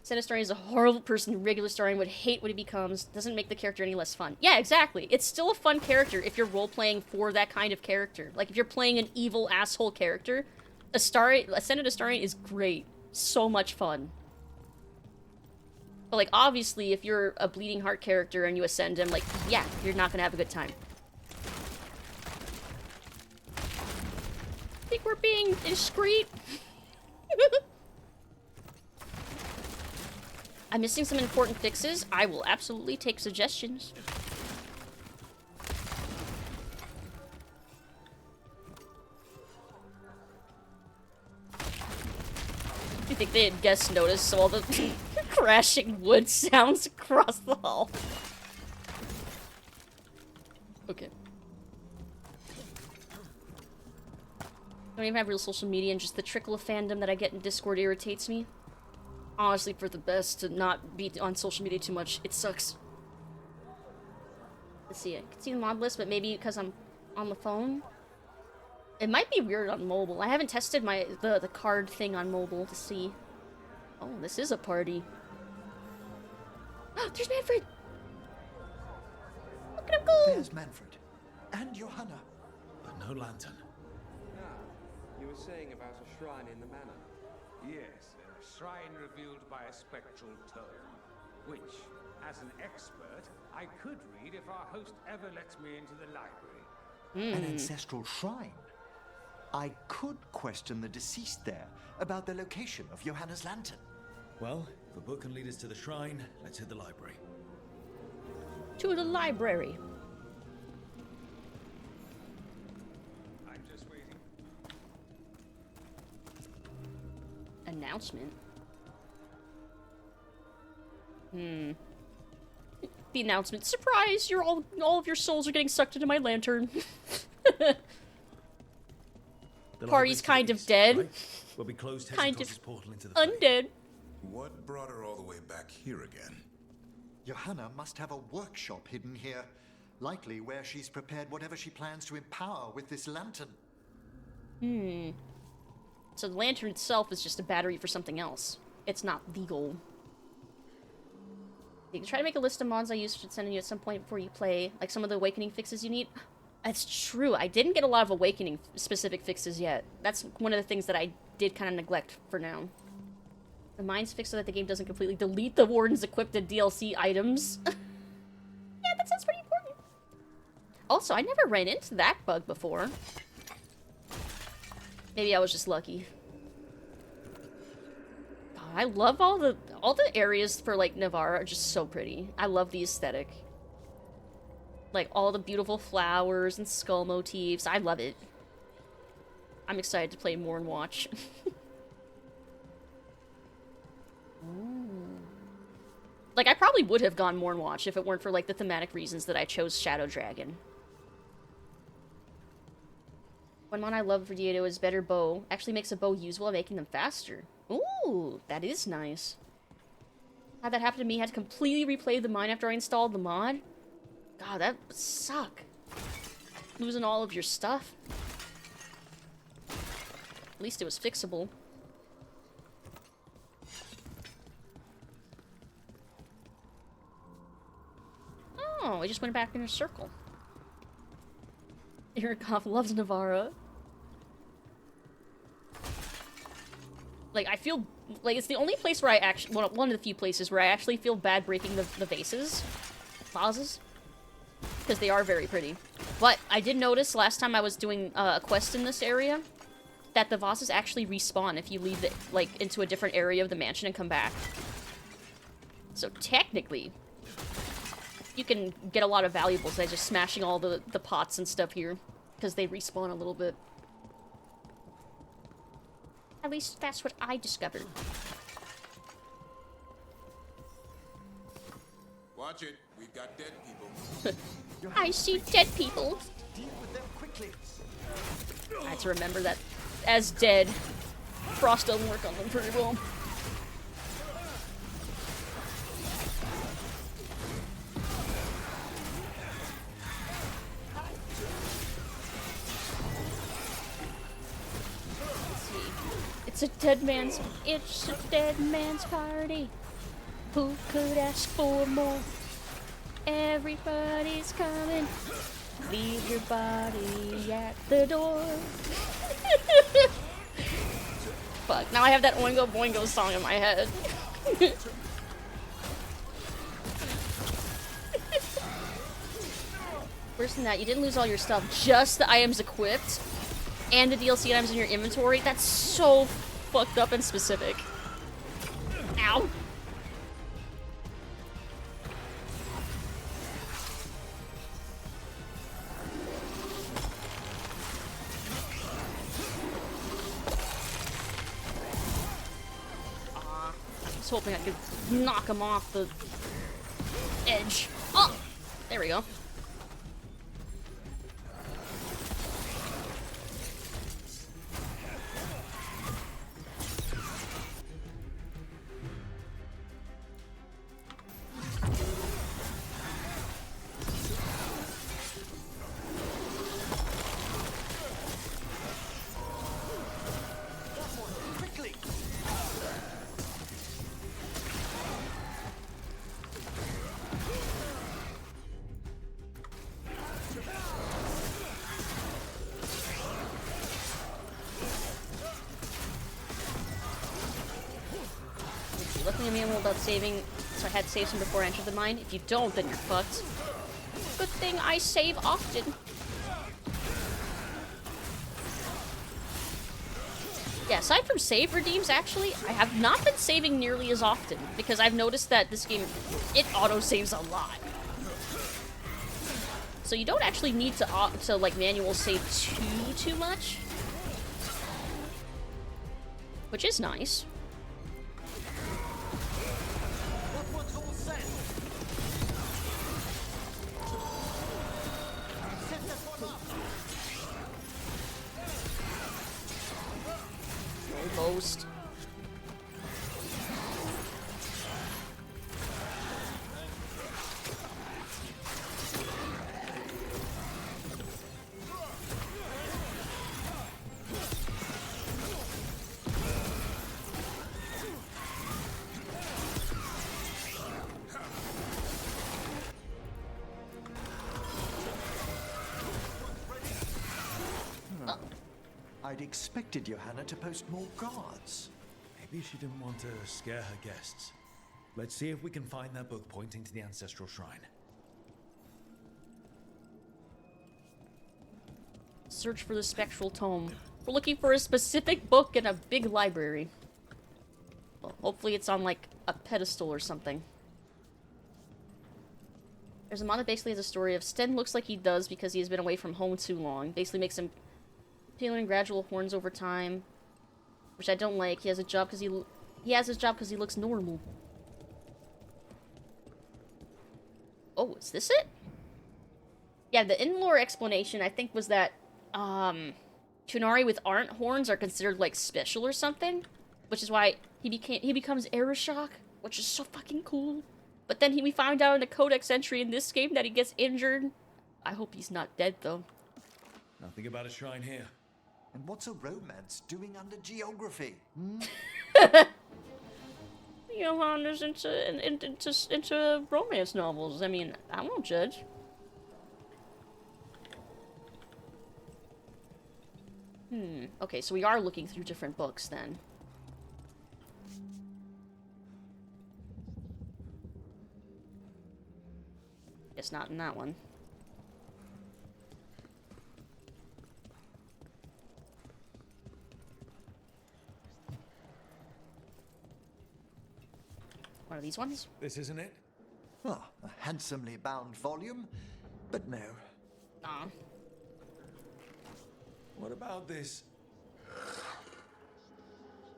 Astarion is a horrible person. Regular Astarion would hate what he becomes. Doesn't make the character any less fun. Yeah, exactly. It's still a fun character if you're role-playing for that kind of character. Like, if you're playing an evil asshole character, Ascended Astarion is great. So much fun. But, like, obviously, if you're a bleeding heart character and you ascend him, like, yeah, you're not gonna have a good time. I think we're being discreet. I'm missing some important fixes. I will absolutely take suggestions. I think they had guest noticed all the crashing wood sounds across the hall. Okay. I don't even have real social media, and just the trickle of fandom that I get in Discord irritates me. Honestly, for the best to not be on social media too much. It sucks. Let's see, I can see the mod list, but maybe because I'm on the phone. It might be weird on mobile. I haven't tested the card thing on mobile to see. Oh, this is a party. Oh, there's Manfred! Look at him go! There's Manfred. And Johanna. But no lantern. You were saying about a shrine in the manor? Yes, a shrine revealed by a spectral tome, which, as an expert, I could read if our host ever lets me into the library. An ancestral shrine. I could question the deceased there about the location of Johanna's lantern. Well, if a book can lead us to the shrine, let's hit the library. To the library. I'm just waiting. Announcement. The announcement. Surprise! You're all of your souls are getting sucked into my lantern. Party's kind of dead. Right? We'll be closed Kind of portal into the undead. What brought her all the way back here again? Johanna must have a workshop hidden here. Likely where she's prepared whatever she plans to empower with this lantern. So the lantern itself is just a battery for something else. It's not legal. You can try to make a list of mods I use to send you at some point before you play, like some of the awakening fixes you need. That's true. I didn't get a lot of awakening specific fixes yet. That's one of the things that I did kind of neglect for now. The mind's fixed so that the game doesn't completely delete the warden's equipped DLC items. Yeah, that sounds pretty important. Also, I never ran into that bug before. Maybe I was just lucky. God, I love all the areas for like Navarra are just so pretty. I love the aesthetic. Like all the beautiful flowers and skull motifs. I love it. I'm excited to play more and watch. Like I probably would have gone more and watch if it weren't for like the thematic reasons that I chose Shadow Dragon. One mod I love for Dieto is better bow. Actually makes a bow usable, making them faster. Ooh, that is nice. Had that happen to me, had to completely replay the mine after I installed the mod. God, that would suck. Losing all of your stuff. At least it was fixable. Oh, we just went back in a circle. Irikoff loves Navarra. Like, I feel like it's the only place where I actually, one of the few places where I actually feel bad breaking the vases. Vases. Because they are very pretty. But I did notice last time I was doing a quest in this area that the vases actually respawn if you leave it, like, into a different area of the mansion and come back. So technically, you can get a lot of valuables by just smashing all the pots and stuff here. Because they respawn a little bit. At least that's what I discovered. Watch it. We've got dead people. I see dead people. Deal with them quickly. I had to remember that as dead, frost doesn't work on them very well. It's a dead man's party. Who could ask for more? Everybody's coming. Leave your body at the door. Fuck, now I have that Oingo Boingo song in my head. Worse than that, you didn't lose all your stuff, just the items equipped and the DLC items in your inventory. That's so fucked up and specific. Ow. I was hoping I could knock him off the edge. Oh! There we go. Luckily, I'm able about saving, so I had to save some before I entered the mine. If you don't, then you're fucked. Good thing I save often. Yeah, aside from save redeems, actually, I have not been saving nearly as often, because I've noticed that this game, it auto-saves a lot. So you don't actually need to like manual save too much. Which is nice. Almost. I'd expected Johanna to post more guards. Maybe she didn't want to scare her guests. Let's see if we can find that book pointing to the ancestral shrine. Search for the spectral tome. We're looking for a specific book in a big library. Well, hopefully it's on like a pedestal or something. There's a mod that basically has a story of Sten looks like he does because he has been away from home too long. Basically makes him peeling gradual horns over time, which I don't like. He has a job because he has his job because he looks normal. Oh, is this it? Yeah, the in-lore explanation I think was that Chunari with aren't horns are considered like special or something, which is why he becomes Aeroshock, which is so fucking cool. But then we found out in the Codex entry in this game that he gets injured. I hope he's not dead though. Nothing about a shrine here. And what's a romance doing under geography? Hmm? Johanna's into romance novels. I mean, I won't judge. Okay, so we are looking through different books then. Guess not in that one. One of these ones? This isn't it? Oh, a handsomely bound volume, but no. Nah. What about this?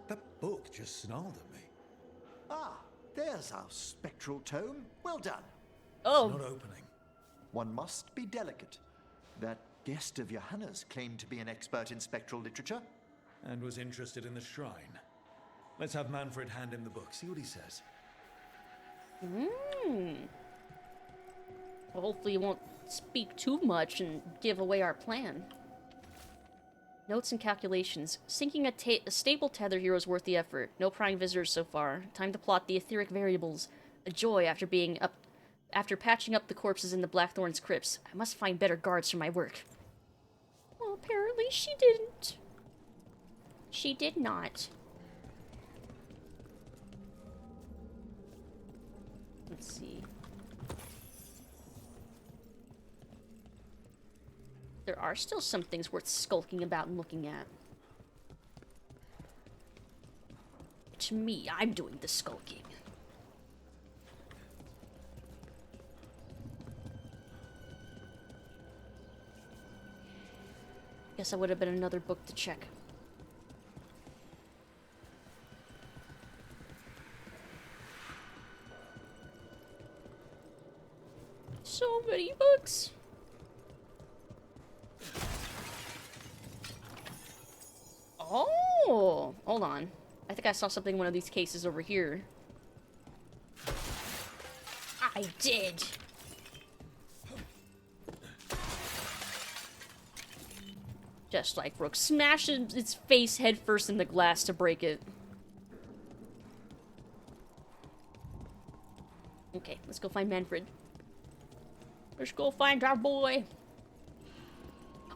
That book just snarled at me. Ah, there's our spectral tome. Well done. Oh. It's not opening. One must be delicate. That guest of Johanna's claimed to be an expert in spectral literature. And was interested in the shrine. Let's have Manfred hand him the book, see what he says. Well, hopefully you won't speak too much and give away our plan. Notes and calculations. Sinking a stable tether here is worth the effort. No prying visitors so far. Time to plot the etheric variables. A joy after patching up the corpses in the Blackthorn's crypts. I must find better guards for my work. Well, apparently she didn't. She did not. Let's see. There are still some things worth skulking about and looking at. It's me, I'm doing the skulking. Guess that would have been another book to check. So many books. Oh, hold on. I think I saw something in one of these cases over here. I did. Just like Rook, smash its face headfirst in the glass to break it. Okay, let's go find Manfred. Let's go find our boy.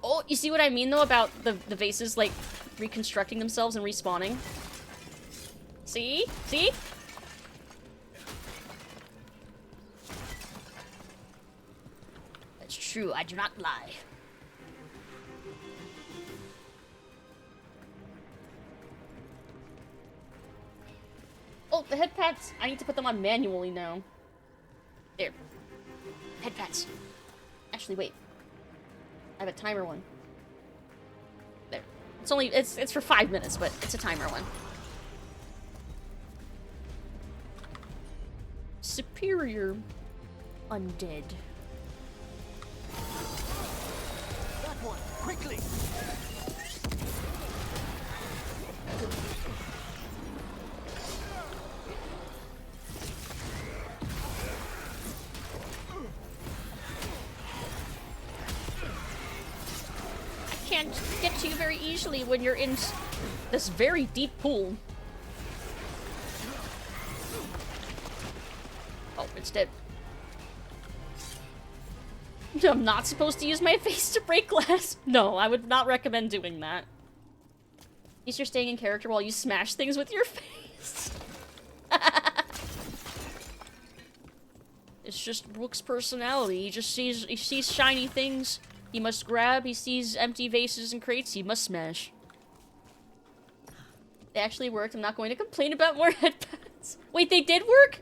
Oh, you see what I mean, though, about the vases, like, reconstructing themselves and respawning? See? See? That's true, I do not lie. Oh, the head pads. I need to put them on manually now. There. Head pads. Actually, wait. I have a timer one. There. It's only, it's for 5 minutes, but it's a timer one. Superior undead. That one, quickly! I can't get to you very easily when you're in this very deep pool. Oh, it's dead. I'm not supposed to use my face to break glass. No, I would not recommend doing that. At least you're staying in character while you smash things with your face. It's just Rook's personality. He sees shiny things, he must grab. He sees empty vases and crates, he must smash. They actually worked. I'm not going to complain about more headpads. Wait, they did work?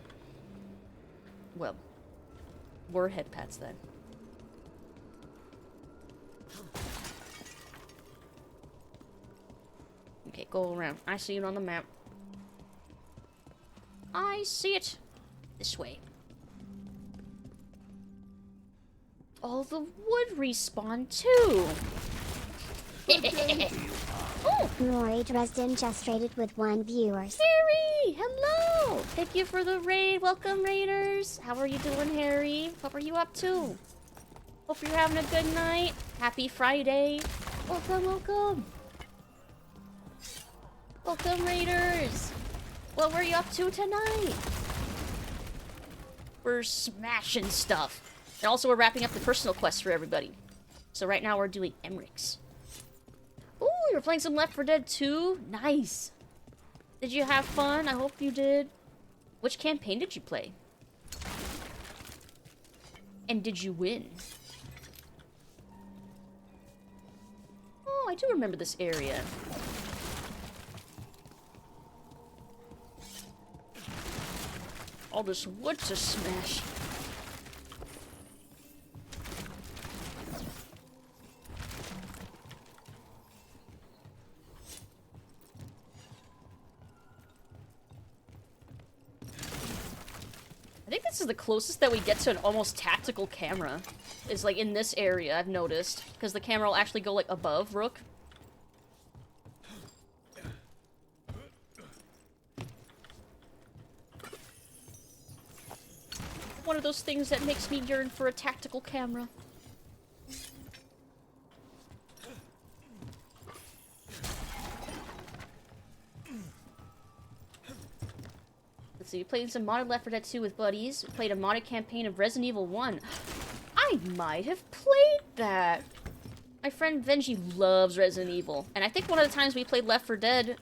Well, more headpads then. Okay, go around. I see it on the map. I see it. This way. All the wood respawn too. Oh! Roy Dresden just raided with 1 viewer. Harry! Hello! Thank you for the raid. Welcome, raiders. How are you doing, Harry? What were you up to? Hope you're having a good night. Happy Friday. Welcome, welcome. Welcome, raiders. What were you up to tonight? We're smashing stuff. And also, we're wrapping up the personal quests for everybody. So right now, we're doing Emmrich's. Ooh, you're playing some Left 4 Dead 2? Nice. Did you have fun? I hope you did. Which campaign did you play? And did you win? Oh, I do remember this area. All this wood to smash. I think this is the closest that we get to an almost tactical camera. Is like in this area, I've noticed. Because the camera will actually go like above Rook. One of those things that makes me yearn for a tactical camera. Let's see, we played some modded Left 4 Dead 2 with buddies. We played a modded campaign of Resident Evil 1. I might have played that. My friend Venji loves Resident Evil. And I think one of the times we played Left 4 Dead,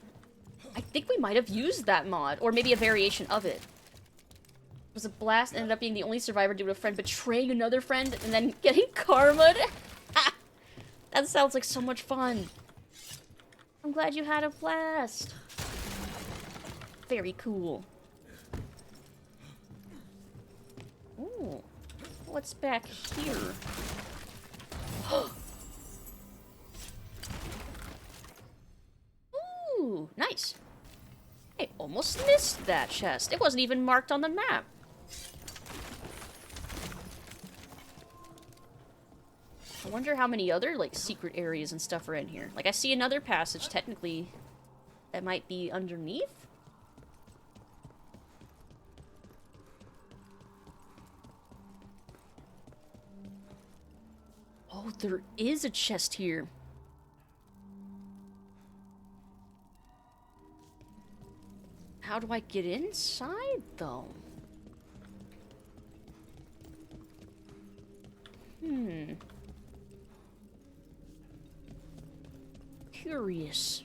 I think we might have used that mod. Or maybe a variation of it. It was a blast. Ended up being the only survivor due to a friend betraying another friend and then getting karma'd. That sounds like so much fun. I'm glad you had a blast. Very cool. Ooh. What's back here? Ooh, nice. I almost missed that chest. It wasn't even marked on the map. I wonder how many other, like, secret areas and stuff are in here. Like, I see another passage, technically, that might be underneath? Oh, there is a chest here. How do I get inside, though? Curious.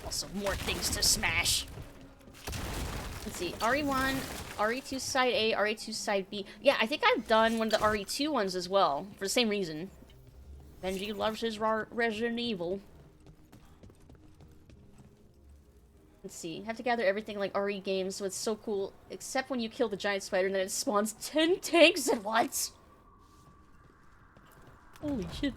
Also, more things to smash. Let's see, RE1, RE2 side A, RE2 side B. Yeah, I think I've done one of the RE2 ones as well, for the same reason. Benji loves his Resident Evil. Let's see. Have to gather everything like RE games, so it's so cool. Except when you kill the giant spider and then it spawns 10 tanks at once. Holy shit.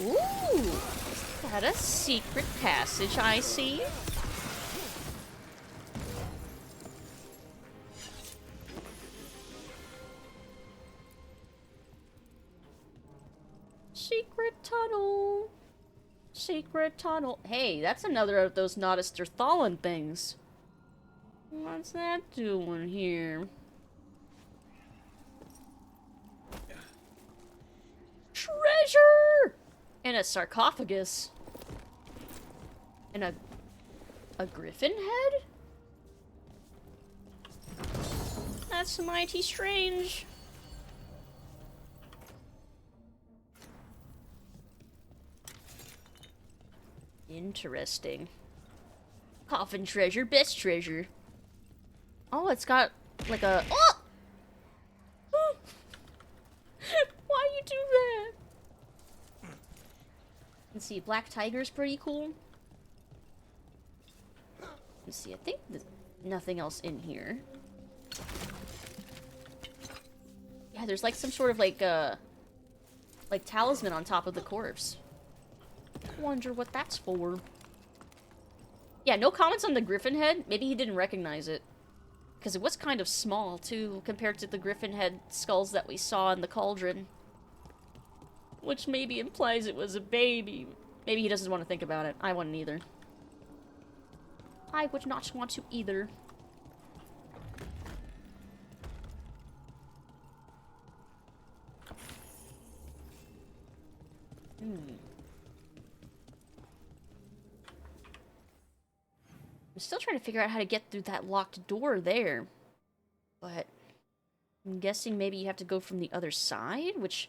Ooh! Is that a secret passage I see? Secret tunnel. Secret tunnel. Hey, that's another of those Nodister Thalin things. What's that doing here? Treasure! And a sarcophagus. And a griffin head? That's mighty strange. Interesting. Coffin treasure, best treasure. Oh, it's got like a... Oh! Why you do that? Let's see, Black Tiger's pretty cool. Let's see, I think there's nothing else in here. Yeah, there's like some sort of like talisman on top of the corpse. Wonder what that's for. Yeah, no comments on the griffin head. Maybe he didn't recognize it. Because it was kind of small, too, compared to the griffin head skulls that we saw in the cauldron. Which maybe implies it was a baby. Maybe he doesn't want to think about it. I wouldn't either. I would not want to either. I'm still trying to figure out how to get through that locked door there. But I'm guessing maybe you have to go from the other side, which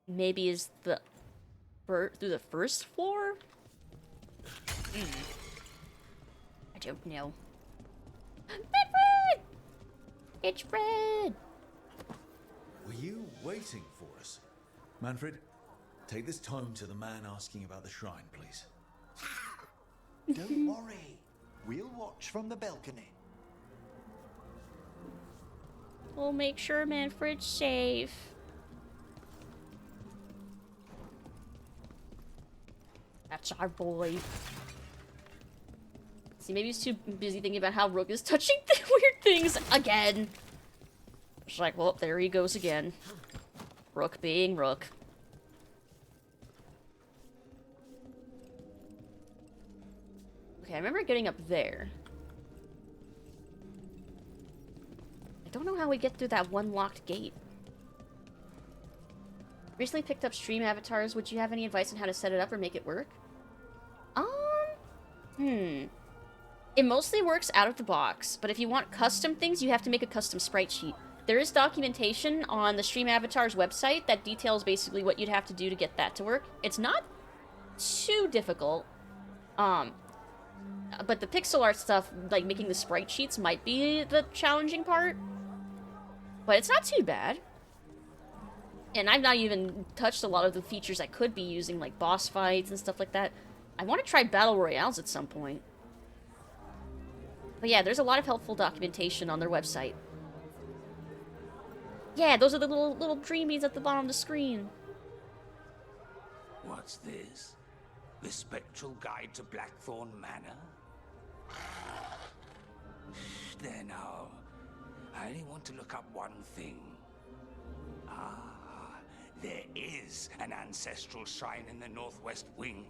maybe is the through the first floor? I don't know. Manfred! It's Fred! Were you waiting for us? Manfred, take this tome to the man asking about the shrine, please. Don't worry. We'll watch from the balcony. We'll make sure Manfred's safe. That's our boy. See, maybe he's too busy thinking about how Rook is touching weird things again. It's like, well, there he goes again. Rook being Rook. Okay, I remember getting up there. I don't know how we get through that one locked gate. Recently picked up stream avatars. Would you have any advice on how to set it up or make it work? It mostly works out of the box, but if you want custom things, you have to make a custom sprite sheet. There is documentation on the Stream Avatars website that details basically what you'd have to do to get that to work. It's not too difficult. But the pixel art stuff, like making the sprite sheets, might be the challenging part. But it's not too bad. And I've not even touched a lot of the features I could be using, like boss fights and stuff like that. I want to try battle royales at some point. But yeah, there's a lot of helpful documentation on their website. Yeah, those are the little dreamies at the bottom of the screen. What's this? The Spectral Guide to Blackthorn Manor? There now. I only want to look up one thing. There is an ancestral shrine in the northwest wing.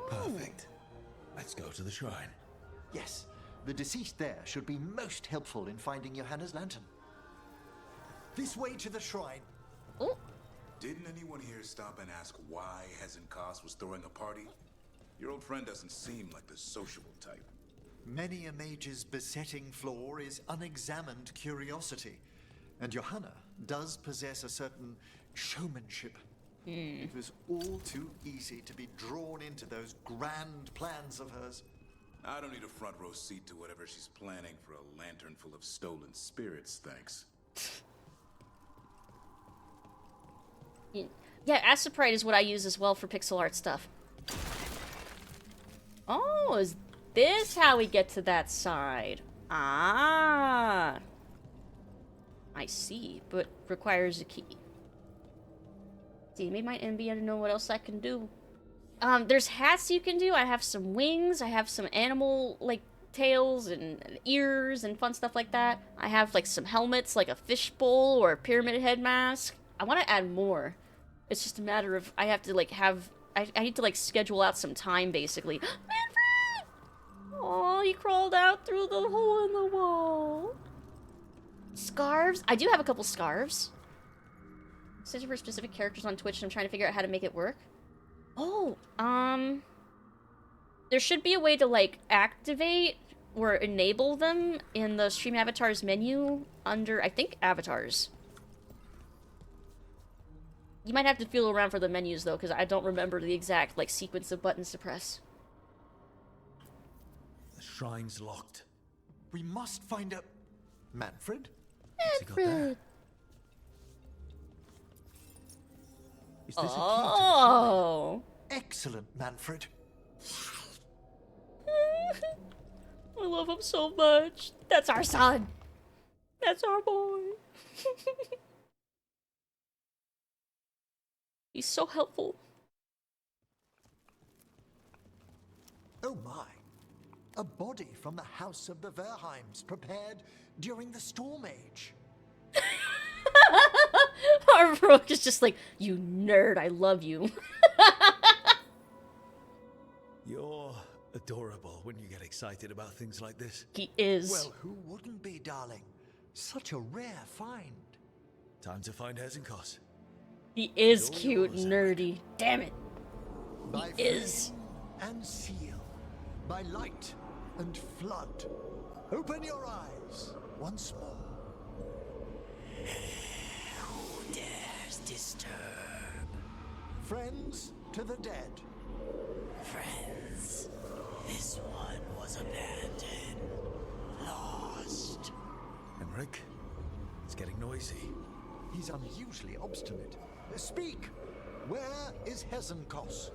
Perfect. Let's go to the shrine. Yes, the deceased there should be most helpful in finding Johanna's lantern. This way to the shrine. Oh. Didn't anyone here stop and ask why Hezen Koss was throwing a party? Your old friend doesn't seem like the sociable type. Many a mage's besetting flaw is unexamined curiosity, and Johanna does possess a certain showmanship. It was all too easy to be drawn into those grand plans of hers. I don't need a front row seat to whatever she's planning for a lantern full of stolen spirits, thanks. Yeah, Aciprite is what I use as well for pixel art stuff. Oh, is this how we get to that side? Ah. I see, but requires a key. See, maybe my envy, I don't know what else I can do. There's hats you can do. I have some wings. I have some animal, like, tails and ears and fun stuff like that. I have, like, some helmets, like a fishbowl or a pyramid head mask. I want to add more. It's just a matter of, I have to, like, I need to, like, schedule out some time, basically. Manfred! Oh, he crawled out through the hole in the wall. Scarves? I do have a couple scarves. Searching for specific characters on Twitch, and I'm trying to figure out how to make it work. Oh, there should be a way to, like, activate or enable them in the Stream Avatars menu under, I think, Avatars. You might have to feel around for the menus, though, because I don't remember the exact, like, sequence of buttons to press. The shrine's locked. We must find a... Manfred? What's he got there? Is this Oh! Excellent, Manfred. I love him so much. That's our son. That's our boy. He's so helpful. Oh my. A body from the house of the Verheims, prepared during the Storm Age. Our Rook is just like, you nerd, I love you. You're adorable when you get excited about things like this. He is. Well, who wouldn't be, darling? Such a rare find. Time to find Hezenkos. He is cute, nerdy. Damn it. By He is. flame and seal, by light and flood. Open your eyes once more. Who dares disturb? Friends to the dead. Friends, this one was abandoned, lost. Emmrich, it's getting noisy. He's unusually obstinate. Speak! Where is Hezenkos?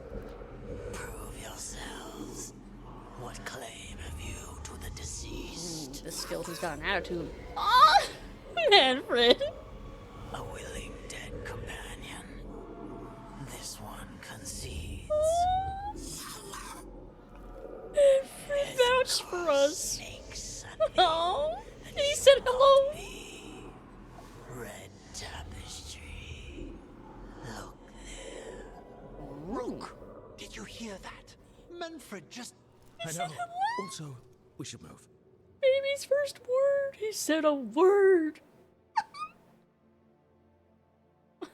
Prove yourselves. What claim have you to the deceased? This skeleton's got an attitude. Oh, Manfred. A willing dead companion. This one concedes. Manfred vouched for us. Oh, and he said hello. Red tapestry. Look there. Rook! Did you hear that? Manfred just... I know. Also, we should move. Baby's first word. He said a word.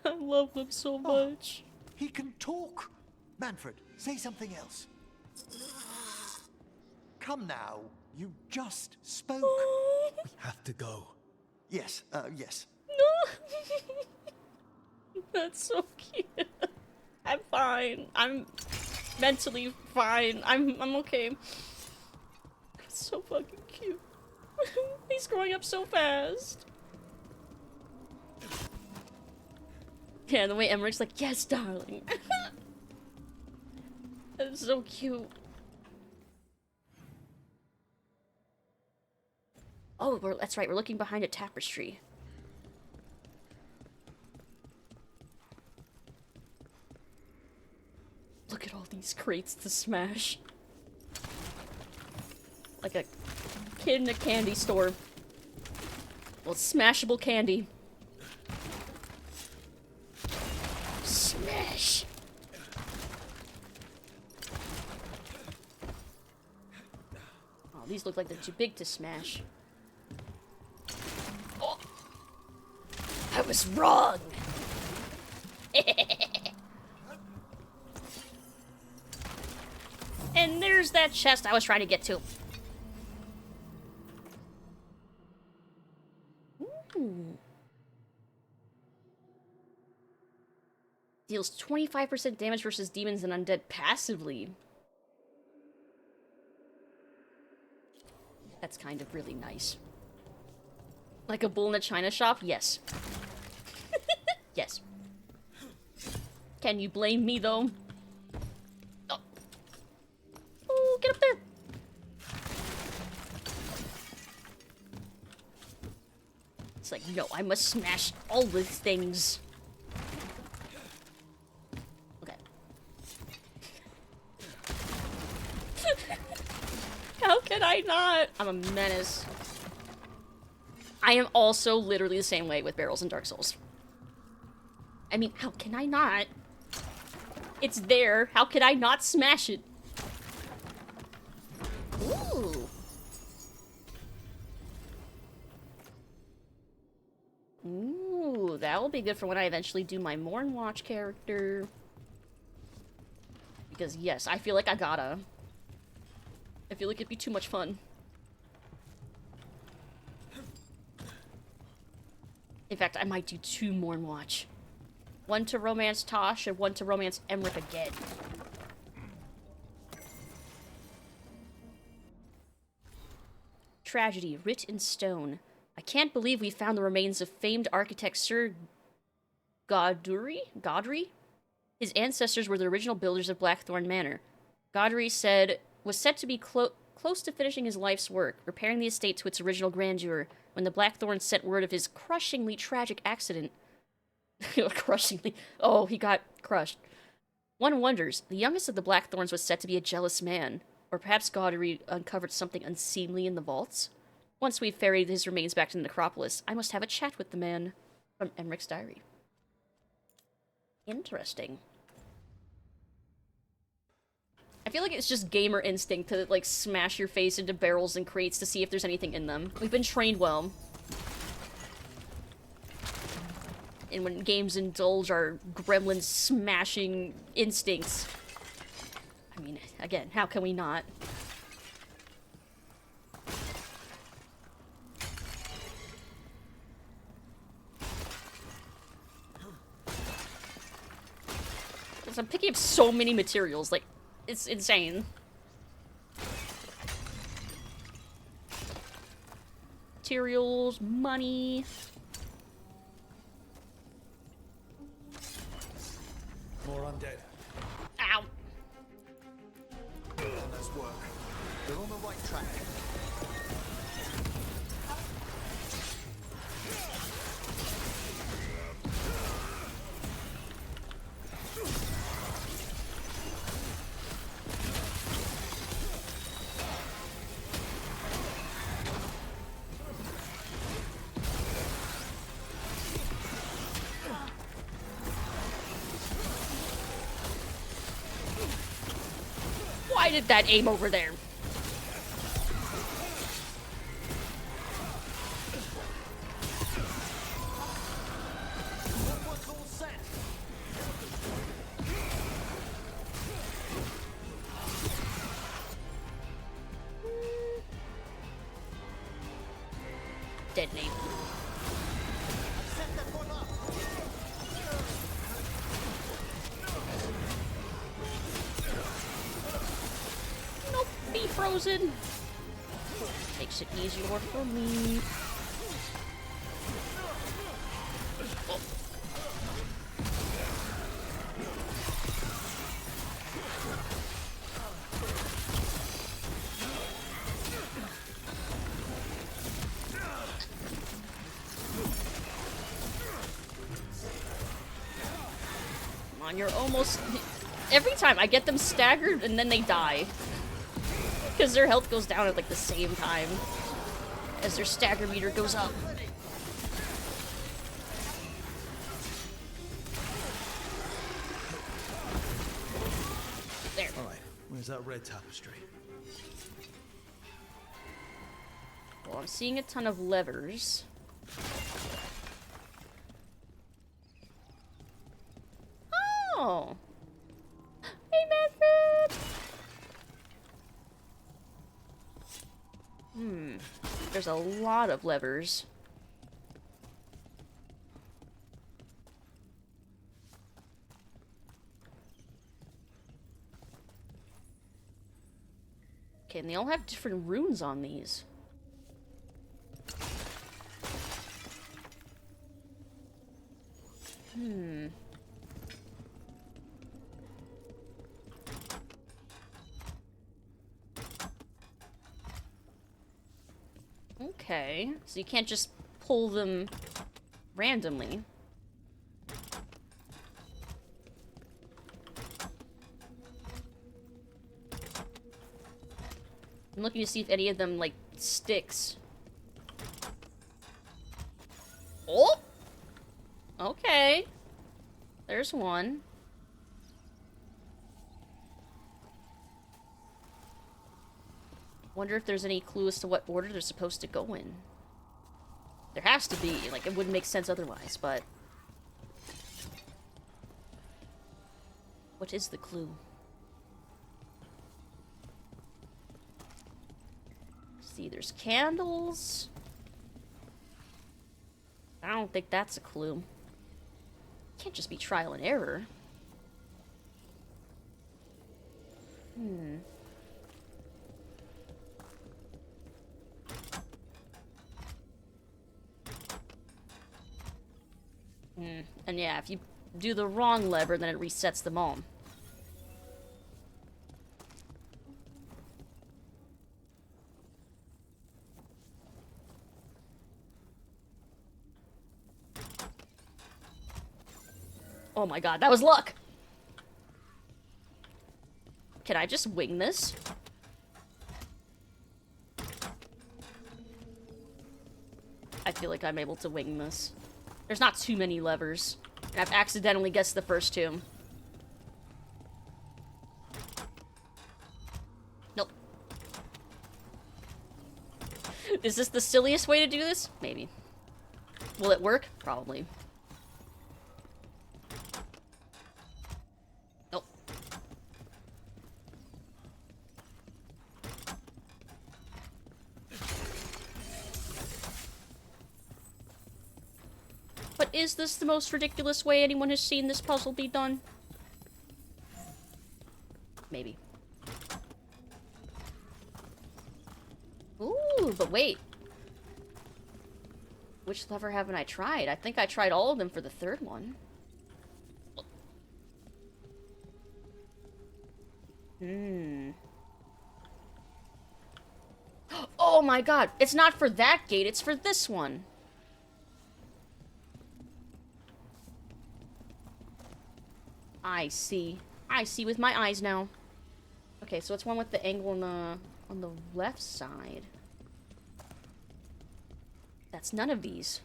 I love him so much. He can talk. Manfred, say something else. Come now. You just spoke. We have to go. Yes, yes. That's so cute. I'm fine. I'm mentally fine. I'm okay. It's so fucking cute. He's growing up so fast. Yeah, the way Emmerich's like, yes, darling. That's so cute. Oh, that's right. We're looking behind a tapestry. Look at all these crates to smash. Like a kid in a candy store. Well, smashable candy. Smash! Oh, these look like they're too big to smash. Oh. I was wrong! And there's that chest I was trying to get to. Ooh. Deals 25% damage versus demons and undead passively. That's kind of really nice. Like a bull in a china shop? Yes. Yes. Can you blame me, though? Oh, get him. It's like, no, I must smash all these things. Okay. How can I not? I'm a menace. I am also literally the same way with barrels in Dark Souls. I mean, how can I not? It's there. How can I not smash it? Ooh. Ooh, that will be good for when I eventually do my Mornwatch character. Because, yes, I feel like I gotta. I feel like it'd be too much fun. In fact, I might do 2 Mornwatch. One to romance Tosh and one to romance Emmrich again. Tragedy, writ in stone. I can't believe we found the remains of famed architect Sir Godry? His ancestors were the original builders of Blackthorn Manor. Godry was said to be close to finishing his life's work, repairing the estate to its original grandeur, when the Blackthorns sent word of his crushingly tragic accident. Crushingly. Oh, he got crushed. One wonders, the youngest of the Blackthorns was said to be a jealous man, or perhaps Godry uncovered something unseemly in the vaults? Once we've ferried his remains back to the necropolis, I must have a chat with the man. From Emmrich's diary. Interesting. I feel like it's just gamer instinct to, like, smash your face into barrels and crates to see if there's anything in them. We've been trained well. And when games indulge our gremlin smashing instincts. I mean, again, how can we not? Because I'm picking up so many materials, like, it's insane. Materials, money. More undead. Ow. Nice work. They're on the right track. Why did that aim over there? Detonate. Nope, be frozen. Makes it easier for me. Oh. Come on, you're almost... Every time I get them staggered and then they die. Because their health goes down at like the same time as their stagger meter goes up. There. Alright, where's that red tapestry? Well, I'm seeing a ton of levers. Oh! Hey, Manfred! There's a lot of levers. Okay, and they all have different runes on these. Okay, so you can't just pull them randomly. I'm looking to see if any of them, like, sticks. Oh! Okay. There's one. Wonder if there's any clue as to what order they're supposed to go in. There has to be. Like, it wouldn't make sense otherwise, but... What is the clue? See, there's candles. I don't think that's a clue. Can't just be trial and error. And yeah, if you do the wrong lever, then it resets them all. Oh my god, that was luck! Can I just wing this? I feel like I'm able to wing this. There's not too many levers. And I've accidentally guessed the first two. Nope. Is this the silliest way to do this? Maybe. Will it work? Probably. Nope. But is this the most ridiculous way anyone has seen this puzzle be done? Maybe. Ooh, but wait. Which lever haven't I tried? I think I tried all of them for the third one. Oh my god! It's not for that gate, it's for this one! I see. I see with my eyes now. Okay, so it's one with the angle on the left side. That's none of these.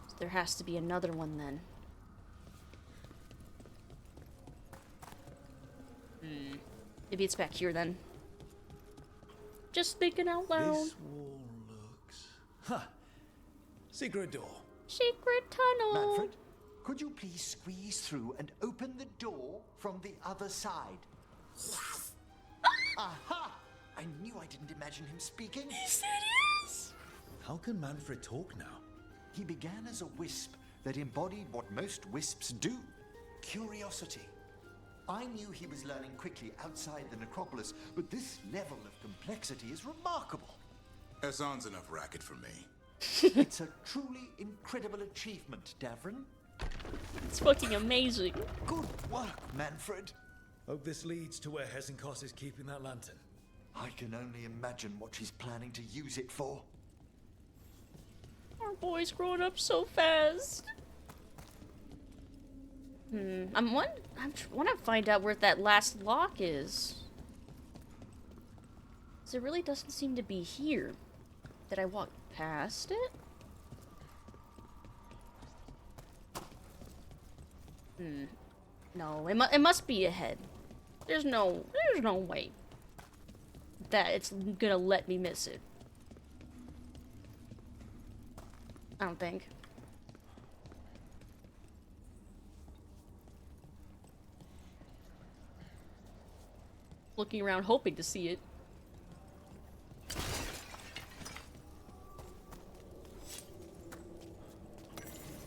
So there has to be another one then. Maybe it's back here then. Just thinking out loud. This wall looks... Huh. Secret door. Secret tunnel. Manfred, could you please squeeze through and open the door from the other side? Yes. Aha! I knew I didn't imagine him speaking. He said yes. How can Manfred talk now? He began as a wisp that embodied what most wisps do. Curiosity. I knew he was learning quickly outside the necropolis, but this level of complexity is remarkable. Hassan's enough racket for me. It's a truly incredible achievement, Davrin. It's fucking amazing. Good work, Manfred. Hope this leads to where Hesenkos is keeping that lantern. I can only imagine what she's planning to use it for. Our boy's growing up so fast. I want to find out where that last lock is. 'Cause it really doesn't seem to be here. Did I walk past it? No, it must be ahead. There's no way that it's gonna let me miss it. I don't think. Looking around hoping to see it.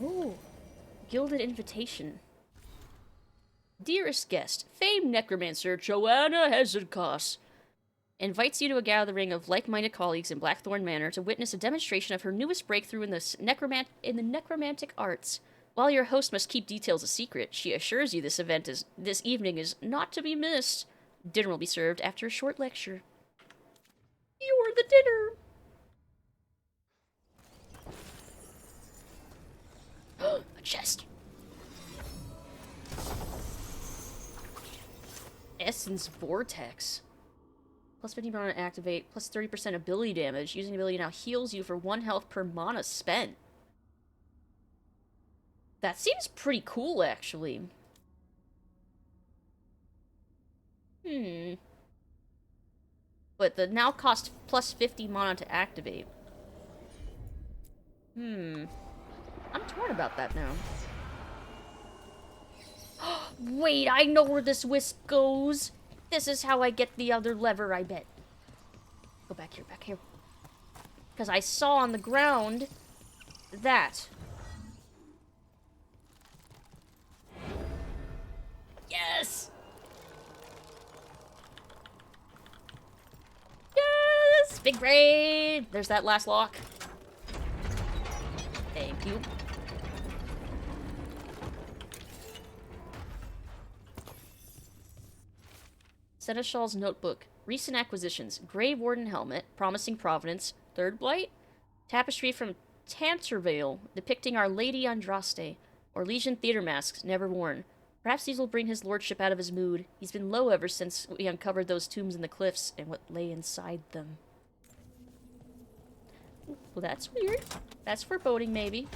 Ooh. Gilded invitation. Dearest guest, famed necromancer Joanna Hesenkos invites you to a gathering of like-minded colleagues in Blackthorn Manor to witness a demonstration of her newest breakthrough in the necromantic arts. While your host must keep details a secret, she assures you this evening is not to be missed. Dinner will be served after a short lecture. You're the dinner! A chest. Essence Vortex. Plus 50 mana to activate, plus 30% ability damage. Using the ability now heals you for 1 health per mana spent. That seems pretty cool, actually. But the now cost plus 50 mana to activate. I'm torn about that now. Wait, I know where this whisk goes. This is how I get the other lever, I bet. Go back here. Because I saw on the ground that. Yes! Yes! Big brain! There's that last lock. Thank you. Seneschal's Notebook. Recent acquisitions. Grey Warden Helmet, Promising Providence, Third Blight, Tapestry from Tantervale, depicting Our Lady Andraste, or Legion Theater Masks, never worn. Perhaps these will bring his lordship out of his mood. He's been low ever since we uncovered those tombs in the cliffs and what lay inside them. Well, that's weird. That's foreboding, maybe.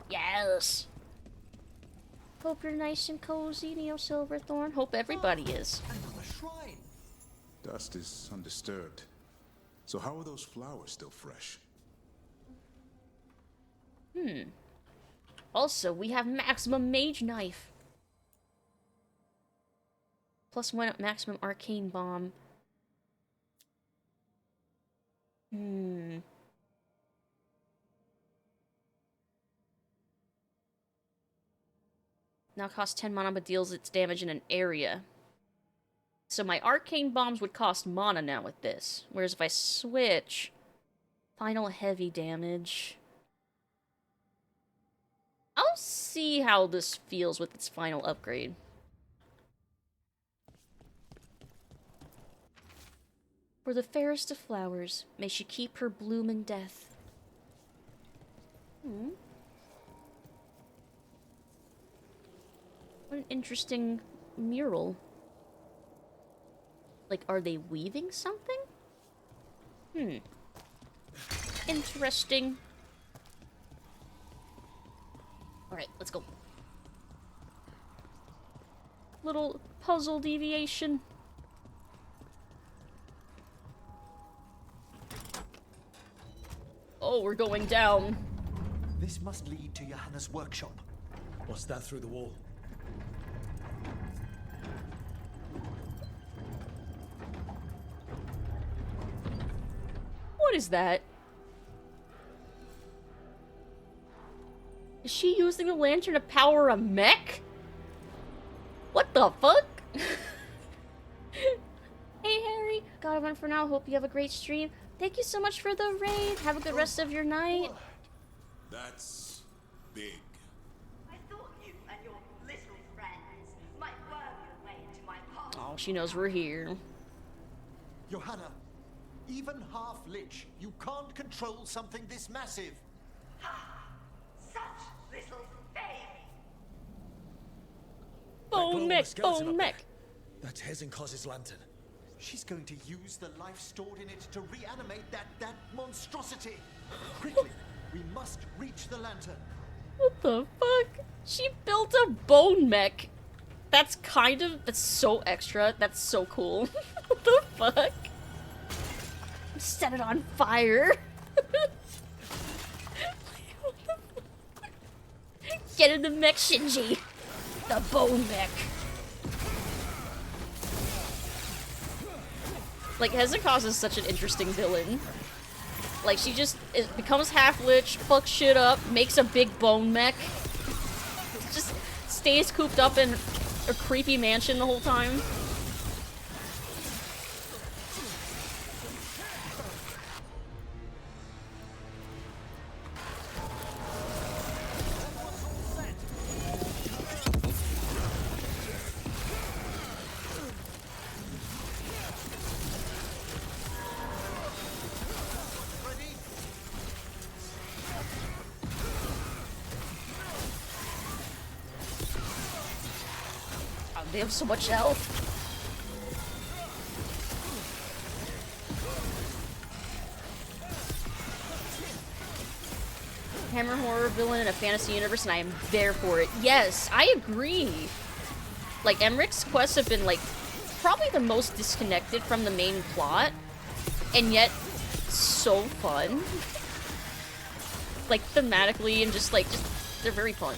Yes! Hope you're nice and cozy, Neo Silverthorn. Hope everybody is. Another shrine. Dust is undisturbed. So how are those flowers still fresh? Also, we have maximum mage knife. Plus 1 maximum arcane bomb. Now costs 10 mana but deals its damage in an area. So my arcane bombs would cost mana now with this. Whereas if I switch, final heavy damage. I'll see how this feels with its final upgrade. For the fairest of flowers, may she keep her bloom in death. What an interesting mural. Like, are they weaving something? Interesting. Alright, let's go. Little puzzle deviation. Oh, we're going down. This must lead to Johanna's workshop. What's that through the wall? What is that? Is she using the lantern to power a mech? What the fuck? Hey Harry, gotta run for now. Hope you have a great stream. Thank you so much for the raid. Have a good rest of your night. That's big. I thought you and your little friends might worm your way into my heart. Oh, she knows we're here. Johanna, even half-lich, you can't control something this massive. Such little baby. Bone mech. That's Hezenkos's lantern. She's going to use the life stored in it to reanimate that monstrosity. Quickly, we must reach the lantern. What the fuck? She built a bone mech. That's so extra. That's so cool. What the fuck? Set it on fire. Get in the mech, Shinji. The bone mech. Like, Hezekiah is such an interesting villain. Like, she just becomes half-lich, fucks shit up, makes a big bone mech. Just stays cooped up in a creepy mansion the whole time. They have so much health. Hammer horror villain in a fantasy universe, and I am there for it. Yes, I agree. Like, Emmrich's quests have been, like, probably the most disconnected from the main plot, and yet so fun. Like, thematically, and just, they're very fun.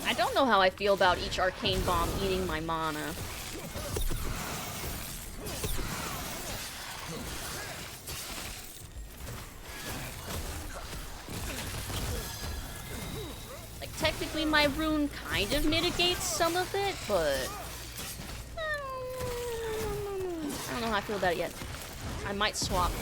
I don't know how I feel about each arcane bomb eating my mana. Like, technically my rune kind of mitigates some of it, but I don't know how I feel about it yet. I might swap.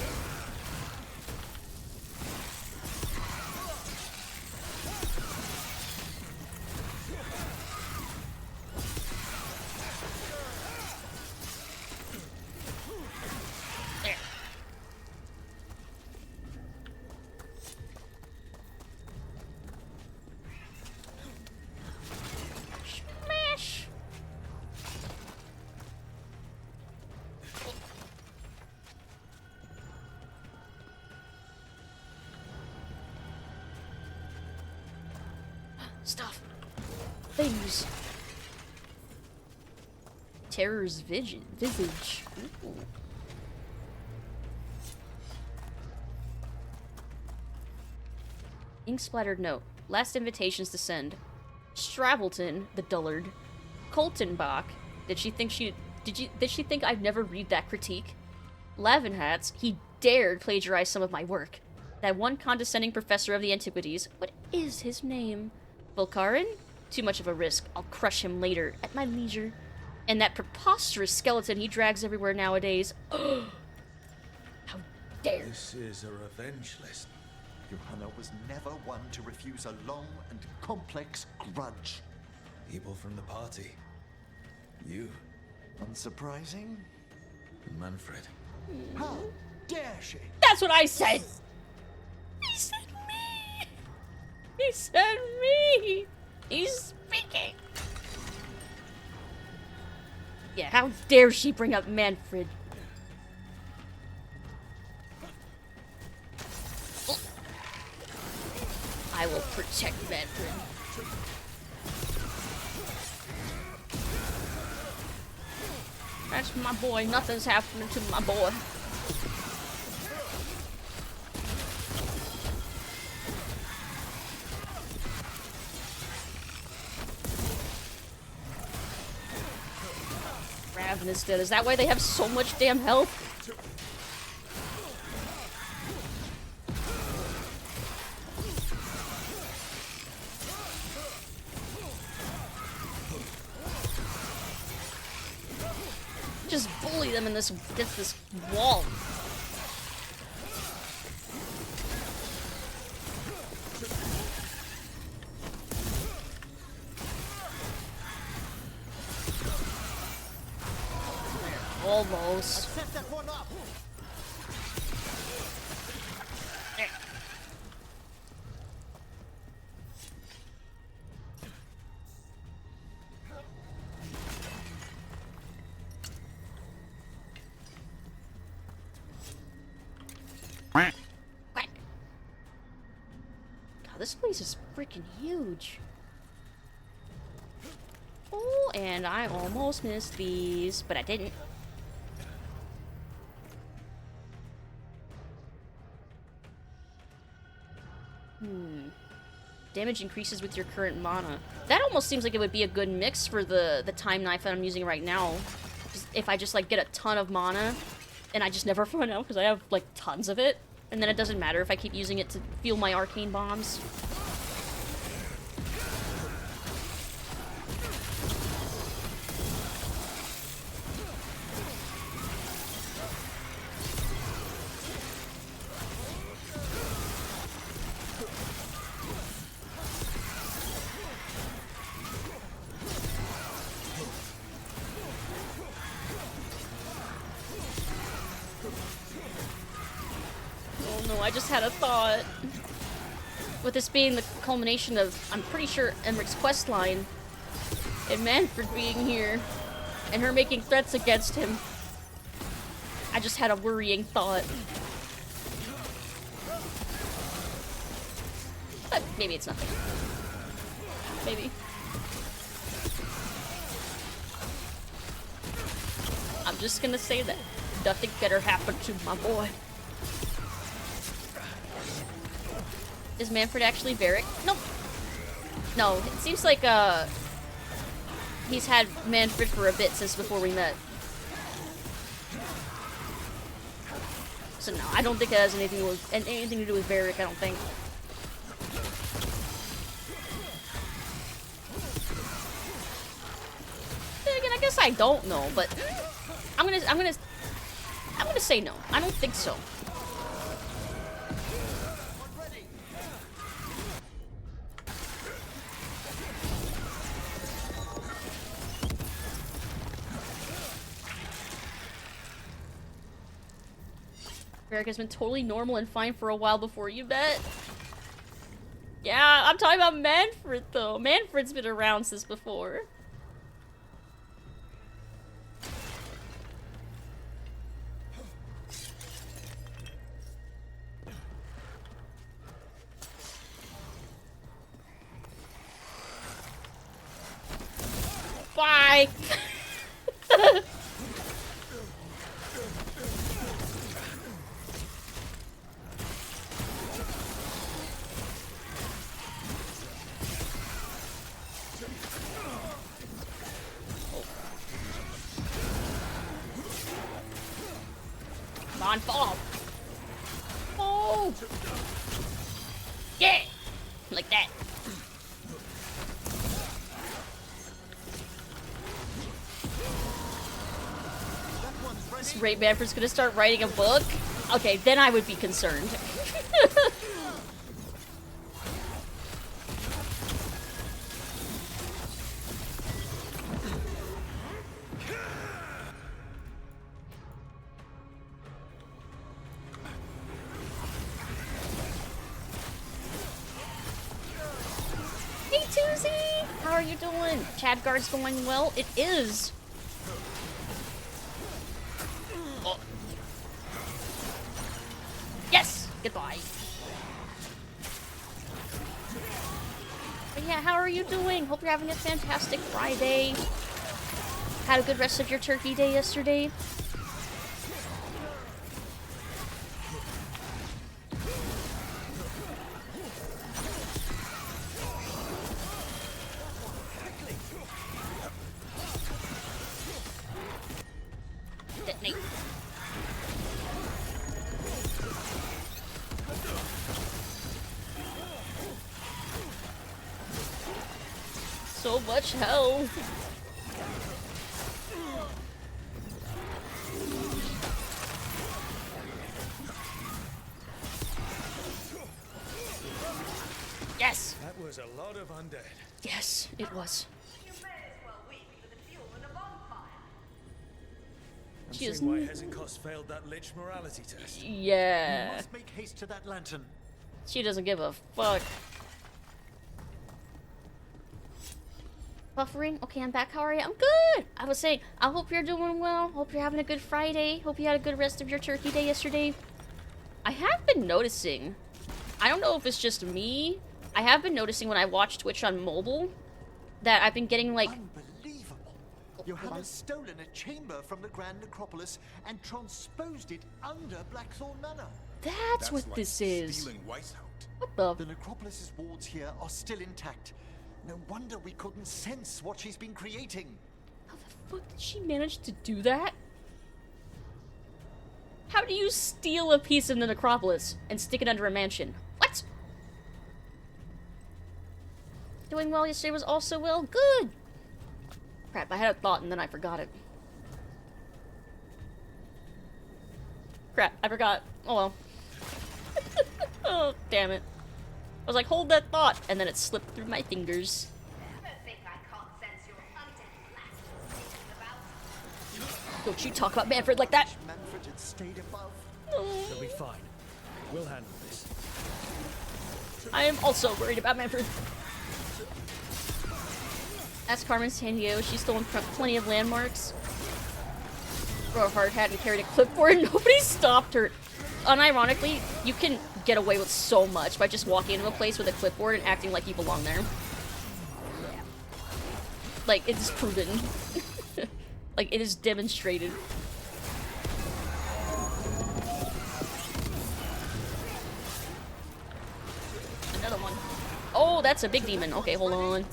Stuff. Things. Terror's visage. Ooh. Ink-splattered note. Last invitations to send. Stravelton, the dullard. Coltonbach. Did she think I'd never read that critique? Lavenhats. He dared plagiarize some of my work. That one condescending professor of the antiquities. What is his name? Volkarin? Too much of a risk. I'll crush him later, at my leisure. And that preposterous skeleton he drags everywhere nowadays. How dare! This is a revenge list. Johanna was never one to refuse a long and complex grudge. People from the party. You. Unsurprising? Manfred. How dare she? That's what I said! He said me! He said me! He's speaking! Yeah, how dare she bring up Manfred? Oh. I will protect Manfred. That's my boy. Nothing's happening to my boy. Ravenous dead. Is that why they have so much damn health? Just bully them in this against this wall. Almost. Set that one up. There. Quack. God, this place is freaking huge. Oh, and I almost missed these, but I didn't. Damage increases with your current mana. That almost seems like it would be a good mix for the time knife that I'm using right now. Just, if I just like get a ton of mana and I just never run out because I have like tons of it, and then it doesn't matter if I keep using it to fuel my arcane bombs. I just had a thought. With this being the culmination of, I'm pretty sure, Emmrich's quest line, and Manfred being here, and her making threats against him, I just had a worrying thought. But maybe it's nothing. Maybe. I'm just gonna say that nothing better happened to my boy. Is Manfred actually Varric? Nope. No, it seems like he's had Manfred for a bit since before we met. So no, I don't think it has anything to do with Varric, I don't think. Then again, I guess I don't know, but I'm gonna say no. I don't think so. Varric has been totally normal and fine for a while before you met. Yeah, I'm talking about Manfred though. Manfred's been around since before. Bye! Come on, fall! Oh! Yeah! Like that. This Ray Manfred's gonna start writing a book? Okay, then I would be concerned. Hey Tuesday! How are you doing? Chadguard's going well? It is! Oh. Yes! Goodbye. But yeah, how are you doing? Hope you're having a fantastic Friday. Had a good rest of your turkey day yesterday. Detonate. So much health. Yes. That was a lot of undead. Yes, it was. I'm She is seeing why Hezekiah failed that Lich morality test. Yeah. You must make haste to that lantern. She doesn't give a fuck. Buffering? Okay, I'm back. How are you? I'm good! I was saying, I hope you're doing well. Hope you're having a good Friday. Hope you had a good rest of your turkey day yesterday. I have been noticing, I don't know if it's just me, I have been noticing when I watch Twitch on mobile that I've been getting like... Unbelievable. Johanna's stolen a chamber from the Grand Necropolis and transposed it under Blackthorn Manor. That's what like this is. What the Necropolis's wards here are still intact. No wonder we couldn't sense what she's been creating. How the fuck did she manage to do that? How do you steal a piece of the Necropolis and stick it under a mansion? What? Doing well yesterday was also well. Good! Crap, I had a thought and then I forgot it. Crap, I forgot. Oh well. Oh, damn it. I was like, hold that thought, and then it slipped through my fingers. Don't you talk about Manfred like that! Manfred had stayed above. They'll be fine. We'll handle this. I am also worried about Manfred. Ask Carmen Sandiego. She's stolen plenty of landmarks. Throw a hard hat and carried a clipboard. Nobody stopped her. Unironically, you can get away with so much by just walking into a place with a clipboard and acting like you belong there. Like, it's proven. Like, it is demonstrated. Another one. Oh, that's a big demon. Okay, hold on.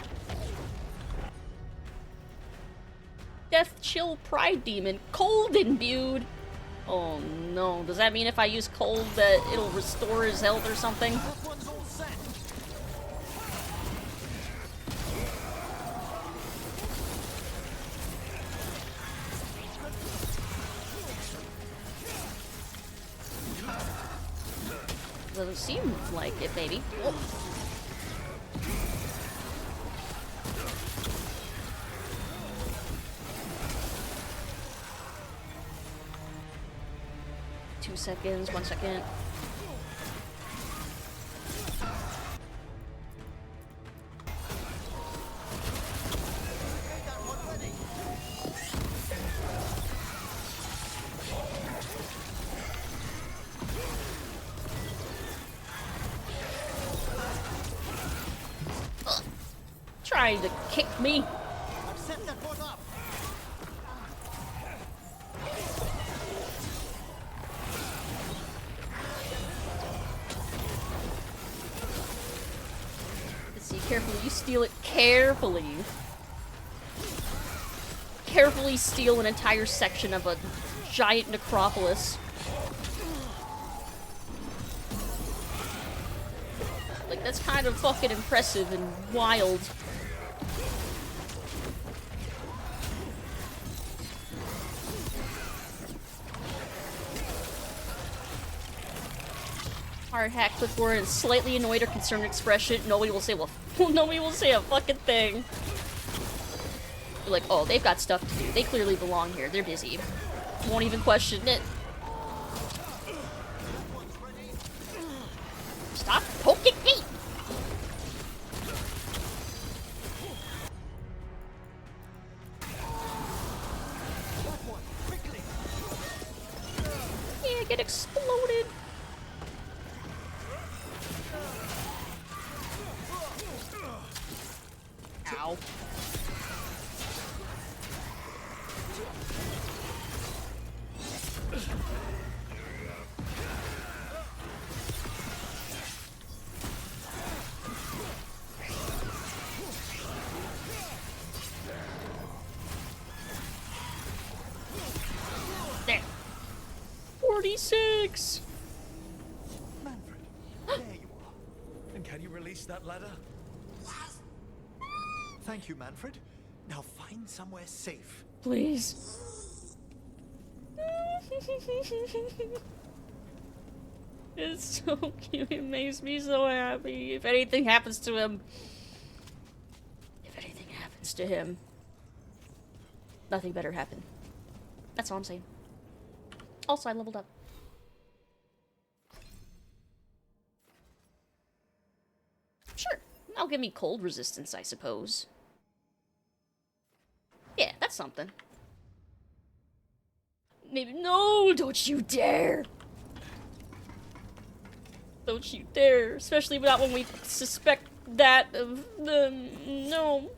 Death Chill Pride Demon. Cold imbued. Oh no. Does that mean if I use cold that it'll restore his health or something? Doesn't seem like it, maybe. Oh. Two seconds, 1 second. Trying to kick me. Let's see, carefully. You steal it carefully. Carefully steal an entire section of a giant necropolis. Like, that's kind of fucking impressive and wild. Hard hack clipboard and slightly annoyed or concerned expression. Nobody will say, well, nobody will say a fucking thing. You're like, oh, they've got stuff to do. They clearly belong here. They're busy. Won't even question it. Stop poking me! Yeah, get exploded. Ow. There. 46. Manfred, there you are. And can you release that ladder? Thank you, Manfred. Now find somewhere safe. Please. It's so cute. It makes me so happy. If anything happens to him. If anything happens to him. Nothing better happen. That's all I'm saying. Also, I leveled up. Sure. That'll give me cold resistance, I suppose. Yeah, that's something. Maybe. No, don't you dare! Don't you dare. Especially not when we suspect that of them. No.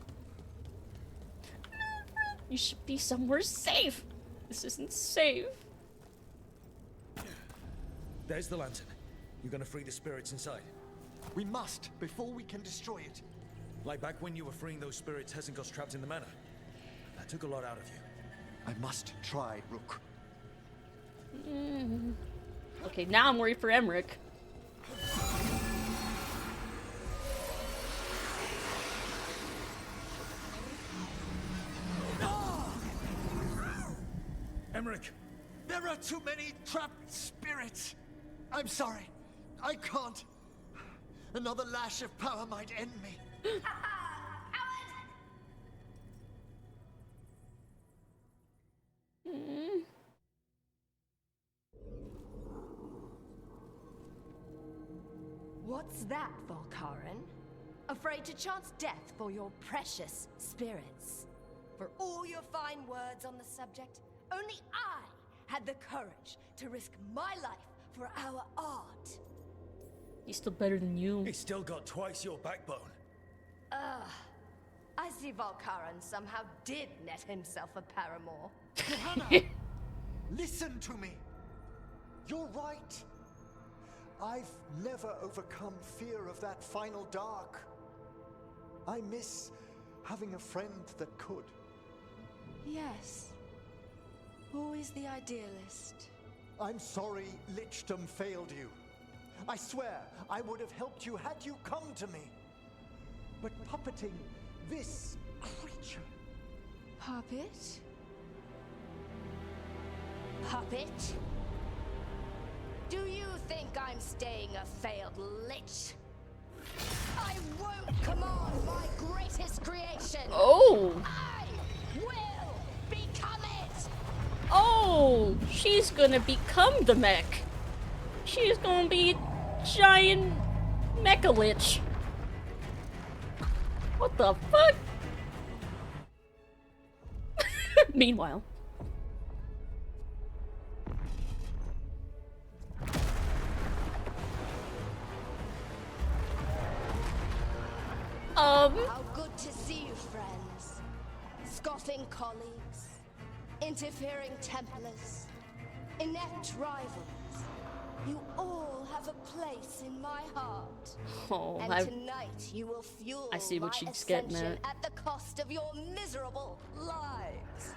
You should be somewhere safe. This isn't safe. There's the lantern. You're gonna free the spirits inside. We must, before we can destroy it. Like back when you were freeing those spirits Hesenko's trapped in the manor. That took a lot out of you. I must try, Rook. Okay, now I'm worried for Emmrich. Emmrich! There are too many trapped spirits. I'm sorry. I can't. Another lash of power might end me. What's that, Volkaren? Afraid to chance death for your precious spirits? For all your fine words on the subject, only I had the courage to risk my life for our art. He's still better than you. He's still got twice your backbone. I see Volkaren somehow did net himself a paramour. Johanna! Listen to me! You're right! I've never overcome fear of that final dark. I miss having a friend that could. Yes. Always the idealist. I'm sorry Lichdom failed you. I swear I would have helped you had you come to me. But puppeting this creature... Puppet? Puppet? Do you think I'm staying a failed lich? I won't command my greatest creation! Oh! I will become it! Oh! She's gonna become the mech! She's gonna be giant mecha lich! What the fuck? Meanwhile. How good to see you, friends. Scoffing colleagues, interfering Templars, inept rivals. You all have a place in my heart. Oh, and tonight you will fuel I see what my she's getting ascension at. the cost of your miserable lives.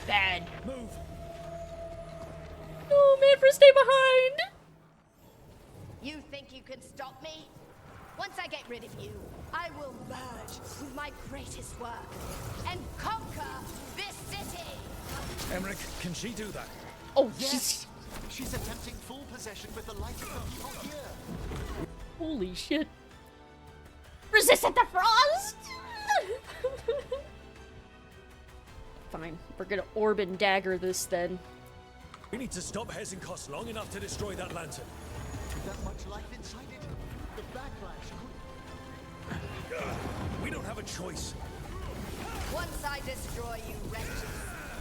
Bad. Move. No, Manfred, stay behind! You think you can stop me? Once I get rid of you, I will merge with my greatest work and conquer this city! Emmrich, can she do that? Oh, yes! She's attempting full possession with the light of the people here. Holy shit. Resistant the frost! Fine, we're gonna orb and dagger this then. We need to stop Hezenkos long enough to destroy that lantern. With that much life inside it, the backlash could... We don't have a choice. Once I destroy you, wretches,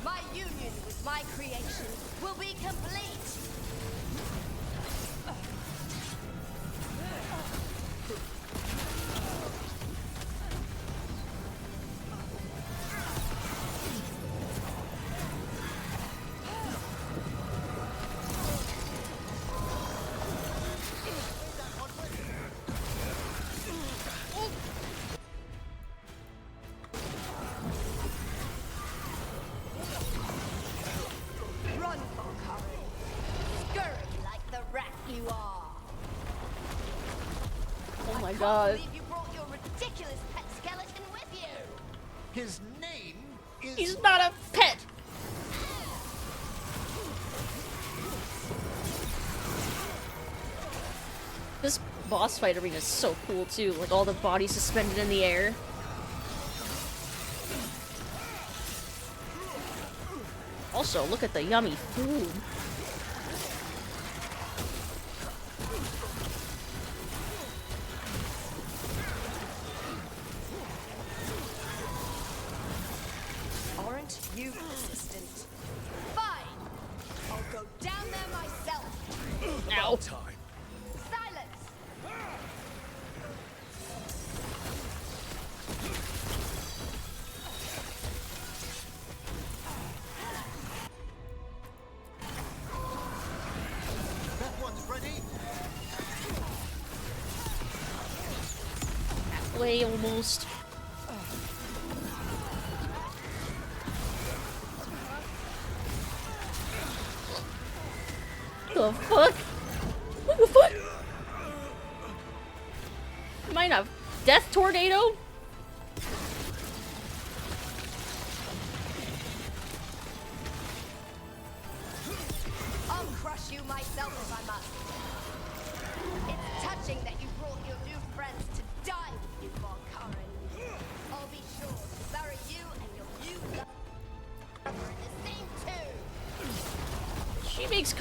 my union with my creation will be complete! Run, Volkaren! Scurry like the rat you are! Oh my I god. can't believe you brought your ridiculous pet skeleton with you! His name is... He's not a pet! This boss fight arena is so cool too, like all the bodies suspended in the air. Also, look at the yummy food. Aren't you persistent? Fine! I'll go down there myself! Ow. Time. Silence! That one's ready. Halfway almost. The fuck? What the fuck? Might have death tornado? I'll crush you myself if I must. It's touching that you brought your new friends to die with you, Volkaren. I'll be sure to bury you and your new lover in the same tomb.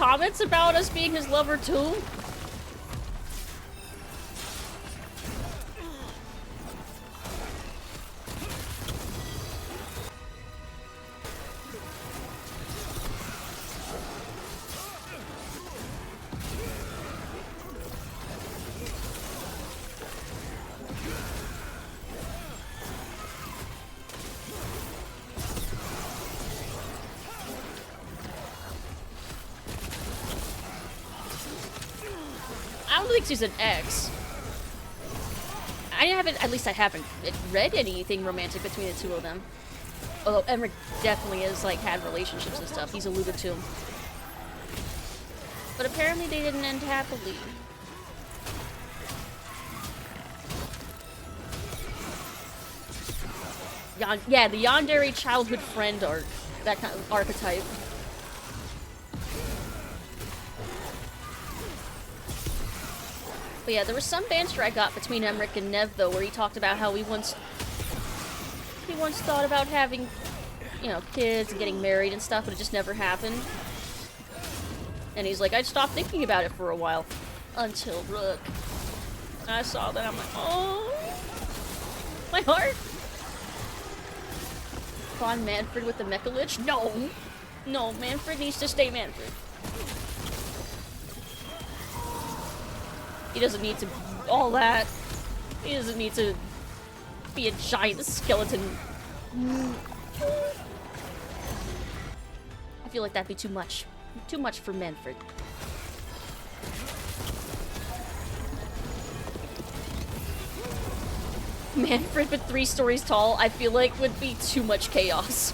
comments about us being his lover too? I don't think she's an ex. At least I haven't read anything romantic between the two of them. Although Emmrich definitely has, like, had relationships and stuff. He's alluded to. But apparently they didn't end happily. Yeah, the yandere childhood friend arc. That kind of archetype. But yeah, there was some banter I got between Emmrich and Nev, though, where he talked about how he once thought about having, you know, kids and getting married and stuff, but it just never happened. And he's like, I stopped thinking about it for a while. Until Rook. And I saw that, I'm like, oh, my heart. Spawn Manfred with the Mecha Lich? No! No, Manfred needs to stay Manfred. He doesn't need to all that. He doesn't need to be a giant skeleton. I feel like that'd be too much. Too much for Manfred. Manfred but 3 stories tall, I feel like would be too much chaos.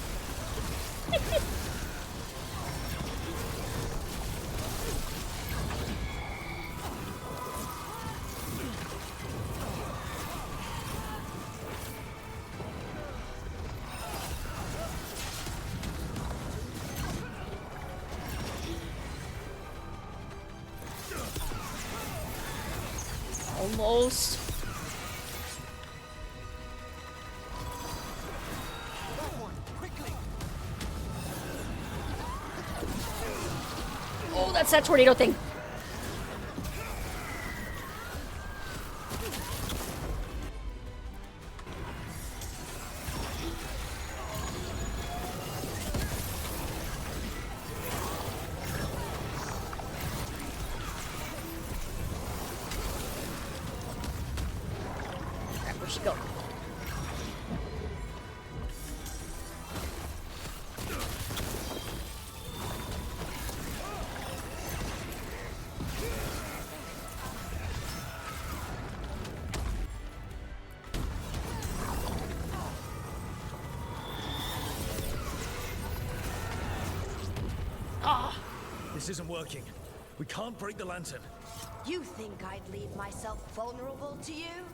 Almost. Oh, that's that tornado thing. Where'd she go? This isn't working. We can't break the lantern. You think I'd leave myself vulnerable to you?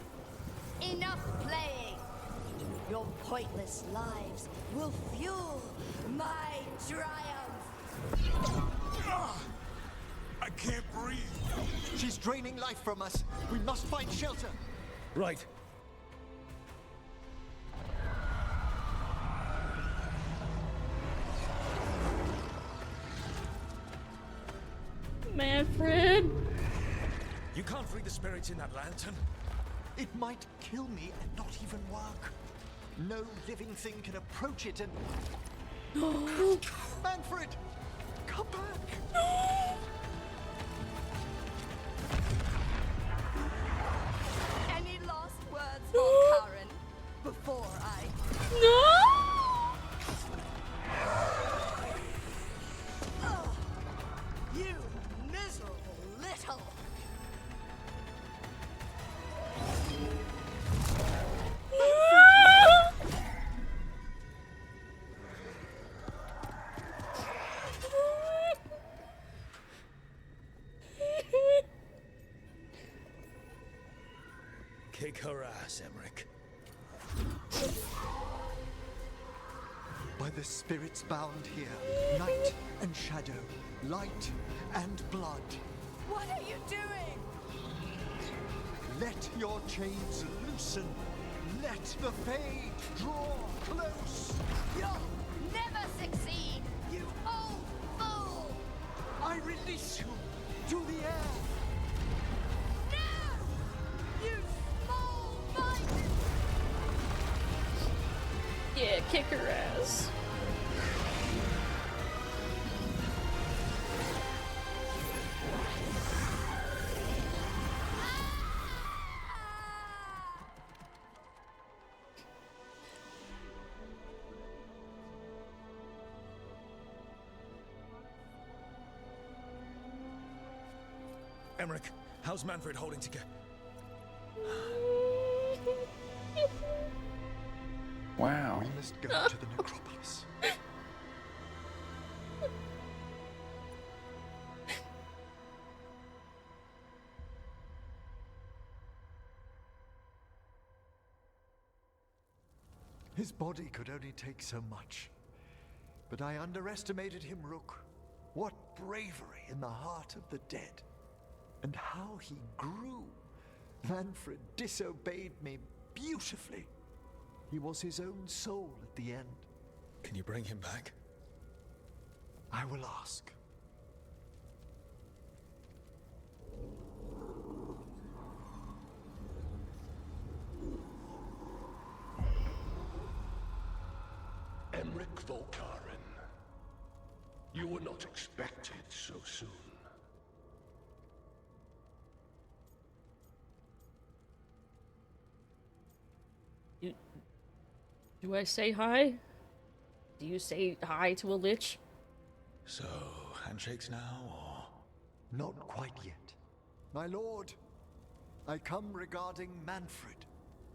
Enough playing! Your pointless lives will fuel my triumph! I can't breathe. She's draining life from us. We must find shelter. Right. Manfred! You can't free the spirits in that lantern. It might kill me and not even work. No living thing can approach it and... Manfred! Come back! Any last words for Karen before I... No! You miserable little... Kick her ass, Emmrich. By the spirits bound here, night and shadow, light and blood. What are you doing? Let your chains loosen. Let the fade draw close. You'll never succeed, you old fool! I release you to the air. You small-minded! Yeah, kick her ass. Emmrich, how's Manfred holding together? Wow. We must go to the necropolis. His body could only take so much. But I underestimated him, Rook. What bravery in the heart of the dead. And how he grew. Manfred disobeyed me beautifully. He was his own soul at the end. Can you bring him back? I will ask. Emmrich Volkaren. You were not expected so soon. Do I say hi? Do you say hi to a lich? So, handshakes now, or? Not quite yet. My lord, I come regarding Manfred,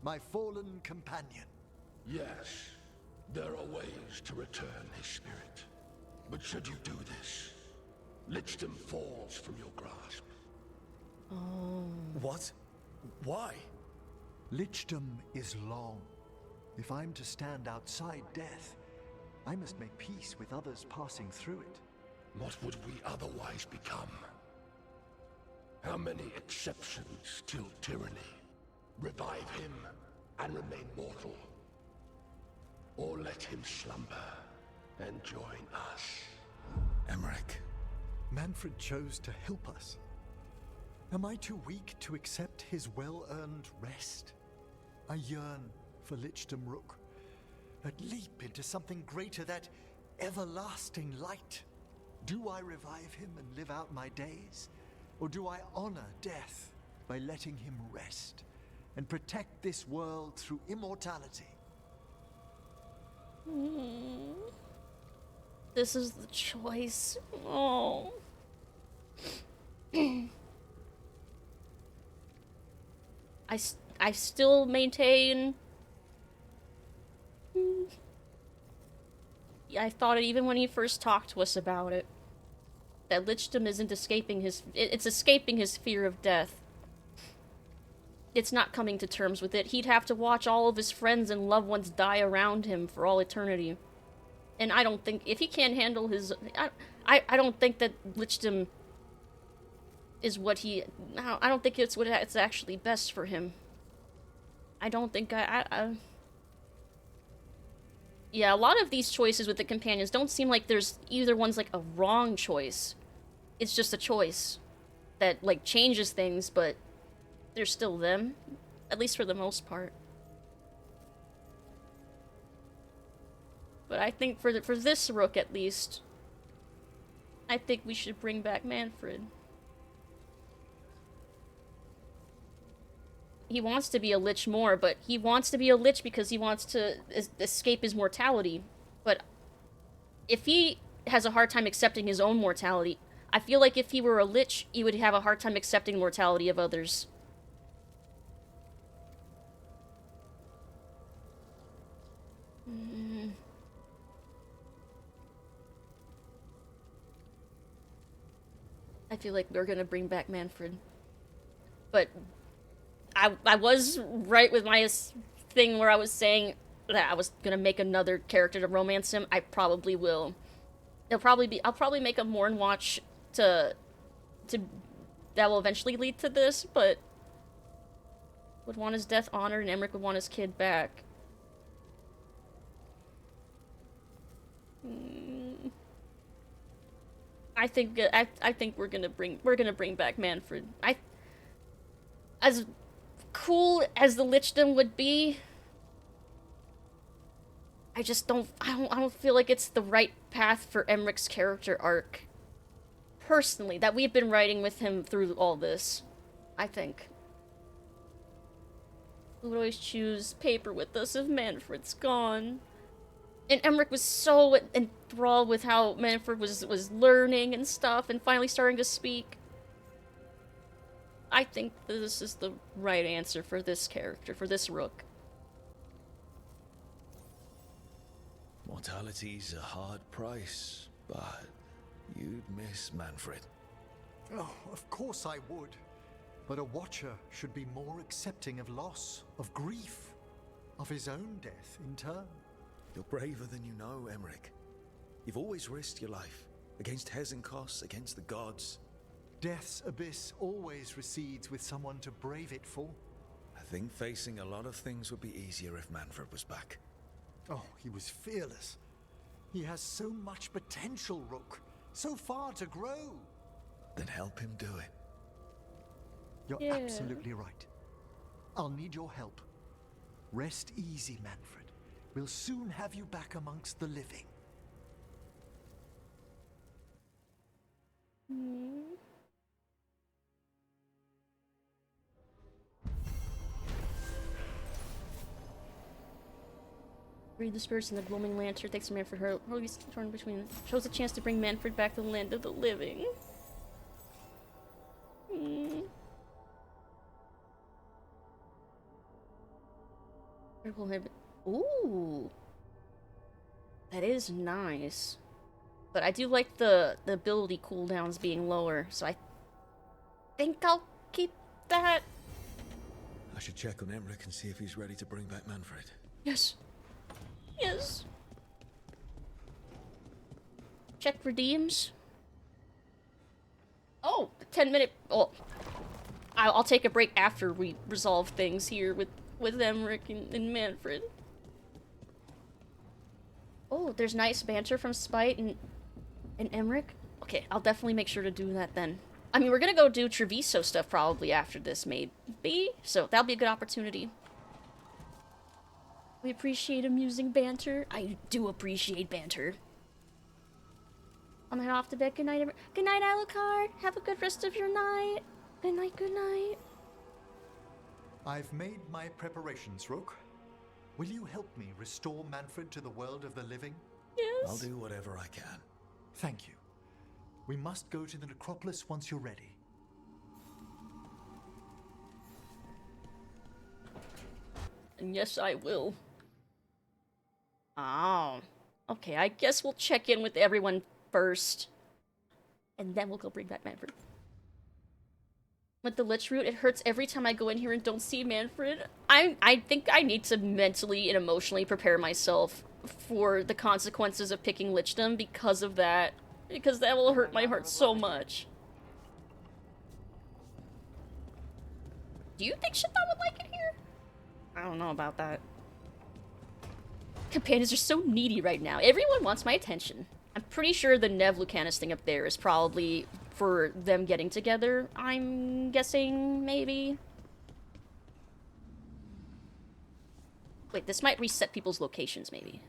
my fallen companion. Yes, there are ways to return his spirit. But should you do this, Lichdom falls from your grasp. Oh. What? Why? Lichdom is long. If I'm to stand outside death, I must make peace with others passing through it. What would we otherwise become? How many exceptions till tyranny? Revive him and remain mortal. Or let him slumber and join us. Emmrich. Manfred chose to help us. Am I too weak to accept his well-earned rest? I yearn for Lichdom Rook, that leap into something greater, that everlasting light. Do I revive him and live out my days? Or do I honor death by letting him rest and protect this world through immortality? This is the choice. Oh. I still maintain. Yeah, I thought it even when he first talked to us about it. That Lichdom isn't escaping his. It's escaping his fear of death. It's not coming to terms with it. He'd have to watch all of his friends and loved ones die around him for all eternity. And I don't think, if he can't handle his, I don't think that Lichdom is what he, I don't think it's what it's actually best for him. I don't think yeah, a lot of these choices with the companions don't seem like there's either one's like a wrong choice. It's just a choice that like changes things, but they're still them, at least for the most part. But I think for this Rook at least, I think we should bring back Manfred. He wants to be a lich more, but he wants to be a lich because he wants to escape his mortality. But if he has a hard time accepting his own mortality, I feel like if he were a lich, he would have a hard time accepting the mortality of others. I feel like we're gonna bring back Manfred. But I was right with my thing where I was saying that I was gonna make another character to romance him. I probably will. I'll probably make a Morn watch that will eventually lead to this, but would want his death honored and Emmrich would want his kid back. I think we're gonna bring back Manfred. As cool as the Lichdom would be, I don't feel like it's the right path for Emmrich's character arc. Personally, that we've been writing with him through all this, I think. We would always choose paper with us if Manfred's gone. And Emmrich was so enthralled with how Manfred was learning and stuff and finally starting to speak. I think this is the right answer for this character, for this Rook. Mortality's a hard price, but you'd miss Manfred. Oh, of course I would. But a Watcher should be more accepting of loss, of grief, of his own death in turn. You're braver than you know, Emmrich. You've always risked your life, against Hezenkos, against the gods. Death's abyss always recedes with someone to brave it for. I think facing a lot of things would be easier if Manfred was back. Oh, he was fearless. He has so much potential, Rook. So far to grow. Then help him do it. You're absolutely right. I'll need your help. Rest easy, Manfred. We'll soon have you back amongst the living. Read the spirits in the gloaming lantern. Thanks to Manfred. Her release torn between. Shows a chance to bring Manfred back to the land of the living. Ooh, that is nice. But I do like the ability cooldowns being lower, so I think I'll keep that. I should check on Emmrich and see if he's ready to bring back Manfred. Yes. Yes. Check redeems. Oh, 10-minute. Oh, I'll take a break after we resolve things here with Emmrich and Manfred. Oh, there's nice banter from Spite and Emmrich. Okay, I'll definitely make sure to do that then. I mean, we're gonna go do Treviso stuff probably after this, maybe. So that'll be a good opportunity. We appreciate amusing banter. I do appreciate banter. I'm head off to bed. Good night, good night, Alucard. Have a good rest of your night. Good night, good night. I've made my preparations, Rook. Will you help me restore Manfred to the world of the living? Yes. I'll do whatever I can. Thank you. We must go to the necropolis once you're ready. And yes, I will. Oh. Okay, I guess we'll check in with everyone first. And then we'll go bring back Manfred. With the Lich Root, it hurts every time I go in here and don't see Manfred. I think I need to mentally and emotionally prepare myself for the consequences of picking Lichdom because of that. Because that will hurt my heart so much. Do you think Shaitan would like it here? I don't know about that. Companions are so needy right now. Everyone wants my attention. I'm pretty sure the Nev Lucanus thing up there is probably for them getting together. I'm guessing, maybe. Wait, this might reset people's locations, maybe.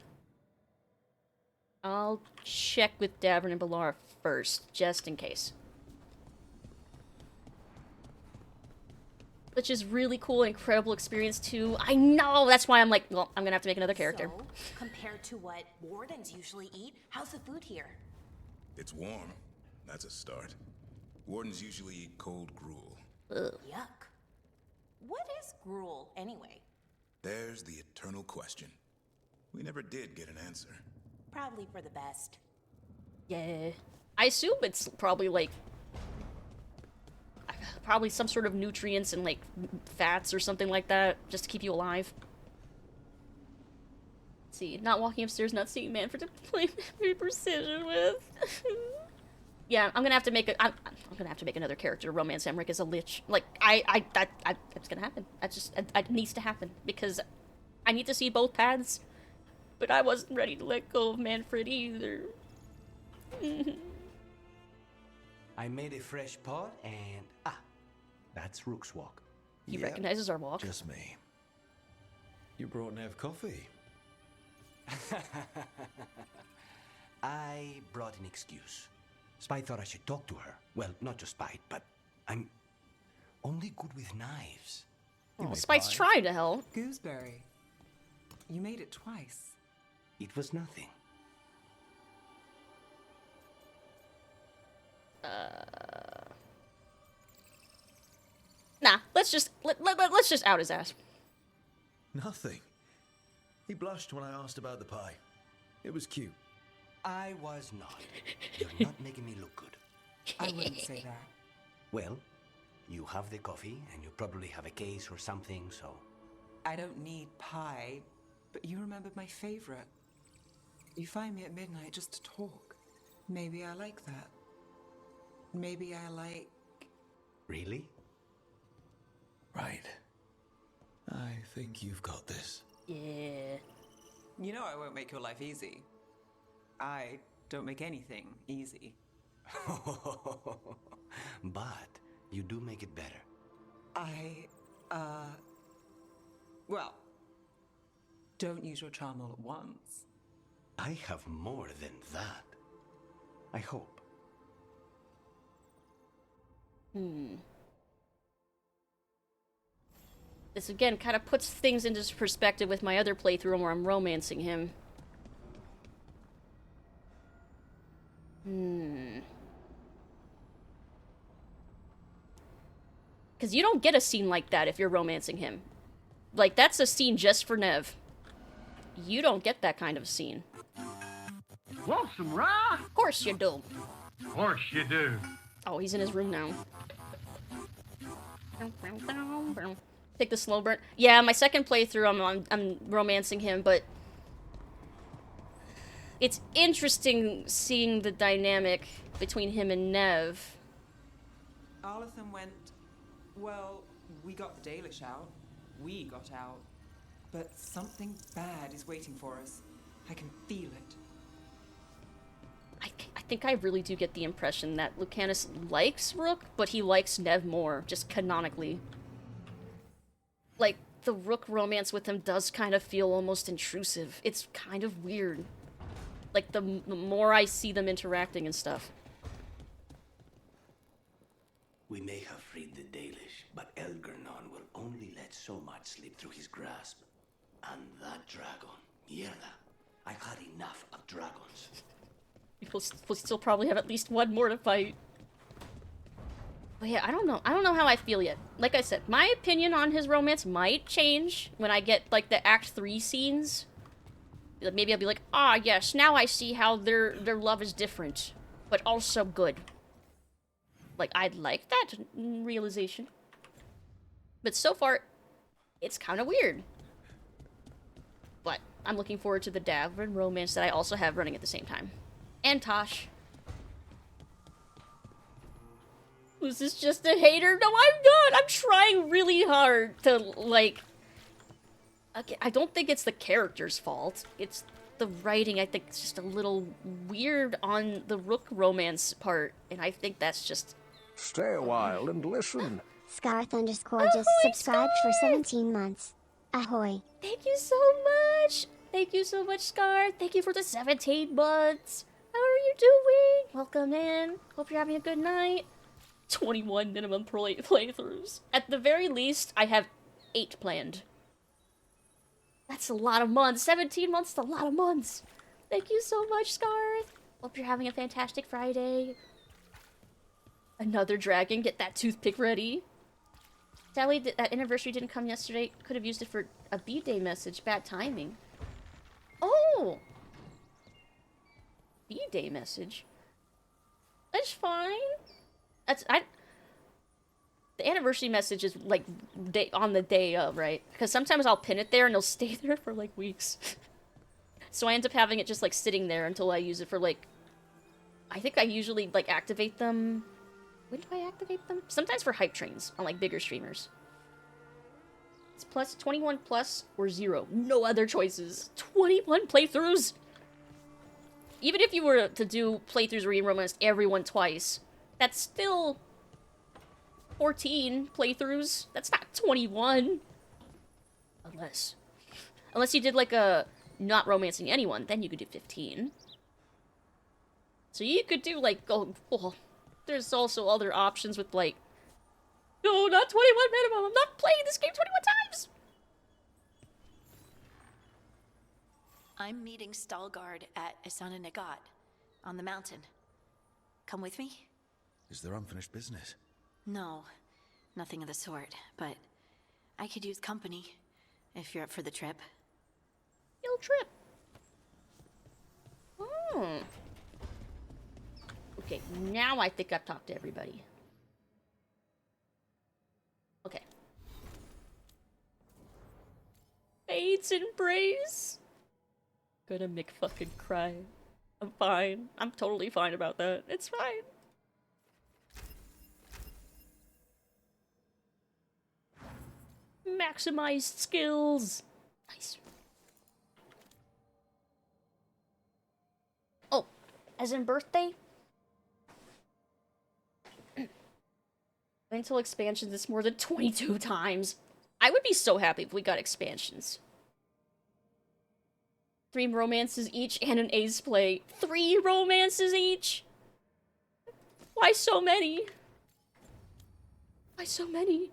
I'll check with Davern and Balara first, just in case. Which is really cool, incredible experience too. I know, that's why I'm like, well, I'm gonna have to make another character. So, compared to what wardens usually eat, how's the food here? It's warm. That's a start. Wardens usually eat cold gruel. Ugh. Yuck. What is gruel, anyway? There's the eternal question. We never did get an answer. Probably for the best. Yeah. I assume it's probably like... probably some sort of nutrients and like fats or something like that, just to keep you alive. Let's see, not walking upstairs, not seeing Manfred to play precision with. Yeah, I'm gonna have to make a. I'm gonna have to make another character. Romance Emmrich as a lich. Like it's gonna happen. It needs to happen because I need to see both paths. But I wasn't ready to let go of Manfred either. I made a fresh pot and... that's Rook's walk. He recognizes our walk. Just me. You brought Nev coffee. I brought an excuse. Spite thought I should talk to her. Well, not just Spite, but I'm only good with knives. Oh, Spite's trying to help. Gooseberry, you made it twice. It was nothing. Nah, let's just out his ass. Nothing. He blushed when I asked about the pie. It was cute. I was not. You're not making me look good. I wouldn't say that. Well, you have the coffee, and you probably have a case or something, so... I don't need pie, but you remembered my favorite. You find me at midnight just to talk. Maybe I like that. Maybe I like... Really? Right. I think you've got this. Yeah. You know I won't make your life easy. I don't make anything easy. But you do make it better. Well, don't use your charm all at once. I have more than that. I hope. This again kind of puts things into perspective with my other playthrough where I'm romancing him. Because you don't get a scene like that if you're romancing him. Like, that's a scene just for Nev. You don't get that kind of scene. Want some rye? Of course you do. Of course you do. Oh, he's in his room now. Take the slow burn. Yeah, my second playthrough, I'm romancing him, but it's interesting seeing the dynamic between him and Nev. Arlathan went, well, we got the Dalish out. We got out. But something bad is waiting for us. I can feel it. I think I really do get the impression that Lucanus likes Rook, but he likes Nev more, just canonically. Like, the Rook romance with him does kind of feel almost intrusive. It's kind of weird. Like, the more I see them interacting and stuff. We may have freed the Dalish, but Elgernon will only let so much slip through his grasp. And that dragon, mierda. I had enough of dragons. We'll still probably have at least one more to fight. But yeah, I don't know. I don't know how I feel yet. Like I said, my opinion on his romance might change when I get, like, the Act 3 scenes. Maybe I'll be like, ah, yes, now I see how their love is different, but also good. Like, I'd like that realization. But so far, it's kind of weird. But I'm looking forward to the Davrin romance that I also have running at the same time. And Tosh. Was this just a hater? No, I'm not! I'm trying really hard to, like... Okay, I don't think it's the character's fault. It's the writing, I think, it's just a little weird on the Rook romance part. And I think that's just... Stay a while and listen. Scarth _ just subscribed for 17 months. Ahoy. Thank you so much! Thank you so much, Scar. Thank you for the 17 months. How are you doing? Welcome in. Hope you're having a good night. 21 minimum playthroughs. At the very least, I have 8 planned. That's a lot of months. 17 months is a lot of months. Thank you so much, Scarth. Hope you're having a fantastic Friday. Another dragon. Get that toothpick ready. Sadly, that anniversary didn't come yesterday. Could have used it for a B-Day message. Bad timing. Oh! B-Day message? That's fine. The anniversary message is, like, on the day of, right? Because sometimes I'll pin it there and it'll stay there for, like, weeks. So I end up having it just, like, sitting there until I use it for, like... I think I usually, like, activate them... When do I activate them? Sometimes for hype trains on, like, bigger streamers. It's plus 21 plus or 0. No other choices. 21 playthroughs! Even if you were to do playthroughs where you romanced everyone twice, That's still 14 playthroughs. That's not 21. Unless you did like a not romancing anyone, then you could do 15. So you could do like, oh, there's also other options with like, no, not 21 minimum. I'm not playing this game 21 times. I'm meeting Stalgard at Isana Nagat on the mountain. Come with me? Is there unfinished business? No, nothing of the sort, but I could use company if you're up for the trip. Field trip. Hmm. Okay, now I think I've talked to everybody. Okay. Fate's embrace. Gonna make fucking cry. I'm fine. I'm totally fine about that. It's fine. Maximized skills. Nice. Oh, as in birthday? Until expansions, it's more than 22 times. I would be so happy if we got expansions. 3 romances each and an ace play. 3 romances each? Why so many? Why so many?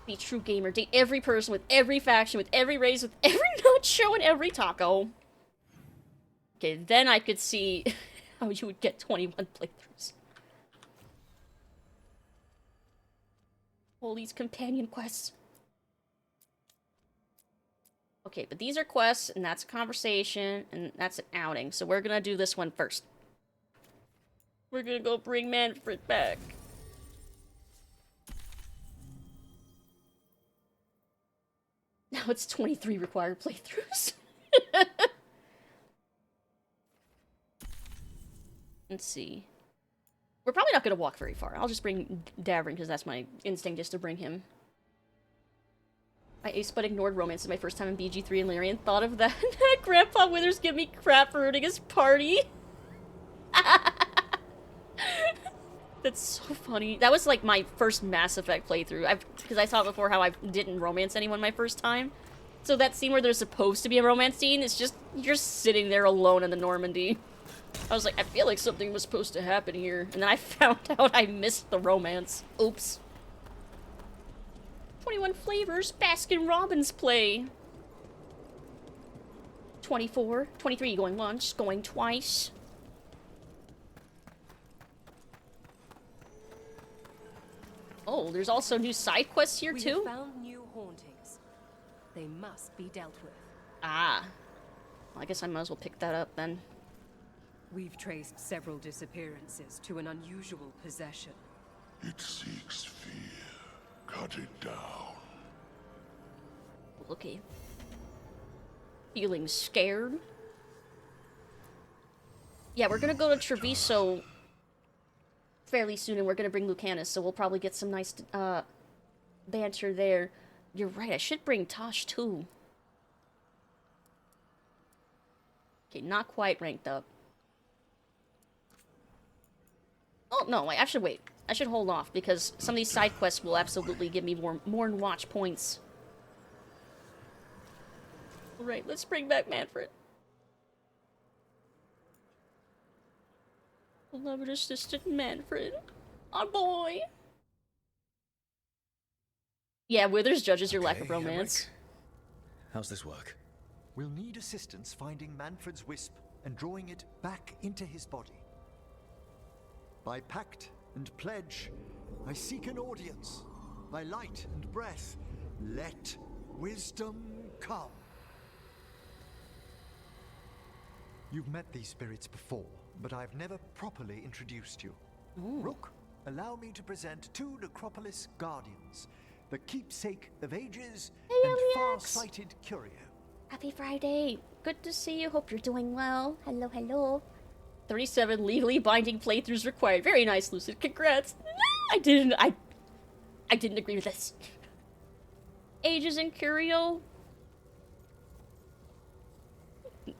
Be true gamer. Date every person with every faction, with every race, with every nut show and every taco. Okay, then I could see how you would get 21 playthroughs. All these companion quests. Okay, but these are quests, and that's a conversation, and that's an outing. So we're gonna do this one first. We're gonna go bring Manfred back. Now it's 23 required playthroughs. Let's see. We're probably not gonna walk very far. I'll just bring Davrin, because that's my instinct, is to bring him. I aced but ignored romance is my first time in BG3 and Larian. Thought of that. Grandpa Withers give me crap for ruining his party. That's so funny. That was like my first Mass Effect playthrough. Because I saw before how I didn't romance anyone my first time. So that scene where there's supposed to be a romance scene, it's just, you're sitting there alone in the Normandy. I was like, I feel like something was supposed to happen here. And then I found out I missed the romance. Oops. 21 flavors, Baskin Robbins play. 24, 23 going once, going twice. Oh, there's also new side quests here too? We found new hauntings. They must be dealt with. Ah. Well, I guess I might as well pick that up then. We've traced several disappearances to an unusual possession. It seeks fear. Cut it down. Okay. Feeling scared? Yeah, we're gonna go to Treviso fairly soon, and we're gonna bring Lucanus, so we'll probably get some nice, banter there. You're right, I should bring Tosh, too. Okay, not quite ranked up. Oh, no, I should wait. I should hold off, because some of these side quests will absolutely give me more watch points. Alright, let's bring back Manfred. Beloved assistant Manfred. Our boy! Yeah, Withers judges your lack of romance. Emmrich. How's this work? We'll need assistance finding Manfred's wisp and drawing it back into his body. By pact and pledge, I seek an audience. By light and breath, let wisdom come. You've met these spirits before, but I've never properly introduced you. Rook, allow me to present 2 Necropolis Guardians, the keepsake of ages and far-sighted curio. Happy Friday. Good to see you. Hope you're doing well. Hello, hello. 37 legally binding playthroughs required. Very nice, Lucid. Congrats. No, I didn't agree with this. Ages and curio.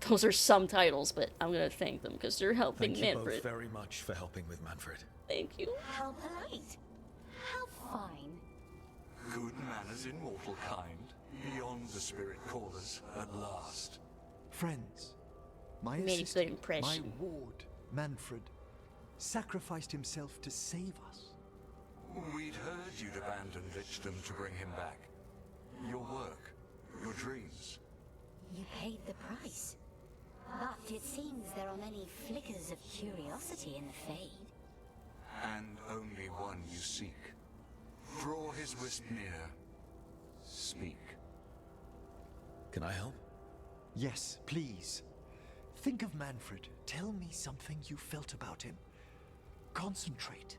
Those are some titles, but I'm gonna thank them because they're helping Thank you Manfred. both very much for helping with Manfred. Thank you. How polite. How fine. Good manners in mortal kind, beyond the spirit callers at last. Friends, my Made a good assistant, my impression. ward, Manfred, sacrificed himself to save us. We'd heard you'd abandoned Lichdom to bring him back. Your work, your dreams. You paid the price. But it seems there are many flickers of curiosity in the Fade. And only one you seek. Draw his wisp near. Speak. Can I help? Yes, please. Think of Manfred. Tell me something you felt about him. Concentrate.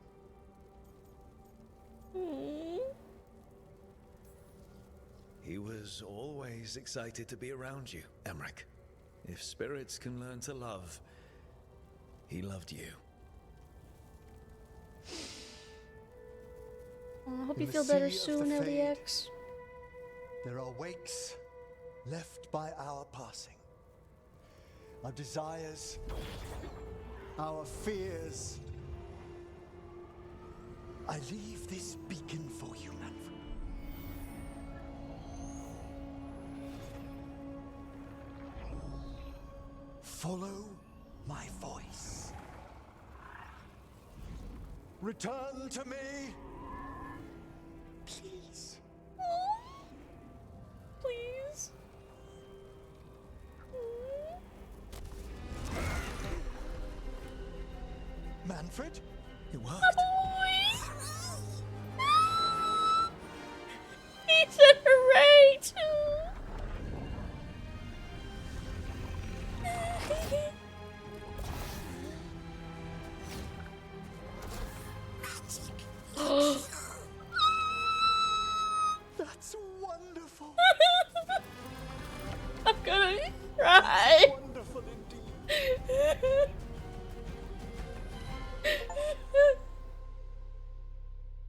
He was always excited to be around you, Emmrich. If spirits can learn to love, he loved you. I hope In you the feel better sea of soon, the Fade, LDX. There are wakes left by our passing. Our desires, our fears. I leave this beacon for you, Manfred. Follow my voice. Return to me. Please. Please. Manfred? It worked. He said hooray too. That's wonderful. I'm gonna cry. Wonderful indeed.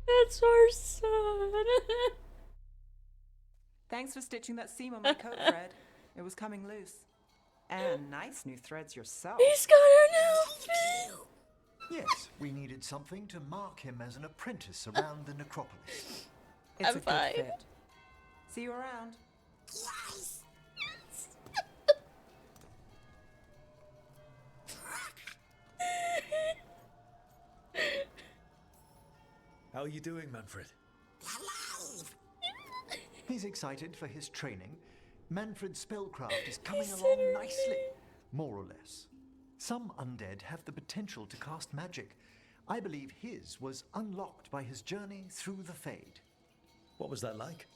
That's our son. Thanks for stitching that seam on my coat, Fred. It was coming loose. And nice new threads yourself. He's got an outfit. Yes, we needed something to mark him as an apprentice around the necropolis. It's I'm a good fine. fit. See you around. How are you doing, Manfred? He's excited for his training. Manfred's spellcraft is coming He's along so nicely, more or less. Some undead have the potential to cast magic. I believe his was unlocked by his journey through the Fade. What was that like?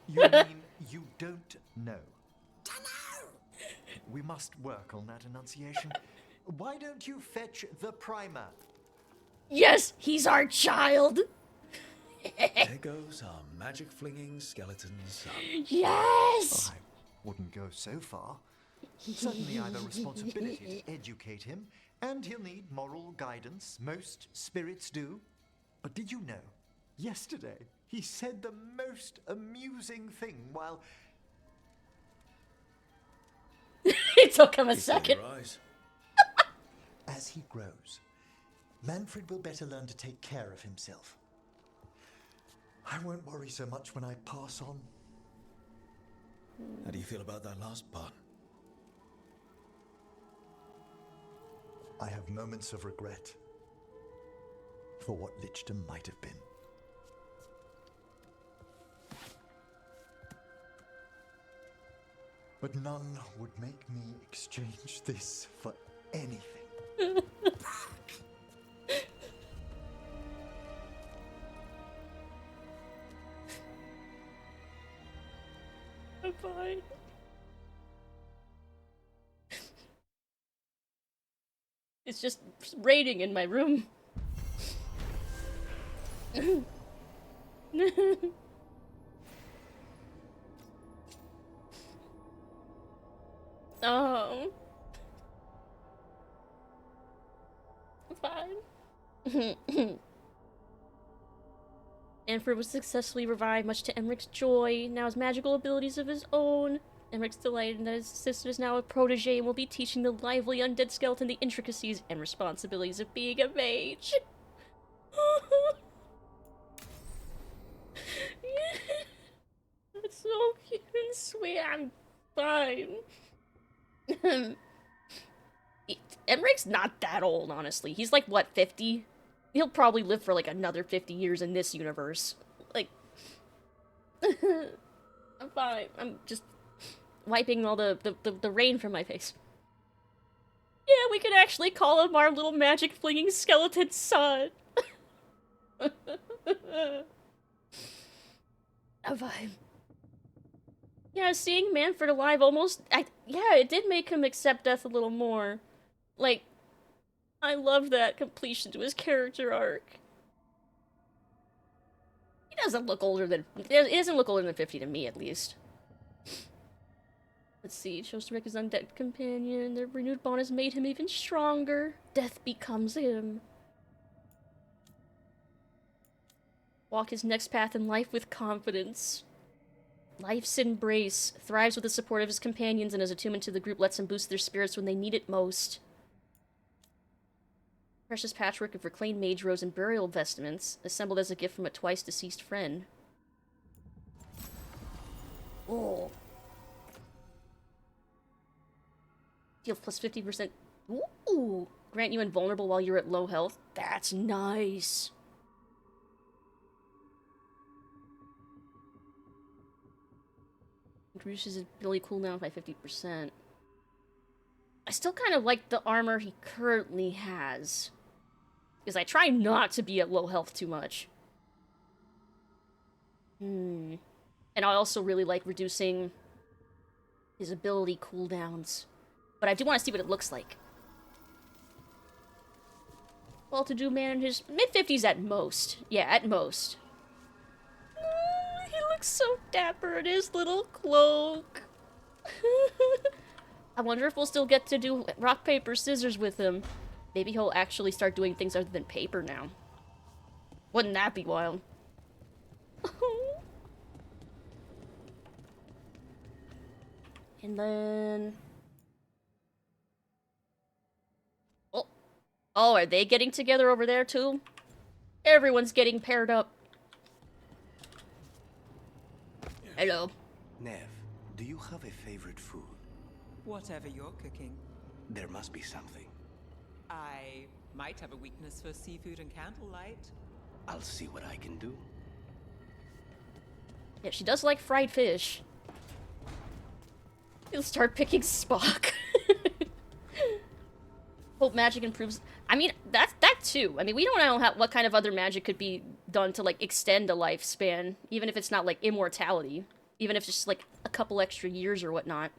You mean you don't know? We must work on that enunciation. Why don't you fetch the primer? Yes, he's our child. There goes our magic-flinging skeleton son. Yes. I wouldn't go so far. Certainly I have a responsibility to educate him, and he'll need moral guidance. Most spirits do. But did you know, yesterday he said the most amusing thing while... It took him a Keep second. your eyes. As he grows, Manfred will better learn to take care of himself. I won't worry so much when I pass on. How do you feel about that last part? I have moments of regret for what Lichdom might have been. But none would make me exchange this for anything. I'm fine. It's just raining in my room. Oh. Fine. Manfred was successfully revived, much to Emmrich's joy. Now has magical abilities of his own. Emmrich's delighted that his sister is now a protege and will be teaching the lively undead skeleton the intricacies and responsibilities of being a mage. That's so cute and sweet. I'm fine. Emmrich's not that old, honestly. He's like, what, 50? He'll probably live for like another 50 years in this universe. Like, I'm fine. I'm just wiping all the rain from my face. Yeah, we could actually call him our little magic-flinging skeleton son. I'm fine. Yeah, seeing Manfred alive almost... yeah, it did make him accept death a little more. Like, I love that completion to his character arc. He doesn't look older than... He doesn't look older than 50 to me, at least. Let's see, chose to wreck his undead companion. Their renewed bond has made him even stronger. Death becomes him. Walk his next path in life with confidence. Life's embrace. Thrives with the support of his companions, and his attunement to the group lets him boost their spirits when they need it most. Precious patchwork of reclaimed mage robes and burial vestments, assembled as a gift from a twice-deceased friend. Oh. Deal plus 50%. Ooh! Grant you invulnerable while you're at low health. That's nice. Reduces his ability cooldown by 50%. I still kind of like the armor he currently has. Because I try not to be at low health too much. And I also really like reducing his ability cooldowns. But I do want to see what it looks like. Well-to-do man in his mid-50s at most. Yeah, at most. He looks so dapper in his little cloak. I wonder if we'll still get to do rock, paper, scissors with him. Maybe he'll actually start doing things other than paper now. Wouldn't that be wild? And then... Oh, are they getting together over there too? Everyone's getting paired up. Hello. Nev, do you have a favorite food? Whatever you're cooking. There must be something. I might have a weakness for seafood and candlelight. I'll see what I can do. Yeah, she does like fried fish. He'll start picking Spock. Hope magic improves. I mean, that too. I mean, we don't know what kind of other magic could be done to, like, extend a lifespan. Even if it's not, like, immortality. Even if it's just, like, a couple extra years or whatnot.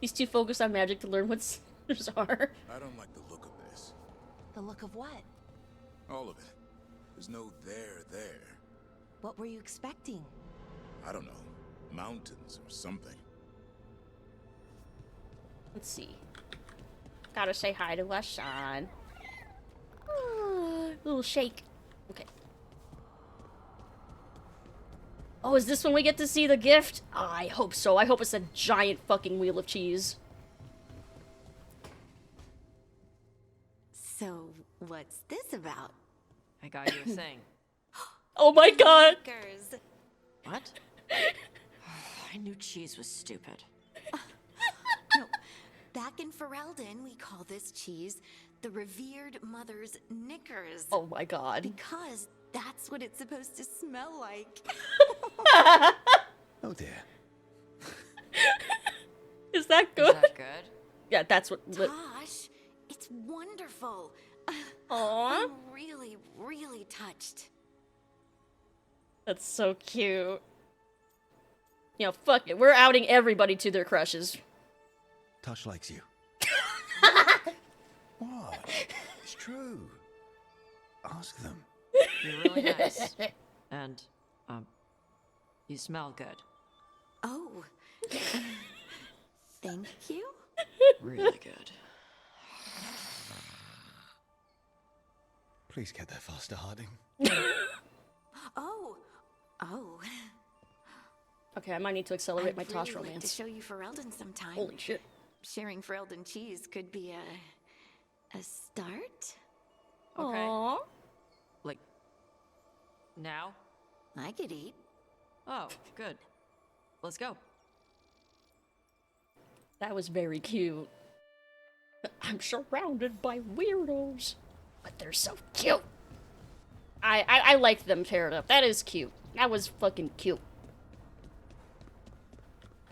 He's too focused on magic to learn what scissors are. I don't like the look of this. The look of what? All of it. There's no there. What were you expecting? I don't know. Mountains or something. Let's see. Gotta say hi to our son. Little shake. Okay. Oh, is this when we get to see the gift? I hope so. I hope it's a giant fucking wheel of cheese. So, what's this about? I got you a thing. Oh my god! Lickers. What? I knew cheese was stupid. No, back in Ferelden, we call this cheese the revered mother's knickers. Oh my god. Because that's what it's supposed to smell like. Oh dear. Is that good? Is that good? Yeah, that's what... Tosh, it's wonderful. Aww. I'm really, really touched. That's so cute. You know, fuck it. We're outing everybody to their crushes. Tosh likes you. What? It's true. Ask them. You're really nice. And, you smell good. Oh. Thank you. Really good. Please get there faster, Harding. Oh. Okay, I might need to accelerate my I'd Tosh really like romance. to show you Ferelden sometime. Holy shit. Sharing Ferelden cheese could be a start. Okay. Aww. Like, now? I could eat. Oh, good. Let's go. That was very cute. I'm surrounded by weirdos, but they're so cute. I liked them paired up. That is cute. That was fucking cute.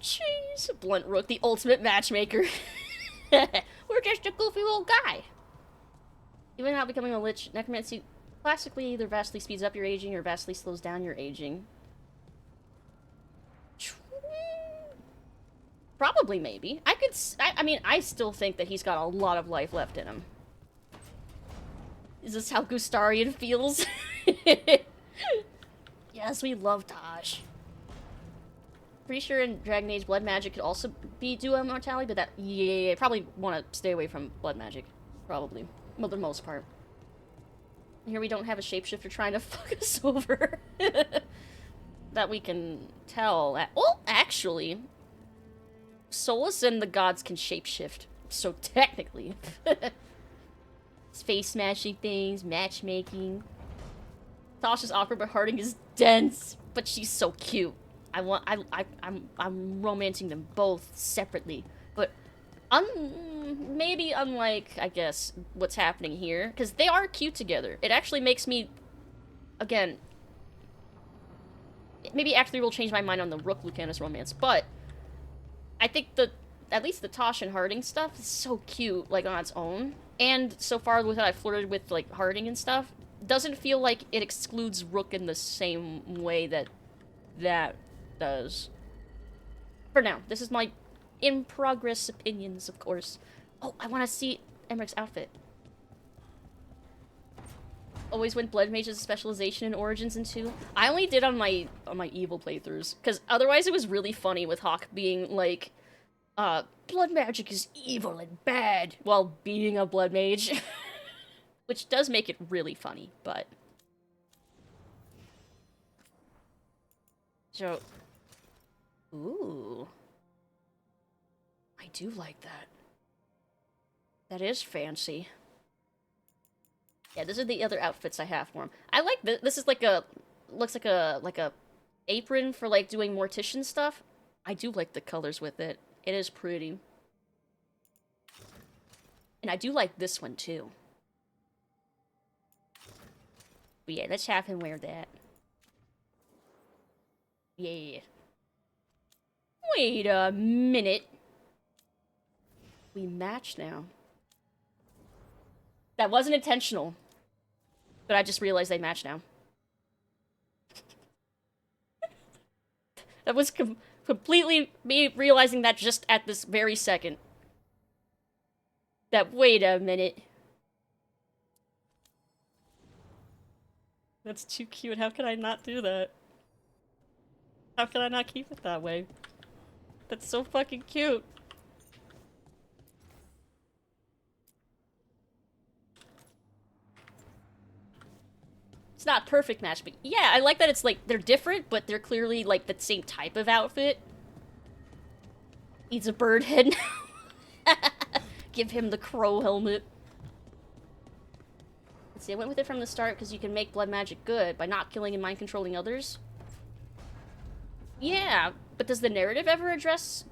Jeez, Blunt Rook, the ultimate matchmaker. We're just a goofy little guy. Even now becoming a lich, necromancy classically either vastly speeds up your aging or vastly slows down your aging. Probably, maybe. I mean, I still think that he's got a lot of life left in him. Is this how Gustarian feels? Yes, we love Taj. Pretty sure in Dragon Age, blood magic could also be duo immortality, but that, yeah, probably want to stay away from blood magic. Probably. Well, the most part. Here we don't have a shapeshifter trying to fuck us over. That we can tell. Well, actually, Solus and the gods can shapeshift. So technically. Face smashing things, matchmaking. Tosh is awkward, but Harding is dense. But she's so cute. I'm romancing them both separately. But maybe unlike, I guess, what's happening here. Because they are cute together. It actually makes me, again, maybe Act 3 will change my mind on the Rook Lucanus romance. But I think at least the Tosh and Harding stuff is so cute, like, on its own. And so far with that I've flirted with, like, Harding and stuff, doesn't feel like it excludes Rook in the same way that does. For now, this is my in-progress opinions, of course. Oh, I want to see Emmrich's outfit. Always went Blood Mage as a specialization in Origins and 2. I only did on my evil playthroughs, because otherwise it was really funny with Hawk being like, blood magic is evil and bad, while being a blood mage. Which does make it really funny, but... So... Ooh. I do like that. That is fancy. Yeah, these are the other outfits I have for him. I like this. This is like a... Looks like a apron for, like, doing mortician stuff. I do like the colors with it. It is pretty. And I do like this one, too. But yeah, let's have him wear that. Yeah. Wait a minute. We match now. That wasn't intentional. But I just realized they match now. That was completely me realizing that just at this very second. That, wait a minute. That's too cute. How could I not do that? How could I not keep it that way? That's so fucking cute. It's not a perfect match, but yeah, I like that it's like, they're different, but they're clearly like the same type of outfit. He's a bird head now. Give him the crow helmet. Let's see, I went with it from the start because you can make blood magic good by not killing and mind controlling others. Yeah, but does the narrative ever address...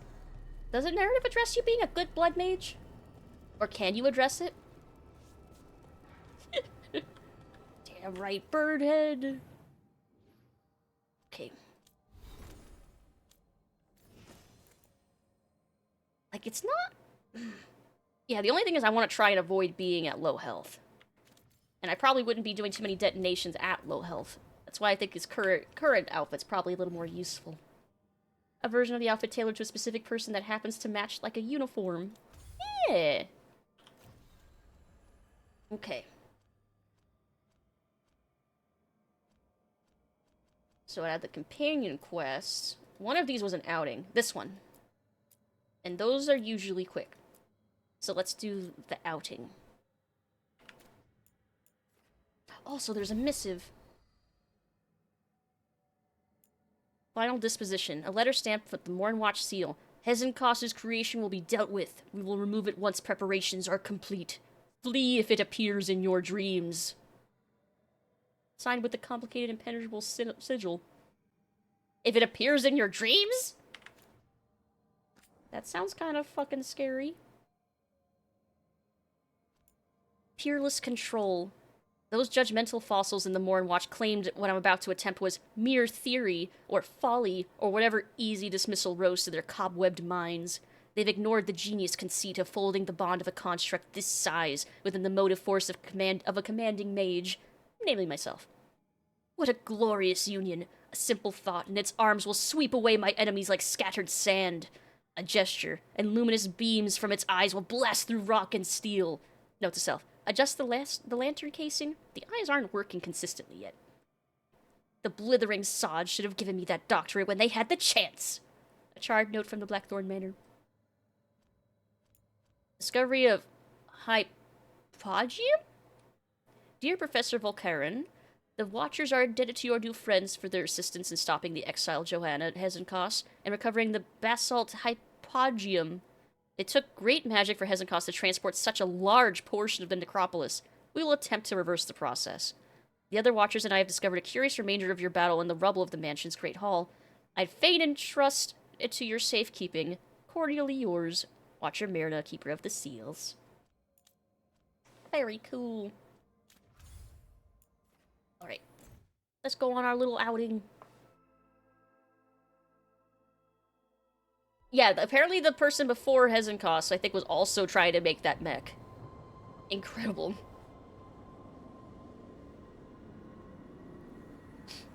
Does the narrative address you being a good blood mage? Or can you address it? Damn right, birdhead. Okay. Like, it's not... Yeah, the only thing is I want to try and avoid being at low health. And I probably wouldn't be doing too many detonations at low health. That's why I think his current outfit's probably a little more useful. A version of the outfit tailored to a specific person that happens to match like a uniform. Yeah. Okay. So I had the companion quests. One of these was an outing. This one. And those are usually quick. So let's do the outing. Also, there's a missive. Final disposition. A letter stamped with the Mornwatch seal. Hezenkos's creation will be dealt with. We will remove it once preparations are complete. Flee if it appears in your dreams. Signed with the complicated impenetrable sigil. If it appears in your dreams? That sounds kind of fucking scary. Peerless control. Those judgmental fossils in the Mornwatch claimed what I'm about to attempt was mere theory, or folly, or whatever easy dismissal rose to their cobwebbed minds. They've ignored the genius conceit of folding the bond of a construct this size within the motive force of a commanding mage, namely myself. What a glorious union! A simple thought, and its arms will sweep away my enemies like scattered sand. A gesture, and luminous beams from its eyes will blast through rock and steel. Note to self. Adjust the lantern casing. The eyes aren't working consistently yet. The blithering sods should have given me that doctorate when they had the chance. A charred note from the Blackthorn Manor. Discovery of Hypogeum? Dear Professor Volkaren, the Watchers are indebted to your new friends for their assistance in stopping the exiled Johanna Hezenkos and recovering the basalt Hypogeum. It took great magic for Hezenkos to transport such a large portion of the necropolis. We will attempt to reverse the process. The other Watchers and I have discovered a curious remainder of your battle in the rubble of the mansion's great hall. I'd fain entrust it to your safekeeping. Cordially yours, Watcher Myrna, Keeper of the Seals. Very cool. Alright. Let's go on our little outing. Yeah, apparently the person before Hezenkos, I think, was also trying to make that mech. Incredible.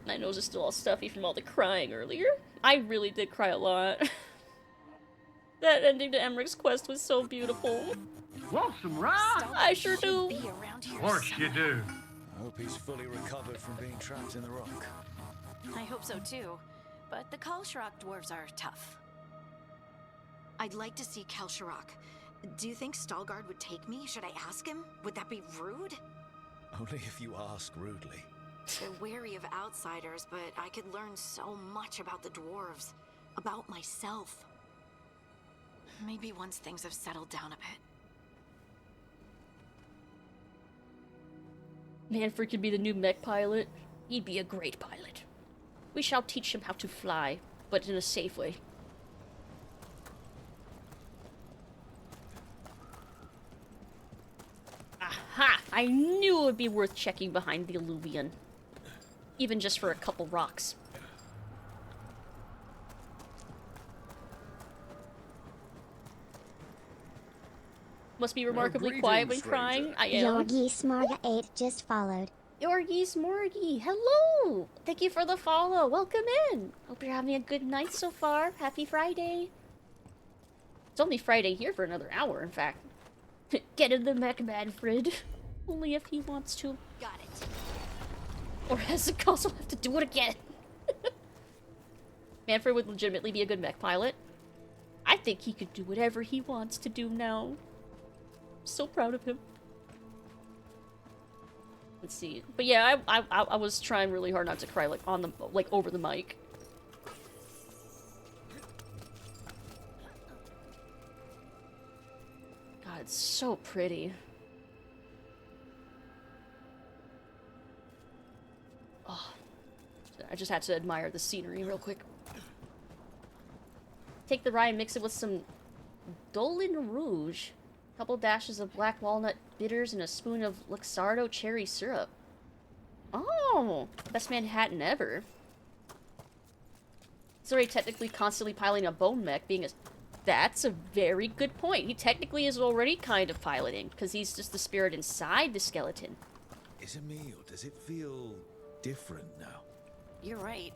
My nose is still all stuffy from all the crying earlier. I really did cry a lot. That ending to Emmrich's quest was so beautiful. Want some rock? I sure do. Of course you do. I hope he's fully recovered from being trapped in the rock. I hope so too, but the Kalsharak dwarves are tough. I'd like to see Kalsharak. Do you think Stalgard would take me? Should I ask him? Would that be rude? Only if you ask rudely. They're wary of outsiders, but I could learn so much about the dwarves. About myself. Maybe once things have settled down a bit. Manfred could be the new mech pilot. He'd be a great pilot. We shall teach him how to fly, but in a safe way. Aha! I knew it would be worth checking behind the Alluvion. Even just for a couple rocks. Must be remarkably quiet when crying. I am. Yorgi Smarga 8 just followed. Yorgi Smorgy, hello! Thank you for the follow. Welcome in. Hope you're having a good night so far. Happy Friday. It's only Friday here for another hour, in fact. Get in the mech, Manfred. Only if he wants to. Got it. Or Hezekiah will have to do it again. Manfred would legitimately be a good mech pilot. I think he could do whatever he wants to do now. I'm so proud of him. Let's see. But yeah, I was trying really hard not to cry, like, on the, like, over the mic. God, it's so pretty. Oh. I just had to admire the scenery real quick. Take the rye and mix it with some Dolin Rouge. A couple dashes of black walnut bitters and a spoon of Luxardo cherry syrup. Oh, best Manhattan ever. He's already technically constantly piloting a bone mech, being a... That's a very good point. He technically is already kind of piloting, because he's just the spirit inside the skeleton. Is it me, or does it feel different now? You're right.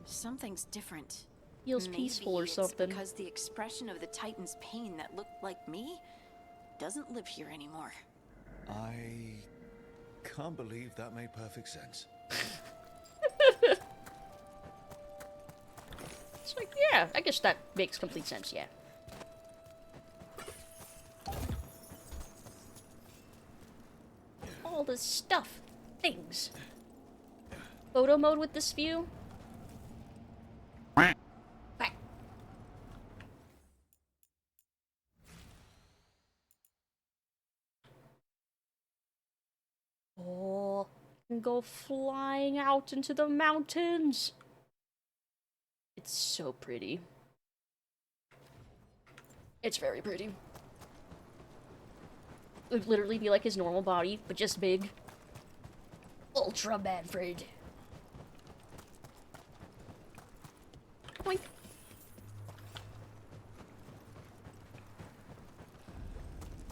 Something's different. Feels peaceful or something. Because the expression of the Titan's pain that looked like me doesn't live here anymore. I can't believe that made perfect sense. It's like, yeah, I guess that makes complete sense, yeah. All the stuff. Things. Photo mode with this view? and go flying out into the mountains. It's so pretty. It's very pretty. It would literally be like his normal body, but just big. Ultra Manfred. Boink.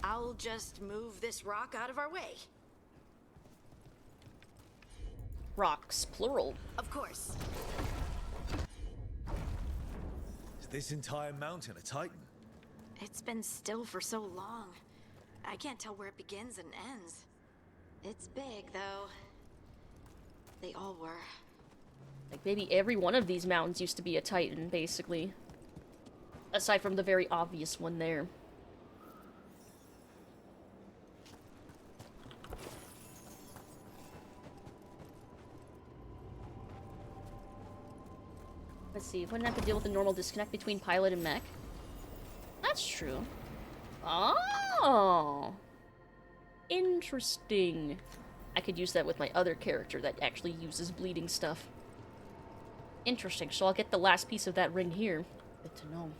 I'll just move this rock out of our way. Rocks, plural. Of course. Is this entire mountain a titan? It's been still for so long. I can't tell where it begins and ends. It's big, though. They all were. Like, maybe every one of these mountains used to be a titan, basically. Aside from the very obvious one there. Let's see, wouldn't have to deal with the normal disconnect between pilot and mech. That's true. Oh! Interesting. I could use that with my other character that actually uses bleeding stuff. Interesting, so I'll get the last piece of that ring here. Good to know.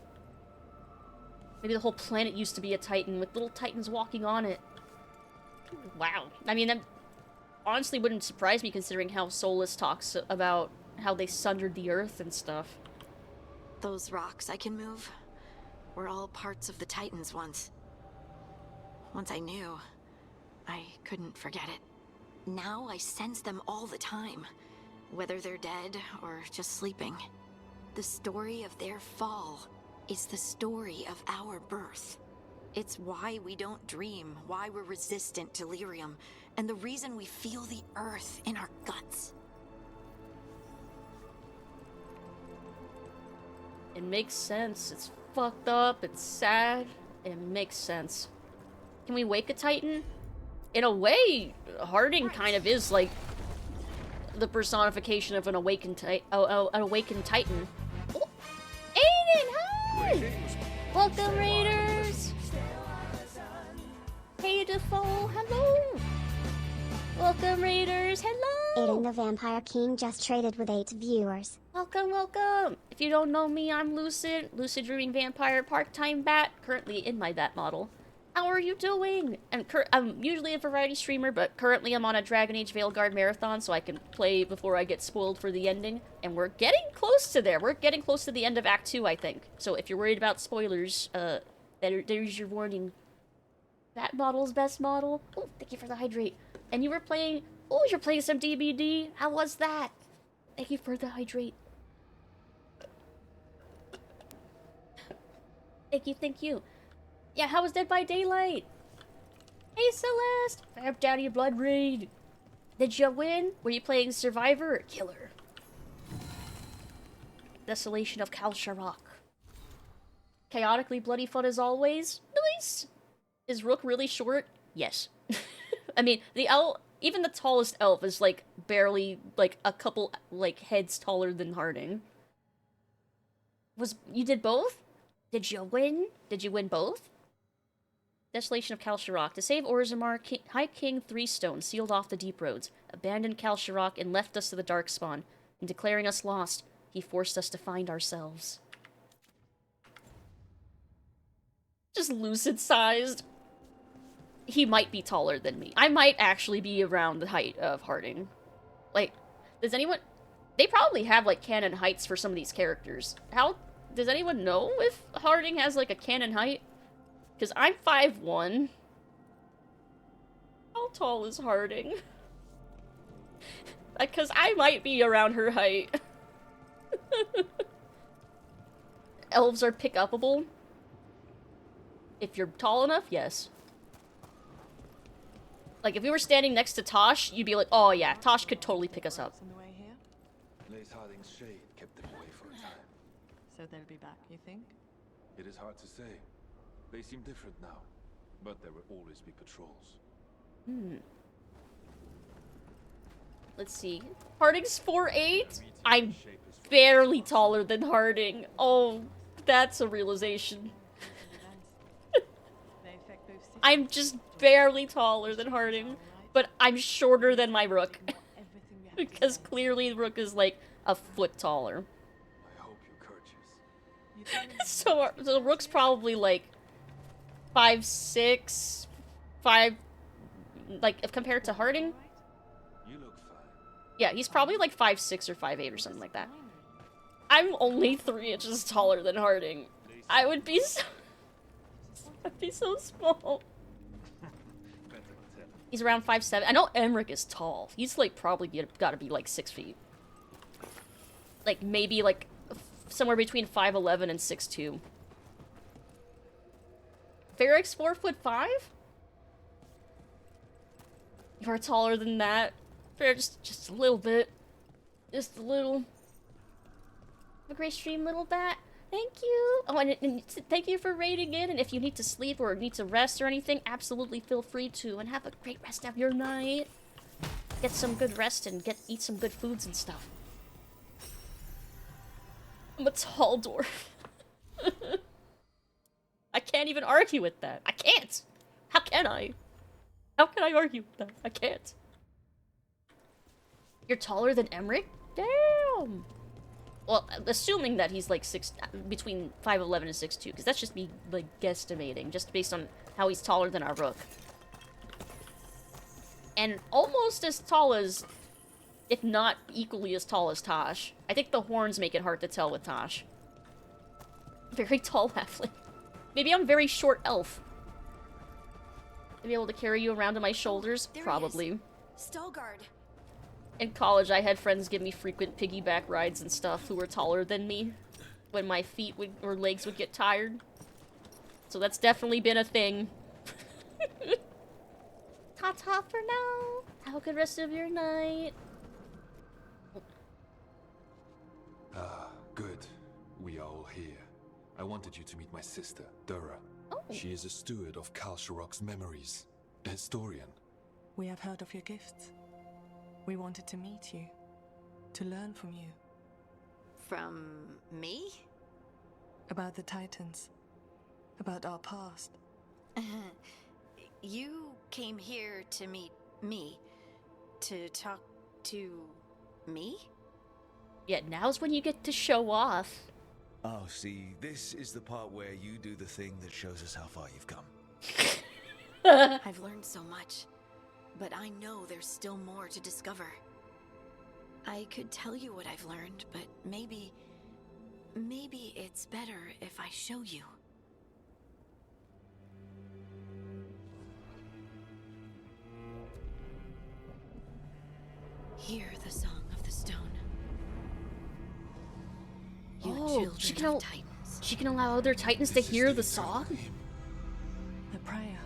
Maybe the whole planet used to be a titan with little titans walking on it. Wow. I mean, that honestly wouldn't surprise me considering how Solus talks about how they sundered the earth and stuff. Those rocks I can move were all parts of the Titans once. Once I knew, I couldn't forget it. Now I sense them all the time, whether they're dead or just sleeping. The story of their fall is the story of our birth. It's why we don't dream, why we're resistant to lyrium, and the reason we feel the earth in our guts. It makes sense. It's fucked up, it's sad, and it makes sense. Can we wake a titan? In a way, Harding kind of is like the personification of an awakened titan. Oh, an awakened titan. Oh, Aiden, hi! Welcome, Raiders! Hey, Defoe, hello! Welcome, Raiders, hello! Aiden the Vampire King just traded with 8 viewers. Welcome, welcome! If you don't know me, I'm Lucid, Lucid Dreaming Vampire Part-Time Bat, currently in my Bat model. How are you doing? I'm usually a variety streamer, but currently I'm on a Dragon Age Veilguard marathon, so I can play before I get spoiled for the ending. And we're getting close to there. We're getting close to the end of Act 2, I think. So if you're worried about spoilers, there's your warning. Bat model's best model. Oh, thank you for the hydrate. And you were playing... Oh, you're playing some DBD? How was that? Thank you for the hydrate. Thank you. Yeah, how was Dead by Daylight? Hey, Celeste! Vamp down your blood raid. Did you win? Were you playing Survivor or Killer? Desolation of Kalsharok. Chaotically bloody fun as always? Nice! Is Rook really short? Yes. I mean, even the tallest elf is, like, barely, like, a couple, like, heads taller than Harding. You did both? Did you win? Did you win both? Desolation of Kalsharok. To save Orzammar, High King 3stone sealed off the deep roads, abandoned Kalsharok, and left us to the Darkspawn. In declaring us lost, he forced us to find ourselves. Just lucid-sized. He might be taller than me. I might actually be around the height of Harding. Like, does anyone... They probably have, like, canon heights for some of these characters. Does anyone know if Harding has, like, a canon height? Because I'm 5'1". How tall is Harding? Because I might be around her height. Elves are pick-upable. If you're tall enough, yes. Like, if we were standing next to Tosh, you'd be like, oh yeah, Tosh could totally pick us up. Lace Harding's shade kept them away for a time. So they'll be back, you think? It is hard to say. They seem different now, but there will always be patrols. Let's see. Harding's 4'8"? I'm barely taller than Harding. Oh, that's a realization. I'm just barely taller than Harding, but I'm shorter than my Rook. Because clearly Rook is like a foot taller. I hope you're courteous. So Rook's probably like 5'6", 5, like if compared to Harding. You look fine. Yeah, he's probably like 5'6" or 5'8" or something like that. I'm only 3 inches taller than Harding. I would be so... I'd be so small. He's around 5'7". I know Emmrich is tall. He's like probably gotta be like 6 feet. Like maybe like somewhere between 5'11" and 6'2". Varric's 4'5"? You are taller than that. Fair, just a little bit. Just a little. Have a great stream, little bat. Thank you. Oh, and thank you for rating it. And if you need to sleep or need to rest or anything, absolutely feel free to. And have a great rest of your night. Get some good rest and eat some good foods and stuff. I'm a tall dwarf. I can't even argue with that. I can't. How can I? How can I argue with that? I can't. You're taller than Emmrich? Damn. Well, assuming that he's like between 5'11" and 6'2", because that's just me like guesstimating, just based on how he's taller than our Rook. And almost as tall as, if not equally as tall as Tosh. I think the horns make it hard to tell with Tosh. Very tall halfling. Maybe I'm very short elf. To be able to carry you around on my shoulders? Probably. Veilguard. In college, I had friends give me frequent piggyback rides and stuff who were taller than me when my feet or legs would get tired. So that's definitely been a thing. Ta-ta for now. Have a good rest of your night. Ah, good. We are all here. I wanted you to meet my sister, Dura. Oh. She is a steward of Karl memories. A historian. We have heard of your gifts. We wanted to meet you. To learn from you. From me? About the Titans. About our past. You came here to meet me. To talk to me? Yeah, now's when you get to show off. Oh, see, this is the part where you do the thing that shows us how far you've come. I've learned so much, but I know there's still more to discover. I could tell you what I've learned, but maybe it's better if I show you. Hear the song of the stone. Oh, she can allow other Titans to hear the song? The prayer.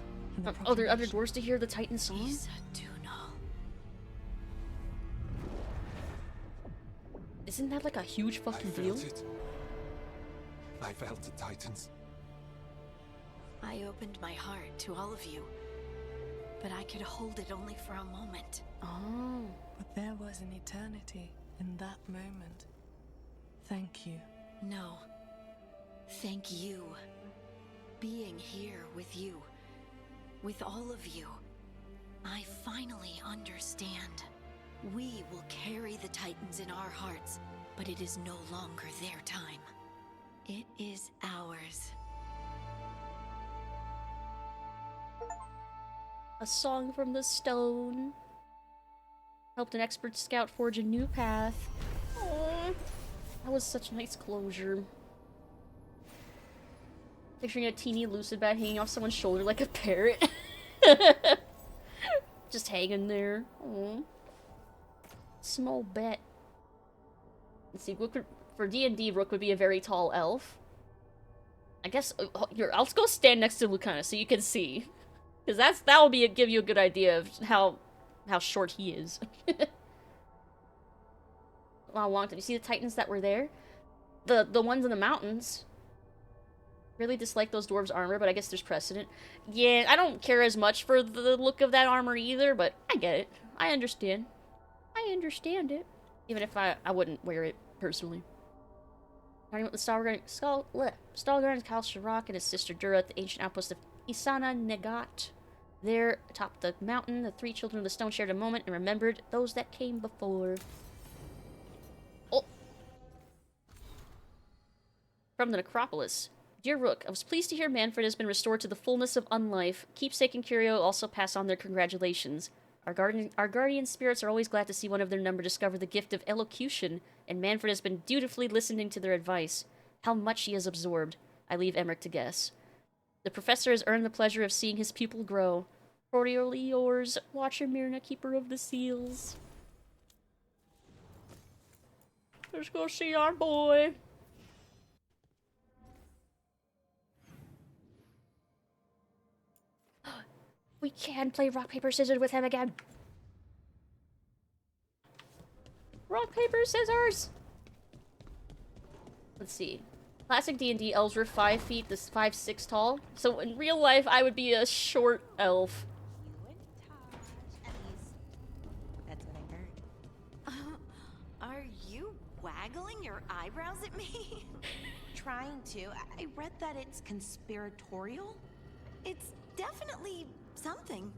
Other dwarves to hear the Titan song? Isn't that like a huge fucking deal? I felt the Titans. I opened my heart to all of you, but I could hold it only for a moment. Oh. But there was an eternity in that moment. Thank you. No. Thank you. Being here with you. With all of you. I finally understand. We will carry the Titans in our hearts, but it is no longer their time. It is ours. A song from the stone. Helped an expert scout forge a new path. Aww. That was such nice closure. Picturing a teeny Lucid bat hanging off someone's shoulder like a parrot. Just hanging there. Aww. Small bat. Let's see, for D&D, Rook would be a very tall elf. I guess, here, I'll go stand next to Lucana so you can see. Because that will give you a good idea of how short he is. How long did you see the Titans that were there? The ones in the mountains. Really dislike those dwarves' armor, but I guess there's precedent. Yeah, I don't care as much for the look of that armor either, but I get it. I understand. I understand it. Even if I wouldn't wear it, personally. Starting with the Stalgard and Karl and his sister Dura at the ancient outpost of Isana Negat. There, atop the mountain, the three children of the stone shared a moment and remembered those that came before. Oh! From the necropolis. Dear Rook, I was pleased to hear Manfred has been restored to the fullness of unlife. Keepsake and Curio also pass on their congratulations. Our guardian spirits are always glad to see one of their number discover the gift of elocution, and Manfred has been dutifully listening to their advice. How much he has absorbed, I leave Emmrich to guess. The professor has earned the pleasure of seeing his pupil grow. Cordially yours, Watcher Myrna, Keeper of the Seals. Let's go see our boy. We can play rock, paper, scissors with him again. Rock, paper, scissors! Let's see. Classic D&D elves were 5 feet, this 5'6" tall. So in real life, I would be a short elf. That's what I heard. Are you waggling your eyebrows at me? Trying to. I read that it's conspiratorial. It's definitely something.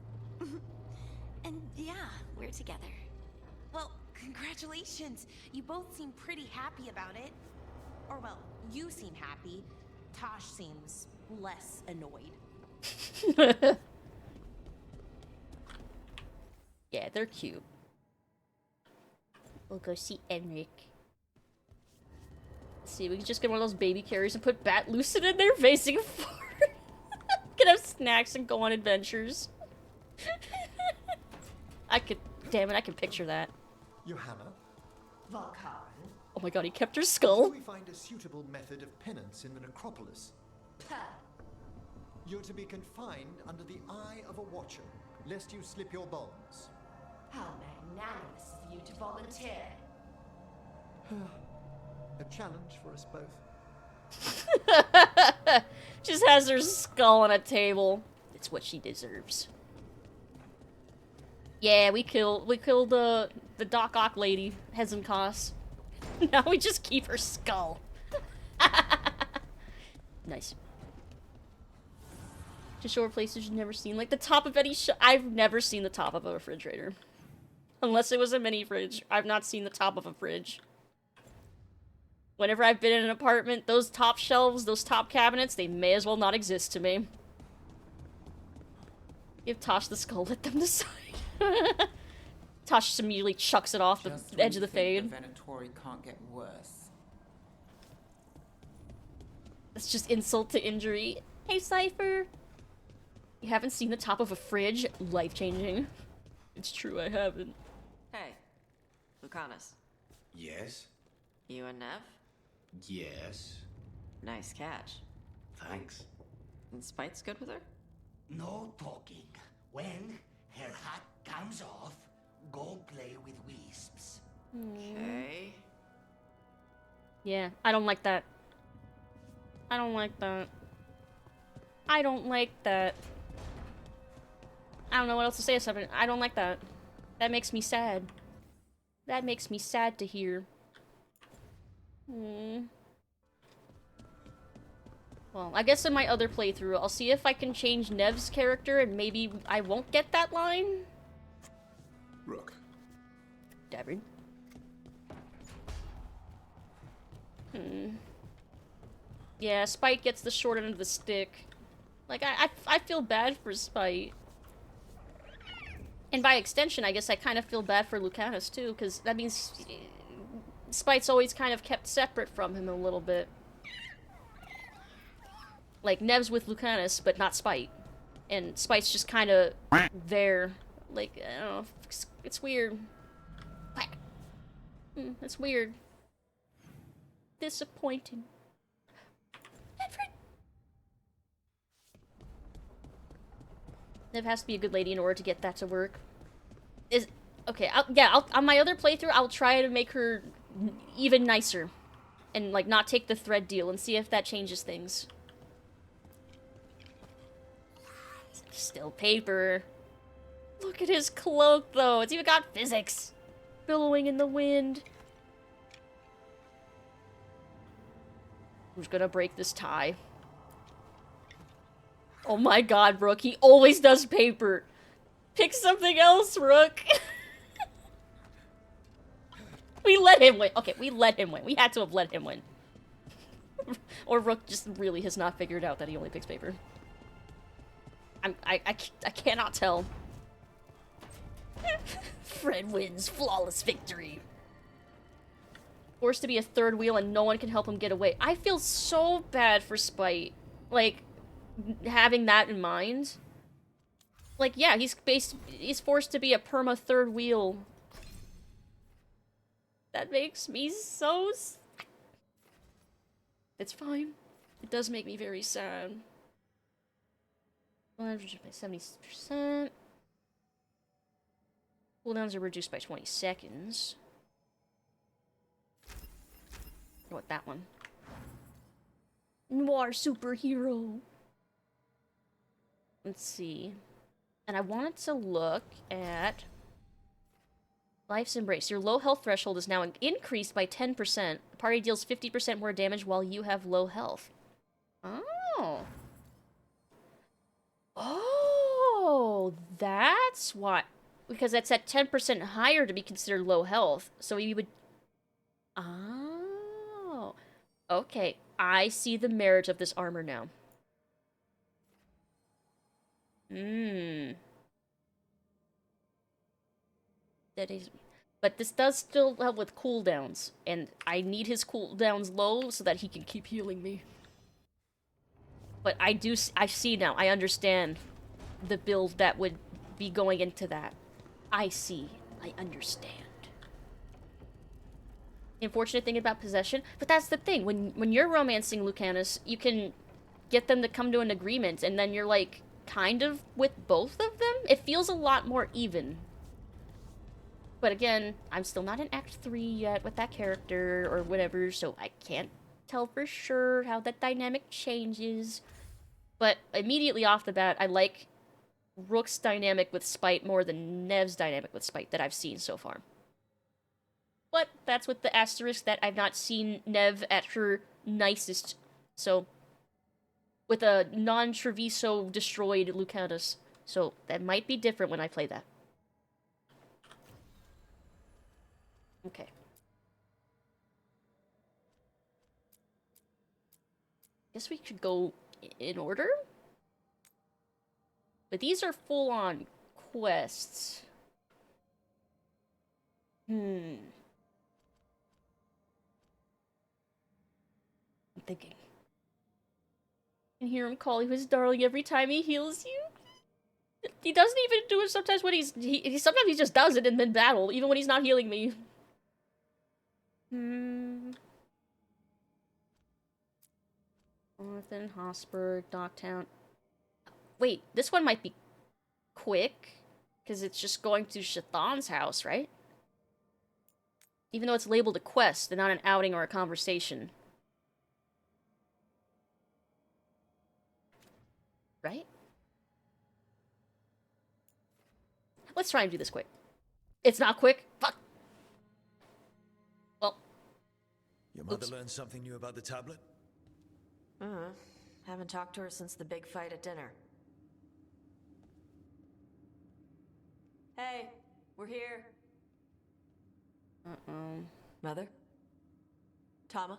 And yeah, we're together. Well, congratulations. You both seem pretty happy about it. Or well, you seem happy. Tosh seems less annoyed. Yeah, they're cute. We'll go see Emmrich. Let's see, we can just get one of those baby carriers and put Lucid in there facing forward. Can have snacks and go on adventures. Damn it, I can picture that. Johanna? Oh my god, he kept her skull. Do we find a suitable method of penance in the necropolis? You're to be confined under the eye of a watcher, lest you slip your bonds. How magnanimous of you to volunteer. A challenge for us both. Just has her skull on a table. It's what she deserves. Yeah, we killed the Doc Ock lady, Hezenkos. Now we just keep her skull. Nice. To show her places you've never seen, like the top of any I've never seen the top of a refrigerator. Unless it was a mini fridge. I've not seen the top of a fridge. Whenever I've been in an apartment, those top shelves, those top cabinets, they may as well not exist to me. Give Tosh the skull, let them decide. Tosh just immediately chucks it off the edge of the fade. The Venatori can't get worse. That's just insult to injury. Hey, Cypher! You haven't seen the top of a fridge? Life-changing. It's true, I haven't. Hey, Lucanus. Yes? You and Nev? Yes. Nice catch. Thanks. And Spite's good with her? No talking. When her hat comes off, go play with wisps. Okay. Yeah, I don't like that. I don't like that. I don't like that. I don't know what else to say except I don't like that. That makes me sad. That makes me sad to hear. Well, I guess in my other playthrough, I'll see if I can change Nev's character and maybe I won't get that line. Rook. Davin. Yeah, Spite gets the short end of the stick. Like, I feel bad for Spite. And by extension, I guess I kind of feel bad for Lucanus, too, because that means Spite's always kind of kept separate from him a little bit. Like, Nev's with Lucanus, but not Spite. And Spite's just kind of there. Like, I don't know, it's weird. It's weird. Disappointing. Nev has to be a good lady in order to get that to work. On my other playthrough, I'll try to make her even nicer. And, like, not take the thread deal and see if that changes things. Still paper. Look at his cloak, though. It's even got physics. Billowing in the wind. Who's gonna break this tie? Oh my god, Rook. He always does paper. Pick something else, Rook. We let him win. Okay, we let him win. We had to have let him win. Or Rook just really has not figured out that he only picks paper. I cannot tell. Fred wins. Flawless victory. Forced to be a third wheel and no one can help him get away. I feel so bad for Spite. Like, having that in mind. Like, yeah, he's forced to be a perma third wheel. That makes me so sad. It's fine. It does make me very sad. 70%. Cooldowns are reduced by 20 seconds. What, that one? Noir superhero. Let's see. And I wanted to look at Life's Embrace. Your low health threshold is now increased by 10%. The party deals 50% more damage while you have low health. Oh. Oh, that's why. Because that's at 10% higher to be considered low health. So you would... Oh. Okay. I see the merit of this armor now. That is... But this does still help with cooldowns. And I need his cooldowns low so that he can keep healing me. But I see now. I understand the build that would be going into that. I see. I understand. The unfortunate thing about possession, but that's the thing. When you're romancing Lucanus, you can get them to come to an agreement, and then you're like kind of with both of them. It feels a lot more even. But again, I'm still not in Act 3 yet with that character or whatever, so I can't tell for sure how that dynamic changes. But immediately off the bat, I like Rook's dynamic with Spite more than Nev's dynamic with Spite that I've seen so far. But that's with the asterisk that I've not seen Nev at her nicest. So, with a non-Treviso destroyed Lucanus. So, that might be different when I play that. Okay. Guess we could go in order? But these are full-on quests. I'm thinking. You can hear him call you his darling every time he heals you. He doesn't even do it sometimes when sometimes he just does it in mid-battle, even when he's not healing me. Northern, Hosberg, Docktown. Wait, this one might be quick, because it's just going to Shathan's house, right? Even though it's labeled a quest and not an outing or a conversation. Right? Let's try and do this quick. It's not quick? Fuck! Well. Your mother learned something new about the tablet? Haven't talked to her since the big fight at dinner. Hey, we're here. Mother? Tama?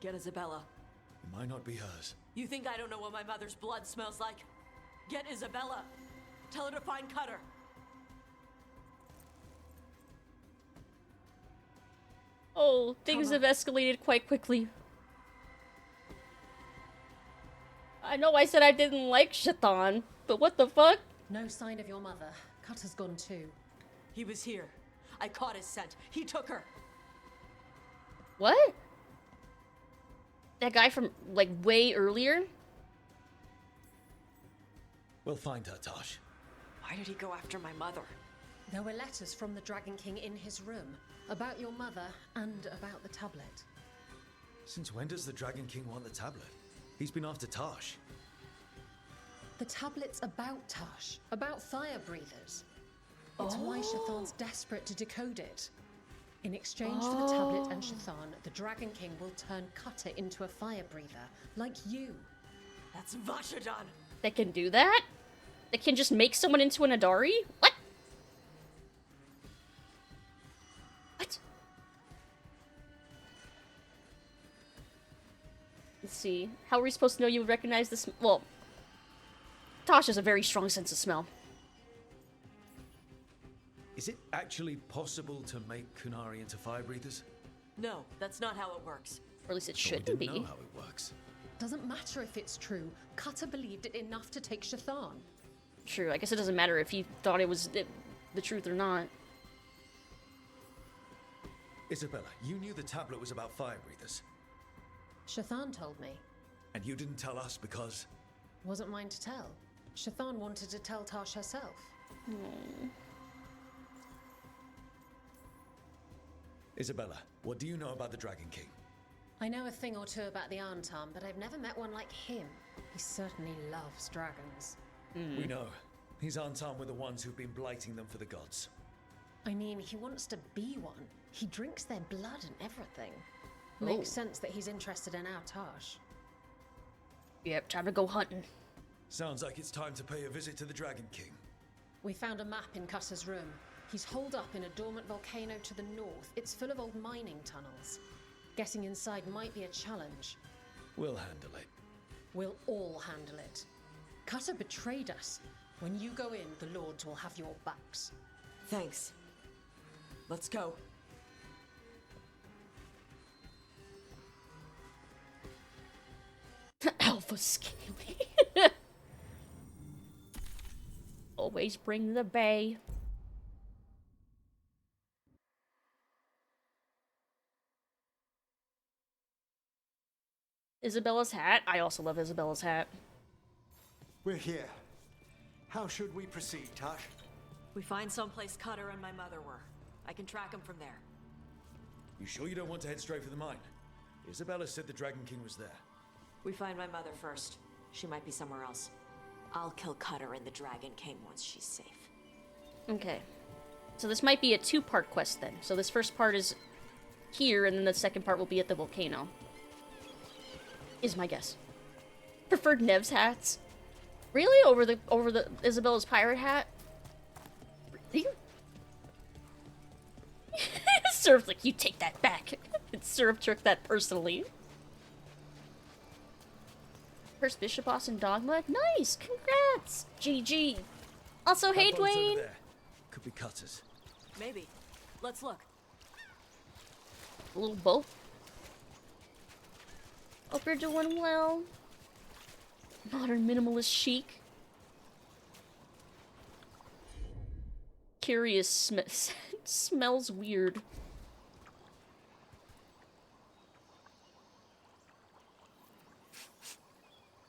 Get Isabella. It might not be hers. You think I don't know what my mother's blood smells like? Get Isabella. Tell her to find Cutter. Oh, things have escalated quite quickly. I know I said I didn't like Shathan, but what the fuck? No sign of your mother. Cutter's gone too. He was here. I caught his scent. He took her. What? That guy from, like, way earlier? We'll find her, Tosh. Why did he go after my mother? There were letters from the Dragon King in his room about your mother and about the tablet. Since when does the Dragon King want the tablet? He's been after Tosh. The tablet's about Tosh, about fire breathers. It's why Shathan's desperate to decode it. In exchange for the tablet and Shathan, the Dragon King will turn Cutter into a fire breather, like you. That's Vashadan! They can do that? They can just make someone into an Adari? What? What? Let's see. How are we supposed to know you would recognize this? Well, Tosh has a very strong sense of smell. Is it actually possible to make Kunari into fire breathers? No, that's not how it works. Or at least it Thought we shouldn't didn't be. know how it works. Doesn't matter if it's true. Cutter believed it enough to take Shathan. True, I guess it doesn't matter if he thought it was the truth or not. Isabella, you knew the tablet was about fire breathers. Shathan told me. And you didn't tell us because... Wasn't mine to tell. Shathan wanted to tell Tosh herself. Isabella, what do you know about the Dragon King? I know a thing or two about the Arntam, but I've never met one like him. He certainly loves dragons. We know. His Arntam were the ones who've been blighting them for the gods. I mean, he wants to be one. He drinks their blood and everything. Makes sense that he's interested in our Tosh. Yep, time to go hunting. Sounds like it's time to pay a visit to the Dragon King. We found a map in Cutter's room. He's holed up in a dormant volcano to the north. It's full of old mining tunnels. Getting inside might be a challenge. We'll handle it. We'll all handle it. Cutter betrayed us. When you go in, the Lords will have your backs. Thanks. Let's go. Alpha Scaly. Always bring the bay. Isabella's hat. I also love Isabella's hat. We're here. How should we proceed, Tosh? We find someplace Cutter and my mother were. I can track them from there. You sure you don't want to head straight for the mine? Isabella said the Dragon King was there. We find my mother first. She might be somewhere else. I'll kill Cutter and the Dragon King once she's safe. Okay. So this might be a two-part quest then. So this first part is here, and then the second part will be at the volcano. Is my guess. Preferred Nev's hats? Really? Over the Isabella's pirate hat? Really? Serv's like, you take that back. Serv took that personally. First Bishop Boss in Dogma? Nice! Congrats! GG! Also, hey That boat's over Dwayne! there. Could be Cutter's. Maybe. Let's look. A little boat. Hope you're doing well. Modern minimalist chic. Curious smells weird.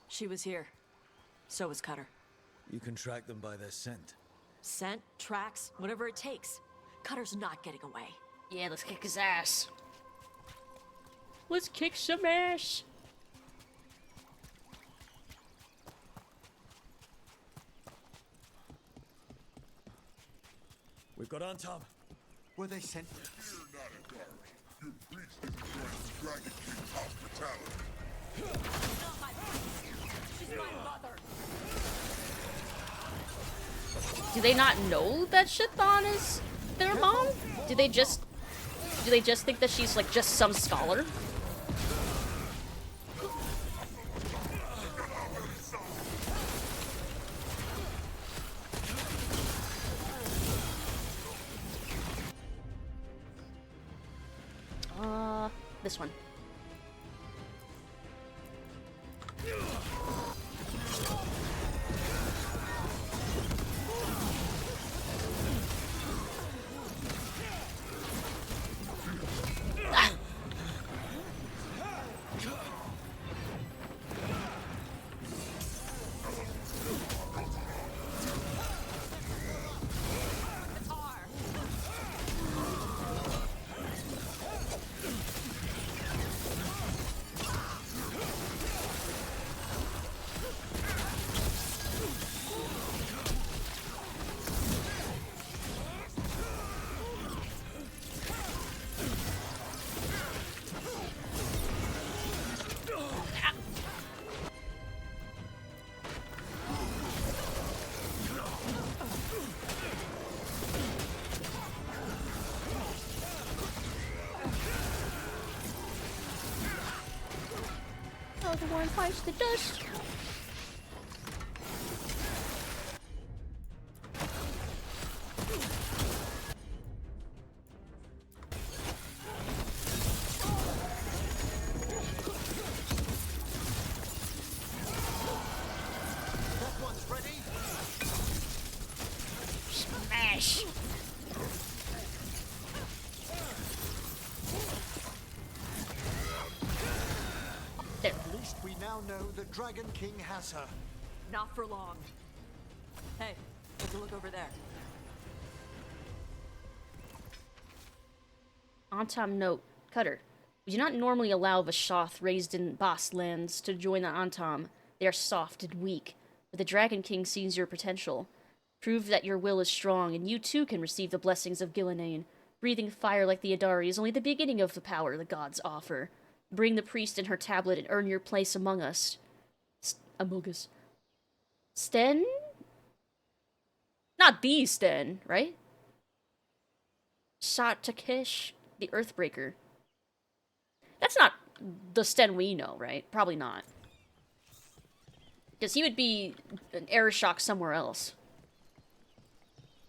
She was here. So was Cutter. You can track them by their scent. Scent, tracks, whatever it takes. Cutter's not getting away. Yeah, let's kick his ass. Let's kick some ass. We've got Arntam. Were they sent? Fear not, Adari. Your priest is enjoying the Dragon King's hospitality. She's my mother. Do they not know that Shathan is their mom? Do they just think that she's like just some scholar? This one. the war and fights the dust. That one's ready. Smash. There. At least we now know the Dragon King has her. Not for long. Hey, take a look over there. Antam note. Cutter. We do not normally allow Vashoth raised in Bast lands to join the Antam. They are soft and weak. But the Dragon King sees your potential. Prove that your will is strong, and you too can receive the blessings of Gillenane. Breathing fire like the Adari is only the beginning of the power the gods offer. Bring the priest and her tablet and earn your place among us. Among us. Sten? Not the Sten, right? Shatakesh, the Earthbreaker. That's not the Sten we know, right? Probably not. Because he would be an Aeroshok somewhere else.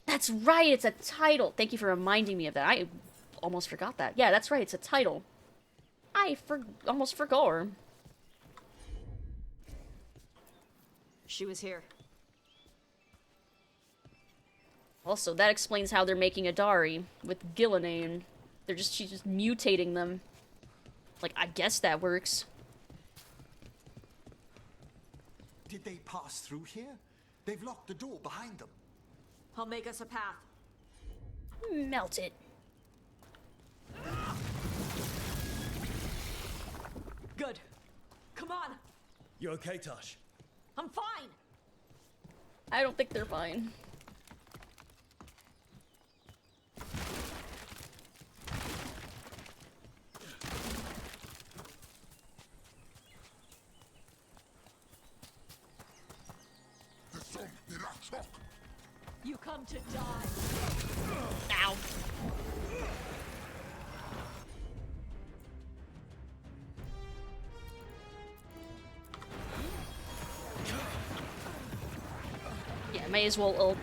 That's right, it's a title. Thank you for reminding me of that. I almost forgot that. Yeah, that's right, it's a title. I almost forgot. She was here. Also, that explains how they're making Adari with Gillenane. She's just mutating them. Like, I guess that works. Did they pass through here? They've locked the door behind them. I'll make us a path. Melt it. Good. Come on. You okay, Tosh? I'm fine. I don't think they're fine. You come to die. Ow. Yeah, may as well ult.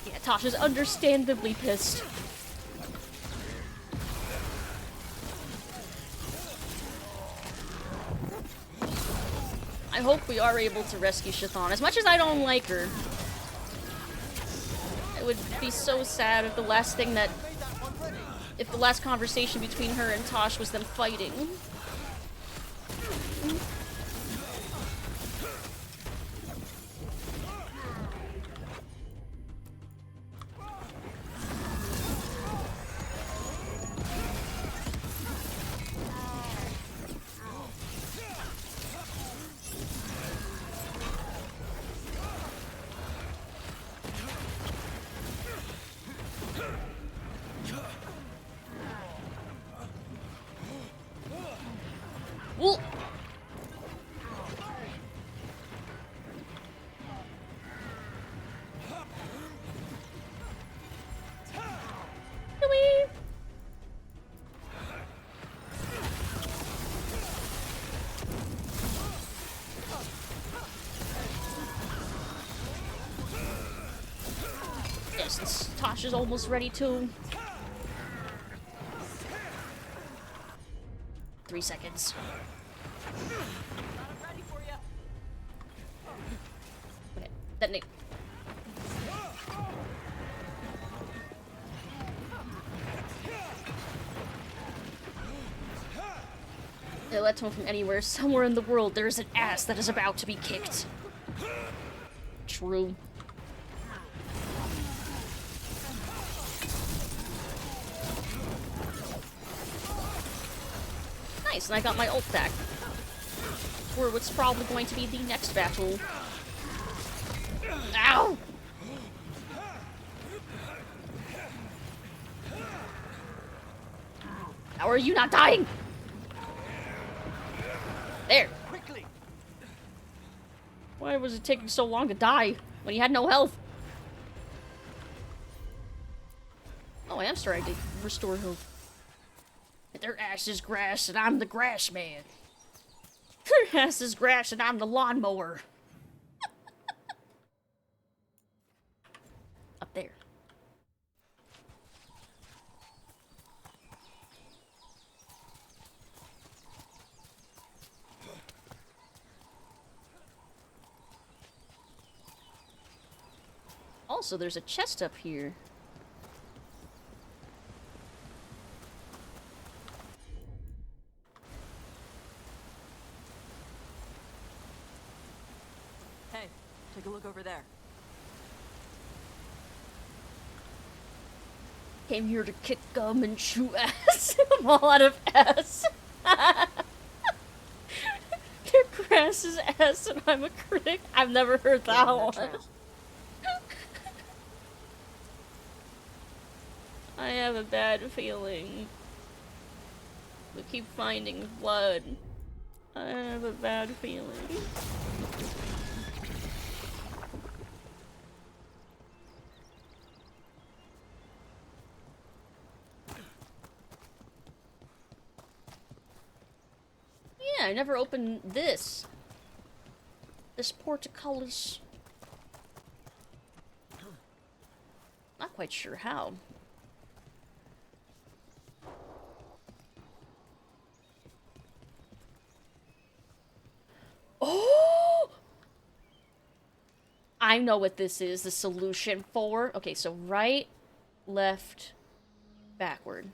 Yeah, Tasha's understandably pissed. I hope we are able to rescue Shathan. As much as I don't like her, it would be so sad if the last conversation between her and Tosh was them fighting. Well, yes, Tasha's almost ready to. 3 seconds. Okay, detonate. Let home from anywhere, somewhere in the world, there is an ass that is about to be kicked. True. Nice, and I got my ult back. For what's probably going to be the next battle. Ow! How are you not dying? There. Quickly. Why was it taking so long to die when he had no health? Oh, I am starting to restore health. Their ass is grass and I'm the grass man. Their ass is grass and I'm the lawnmower. Up there. Also, there's a chest up here. Hey, take a look over there. Came here to kick gum and chew ass. I'm all out of ass. Their grass is ass and I'm a critic. I've never heard that one. I have a bad feeling. We keep finding blood. I have a bad feeling. Yeah, I never opened this. This portcullis. Not quite sure how. Oh! I know what this is, the solution for. Okay, so right, left, backward.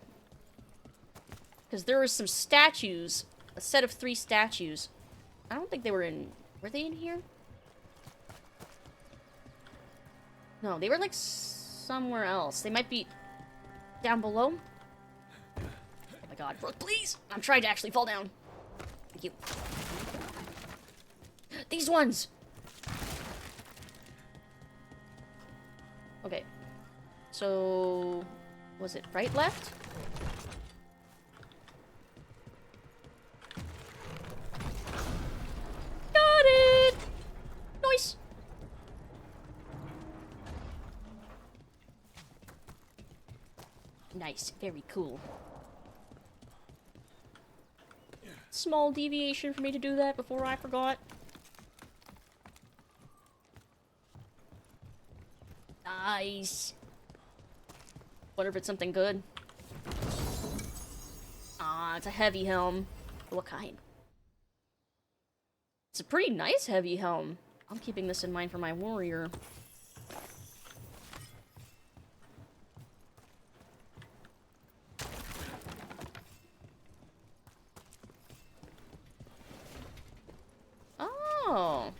Because there were some statues, a set of 3 statues. I don't think they were in... Were they in here? No, they were like somewhere else. They might be down below. Oh my god, Brooke, please! I'm trying to actually fall down. Thank you. These ones! Okay. So... Was it right, left? Got it! Nice! Nice. Very cool. Small deviation for me to do that before I forgot. Nice. Wonder if it's something good. Ah, it's a heavy helm. What kind? It's a pretty nice heavy helm. I'm keeping this in mind for my warrior. Oh.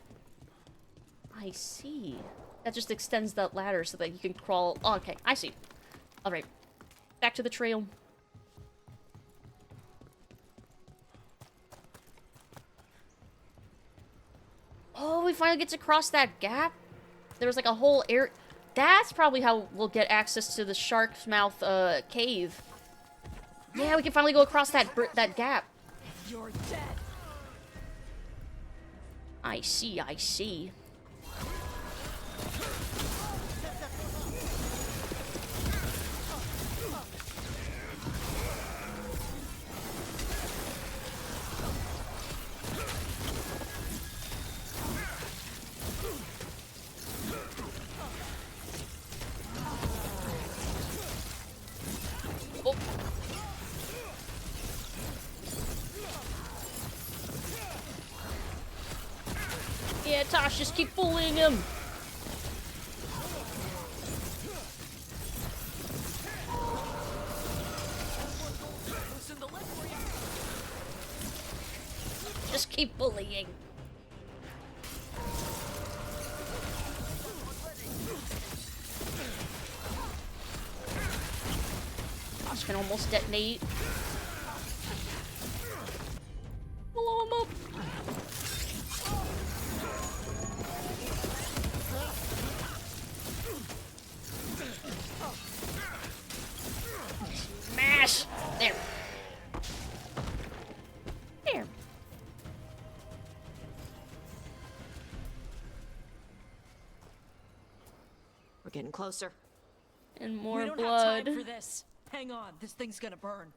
I see. That just extends that ladder so that you can crawl. Oh, okay, I see. Alright. Back to the trail. Oh, we finally get to cross that gap. There was like a whole area. That's probably how we'll get access to the Shark's Mouth cave. Yeah, we can finally go across that gap. You're dead. I see, I see. Yeah, Tosh, just keep bullying him. Just keep bullying. Tosh can almost detonate. Blow him up. Smash! There. There. We're getting closer. And more we don't blood. have time for this. Hang on, this thing's gonna burn.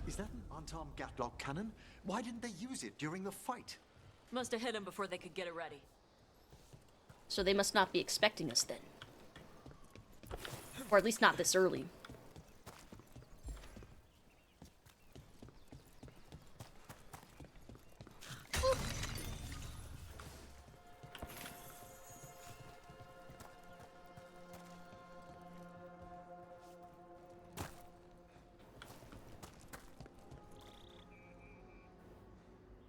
Is that an unarmed Gatlock cannon? Why didn't they use it during the fight? Must have hit him before they could get it ready. So they must not be expecting us then. Or at least not this early.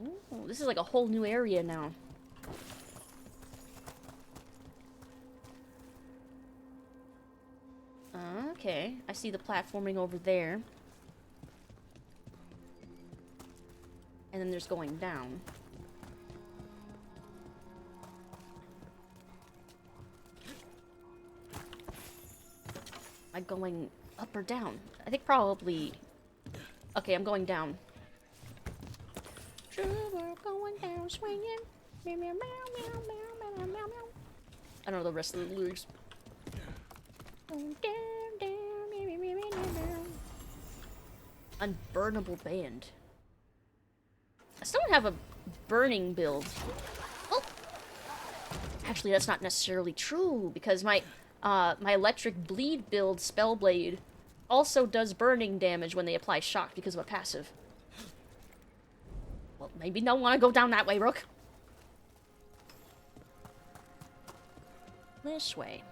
Ooh, this is like a whole new area now. Okay, I see the platforming over there. And then there's going down. Am I going up or down? I think probably... Okay, I'm going down. Sure, we're going down swinging. Meow, meow, meow, meow, meow, meow, meow, meow. I don't know the rest of the lyrics. Unburnable band. I still don't have a burning build. Oh! Actually, that's not necessarily true, because my my electric bleed build, Spellblade, also does burning damage when they apply shock because of a passive. Well, maybe don't want to go down that way, Rook. This way.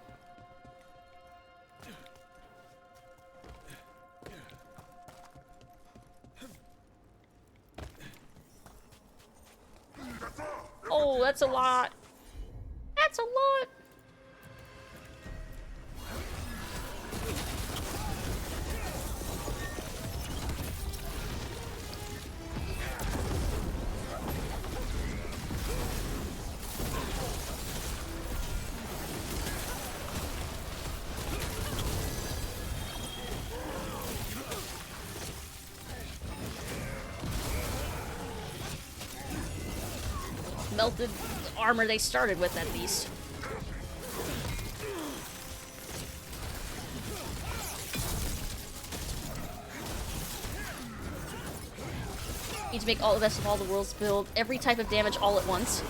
Oh, that's a lot. That's a lot. Melted armor they started with, at least. Need to make all the best of all the worlds build, every type of damage all at once.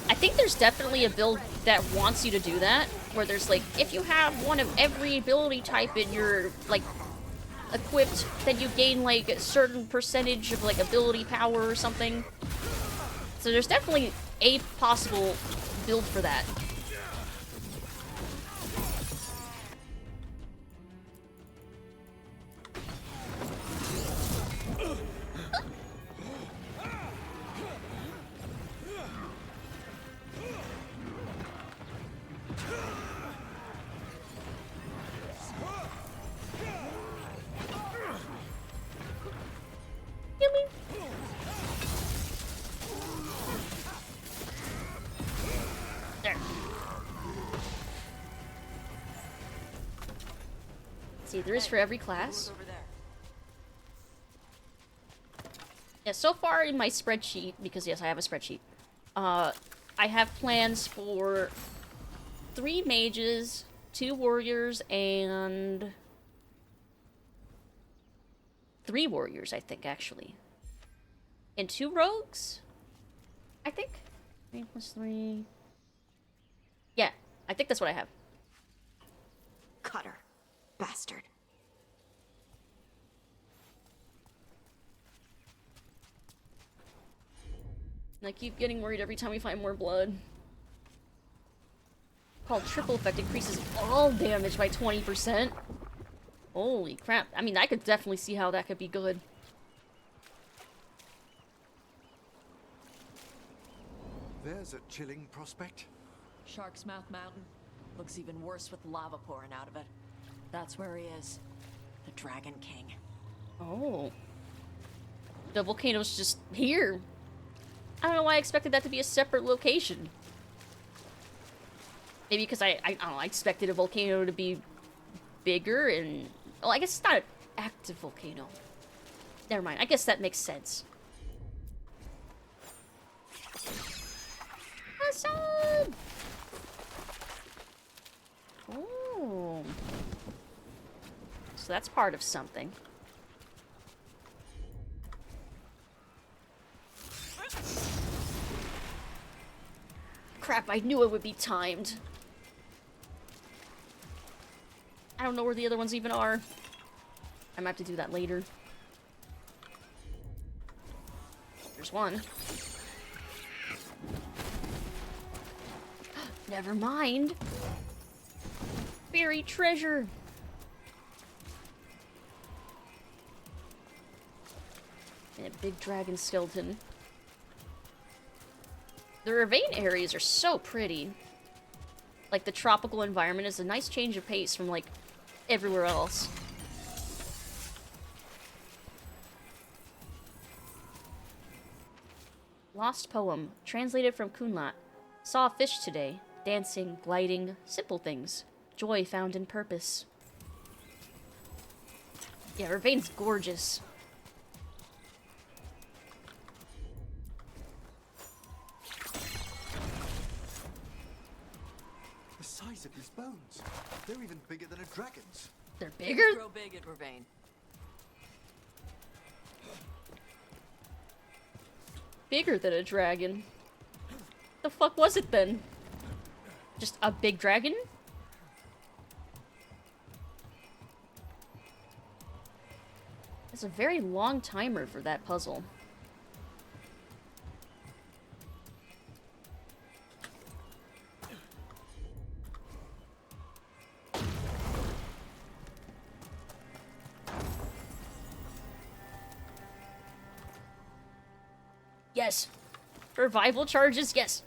I think there's definitely a build that wants you to do that, where there's like, if you have one of every ability type in your, like, equipped, then you gain like a certain percentage of like ability power or something. So there's definitely a possible build for that. See, there is for every class. Yeah, so far in my spreadsheet, because yes, I have a spreadsheet, I have plans for 3 mages, 2 warriors, and 3 warriors, I think, actually. And 2 rogues? I think? 3 plus 3... Yeah, I think that's what I have. Cutter. Bastard. And I keep getting worried every time we find more blood. Called triple effect increases all damage by 20%. Holy crap. I mean, I could definitely see how that could be good. There's a chilling prospect. Shark's Mouth Mountain. Looks even worse with lava pouring out of it. That's where he is. The Dragon King. Oh. The volcano's just here. I don't know why I expected that to be a separate location. Maybe because I don't know, I expected a volcano to be bigger and... Well, I guess it's not an active volcano. Never mind. I guess that makes sense. Awesome! Oh. So that's part of something. Crap, I knew it would be timed. I don't know where the other ones even are. I might have to do that later. There's one. Never mind. Buried treasure. And a big dragon skeleton. The ravine areas are so pretty. Like, the tropical environment is a nice change of pace from, like, everywhere else. Lost poem, translated from Kunlat. Saw a fish today. Dancing, gliding, simple things. Joy found in purpose. Yeah, Ravain's gorgeous. The size of these bones. They're even bigger than a dragon's. They're bigger? Grow big at Ravain. Bigger than a dragon. The fuck was it then? Just a big dragon? It's a very long timer for that puzzle. Yes. Revival charges, yes.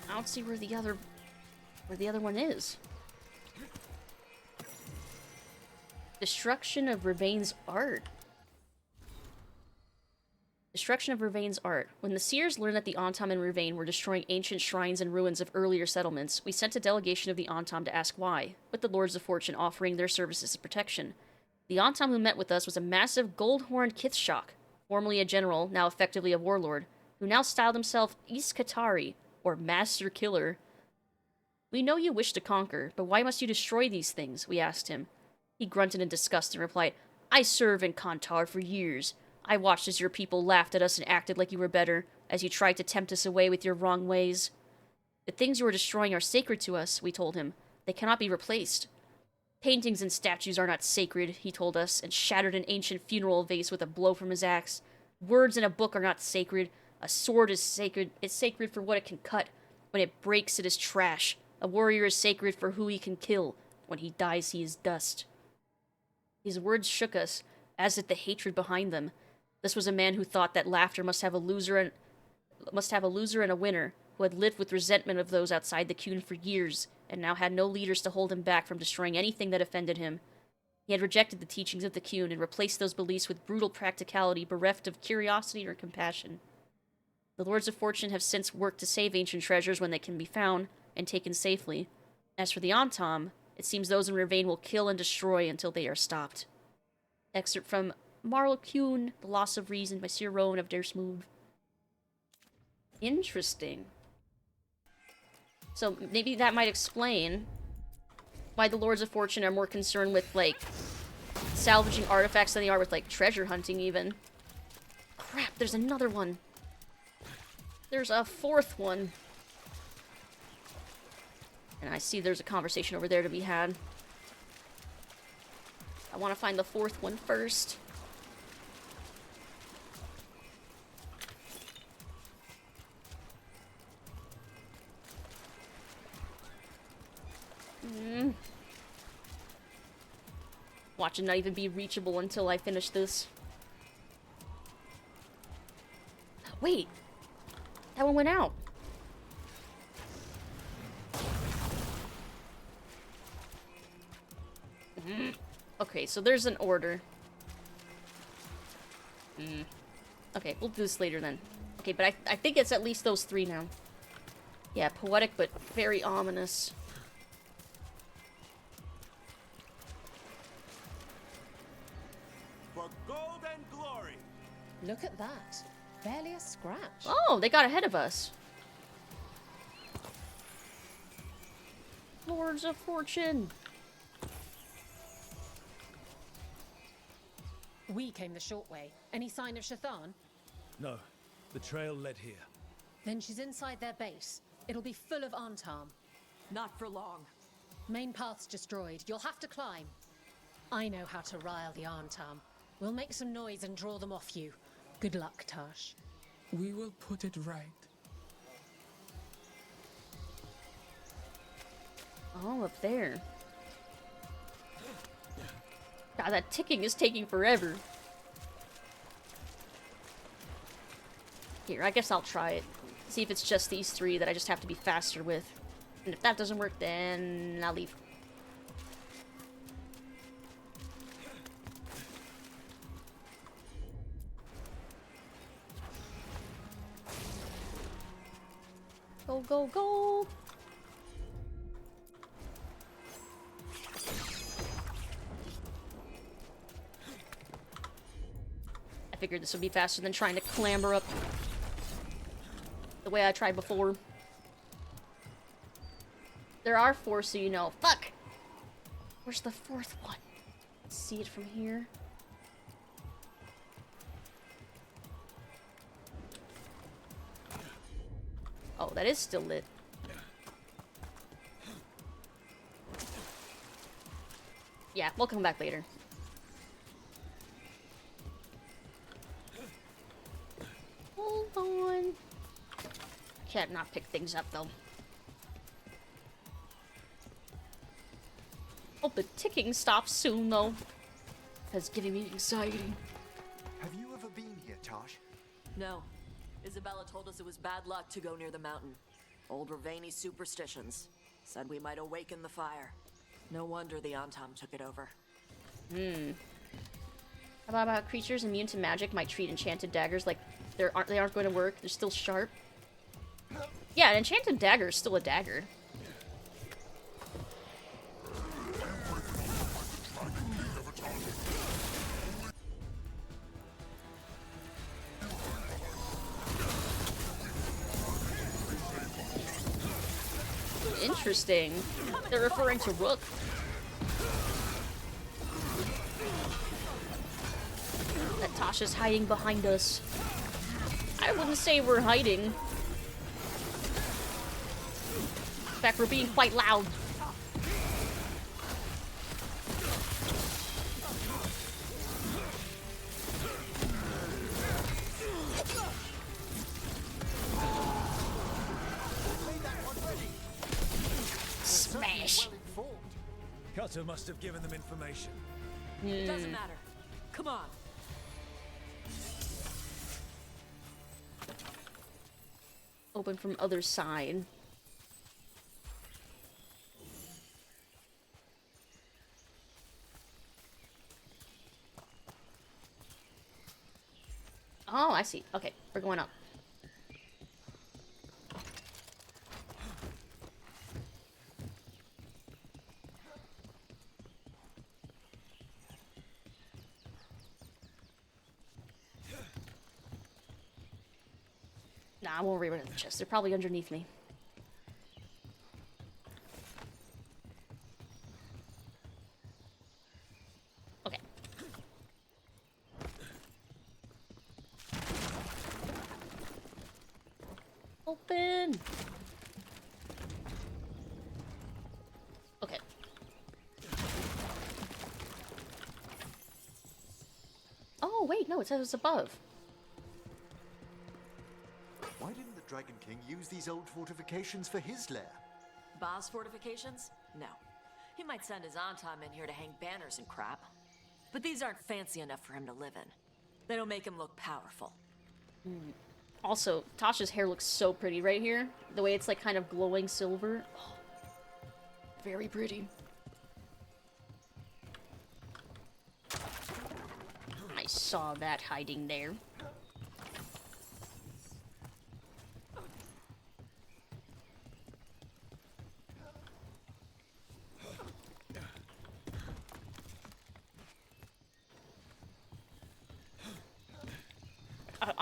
I don't see where the other one is. Destruction of Ravain's art. Destruction of Ravain's art. When the Seers learned that the Antam and Ravain were destroying ancient shrines and ruins of earlier settlements, we sent a delegation of the Antam to ask why, with the Lords of Fortune offering their services as protection. The Antam who met with us was a massive gold-horned Kithshok, formerly a general, now effectively a warlord, who now styled himself Iskatari, or Master Killer. We know you wish to conquer, but why must you destroy these things? We asked him. He grunted in disgust and replied, I served in Kantar for years. I watched as your people laughed at us and acted like you were better, as you tried to tempt us away with your wrong ways. The things you are destroying are sacred to us, we told him. They cannot be replaced. Paintings and statues are not sacred, he told us, and shattered an ancient funeral vase with a blow from his axe. Words in a book are not sacred. A sword is sacred. It's sacred for what it can cut. When it breaks, it is trash. A warrior is sacred for who he can kill. When he dies, he is dust. His words shook us, as did the hatred behind them. This was a man who thought that laughter must have a loser and a winner, who had lived with resentment of those outside the Qun for years, and now had no leaders to hold him back from destroying anything that offended him. He had rejected the teachings of the Qun and replaced those beliefs with brutal practicality bereft of curiosity or compassion. The Lords of Fortune have since worked to save ancient treasures when they can be found and taken safely. As for the Antam, it seems those in Ravain will kill and destroy until they are stopped. Excerpt from Marl Qun, The Loss of Reason by Sir Rowan of Dersmood. Interesting. So maybe that might explain why the Lords of Fortune are more concerned with, like, salvaging artifacts than they are with, like, treasure hunting, even. Crap, there's another one. There's a fourth one. And I see there's a conversation over there to be had. I want to find the fourth one first. Watch it not even be reachable until I finish this. Wait! That one went out. Okay, so there's an order. Okay, we'll do this later then. Okay, but I think it's at least those three now. Yeah, poetic, but very ominous. For gold and glory. Look at that. Barely a scratch. Oh, they got ahead of us. Lords of Fortune. We came the short way. Any sign of Shathan? No, the trail led here. Then she's inside their base. It'll be full of Antarm. Not for long. Main path's destroyed. You'll have to climb. I know how to rile the Antarm. We'll make some noise and draw them off you. Good luck, Tash. We will put it right. Oh, up there. God, that ticking is taking forever. Here, I guess I'll try it. See if it's just these three that I just have to be faster with. And if that doesn't work, then I'll leave. Go, go, go! I figured this would be faster than trying to clamber up the way I tried before. There are four, so you know. Fuck! Where's the fourth one? Let's see it from here. Oh, that is still lit. Yeah, we'll come back later. Hold on. Can't not pick things up, though. Hope the ticking stops soon, though. That's giving me anxiety. Have you ever been here, Tosh? No. Isabella told us it was bad luck to go near the mountain. Old Ravani superstitions. Said we might awaken the fire. No wonder the Antam took it over. How about creatures immune to magic might treat enchanted daggers like they aren't going to work? They're still sharp. Yeah, an enchanted dagger is still a dagger. Interesting. They're referring to Rook. That Tasha's hiding behind us. I wouldn't say we're hiding. In fact, we're being quite loud. Smash. Cutter must have given them information. It doesn't matter. Come on. Open from other side. Oh, I see. Okay, we're going up. Nah, I won't worry about the chest. They're probably underneath me. Okay. Open! Okay. Oh, wait, no, it says it's above. Why didn't the Dragon King use these old fortifications for his lair? Boss fortifications? No. He might send his Antam in here to hang banners and crap. But these aren't fancy enough for him to live in. They don't make him look powerful. Also, Tasha's hair looks so pretty right here. The way it's like kind of glowing silver. Oh, very pretty. I saw that hiding there.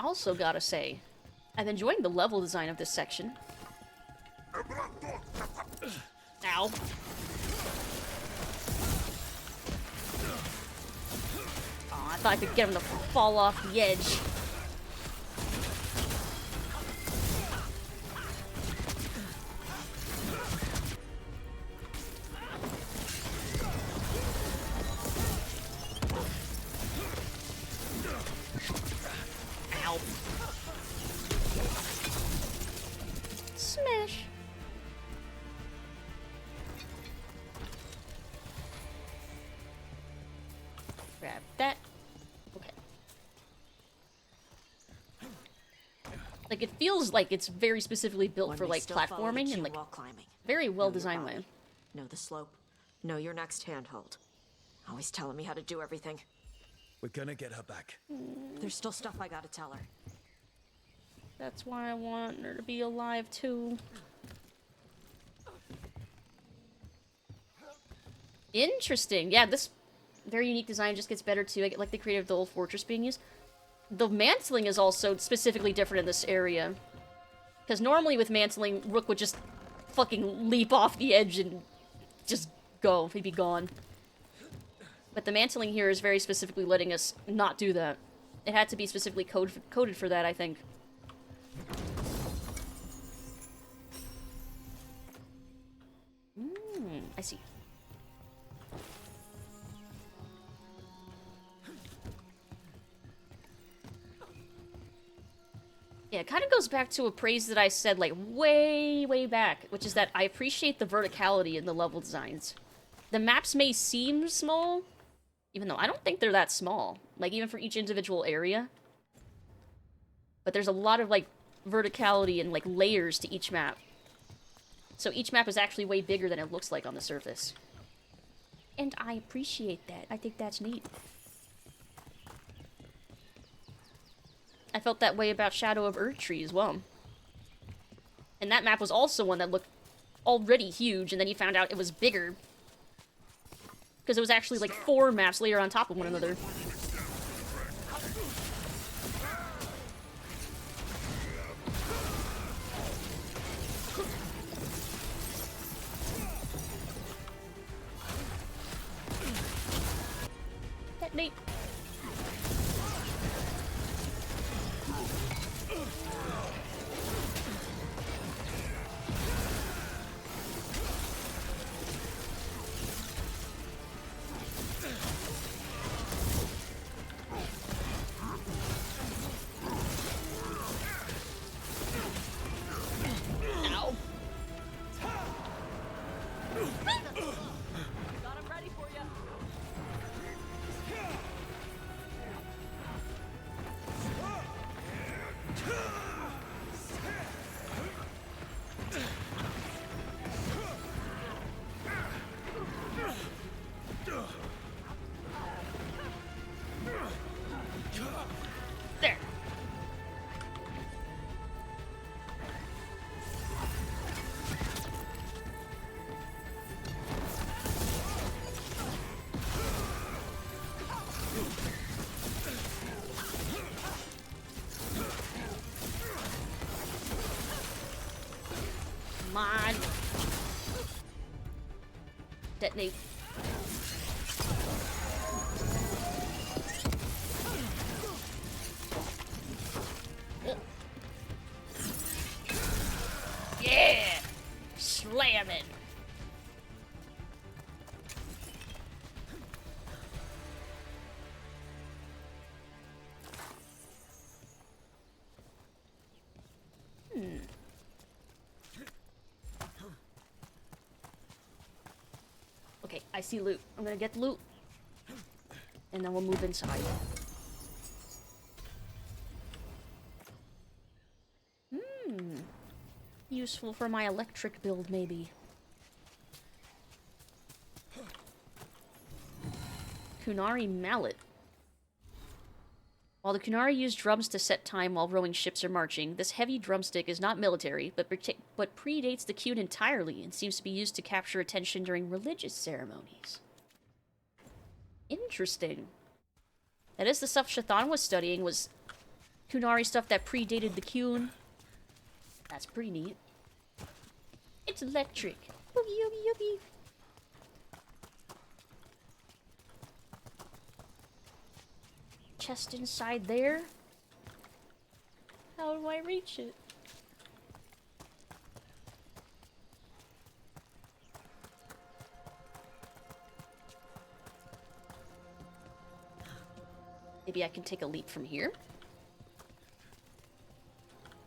also gotta say, I'm enjoying the level design of this section. Ow. Oh, I thought I could get him to fall off the edge. Ow. Smash. Grab that. Okay. Like, it feels like it's very specifically built for, like, platforming and, like, very well-designed way. Know the slope. Know your next handhold. Always telling me how to do everything. We're gonna get her back. There's still stuff I gotta tell her. That's why I want her to be alive, too. Interesting. Yeah, this very unique design just gets better, too. I like the creative the old fortress being used. The mantling is also specifically different in this area. Because normally with mantling, Rook would just fucking leap off the edge and just go. He'd be gone. But the mantling here is very specifically letting us not do that. It had to be specifically coded for that, I think. I see. Yeah, it kind of goes back to a praise that I said, like, way, way back, which is that I appreciate the verticality in the level designs. The maps may seem small, even though I don't think they're that small. Like, even for each individual area. But there's a lot of, like, verticality and, like, layers to each map. So each map is actually way bigger than it looks like on the surface. And I appreciate that. I think that's neat. I felt that way about Shadow of Erdtree as well. And that map was also one that looked already huge, and then you found out it was bigger. Because it was actually like 4 maps layered on top of one another. Detonate. on. Detonate. Yeah! Slamming! Okay, I see loot. I'm gonna get the loot. And then we'll move inside. Useful for my electric build, maybe. Kunari Mallet. While the Kunari use drums to set time while rowing ships or marching, this heavy drumstick is not military, but predates the Kun entirely and seems to be used to capture attention during religious ceremonies. Interesting. That is the stuff Shathan was studying, was Kunari stuff that predated the Kun. That's pretty neat. It's electric. Oogie, oogie, oogie. Chest inside there. How do I reach it? Maybe I can take a leap from here?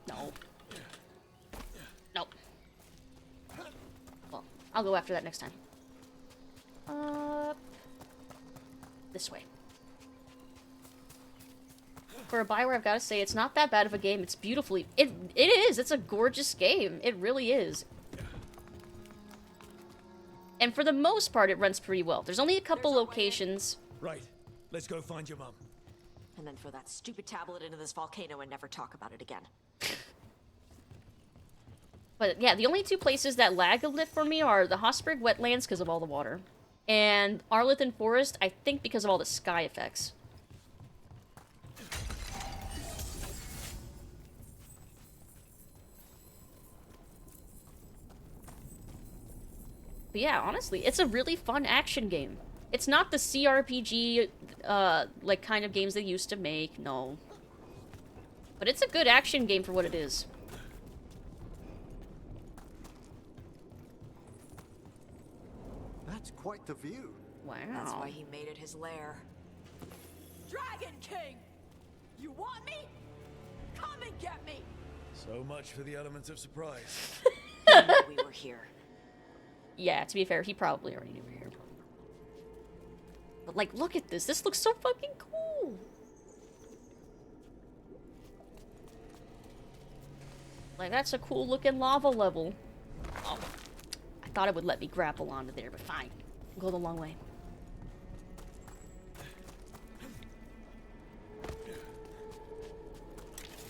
No. Nope. Well, I'll go after that next time. This way. For a Bioware, I've got to say, it's not that bad of a game. It's beautifully... It is! It's a gorgeous game. It really is. And for the most part, it runs pretty well. There's only a couple locations... Right. Let's go find your mum. And then throw that stupid tablet into this volcano and never talk about it again. But yeah, the only two places that lag a bit for me are the Hosberg wetlands because of all the water. And Arlington Forest, I think because of all the sky effects. But yeah, honestly, it's a really fun action game. It's not the CRPG, like, kind of games they used to make, no. But it's a good action game for what it is. That's quite the view. Wow. That's why he made it his lair. Dragon King! You want me? Come and get me! So much for the element of surprise. He knew we were here. Yeah, to be fair, he probably already knew we were here. But, like, look at this. This looks so fucking cool. Like, that's a cool looking lava level. Oh, I thought it would let me grapple onto there, but fine. I'll go the long way.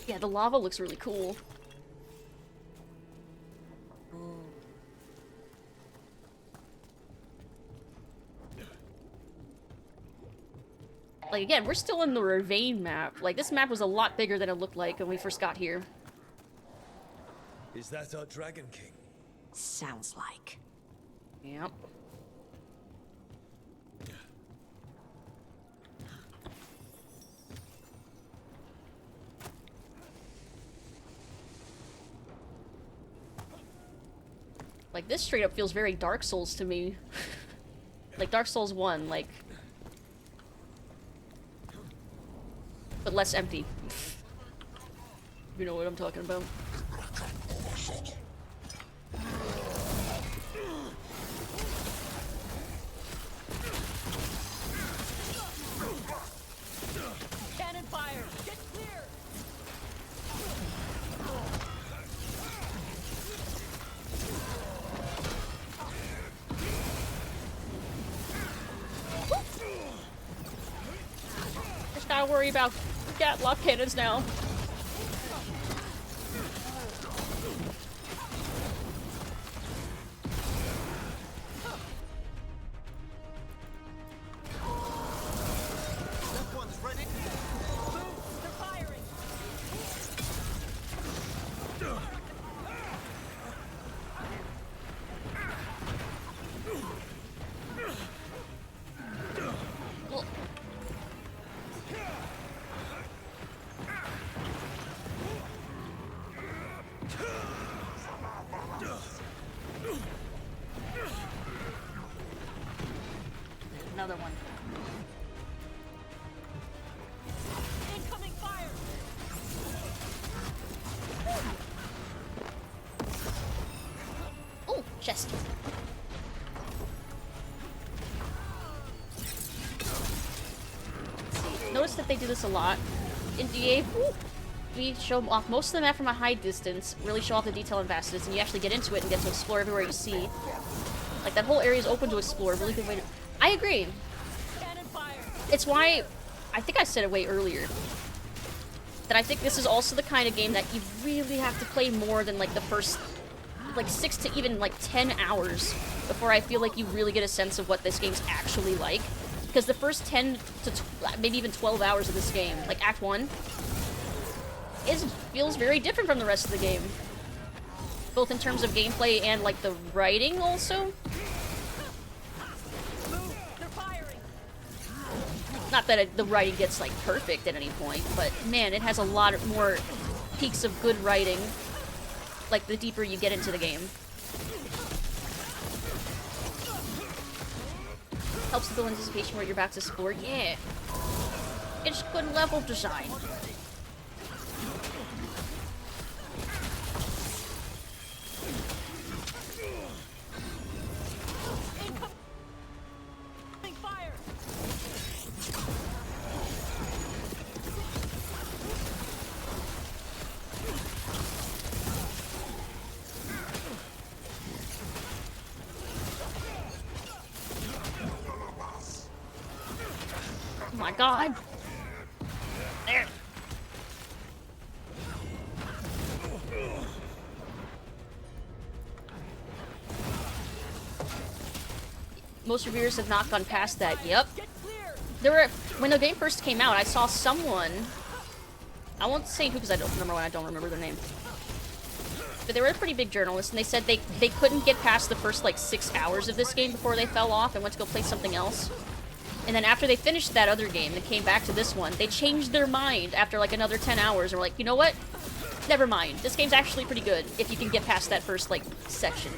Yeah, the lava looks really cool. Like, again, we're still in the Ravine map. Like, this map was a lot bigger than it looked like when we first got here. Is that our Dragon King? Sounds like. Yep. Like, this straight up feels very Dark Souls to me. Like, Dark Souls 1, like... But less empty. You know what I'm talking about. Cannon fire! Get clear! Just gotta worry about Gatlock cannons now. That one's ready. They're firing! Another one. Incoming fire! Oh, chest. Notice that they do this a lot. In DA, we show off most of the map from a high distance, really show off the detail and vastness, and you actually get into it and get to explore everywhere you see. Like, that whole area is open to explore, really good way to... I agree. Cannon fire! It's why, I think I said it way earlier, that I think this is also the kind of game that you really have to play more than, like, the first, like, 6 to even, like, 10 hours before I feel like you really get a sense of what this game's actually like. Because the first 10 to maybe even 12 hours of this game, like Act 1, feels very different from the rest of the game. Both in terms of gameplay and, like, the writing also. Not that the writing gets, like, perfect at any point, but man, it has a lot more peaks of good writing, like, the deeper you get into the game. Helps to build anticipation where you're about to explore. Yeah. It's good level design. Oh my god. There. Most reviewers have not gone past that. Yep. When the game first came out, I saw someone, I won't say who because I don't remember their name. But they were a pretty big journalist, and they said they couldn't get past the first, like, 6 hours of this game before they fell off and went to go play something else. And then after they finished that other game and came back to this one, they changed their mind after, like, another 10 hours and were like, you know what? Never mind. This game's actually pretty good if you can get past that first, like, section.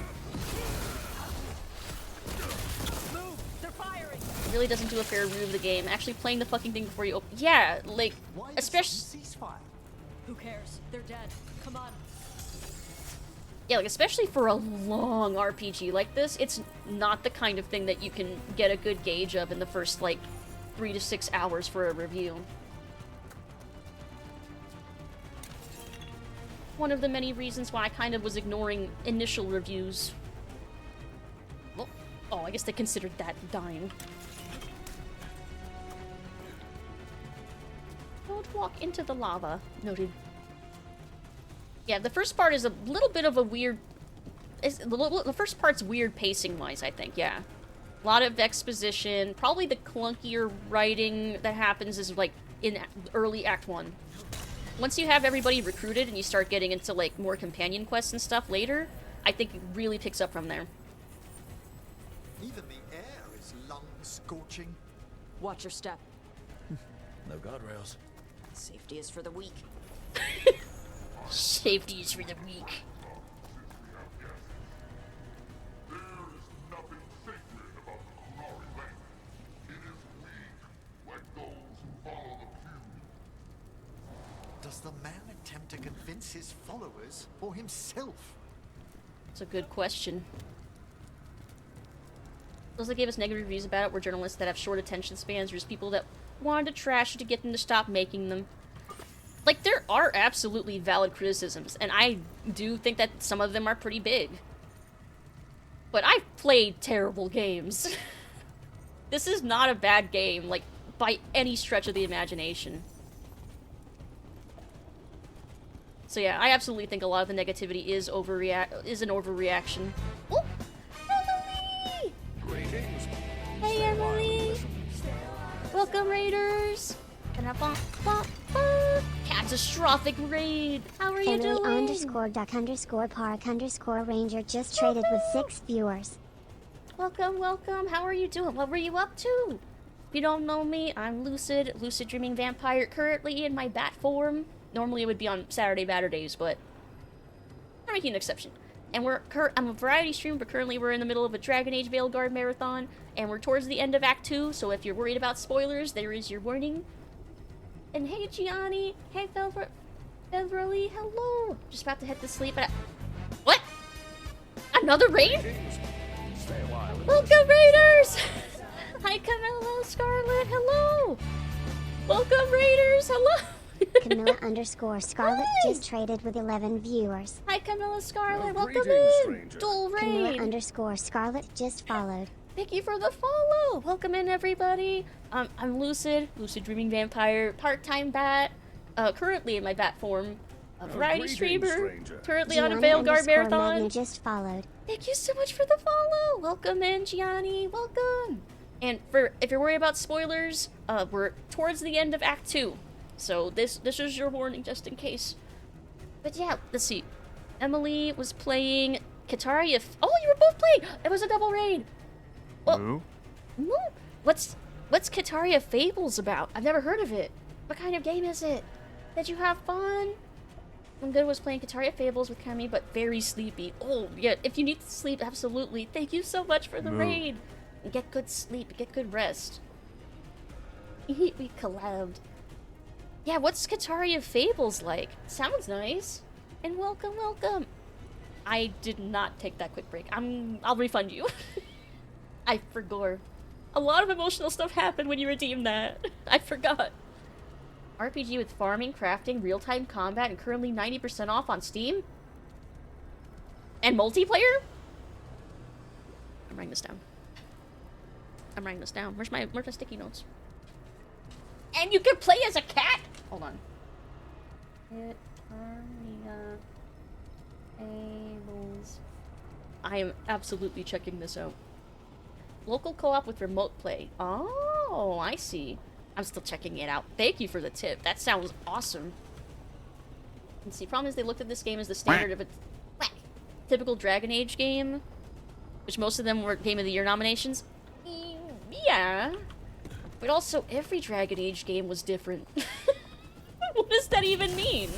It really doesn't do a fair review of the game. Actually playing the fucking thing before you open. Yeah, like, especially. Who cares? They're dead. Come on. Yeah, like, especially for a long RPG like this, it's not the kind of thing that you can get a good gauge of in the first, like, 3 to 6 hours for a review. One of the many reasons why I kind of was ignoring initial reviews. Well, oh, I guess they considered that dying. Don't walk into the lava. Noted. Yeah, the first part is a little bit of a weird... The first part's weird pacing-wise, I think, yeah. A lot of exposition. Probably the clunkier writing that happens is, like, in early Act 1. Once you have everybody recruited and you start getting into, like, more companion quests and stuff later, I think it really picks up from there. Even the air is lung-scorching. Watch your step. No guardrails. Safety is for the weak. Safety is for the weak. Does the man attempt to convince his followers or himself? It's a good question. Those that gave us negative reviews about it were journalists that have short attention spans, or just people that wanted to trash it to get them to stop making them. Like, there are absolutely valid criticisms, and I do think that some of them are pretty big. But I've played terrible games. This is not a bad game, like, by any stretch of the imagination. So yeah, I absolutely think a lot of the negativity is an overreaction. Oh! Emily! Greetings. Hey, Emily! Welcome, Raiders! Catastrophic raid! How are you doing? Emily_duck_park_ranger just traded with 6 viewers. Welcome, welcome. How are you doing? What were you up to? If you don't know me, I'm Lucid, Lucid Dreaming Vampire, currently in my bat form. Normally it would be on Saturday days, but I'm making an exception. And I'm a variety streamer, but currently we're in the middle of a Dragon Age Veilguard marathon, and we're towards the end of Act 2, so if you're worried about spoilers, there is your warning. And hey, Gianni. Hey, Beverly. Hello. Just about to head to sleep. What? Another raid? Welcome, Raiders. Hi, Camilla, Scarlet. Hello. Welcome, Raiders. Hello. Camilla_Scarlet just traded with 11 viewers. Hi, Camilla Scarlet. Welcome greetings, in. stranger. Dual raid. Camilla_Scarlet just followed. Thank you for the follow. Welcome in, everybody. I'm Lucid, Lucid Dreaming Vampire, part-time bat, currently in my bat form, a variety streamer, stranger. currently on a Veilguard marathon. Magna just followed. Thank you so much for the follow. Welcome in, Gianni. Welcome. And if you're worried about spoilers, we're towards the end of Act 2. So this is your warning, just in case. But yeah, let's see. Emily was playing Kataria. Oh, you were both playing! It was a double raid! Well, what's Kataria Fables about? I've never heard of it. What kind of game is it? Did you have fun? I'm good was playing Kataria Fables with Kemi, but very sleepy. Oh, yeah, if you need to sleep, absolutely. Thank you so much for the raid. And get good sleep, get good rest. We collabed. Yeah, what's Kataria Fables like? Sounds nice. And welcome, welcome. I did not take that quick break. I'll refund you. I forgot. A lot of emotional stuff happened when you redeemed that. I forgot. RPG with farming, crafting, real-time combat, and currently 90% off on Steam? And multiplayer? I'm writing this down. Where's my sticky notes? And you can play as a cat? Hold on. I am absolutely checking this out. Local co-op with remote play. Oh, I see. I'm still checking it out. Thank you for the tip. That sounds awesome. And see, problem is they looked at this game as the standard of a typical Dragon Age game, which most of them were Game of the Year nominations. Yeah. But also, every Dragon Age game was different. What does that even mean?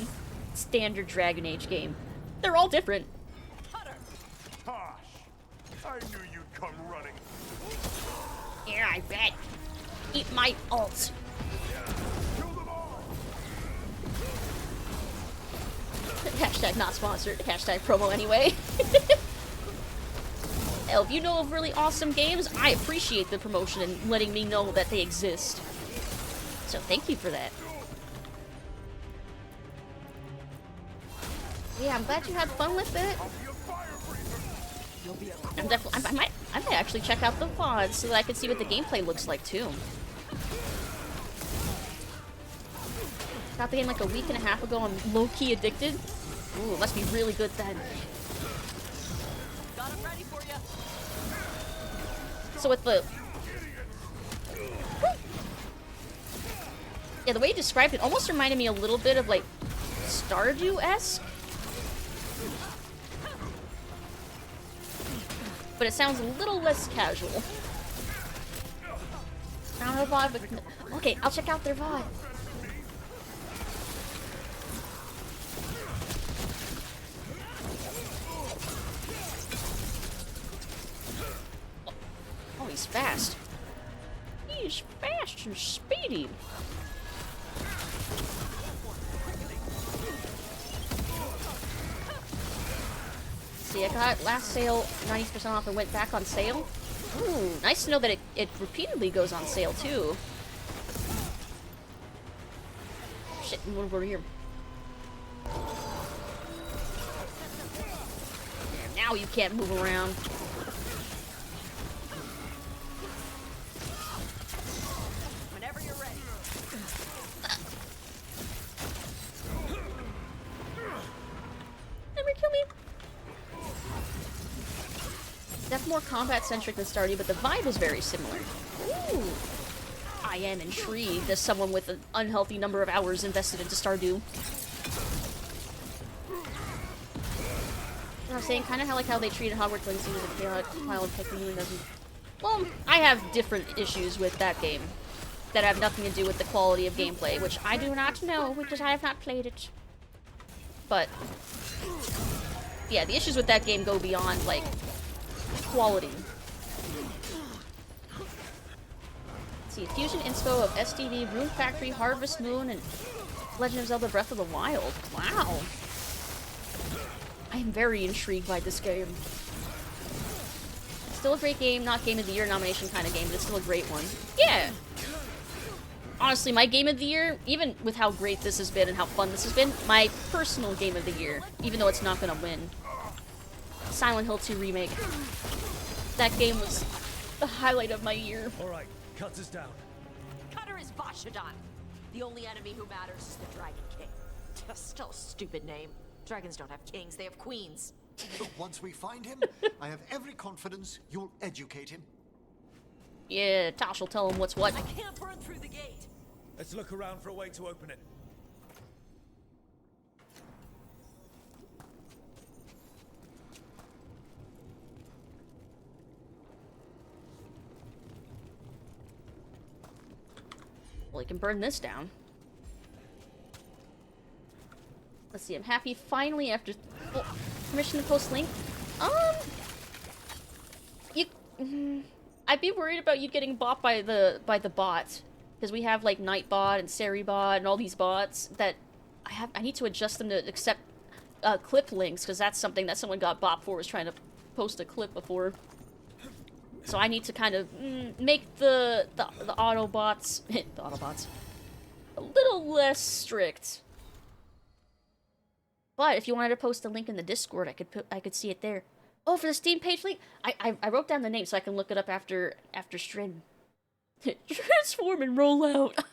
Standard Dragon Age game. They're all different. Harsh. I knew you'd come running. Yeah, I bet. Eat my ult. Hashtag not sponsored. Hashtag promo anyway. Hell, if you know of really awesome games, I appreciate the promotion and letting me know that they exist. So thank you for that. Yeah, I'm glad you had fun with it. I might actually check out the VOD so that I can see what the gameplay looks like too. Got the game like a week and a half ago. I'm low-key addicted. Ooh, it must be really good then. Got it ready for you. So with the... Yeah, the way you described it almost reminded me a little bit of like Stardew-esque. But it sounds a little less casual. I don't know VOD, but... Okay, I'll check out their VOD. Oh, he's fast. He's fast and speedy. See, I got last sale 90% off and went back on sale. Ooh, nice to know that it repeatedly goes on sale too. Shit, move over here. Now you can't move around. Whenever you're ready. Never kill me. That's more combat-centric than Stardew, but the vibe is very similar. Ooh. I am intrigued as someone with an unhealthy number of hours invested into Stardew. I'm saying kind of how they treated Hogwarts Legacy as a chaotic pile of technically doesn't. Well, I have different issues with that game that have nothing to do with the quality of gameplay, which I do not know because I have not played it. But yeah, the issues with that game go beyond like quality. Let's see, Fusion Inspo of SDD, Rune Factory, Harvest Moon, and Legend of Zelda Breath of the Wild. Wow. I am very intrigued by this game. Still a great game, not Game of the Year nomination kind of game, but it's still a great one. Yeah! Honestly, my Game of the Year, even with how great this has been and how fun this has been, my personal Game of the Year, even though it's not gonna win, Silent Hill 2 Remake. That game was the highlight of my year. Alright, cut us down. Cutter is Vashadon. The only enemy who matters is the Dragon King. Still a stupid name. Dragons don't have kings, they have queens. Once we find him, I have every confidence you'll educate him. Yeah, Tosh will tell him what's what. I can't burn through the gate. Let's look around for a way to open it. Well, you can burn this down. Let's see, I'm happy finally after permission to post link. I'd be worried about you getting bought by the bot. Because we have like Nightbot and Seribot and all these bots that I need to adjust them to accept clip links, because that's something that someone got bought for, was trying to post a clip before. So I need to kind of make the Autobots the Autobots a little less strict. But if you wanted to post a link in the Discord, I could see it there. Oh, for the Steam page link, I wrote down the name so I can look it up after stream. Transform and roll out.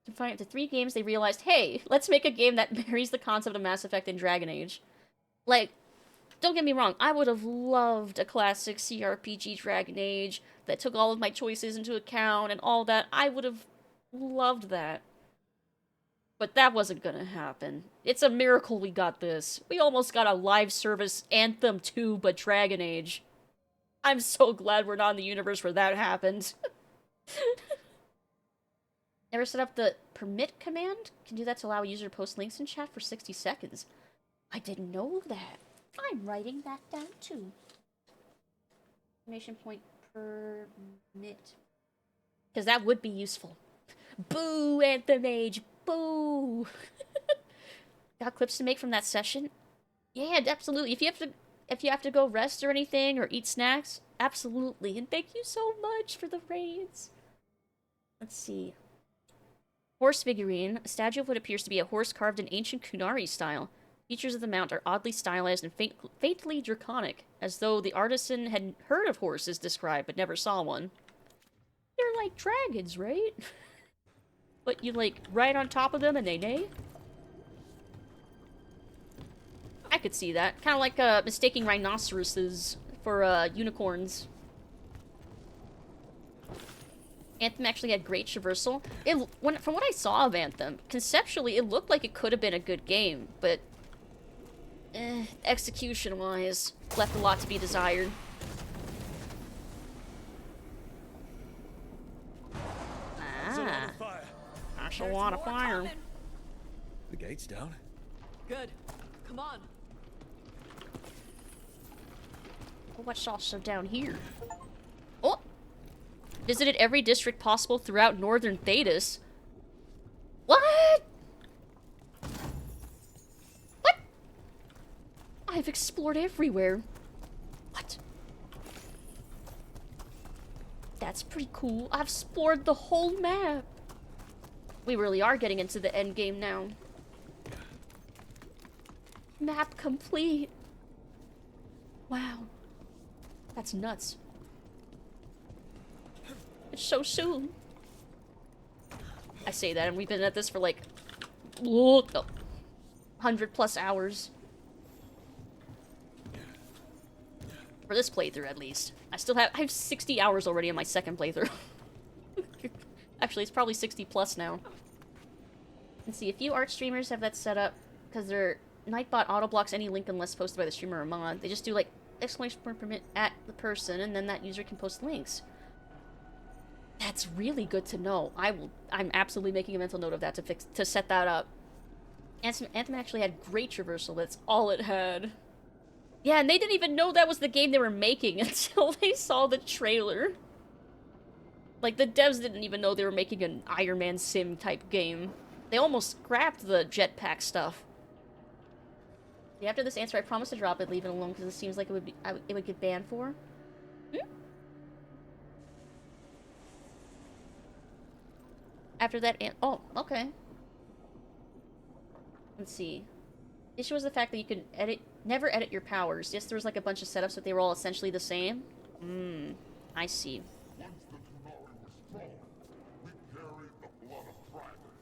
Confined to 3 games, they realized, hey, let's make a game that marries the concept of Mass Effect and Dragon Age. Like, don't get me wrong, I would have loved a classic CRPG Dragon Age that took all of my choices into account and all that. I would have loved that. But that wasn't gonna happen. It's a miracle we got this. We almost got a live service Anthem 2, but Dragon Age. I'm so glad we're not in the universe where that happened. Never set up the permit command? Can do that to allow a user to post links in chat for 60 seconds. I didn't know that. I'm writing that down too. Exclamation point permit. Because that would be useful. Boo, Anthem Age! Boo! Got clips to make from that session? Yeah, absolutely. If you have to go rest or anything, or eat snacks, absolutely. And thank you so much for the raids. Let's see. Horse figurine. A statue of what appears to be a horse carved in ancient Kunari style. Features of the mount are oddly stylized and faintly draconic, as though the artisan had heard of horses described but never saw one. They're like dragons, right? But you, like, ride on top of them and they neigh? I could see that. Kind of like mistaking rhinoceroses for unicorns. Anthem actually had great traversal. From what I saw of Anthem, conceptually it looked like it could have been a good game, but execution-wise, left a lot to be desired. Ah, I shall want to fire. The gate's down. Good. Come on. What's also down here? Oh! Visited every district possible throughout northern Thetis. What? What? I've explored everywhere. What? That's pretty cool. I've explored the whole map. We really are getting into the end game now. Map complete. Wow. That's nuts. It's so soon. I say that, and we've been at this for like 100+ hours. For this playthrough, at least. I have 60 hours already in my second playthrough. Actually, it's probably 60+ now. Let's see, a few art streamers have that set up because their Nightbot auto-blocks any link unless posted by the streamer or mod. They just do like exclamation point permit at the person, and then that user can post links. That's really good to know. I'm absolutely making a mental note of that to set that up. Anthem actually had great traversal. That's all it had. Yeah, and they didn't even know that was the game they were making until they saw the trailer. Like, the devs didn't even know they were making an Iron Man sim type game. They almost scrapped the jetpack stuff. Yeah, after this answer, I promise to drop it, leave it alone, because it seems like it would get banned for. After that, oh, okay. Let's see. The issue was the fact that you could never edit your powers. Yes, there was like a bunch of setups, but they were all essentially the same. I see. Once the Kunari were strong, we carried the blood of dragons.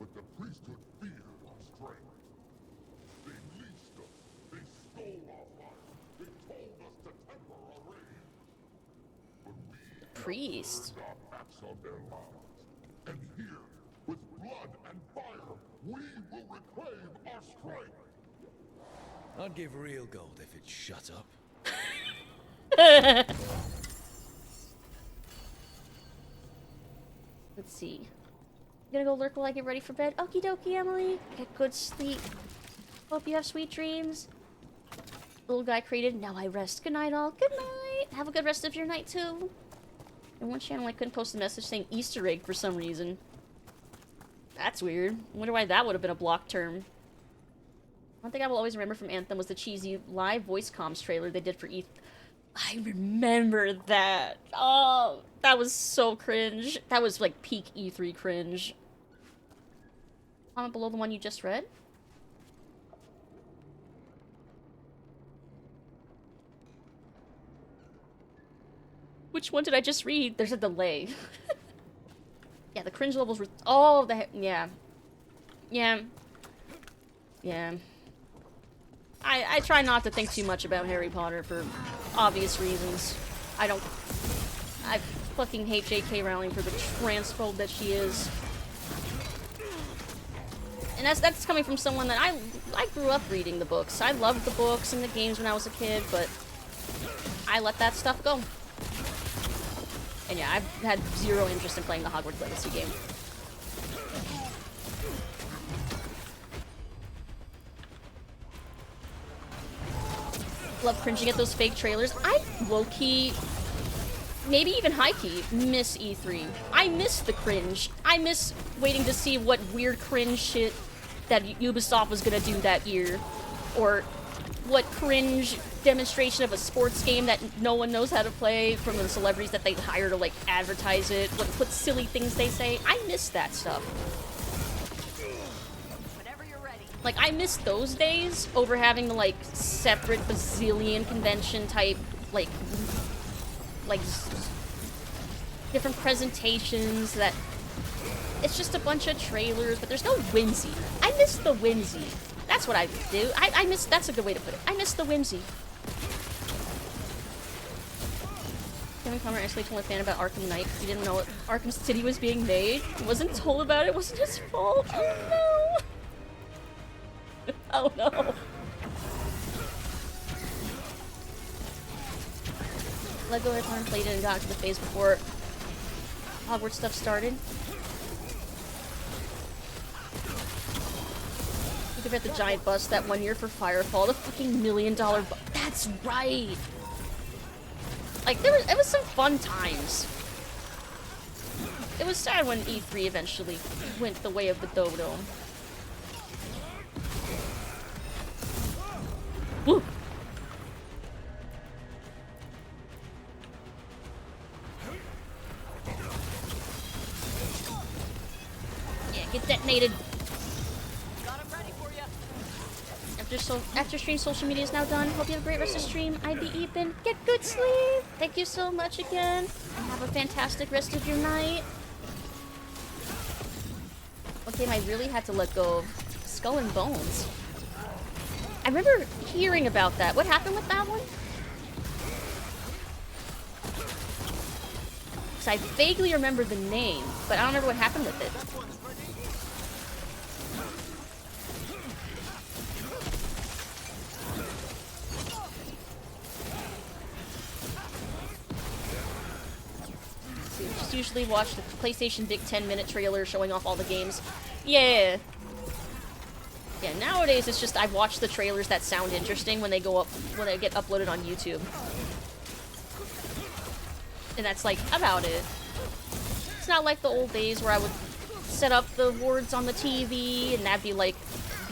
But the priesthood feared our strength. They leashed us. They stole our fire. They told us to temper our rage. But we Priest. learned our of their lives. And here, with blood and fire, we will reclaim our strength. I'd give real gold if it shut up. Let's see. You gonna go lurk while I get ready for bed? Okie dokie, Emily. Get good sleep. Hope you have sweet dreams. Little guy created. Now I rest. Good night, all. Good night. Have a good rest of your night, too. And one channel I couldn't post a message saying Easter egg for some reason. That's weird. I wonder why that would have been a block term. One thing I will always remember from Anthem was the cheesy live voice comms trailer they did for E3. I remember that. Oh, that was so cringe. That was like peak E3 cringe. Comment below the one you just read. Which one did I just read? There's a delay. Yeah, the cringe levels were... Oh, yeah. Yeah. Yeah. I try not to think too much about Harry Potter for obvious reasons. I fucking hate J.K. Rowling for the transphobe that she is. And that's coming from someone that I grew up reading the books. I loved the books and the games when I was a kid, but I let that stuff go. And yeah, I've had zero interest in playing the Hogwarts Legacy game. Love cringing at those fake trailers. I low-key, maybe even high-key, miss E3. I miss the cringe. I miss waiting to see what weird cringe shit that Ubisoft was gonna do that year. Or what cringe demonstration of a sports game that no one knows how to play from the celebrities that they hire to, like, advertise it. What silly things they say. I miss that stuff. Like, I miss those days over having the, like, separate bazillion convention type, like, different presentations that... It's just a bunch of trailers, but there's no whimsy. I miss the whimsy. That's what I do. I miss... That's a good way to put it. I miss the whimsy. Kevin Conner actually told a fan about Arkham Knight because he didn't know Arkham City was being made. He wasn't told about it. It wasn't his fault. Oh, no. Oh no. Lego had time played it and got to the phase before Hogwarts stuff started. You could bet the giant bus that one year for Firefall, the fucking $1 million bus. That's right. Like it was some fun times. It was sad when E3 eventually went the way of the dodo. Woo. Yeah, get detonated. Got him ready for you. After stream, social media is now done. Hope you have a great rest of stream. I be Ethan. Get good sleep. Thank you so much again. And have a fantastic rest of your night. Okay, I really had to let go of Skull and Bones. I remember hearing about that. What happened with that one? Because I vaguely remember the name, but I don't remember what happened with it. So you just usually watch the PlayStation big 10-minute trailer showing off all the games. Yeah. Yeah, nowadays it's just I watch the trailers that sound interesting when they go up, when they get uploaded on YouTube. And that's like about it. It's not like the old days where I would set up the words on the TV and that'd be like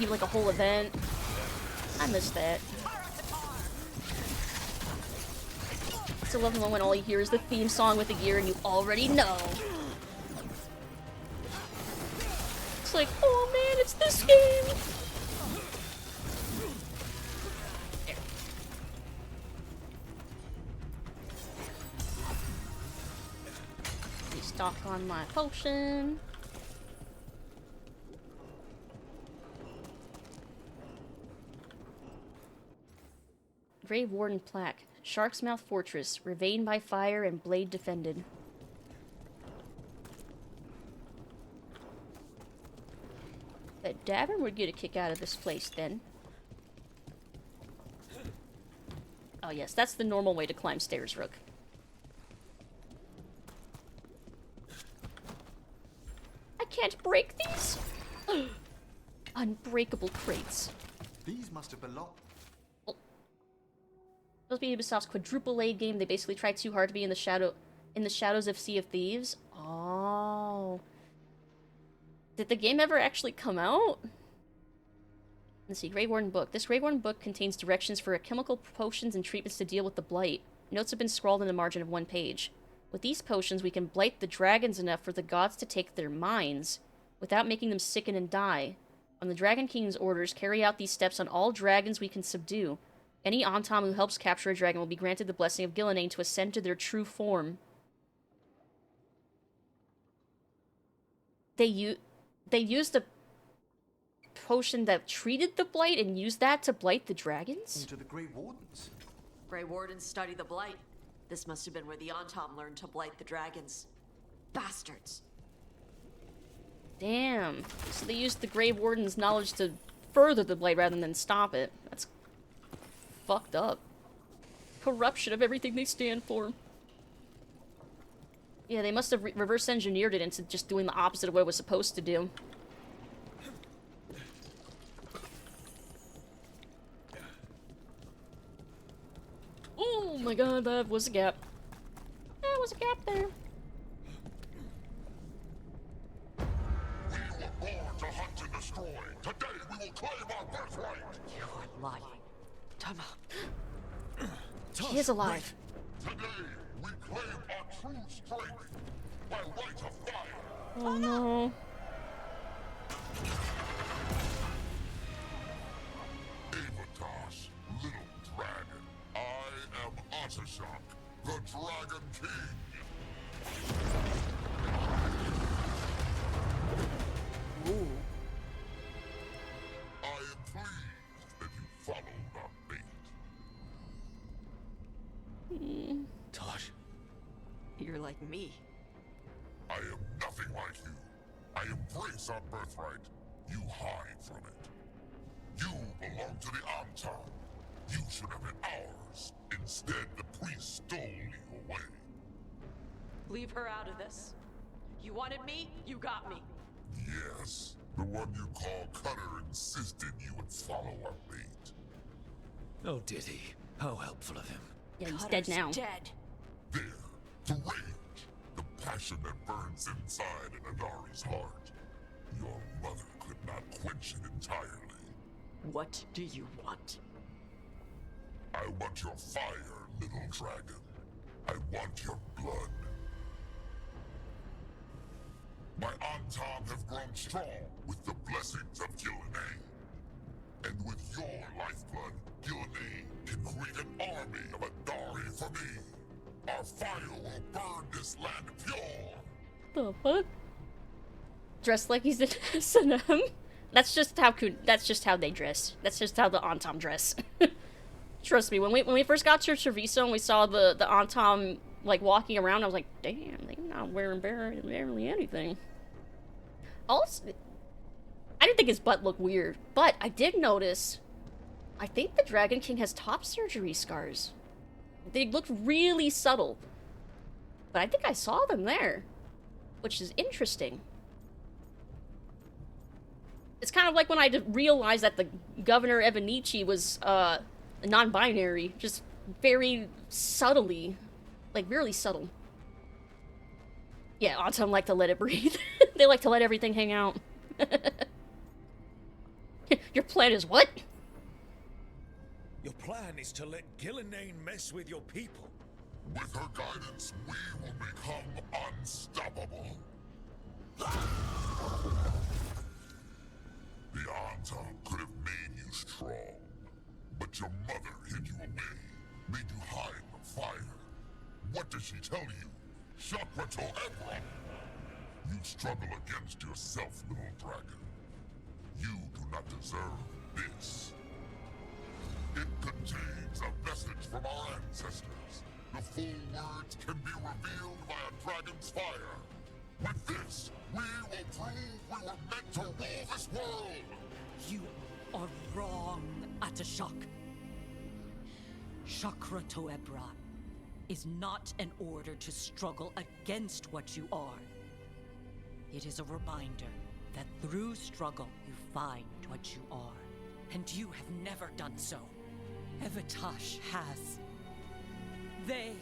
a whole event. I miss that. I still love the one when all you hear is the theme song with the gear and you already know. It's like, oh man, it's this game! There. Restock on my potion. Grave Warden plaque. Shark's Mouth Fortress. Ravine by fire and blade defended. But Davin would get a kick out of this place then. Oh yes, that's the normal way to climb stairs, Rook. I can't break these! Unbreakable crates. These must have belonged. Supposed to be Ubisoft's quadruple A game. They basically tried too hard to be in the shadows of Sea of Thieves. Oh. Did the game ever actually come out? Let's see, Grey Warden book. This Grey Warden book contains directions for chemical potions and treatments to deal with the blight. Notes have been scrawled in the margin of one page. With these potions, we can blight the dragons enough for the gods to take their minds, without making them sicken and die. On the Dragon King's orders, carry out these steps on all dragons we can subdue. Any Antam who helps capture a dragon will be granted the blessing of Gillenane to ascend to their true form. They used a potion that treated the blight and used that to blight the dragons? Into the Grey Wardens. Grey Wardens study the blight. This must have been where the Antam learned to blight the dragons. Bastards. Damn. So they used the Grey Warden's knowledge to further the blight rather than stop it. That's fucked up. Corruption of everything they stand for. Yeah, they must have reverse engineered it into just doing the opposite of what it was supposed to do. Oh my god, that was a gap. There was a gap there. We were born to hunt and destroy. Today we will claim our birthright. You are lying. Tama. He is alive. Today we claim our true strength by right of fire. Oh no. Avatar's little dragon. I am Atashak, the Dragon King. Ooh. I am pleased that you followed our bait. Tosh, you're like me. I am nothing like you. I embrace our birthright. You hide from it. You belong to the Antam. You should have been ours. Instead, the priest stole you away. Leave her out of this. You wanted me, you got me. Yes, the one you call Cutter insisted you would follow our bait. Oh, did he? How helpful of him. Yeah, he's dead now. Dead. There, the rage, the passion that burns inside an Adari's heart. Your mother could not quench it entirely. What do you want? I want your fire, little dragon. I want your blood. My Antam have grown strong with the blessings of Gillenane. And with your lifeblood, Gillenane can create an army of Adari for me. Our fire will burn this land pure. The fuck? Dressed like he's an S&M? That's just how they dress. That's just how the Antam dress. Trust me, when we first got to Treviso and we saw the Antam like walking around, I was like, damn, they're not wearing barely anything. Also, I didn't think his butt looked weird, but I did notice, I think the Dragon King has top surgery scars. They looked really subtle, but I think I saw them there, which is interesting. It's kind of like when I realized that the Governor Evanici was non-binary, just very subtly, like really subtle. Yeah, Antam like to let it breathe. They like to let everything hang out. Your plan is what? Your plan is to let Gillenane mess with your people. With her guidance, we will become unstoppable. The Antam could have made you strong, but your mother hid you away, made you hide the fire. What did she tell you? Chakra to Emmrich! You struggle against yourself, little dragon. You do not deserve this. It contains a message from our ancestors. The full words can be revealed by a dragon's fire. With this, we will prove we were meant to rule this You are wrong, Atashak. Chakra Toebra is not an order to struggle against what you are. It is a reminder that through struggle you find what you are. And you have never done so. Evitash has. They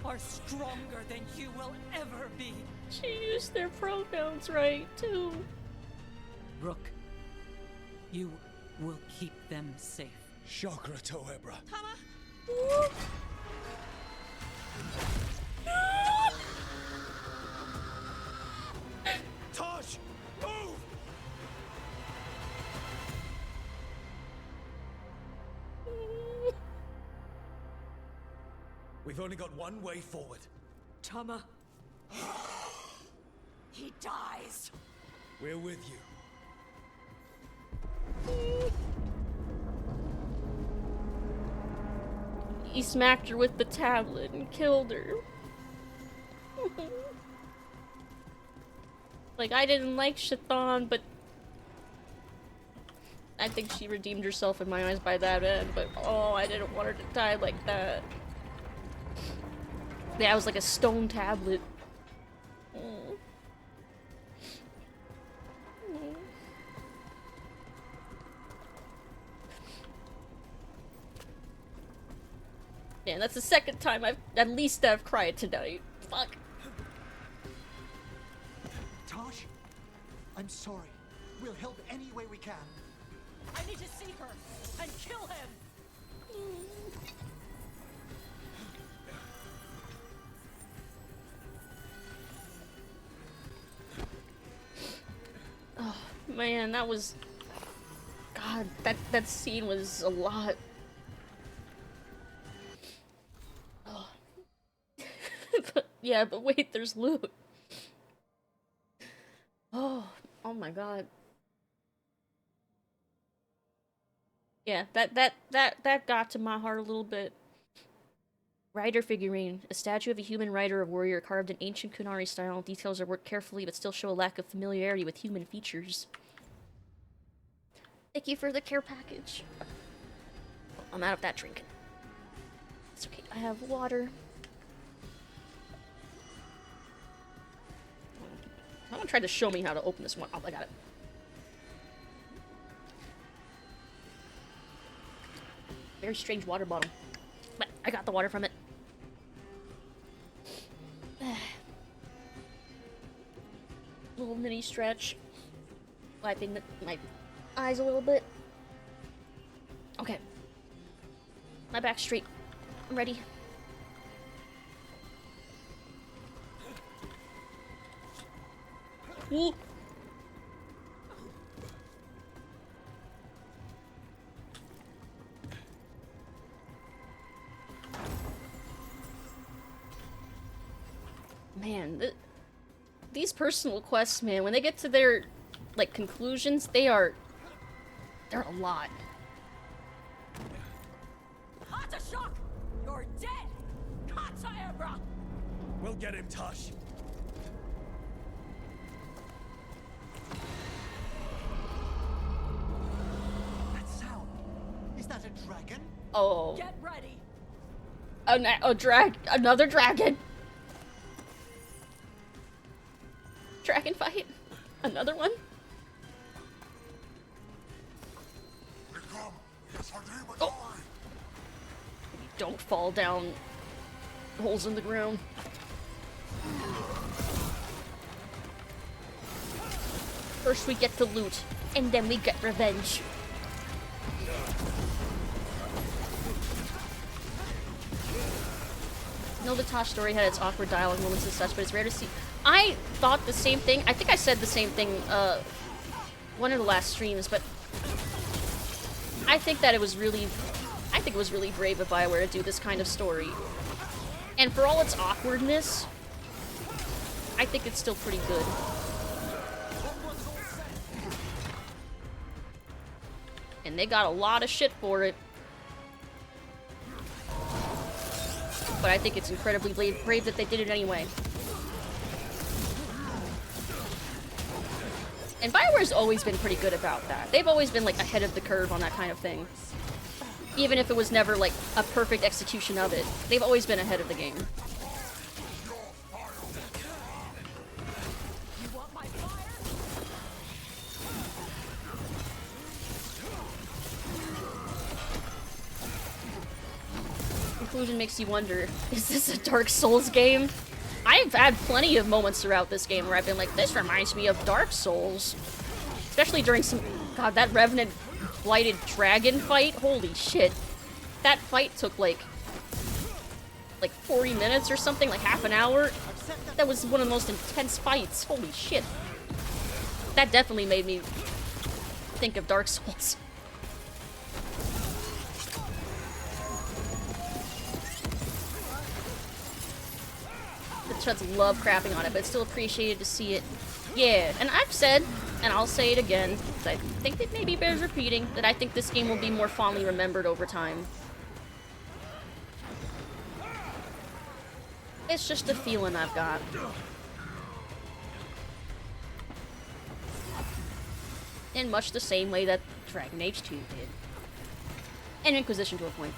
are stronger than you will ever be. She used their pronouns right, too. Rook, you will keep them safe. Chakra Toebra. Tama! Tosh! Move! We've only got one way forward. Tama. He dies. We're with you. He smacked her with the tablet and killed her. Like, I didn't like Shaitan, but I think she redeemed herself in my eyes by that end, but oh, I didn't want her to die like that. Yeah, it was like a stone tablet. Yeah, that's the second time I've cried tonight. Fuck. Tosh, I'm sorry. We'll help any way we can. I need to see her and kill him. Oh man, that was... God, that scene was a lot. Oh. but wait, there's loot. Oh my god. Yeah, that got to my heart a little bit. Rider figurine. A statue of a human rider or warrior carved in ancient Kunari style. Details are worked carefully but still show a lack of familiarity with human features. Thank you for the care package. I'm out of that drinking. It's okay, I have water. Someone tried to show me how to open this one. Oh, I got it. Very strange water bottle. But I got the water from it. Little mini stretch. Wiping my eyes a little bit. Okay. My back's straight. I'm ready. Ooh. Man, these personal quests, man, when they get to their, like, conclusions, they're a lot. Atashak! You're dead! Kataebra! We'll get him, Tosh. That sound. Is that a dragon? Oh. Get ready! Another dragon! Dragon fight? Another one? Oh. Don't fall down holes in the ground. First we get the loot, and then we get revenge. I know the Tosh story had its awkward dialogue moments and such, but it's rare to see. I thought the same thing. I think I said the same thing one of the last streams, but I think that it was really brave of BioWare to do this kind of story. And for all its awkwardness, I think it's still pretty good. And they got a lot of shit for it. But I think it's incredibly brave that they did it anyway. And BioWare's always been pretty good about that. They've always been, like, ahead of the curve on that kind of thing. Even if it was never, like, a perfect execution of it. They've always been ahead of the game. Conclusion makes you wonder, is this a Dark Souls game? I've had plenty of moments throughout this game where I've been like, this reminds me of Dark Souls. Especially during some... God, that Revenant Blighted Dragon fight? Holy shit. That fight took like 40 minutes or something, like half an hour. That was one of the most intense fights. Holy shit. That definitely made me think of Dark Souls. The Chuds love crapping on it, but it's still appreciated to see it. Yeah, and I've said, and I'll say it again, I think it maybe bears repeating, that I think this game will be more fondly remembered over time. It's just a feeling I've got. In much the same way that Dragon Age 2 did. And Inquisition to a point.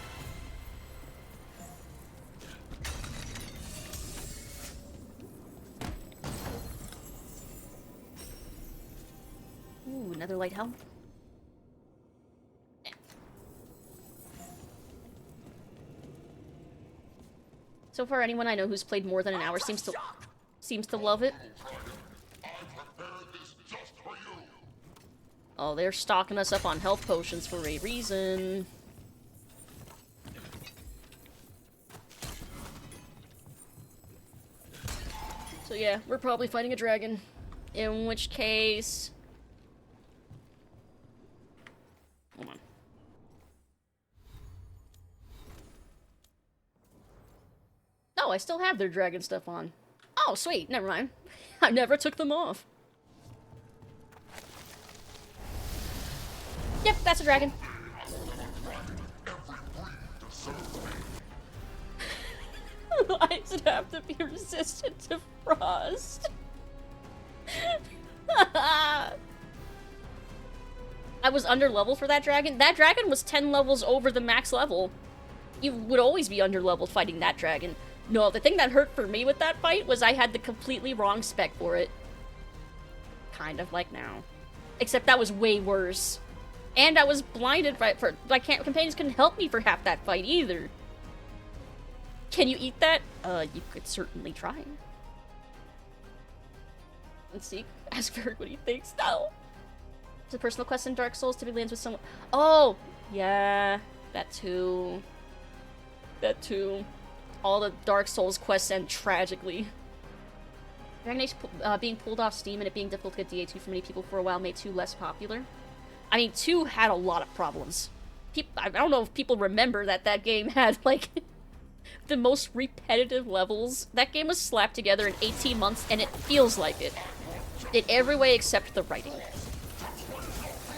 Ooh, another light helm. Yeah. So far, anyone I know who's played more than an hour seems to love it. Oh, they're stocking us up on health potions for a reason. So yeah, we're probably fighting a dragon. In which case... Hold on. Oh, I still have their dragon stuff on. Oh, sweet, never mind. I never took them off. Yep, that's a dragon. Why does it have to be resistant to frost? I was under level for that dragon. That dragon was 10 levels over the max level. You would always be under leveled fighting that dragon. No, the thing that hurt for me with that fight was I had the completely wrong spec for it. Kind of like now. Except that was way worse. And I was blinded by companions couldn't help me for half that fight either. Can you eat that? You could certainly try. Let's see. Ask Ferg what he thinks. No. It's a personal quest in Dark Souls typically ends with someone. Oh, yeah, that too. That too. All the Dark Souls quests end tragically. Dragon Age being pulled off Steam and it being difficult to get DA2 for many people for a while made 2 less popular. I mean, 2 had a lot of problems. I don't know if people remember that that game had, like, the most repetitive levels. That game was slapped together in 18 months, and it feels like it. In every way except the writing.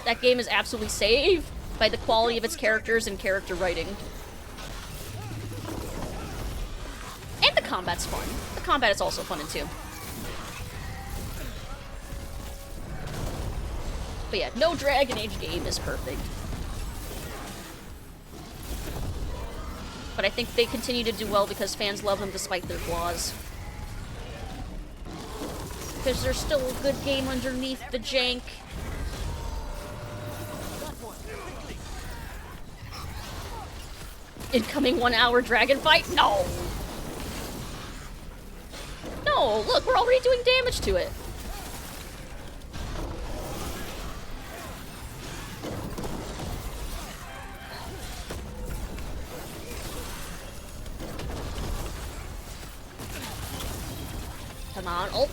That game is absolutely saved by the quality of its characters and character writing. And the combat's fun. The combat is also fun, too. But yeah, no Dragon Age game is perfect. But I think they continue to do well because fans love them despite their flaws. Because there's still a good game underneath the jank. Incoming 1-hour dragon fight? No! No, look, we're already doing damage to it. Come on. Oh.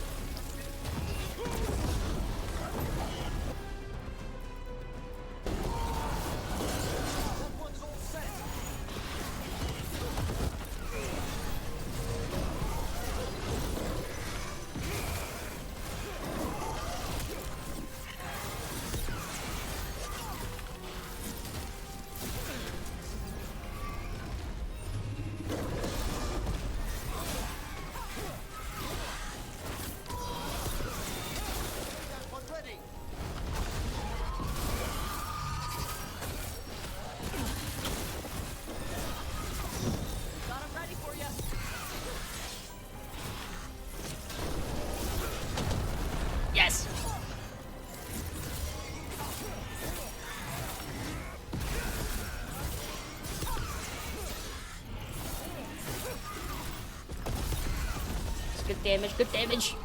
damage, good damage.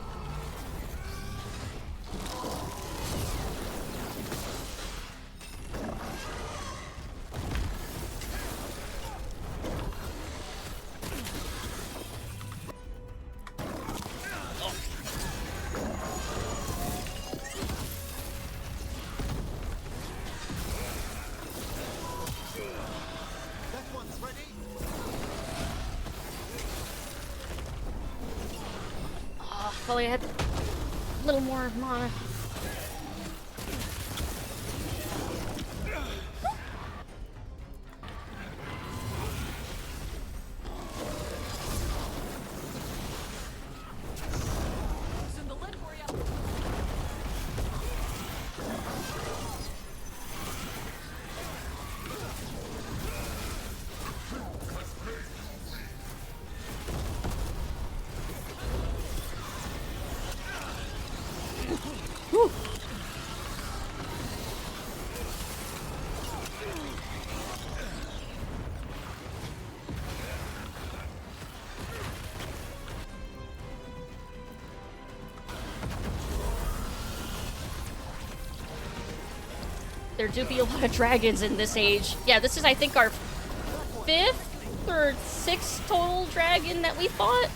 If only I had a little more mana. There do be a lot of dragons in this age. Yeah, this is, I think, our 5th or 6th total dragon that we fought.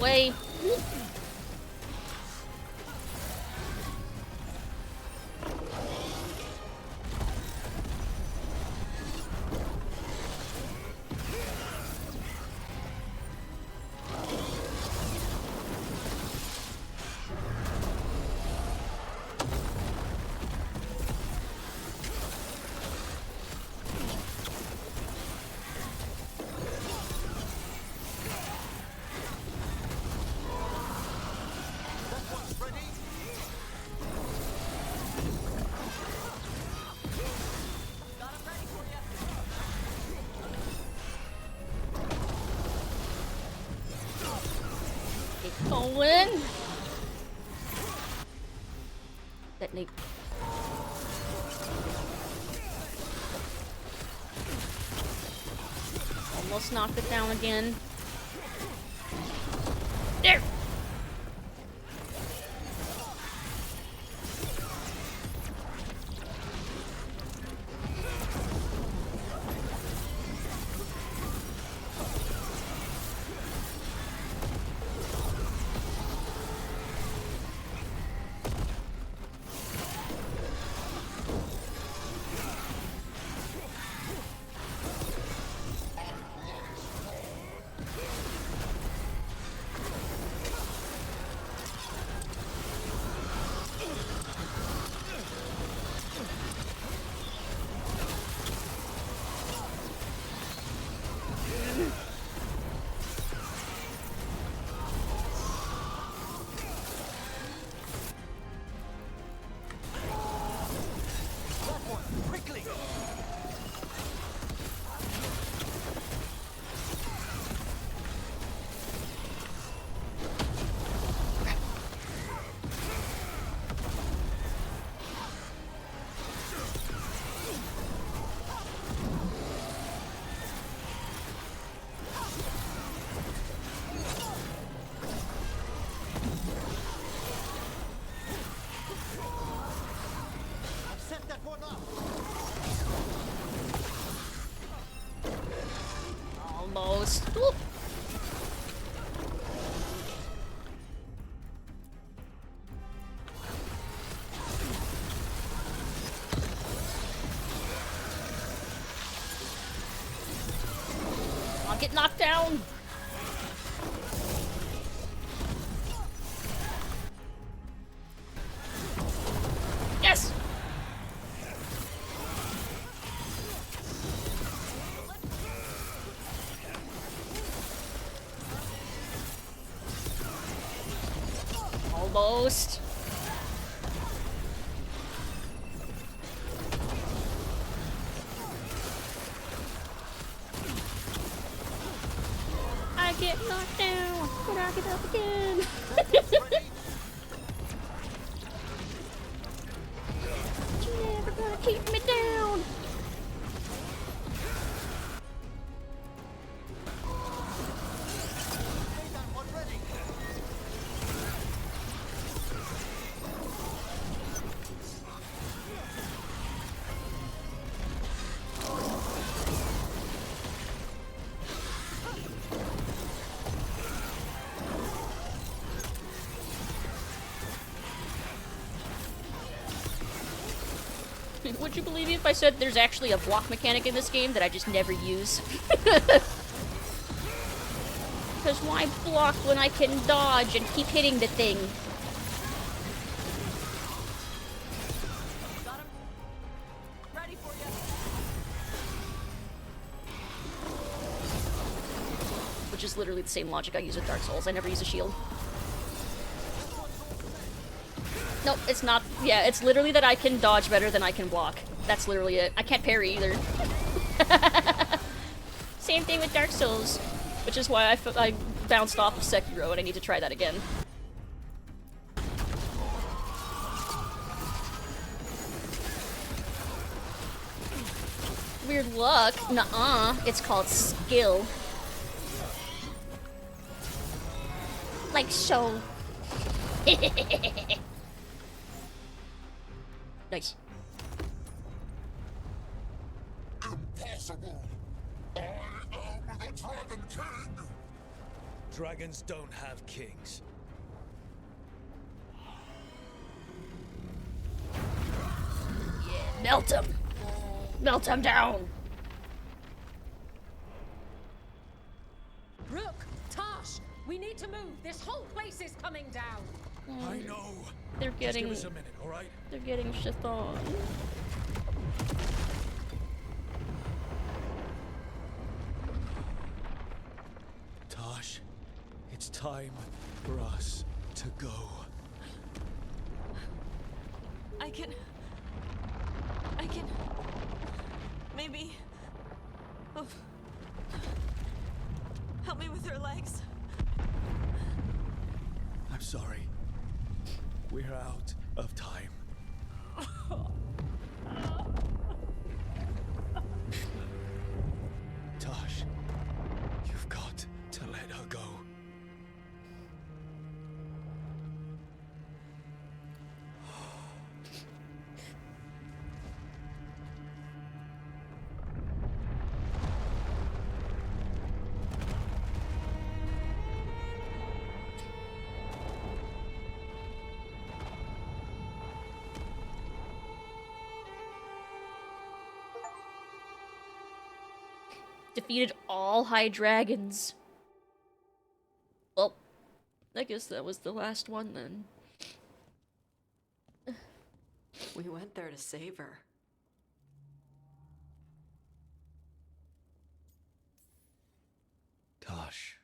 Way. Going. Detonate. Almost knocked it down again. There. Almost. Ooh. I'll get knocked down. Yes. Almost. I get knocked down, but I get up again. You're never gonna keep me down. Would you believe me if I said there's actually a block mechanic in this game that I just never use? Because why block when I can dodge and keep hitting the thing? Got him. Ready for you. Which is literally the same logic I use with Dark Souls. I never use a shield. Nope, it's not. Yeah, it's literally that I can dodge better than I can block. That's literally it. I can't parry either. Same thing with Dark Souls, which is why I bounced off of Sekiro and I need to try that again. Weird luck? Nuh-uh. It's called skill. Like so. Nice. Impossible! I am the Dragon King! Dragons don't have kings. Yeah, melt him! Melt him down! Rook, Tosh, we need to move. This whole place is coming down. I know. They're getting. Just give us a minute, all right? They're getting shit on. Tosh, it's time for us to go. I can... Maybe... Oh. Help me with her legs. I'm sorry. We're out of time. Tosh, you've got to let her go. Defeated all high dragons. Well, I guess that was the last one then. We went there to save her. Tosh,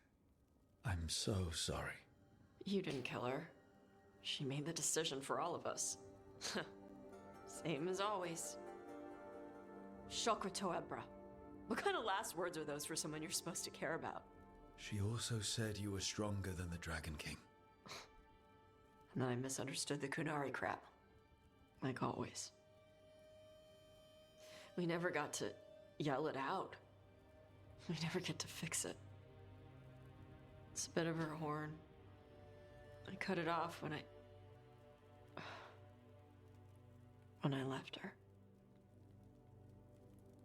I'm so sorry. You didn't kill her. She made the decision for all of us. Same as always. Shokra Toebra. What kind of last words are those for someone you're supposed to care about? She also said you were stronger than the Dragon King. And then I misunderstood the Kunari crap. Like always. We never got to yell it out. We never get to fix it. It's a bit of her horn. I cut it off when I left her.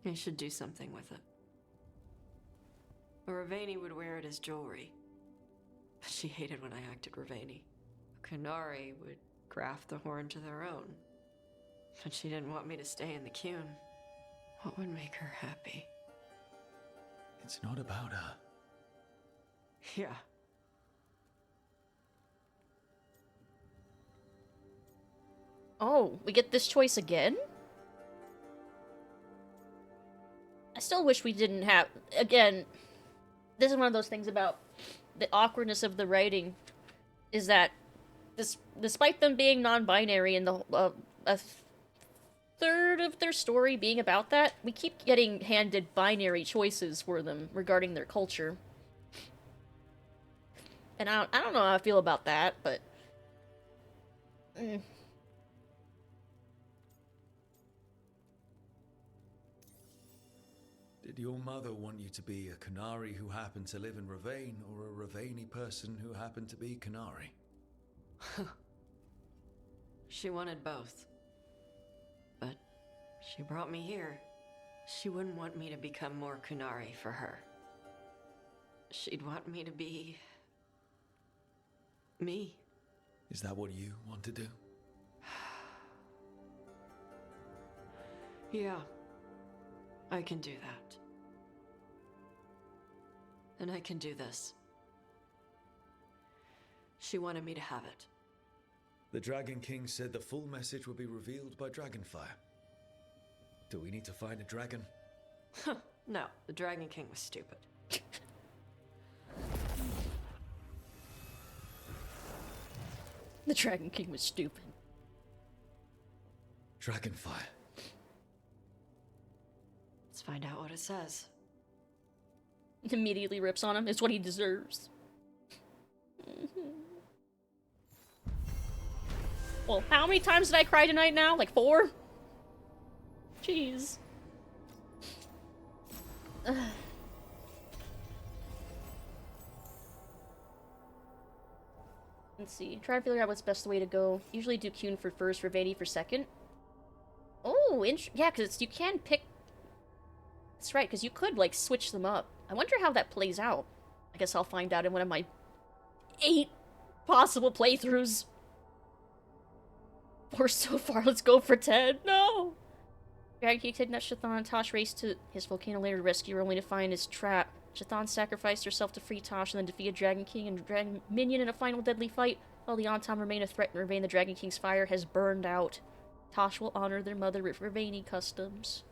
I should do something with it. Ravani would wear it as jewelry. But she hated when I acted Ravani. Kunari would graft the horn to their own. But she didn't want me to stay in the Qun. What would make her happy? It's not about her. Yeah. Oh, we get this choice again? I still wish we didn't have... Again, this is one of those things about the awkwardness of the writing, is that despite them being non-binary and a third of their story being about that, we keep getting handed binary choices for them regarding their culture. And I don't know how I feel about that, but... Did your mother want you to be a Qunari who happened to live in Ravane, or a Ravani person who happened to be Qunari? She wanted both. But she brought me here. She wouldn't want me to become more Qunari for her. She'd want me to be... me. Is that what you want to do? Yeah. I can do that. And I can do this. She wanted me to have it. The Dragon King said the full message would be revealed by Dragonfire. Do we need to find a dragon? No, the Dragon King was stupid. The Dragon King was stupid. Dragonfire. Let's find out what it says. Immediately rips on him. It's what he deserves. Well, how many times did I cry tonight now? Like 4? Jeez. Let's see. Try to figure out what's best way to go. Usually do Qun for first, Ravani for second. Oh, yeah, because you can pick... That's right, because you could, like, switch them up. I wonder how that plays out. I guess I'll find out in one of my 8 possible playthroughs. 4 so far, let's go for 10. No! Dragon King kidnapped Shathan. Tosh raced to his volcano lair to rescue her, only to find his trap. Shathan sacrificed herself to free Tosh and then defeated Dragon King and Dragon Minion in a final deadly fight. While the Antam remain a threat and Ravane, the Dragon King's fire has burned out. Tosh will honor their mother with Ravani customs.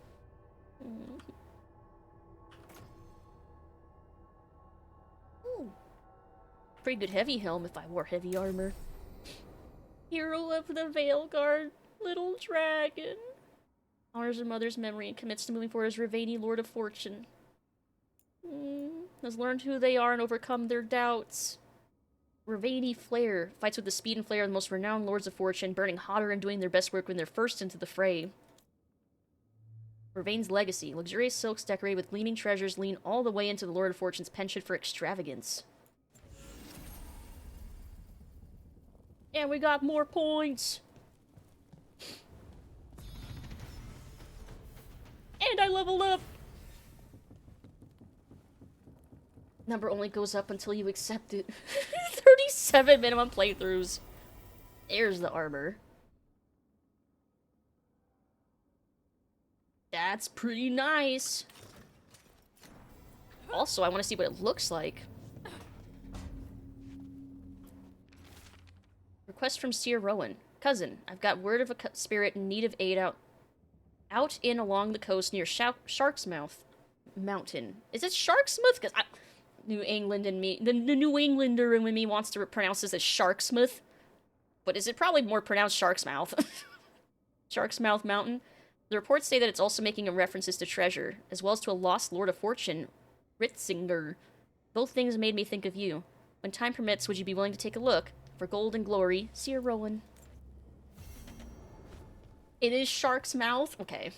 Ooh. Pretty good heavy helm if I wore heavy armor. Hero of the Veilguard, little dragon. Honors her mother's memory and commits to moving forward as Ravani, Lord of Fortune. Has learned who they are and overcome their doubts. Ravani Flare fights with the speed and flair of the most renowned Lords of Fortune, burning hotter and doing their best work when they're first into the fray. Ravane's legacy. Luxurious silks decorated with gleaming treasures lean all the way into the Lord of Fortune's penchant for extravagance. And we got more points! And I leveled up! Number only goes up until you accept it. 37 minimum playthroughs. There's the armor. That's pretty nice. Also, I want to see what it looks like. Request from Seer Rowan. Cousin, I've got word of a spirit in need of aid out in along the coast near Shark's Mouth Mountain. Is it Sharksmouth? Because New England and me, the New Englander in me wants to pronounce this as Sharksmouth. But is it probably more pronounced Shark's Mouth? Shark's Mouth Mountain. The reports say that it's also making references to treasure, as well as to a lost Lord of Fortune, Ritzinger. Both things made me think of you. When time permits, would you be willing to take a look? For gold and glory, Seer Rowan. It is Shark's Mouth? Okay.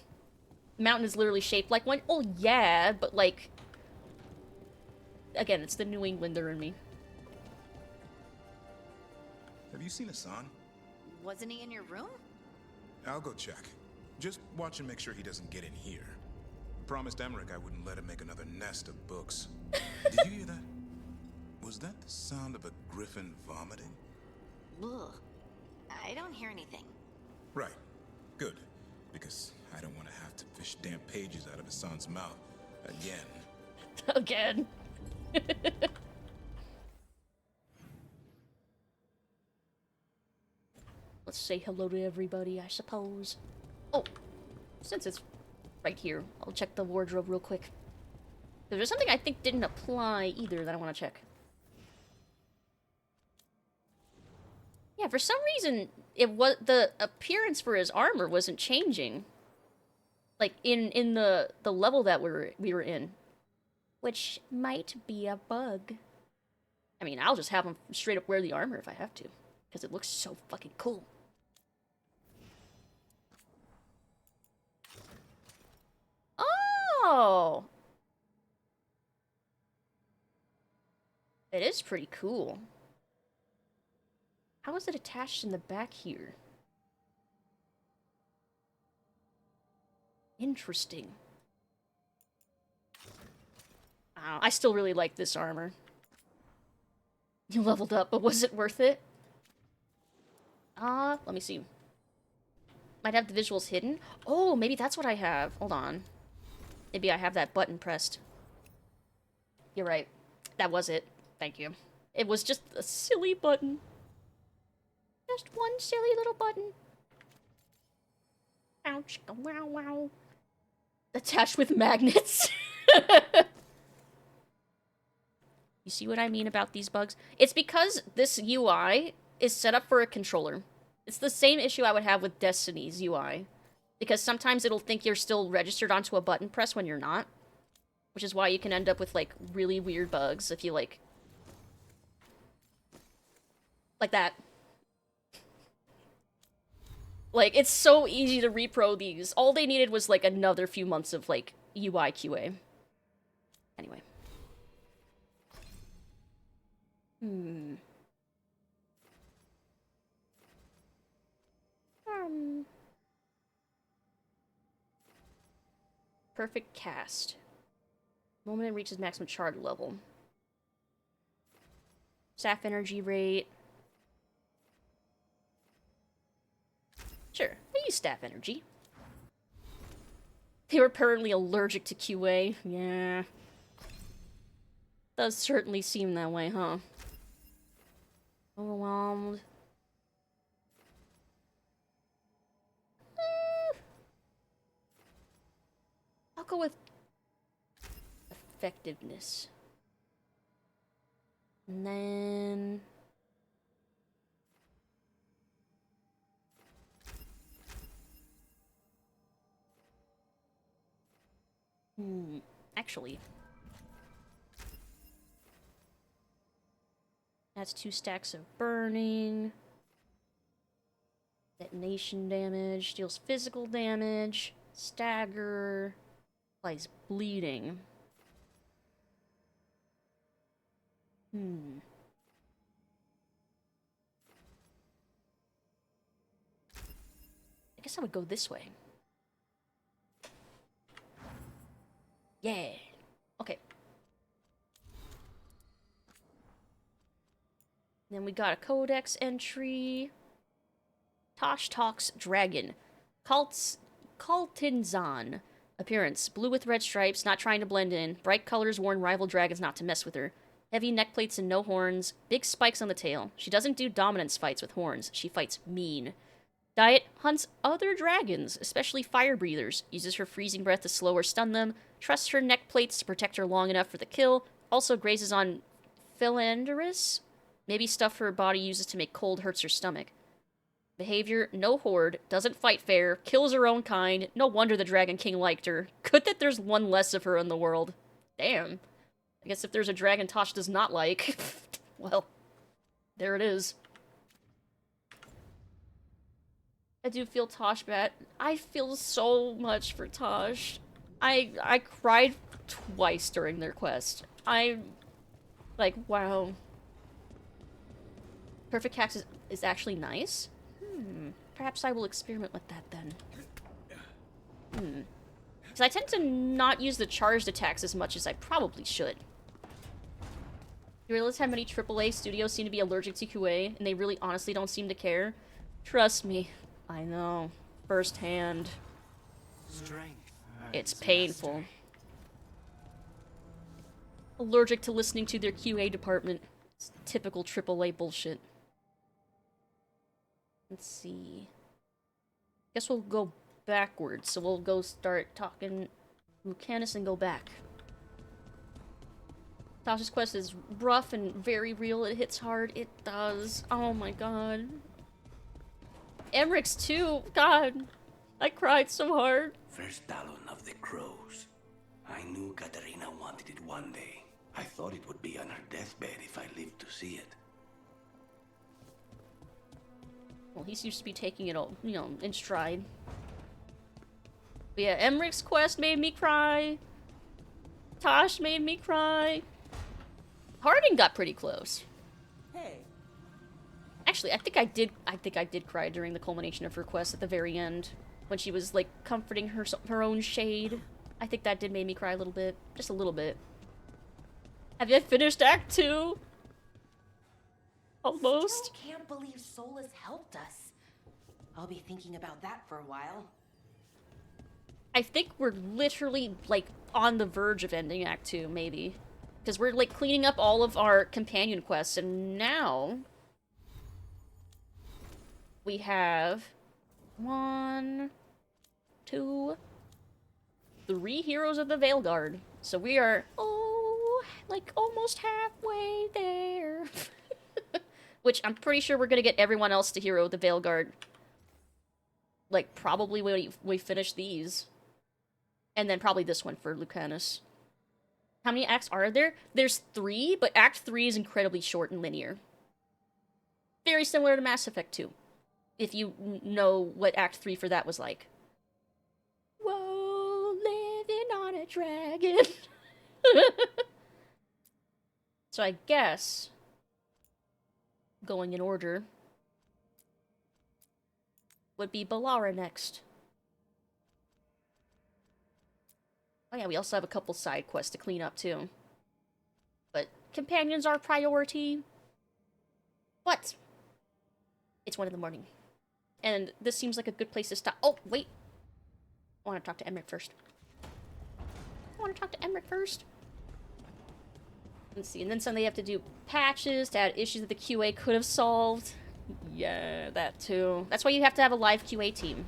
The mountain is literally shaped like one. Oh, yeah, but like... Again, it's the New Englander in me. Have you seen Hassan? Wasn't he in your room? I'll go check. Just watch and make sure he doesn't get in here. I promised Emmrich I wouldn't let him make another nest of books. Did you hear that? Was that the sound of a griffin vomiting? Ugh. I don't hear anything. Right. Good. Because I don't want to have to fish damn pages out of his son's mouth again. Again. Let's say hello to everybody, I suppose. Oh, since it's right here, I'll check the wardrobe real quick. There's something I think didn't apply either that I want to check. Yeah, for some reason, the appearance for his armor wasn't changing. Like, in the level that we were in. Which might be a bug. I mean, I'll just have him straight up wear the armor if I have to. Because it looks so fucking cool. Oh! It is pretty cool. How is it attached in the back here? Interesting. I still really like this armor. You leveled up, but was it worth it? Let me see. Might have the visuals hidden. Oh, maybe that's what I have. Hold on. Maybe I have that button pressed. You're right. That was it. Thank you. It was just a silly button. Just one silly little button. Ouch. Wow, wow. Attached with magnets. You see what I mean about these bugs? It's because this UI is set up for a controller. It's the same issue I would have with Destiny's UI. Because sometimes it'll think you're still registered onto a button press when you're not. Which is why you can end up with, like, really weird bugs if you, like that. Like, it's so easy to repro these. All they needed was, like, another few months of, like, UI QA. Anyway. Perfect cast. Moment it reaches maximum charge level. Staff energy rate. Sure, I use staff energy. They were apparently allergic to QA. Yeah. Does certainly seem that way, huh? Overwhelmed. I'll go with effectiveness. And then actually, that's 2 stacks of burning. Detonation damage, deals physical damage, stagger, applies bleeding. I guess I would go this way. Yeah. Okay. Then we got a codex entry. Tosh talks dragon. Kaltinzan. Appearance. Blue with red stripes, not trying to blend in. Bright colors warn rival dragons not to mess with her. Heavy neck plates and no horns. Big spikes on the tail. She doesn't do dominance fights with horns. She fights mean. Diet. Hunts other dragons, especially fire breathers. Uses her freezing breath to slow or stun them. Trusts her neck plates to protect her long enough for the kill. Also grazes on philanderous. Maybe stuff her body uses to make cold hurts her stomach. Behavior, no horde, doesn't fight fair, kills her own kind. No wonder the Dragon King liked her. Good that there's one less of her in the world. Damn. I guess if there's a dragon Tosh does not like, well, there it is. I do feel Tosh bad. I feel so much for Tosh. I cried twice during their quest. Like, wow. Perfect Hacks is actually nice. Perhaps I will experiment with that then. Because I tend to not use the charged attacks as much as I probably should. You realize how many AAA studios seem to be allergic to QA, and they really honestly don't seem to care? Trust me, I know. Firsthand. Strength. It's painful. Allergic to listening to their QA department. It's typical AAA bullshit. Let's see. Guess we'll go backwards, so we'll go start talking Lucanus and go back. Tasha's quest is rough and very real. It hits hard. It does. Oh my god. Emmrich's too. God. I cried so hard. First Talon of the Crows. I knew Katarina wanted it one day. I thought it would be on her deathbed if I lived to see it. Well, he seems to be taking it all, you know, in stride. But yeah, Emmrich's quest made me cry. Tosh made me cry. Harding got pretty close. Hey. Actually, I think I did cry during the culmination of her quest at the very end, when she was like comforting her own shade. I think that did make me cry a little bit, just a little bit. Have you finished Act 2? Almost. Still can't believe Solus helped us. I'll be thinking about that for a while. I think we're literally like on the verge of ending Act 2, maybe. Because we're like cleaning up all of our companion quests, and now we have 1, 2, 3 heroes of the Veilguard. So we are, like almost halfway there. Which I'm pretty sure we're gonna get everyone else to hero the Veilguard. Like, probably when we finish these. And then probably this one for Lucanus. How many acts are there? There's 3, but Act 3 is incredibly short and linear. Very similar to Mass Effect 2. If you know what Act 3 for that was like. Whoa, living on a dragon. So I guess, going in order, would be Balara next. Oh yeah, we also have a couple side quests to clean up too. But companions are priority. But it's 1 in the morning. And this seems like a good place to stop. Oh, wait. I want to talk to Emmrich first. Let's see, and then some they have to do patches to add issues that the QA could have solved. Yeah, that too. That's why you have to have a live QA team.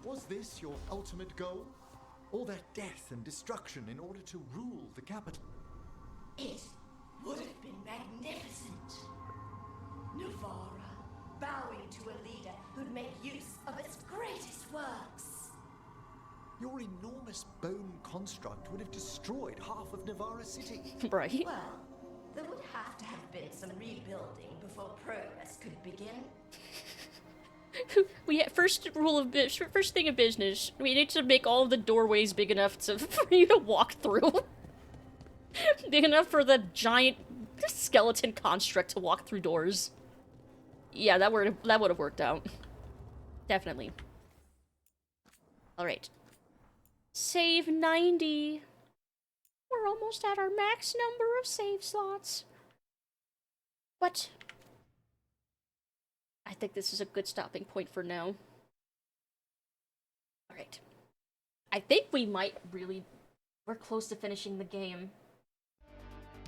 Was this your ultimate goal? All that death and destruction in order to rule the capital? It would have been magnificent. Nuvara, bowing to a leader who'd make use of its greatest works. Your enormous bone construct would have destroyed half of Navara City. Right. Well, there would have to have been some rebuilding before progress could begin. First thing of business, we need to make all of the doorways big enough for you to walk through. Big enough for the giant skeleton construct to walk through doors. Yeah, that would have worked out. Definitely. Alright. Save 90. We're almost at our max number of save slots. But I think this is a good stopping point for now. Alright. I think we might really... We're close to finishing the game.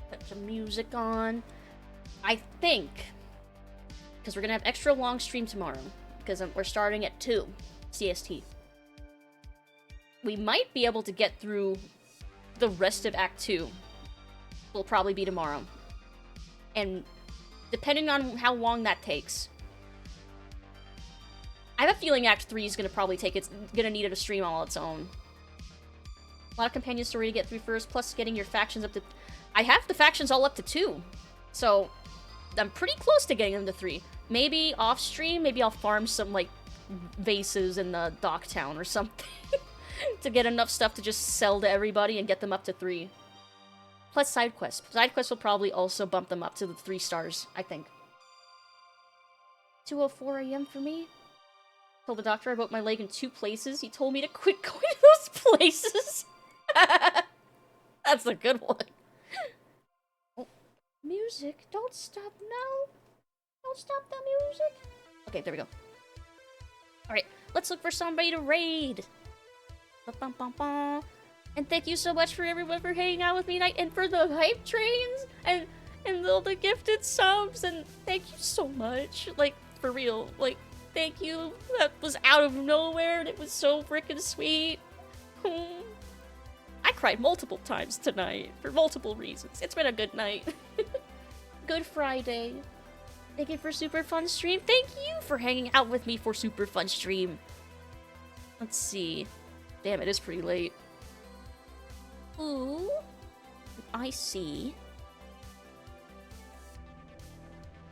Put some music on. I think... Because we're going to have extra long stream tomorrow. Because we're starting at 2 CST. We might be able to get through the rest of Act 2. Will probably be tomorrow. And depending on how long that takes... I have a feeling Act 3 is gonna need a stream all its own. A lot of companion story to get through first, plus getting your factions up to... I have the factions all up to 2. So, I'm pretty close to getting them to 3. Maybe off stream, maybe I'll farm some, like, vases in the dock town or something. To get enough stuff to just sell to everybody and get them up to 3. Plus side quests. Side quests will probably also bump them up to the 3 stars, I think. 2:04 AM for me. Told the doctor I broke my leg in 2 places. He told me to quit going to those places. That's a good one. Music, don't stop now. Don't stop the music. Okay, there we go. Alright, let's look for somebody to raid. Ba-bum-bum-bum. And thank you so much for everyone for hanging out with me tonight and for the hype trains and all the gifted subs, and thank you so much. Like, for real. Like, thank you. That was out of nowhere and it was so freaking sweet. I cried multiple times tonight for multiple reasons. It's been a good night. Good Friday. Thank you for super fun stream. Thank you for hanging out with me for super fun stream. Let's see. Damn, it is pretty late. Ooh. I see.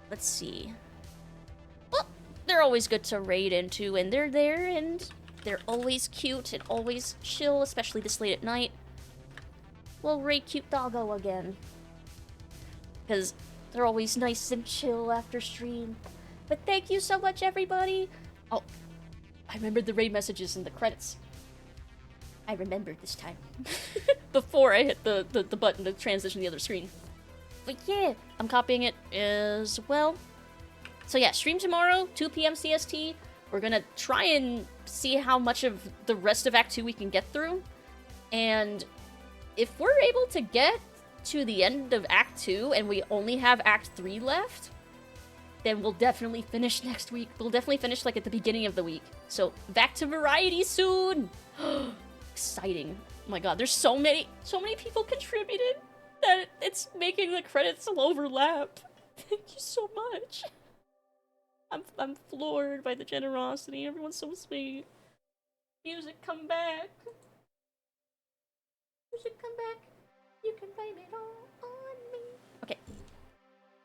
Let's see. Well, they're always good to raid into, and they're there, and they're always cute and always chill, especially this late at night. We'll raid Cute Doggo again. Because they're always nice and chill after stream. But thank you so much, everybody. Oh, I remembered the raid messages and the credits. I remembered this time. Before I hit the button to transition to the other screen. But yeah, I'm copying it as well. So yeah, stream tomorrow, 2 p.m. CST. We're gonna try and see how much of the rest of Act 2 we can get through. And if we're able to get to the end of Act 2 and we only have Act 3 left, then we'll definitely finish next week. We'll definitely finish like at the beginning of the week. So back to variety soon. Exciting. Oh my god, there's so many people contributed that it's making the credits overlap. Thank you so much. I'm floored by the generosity. Everyone's so sweet. Music, come back. Music, come back. You can blame it all on me. Okay.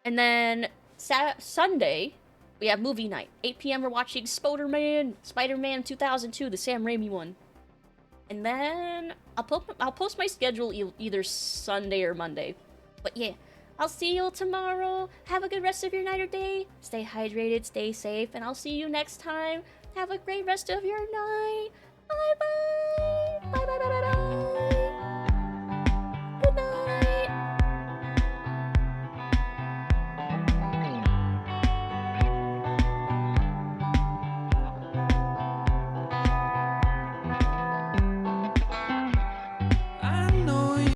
And then Sunday, we have movie night. 8 p.m. we're watching Spider-Man 2002, the Sam Raimi one. And then I'll post my schedule either Sunday or Monday. But yeah, I'll see you tomorrow. Have a good rest of your night or day. Stay hydrated, stay safe, and I'll see you next time. Have a great rest of your night. Bye-bye.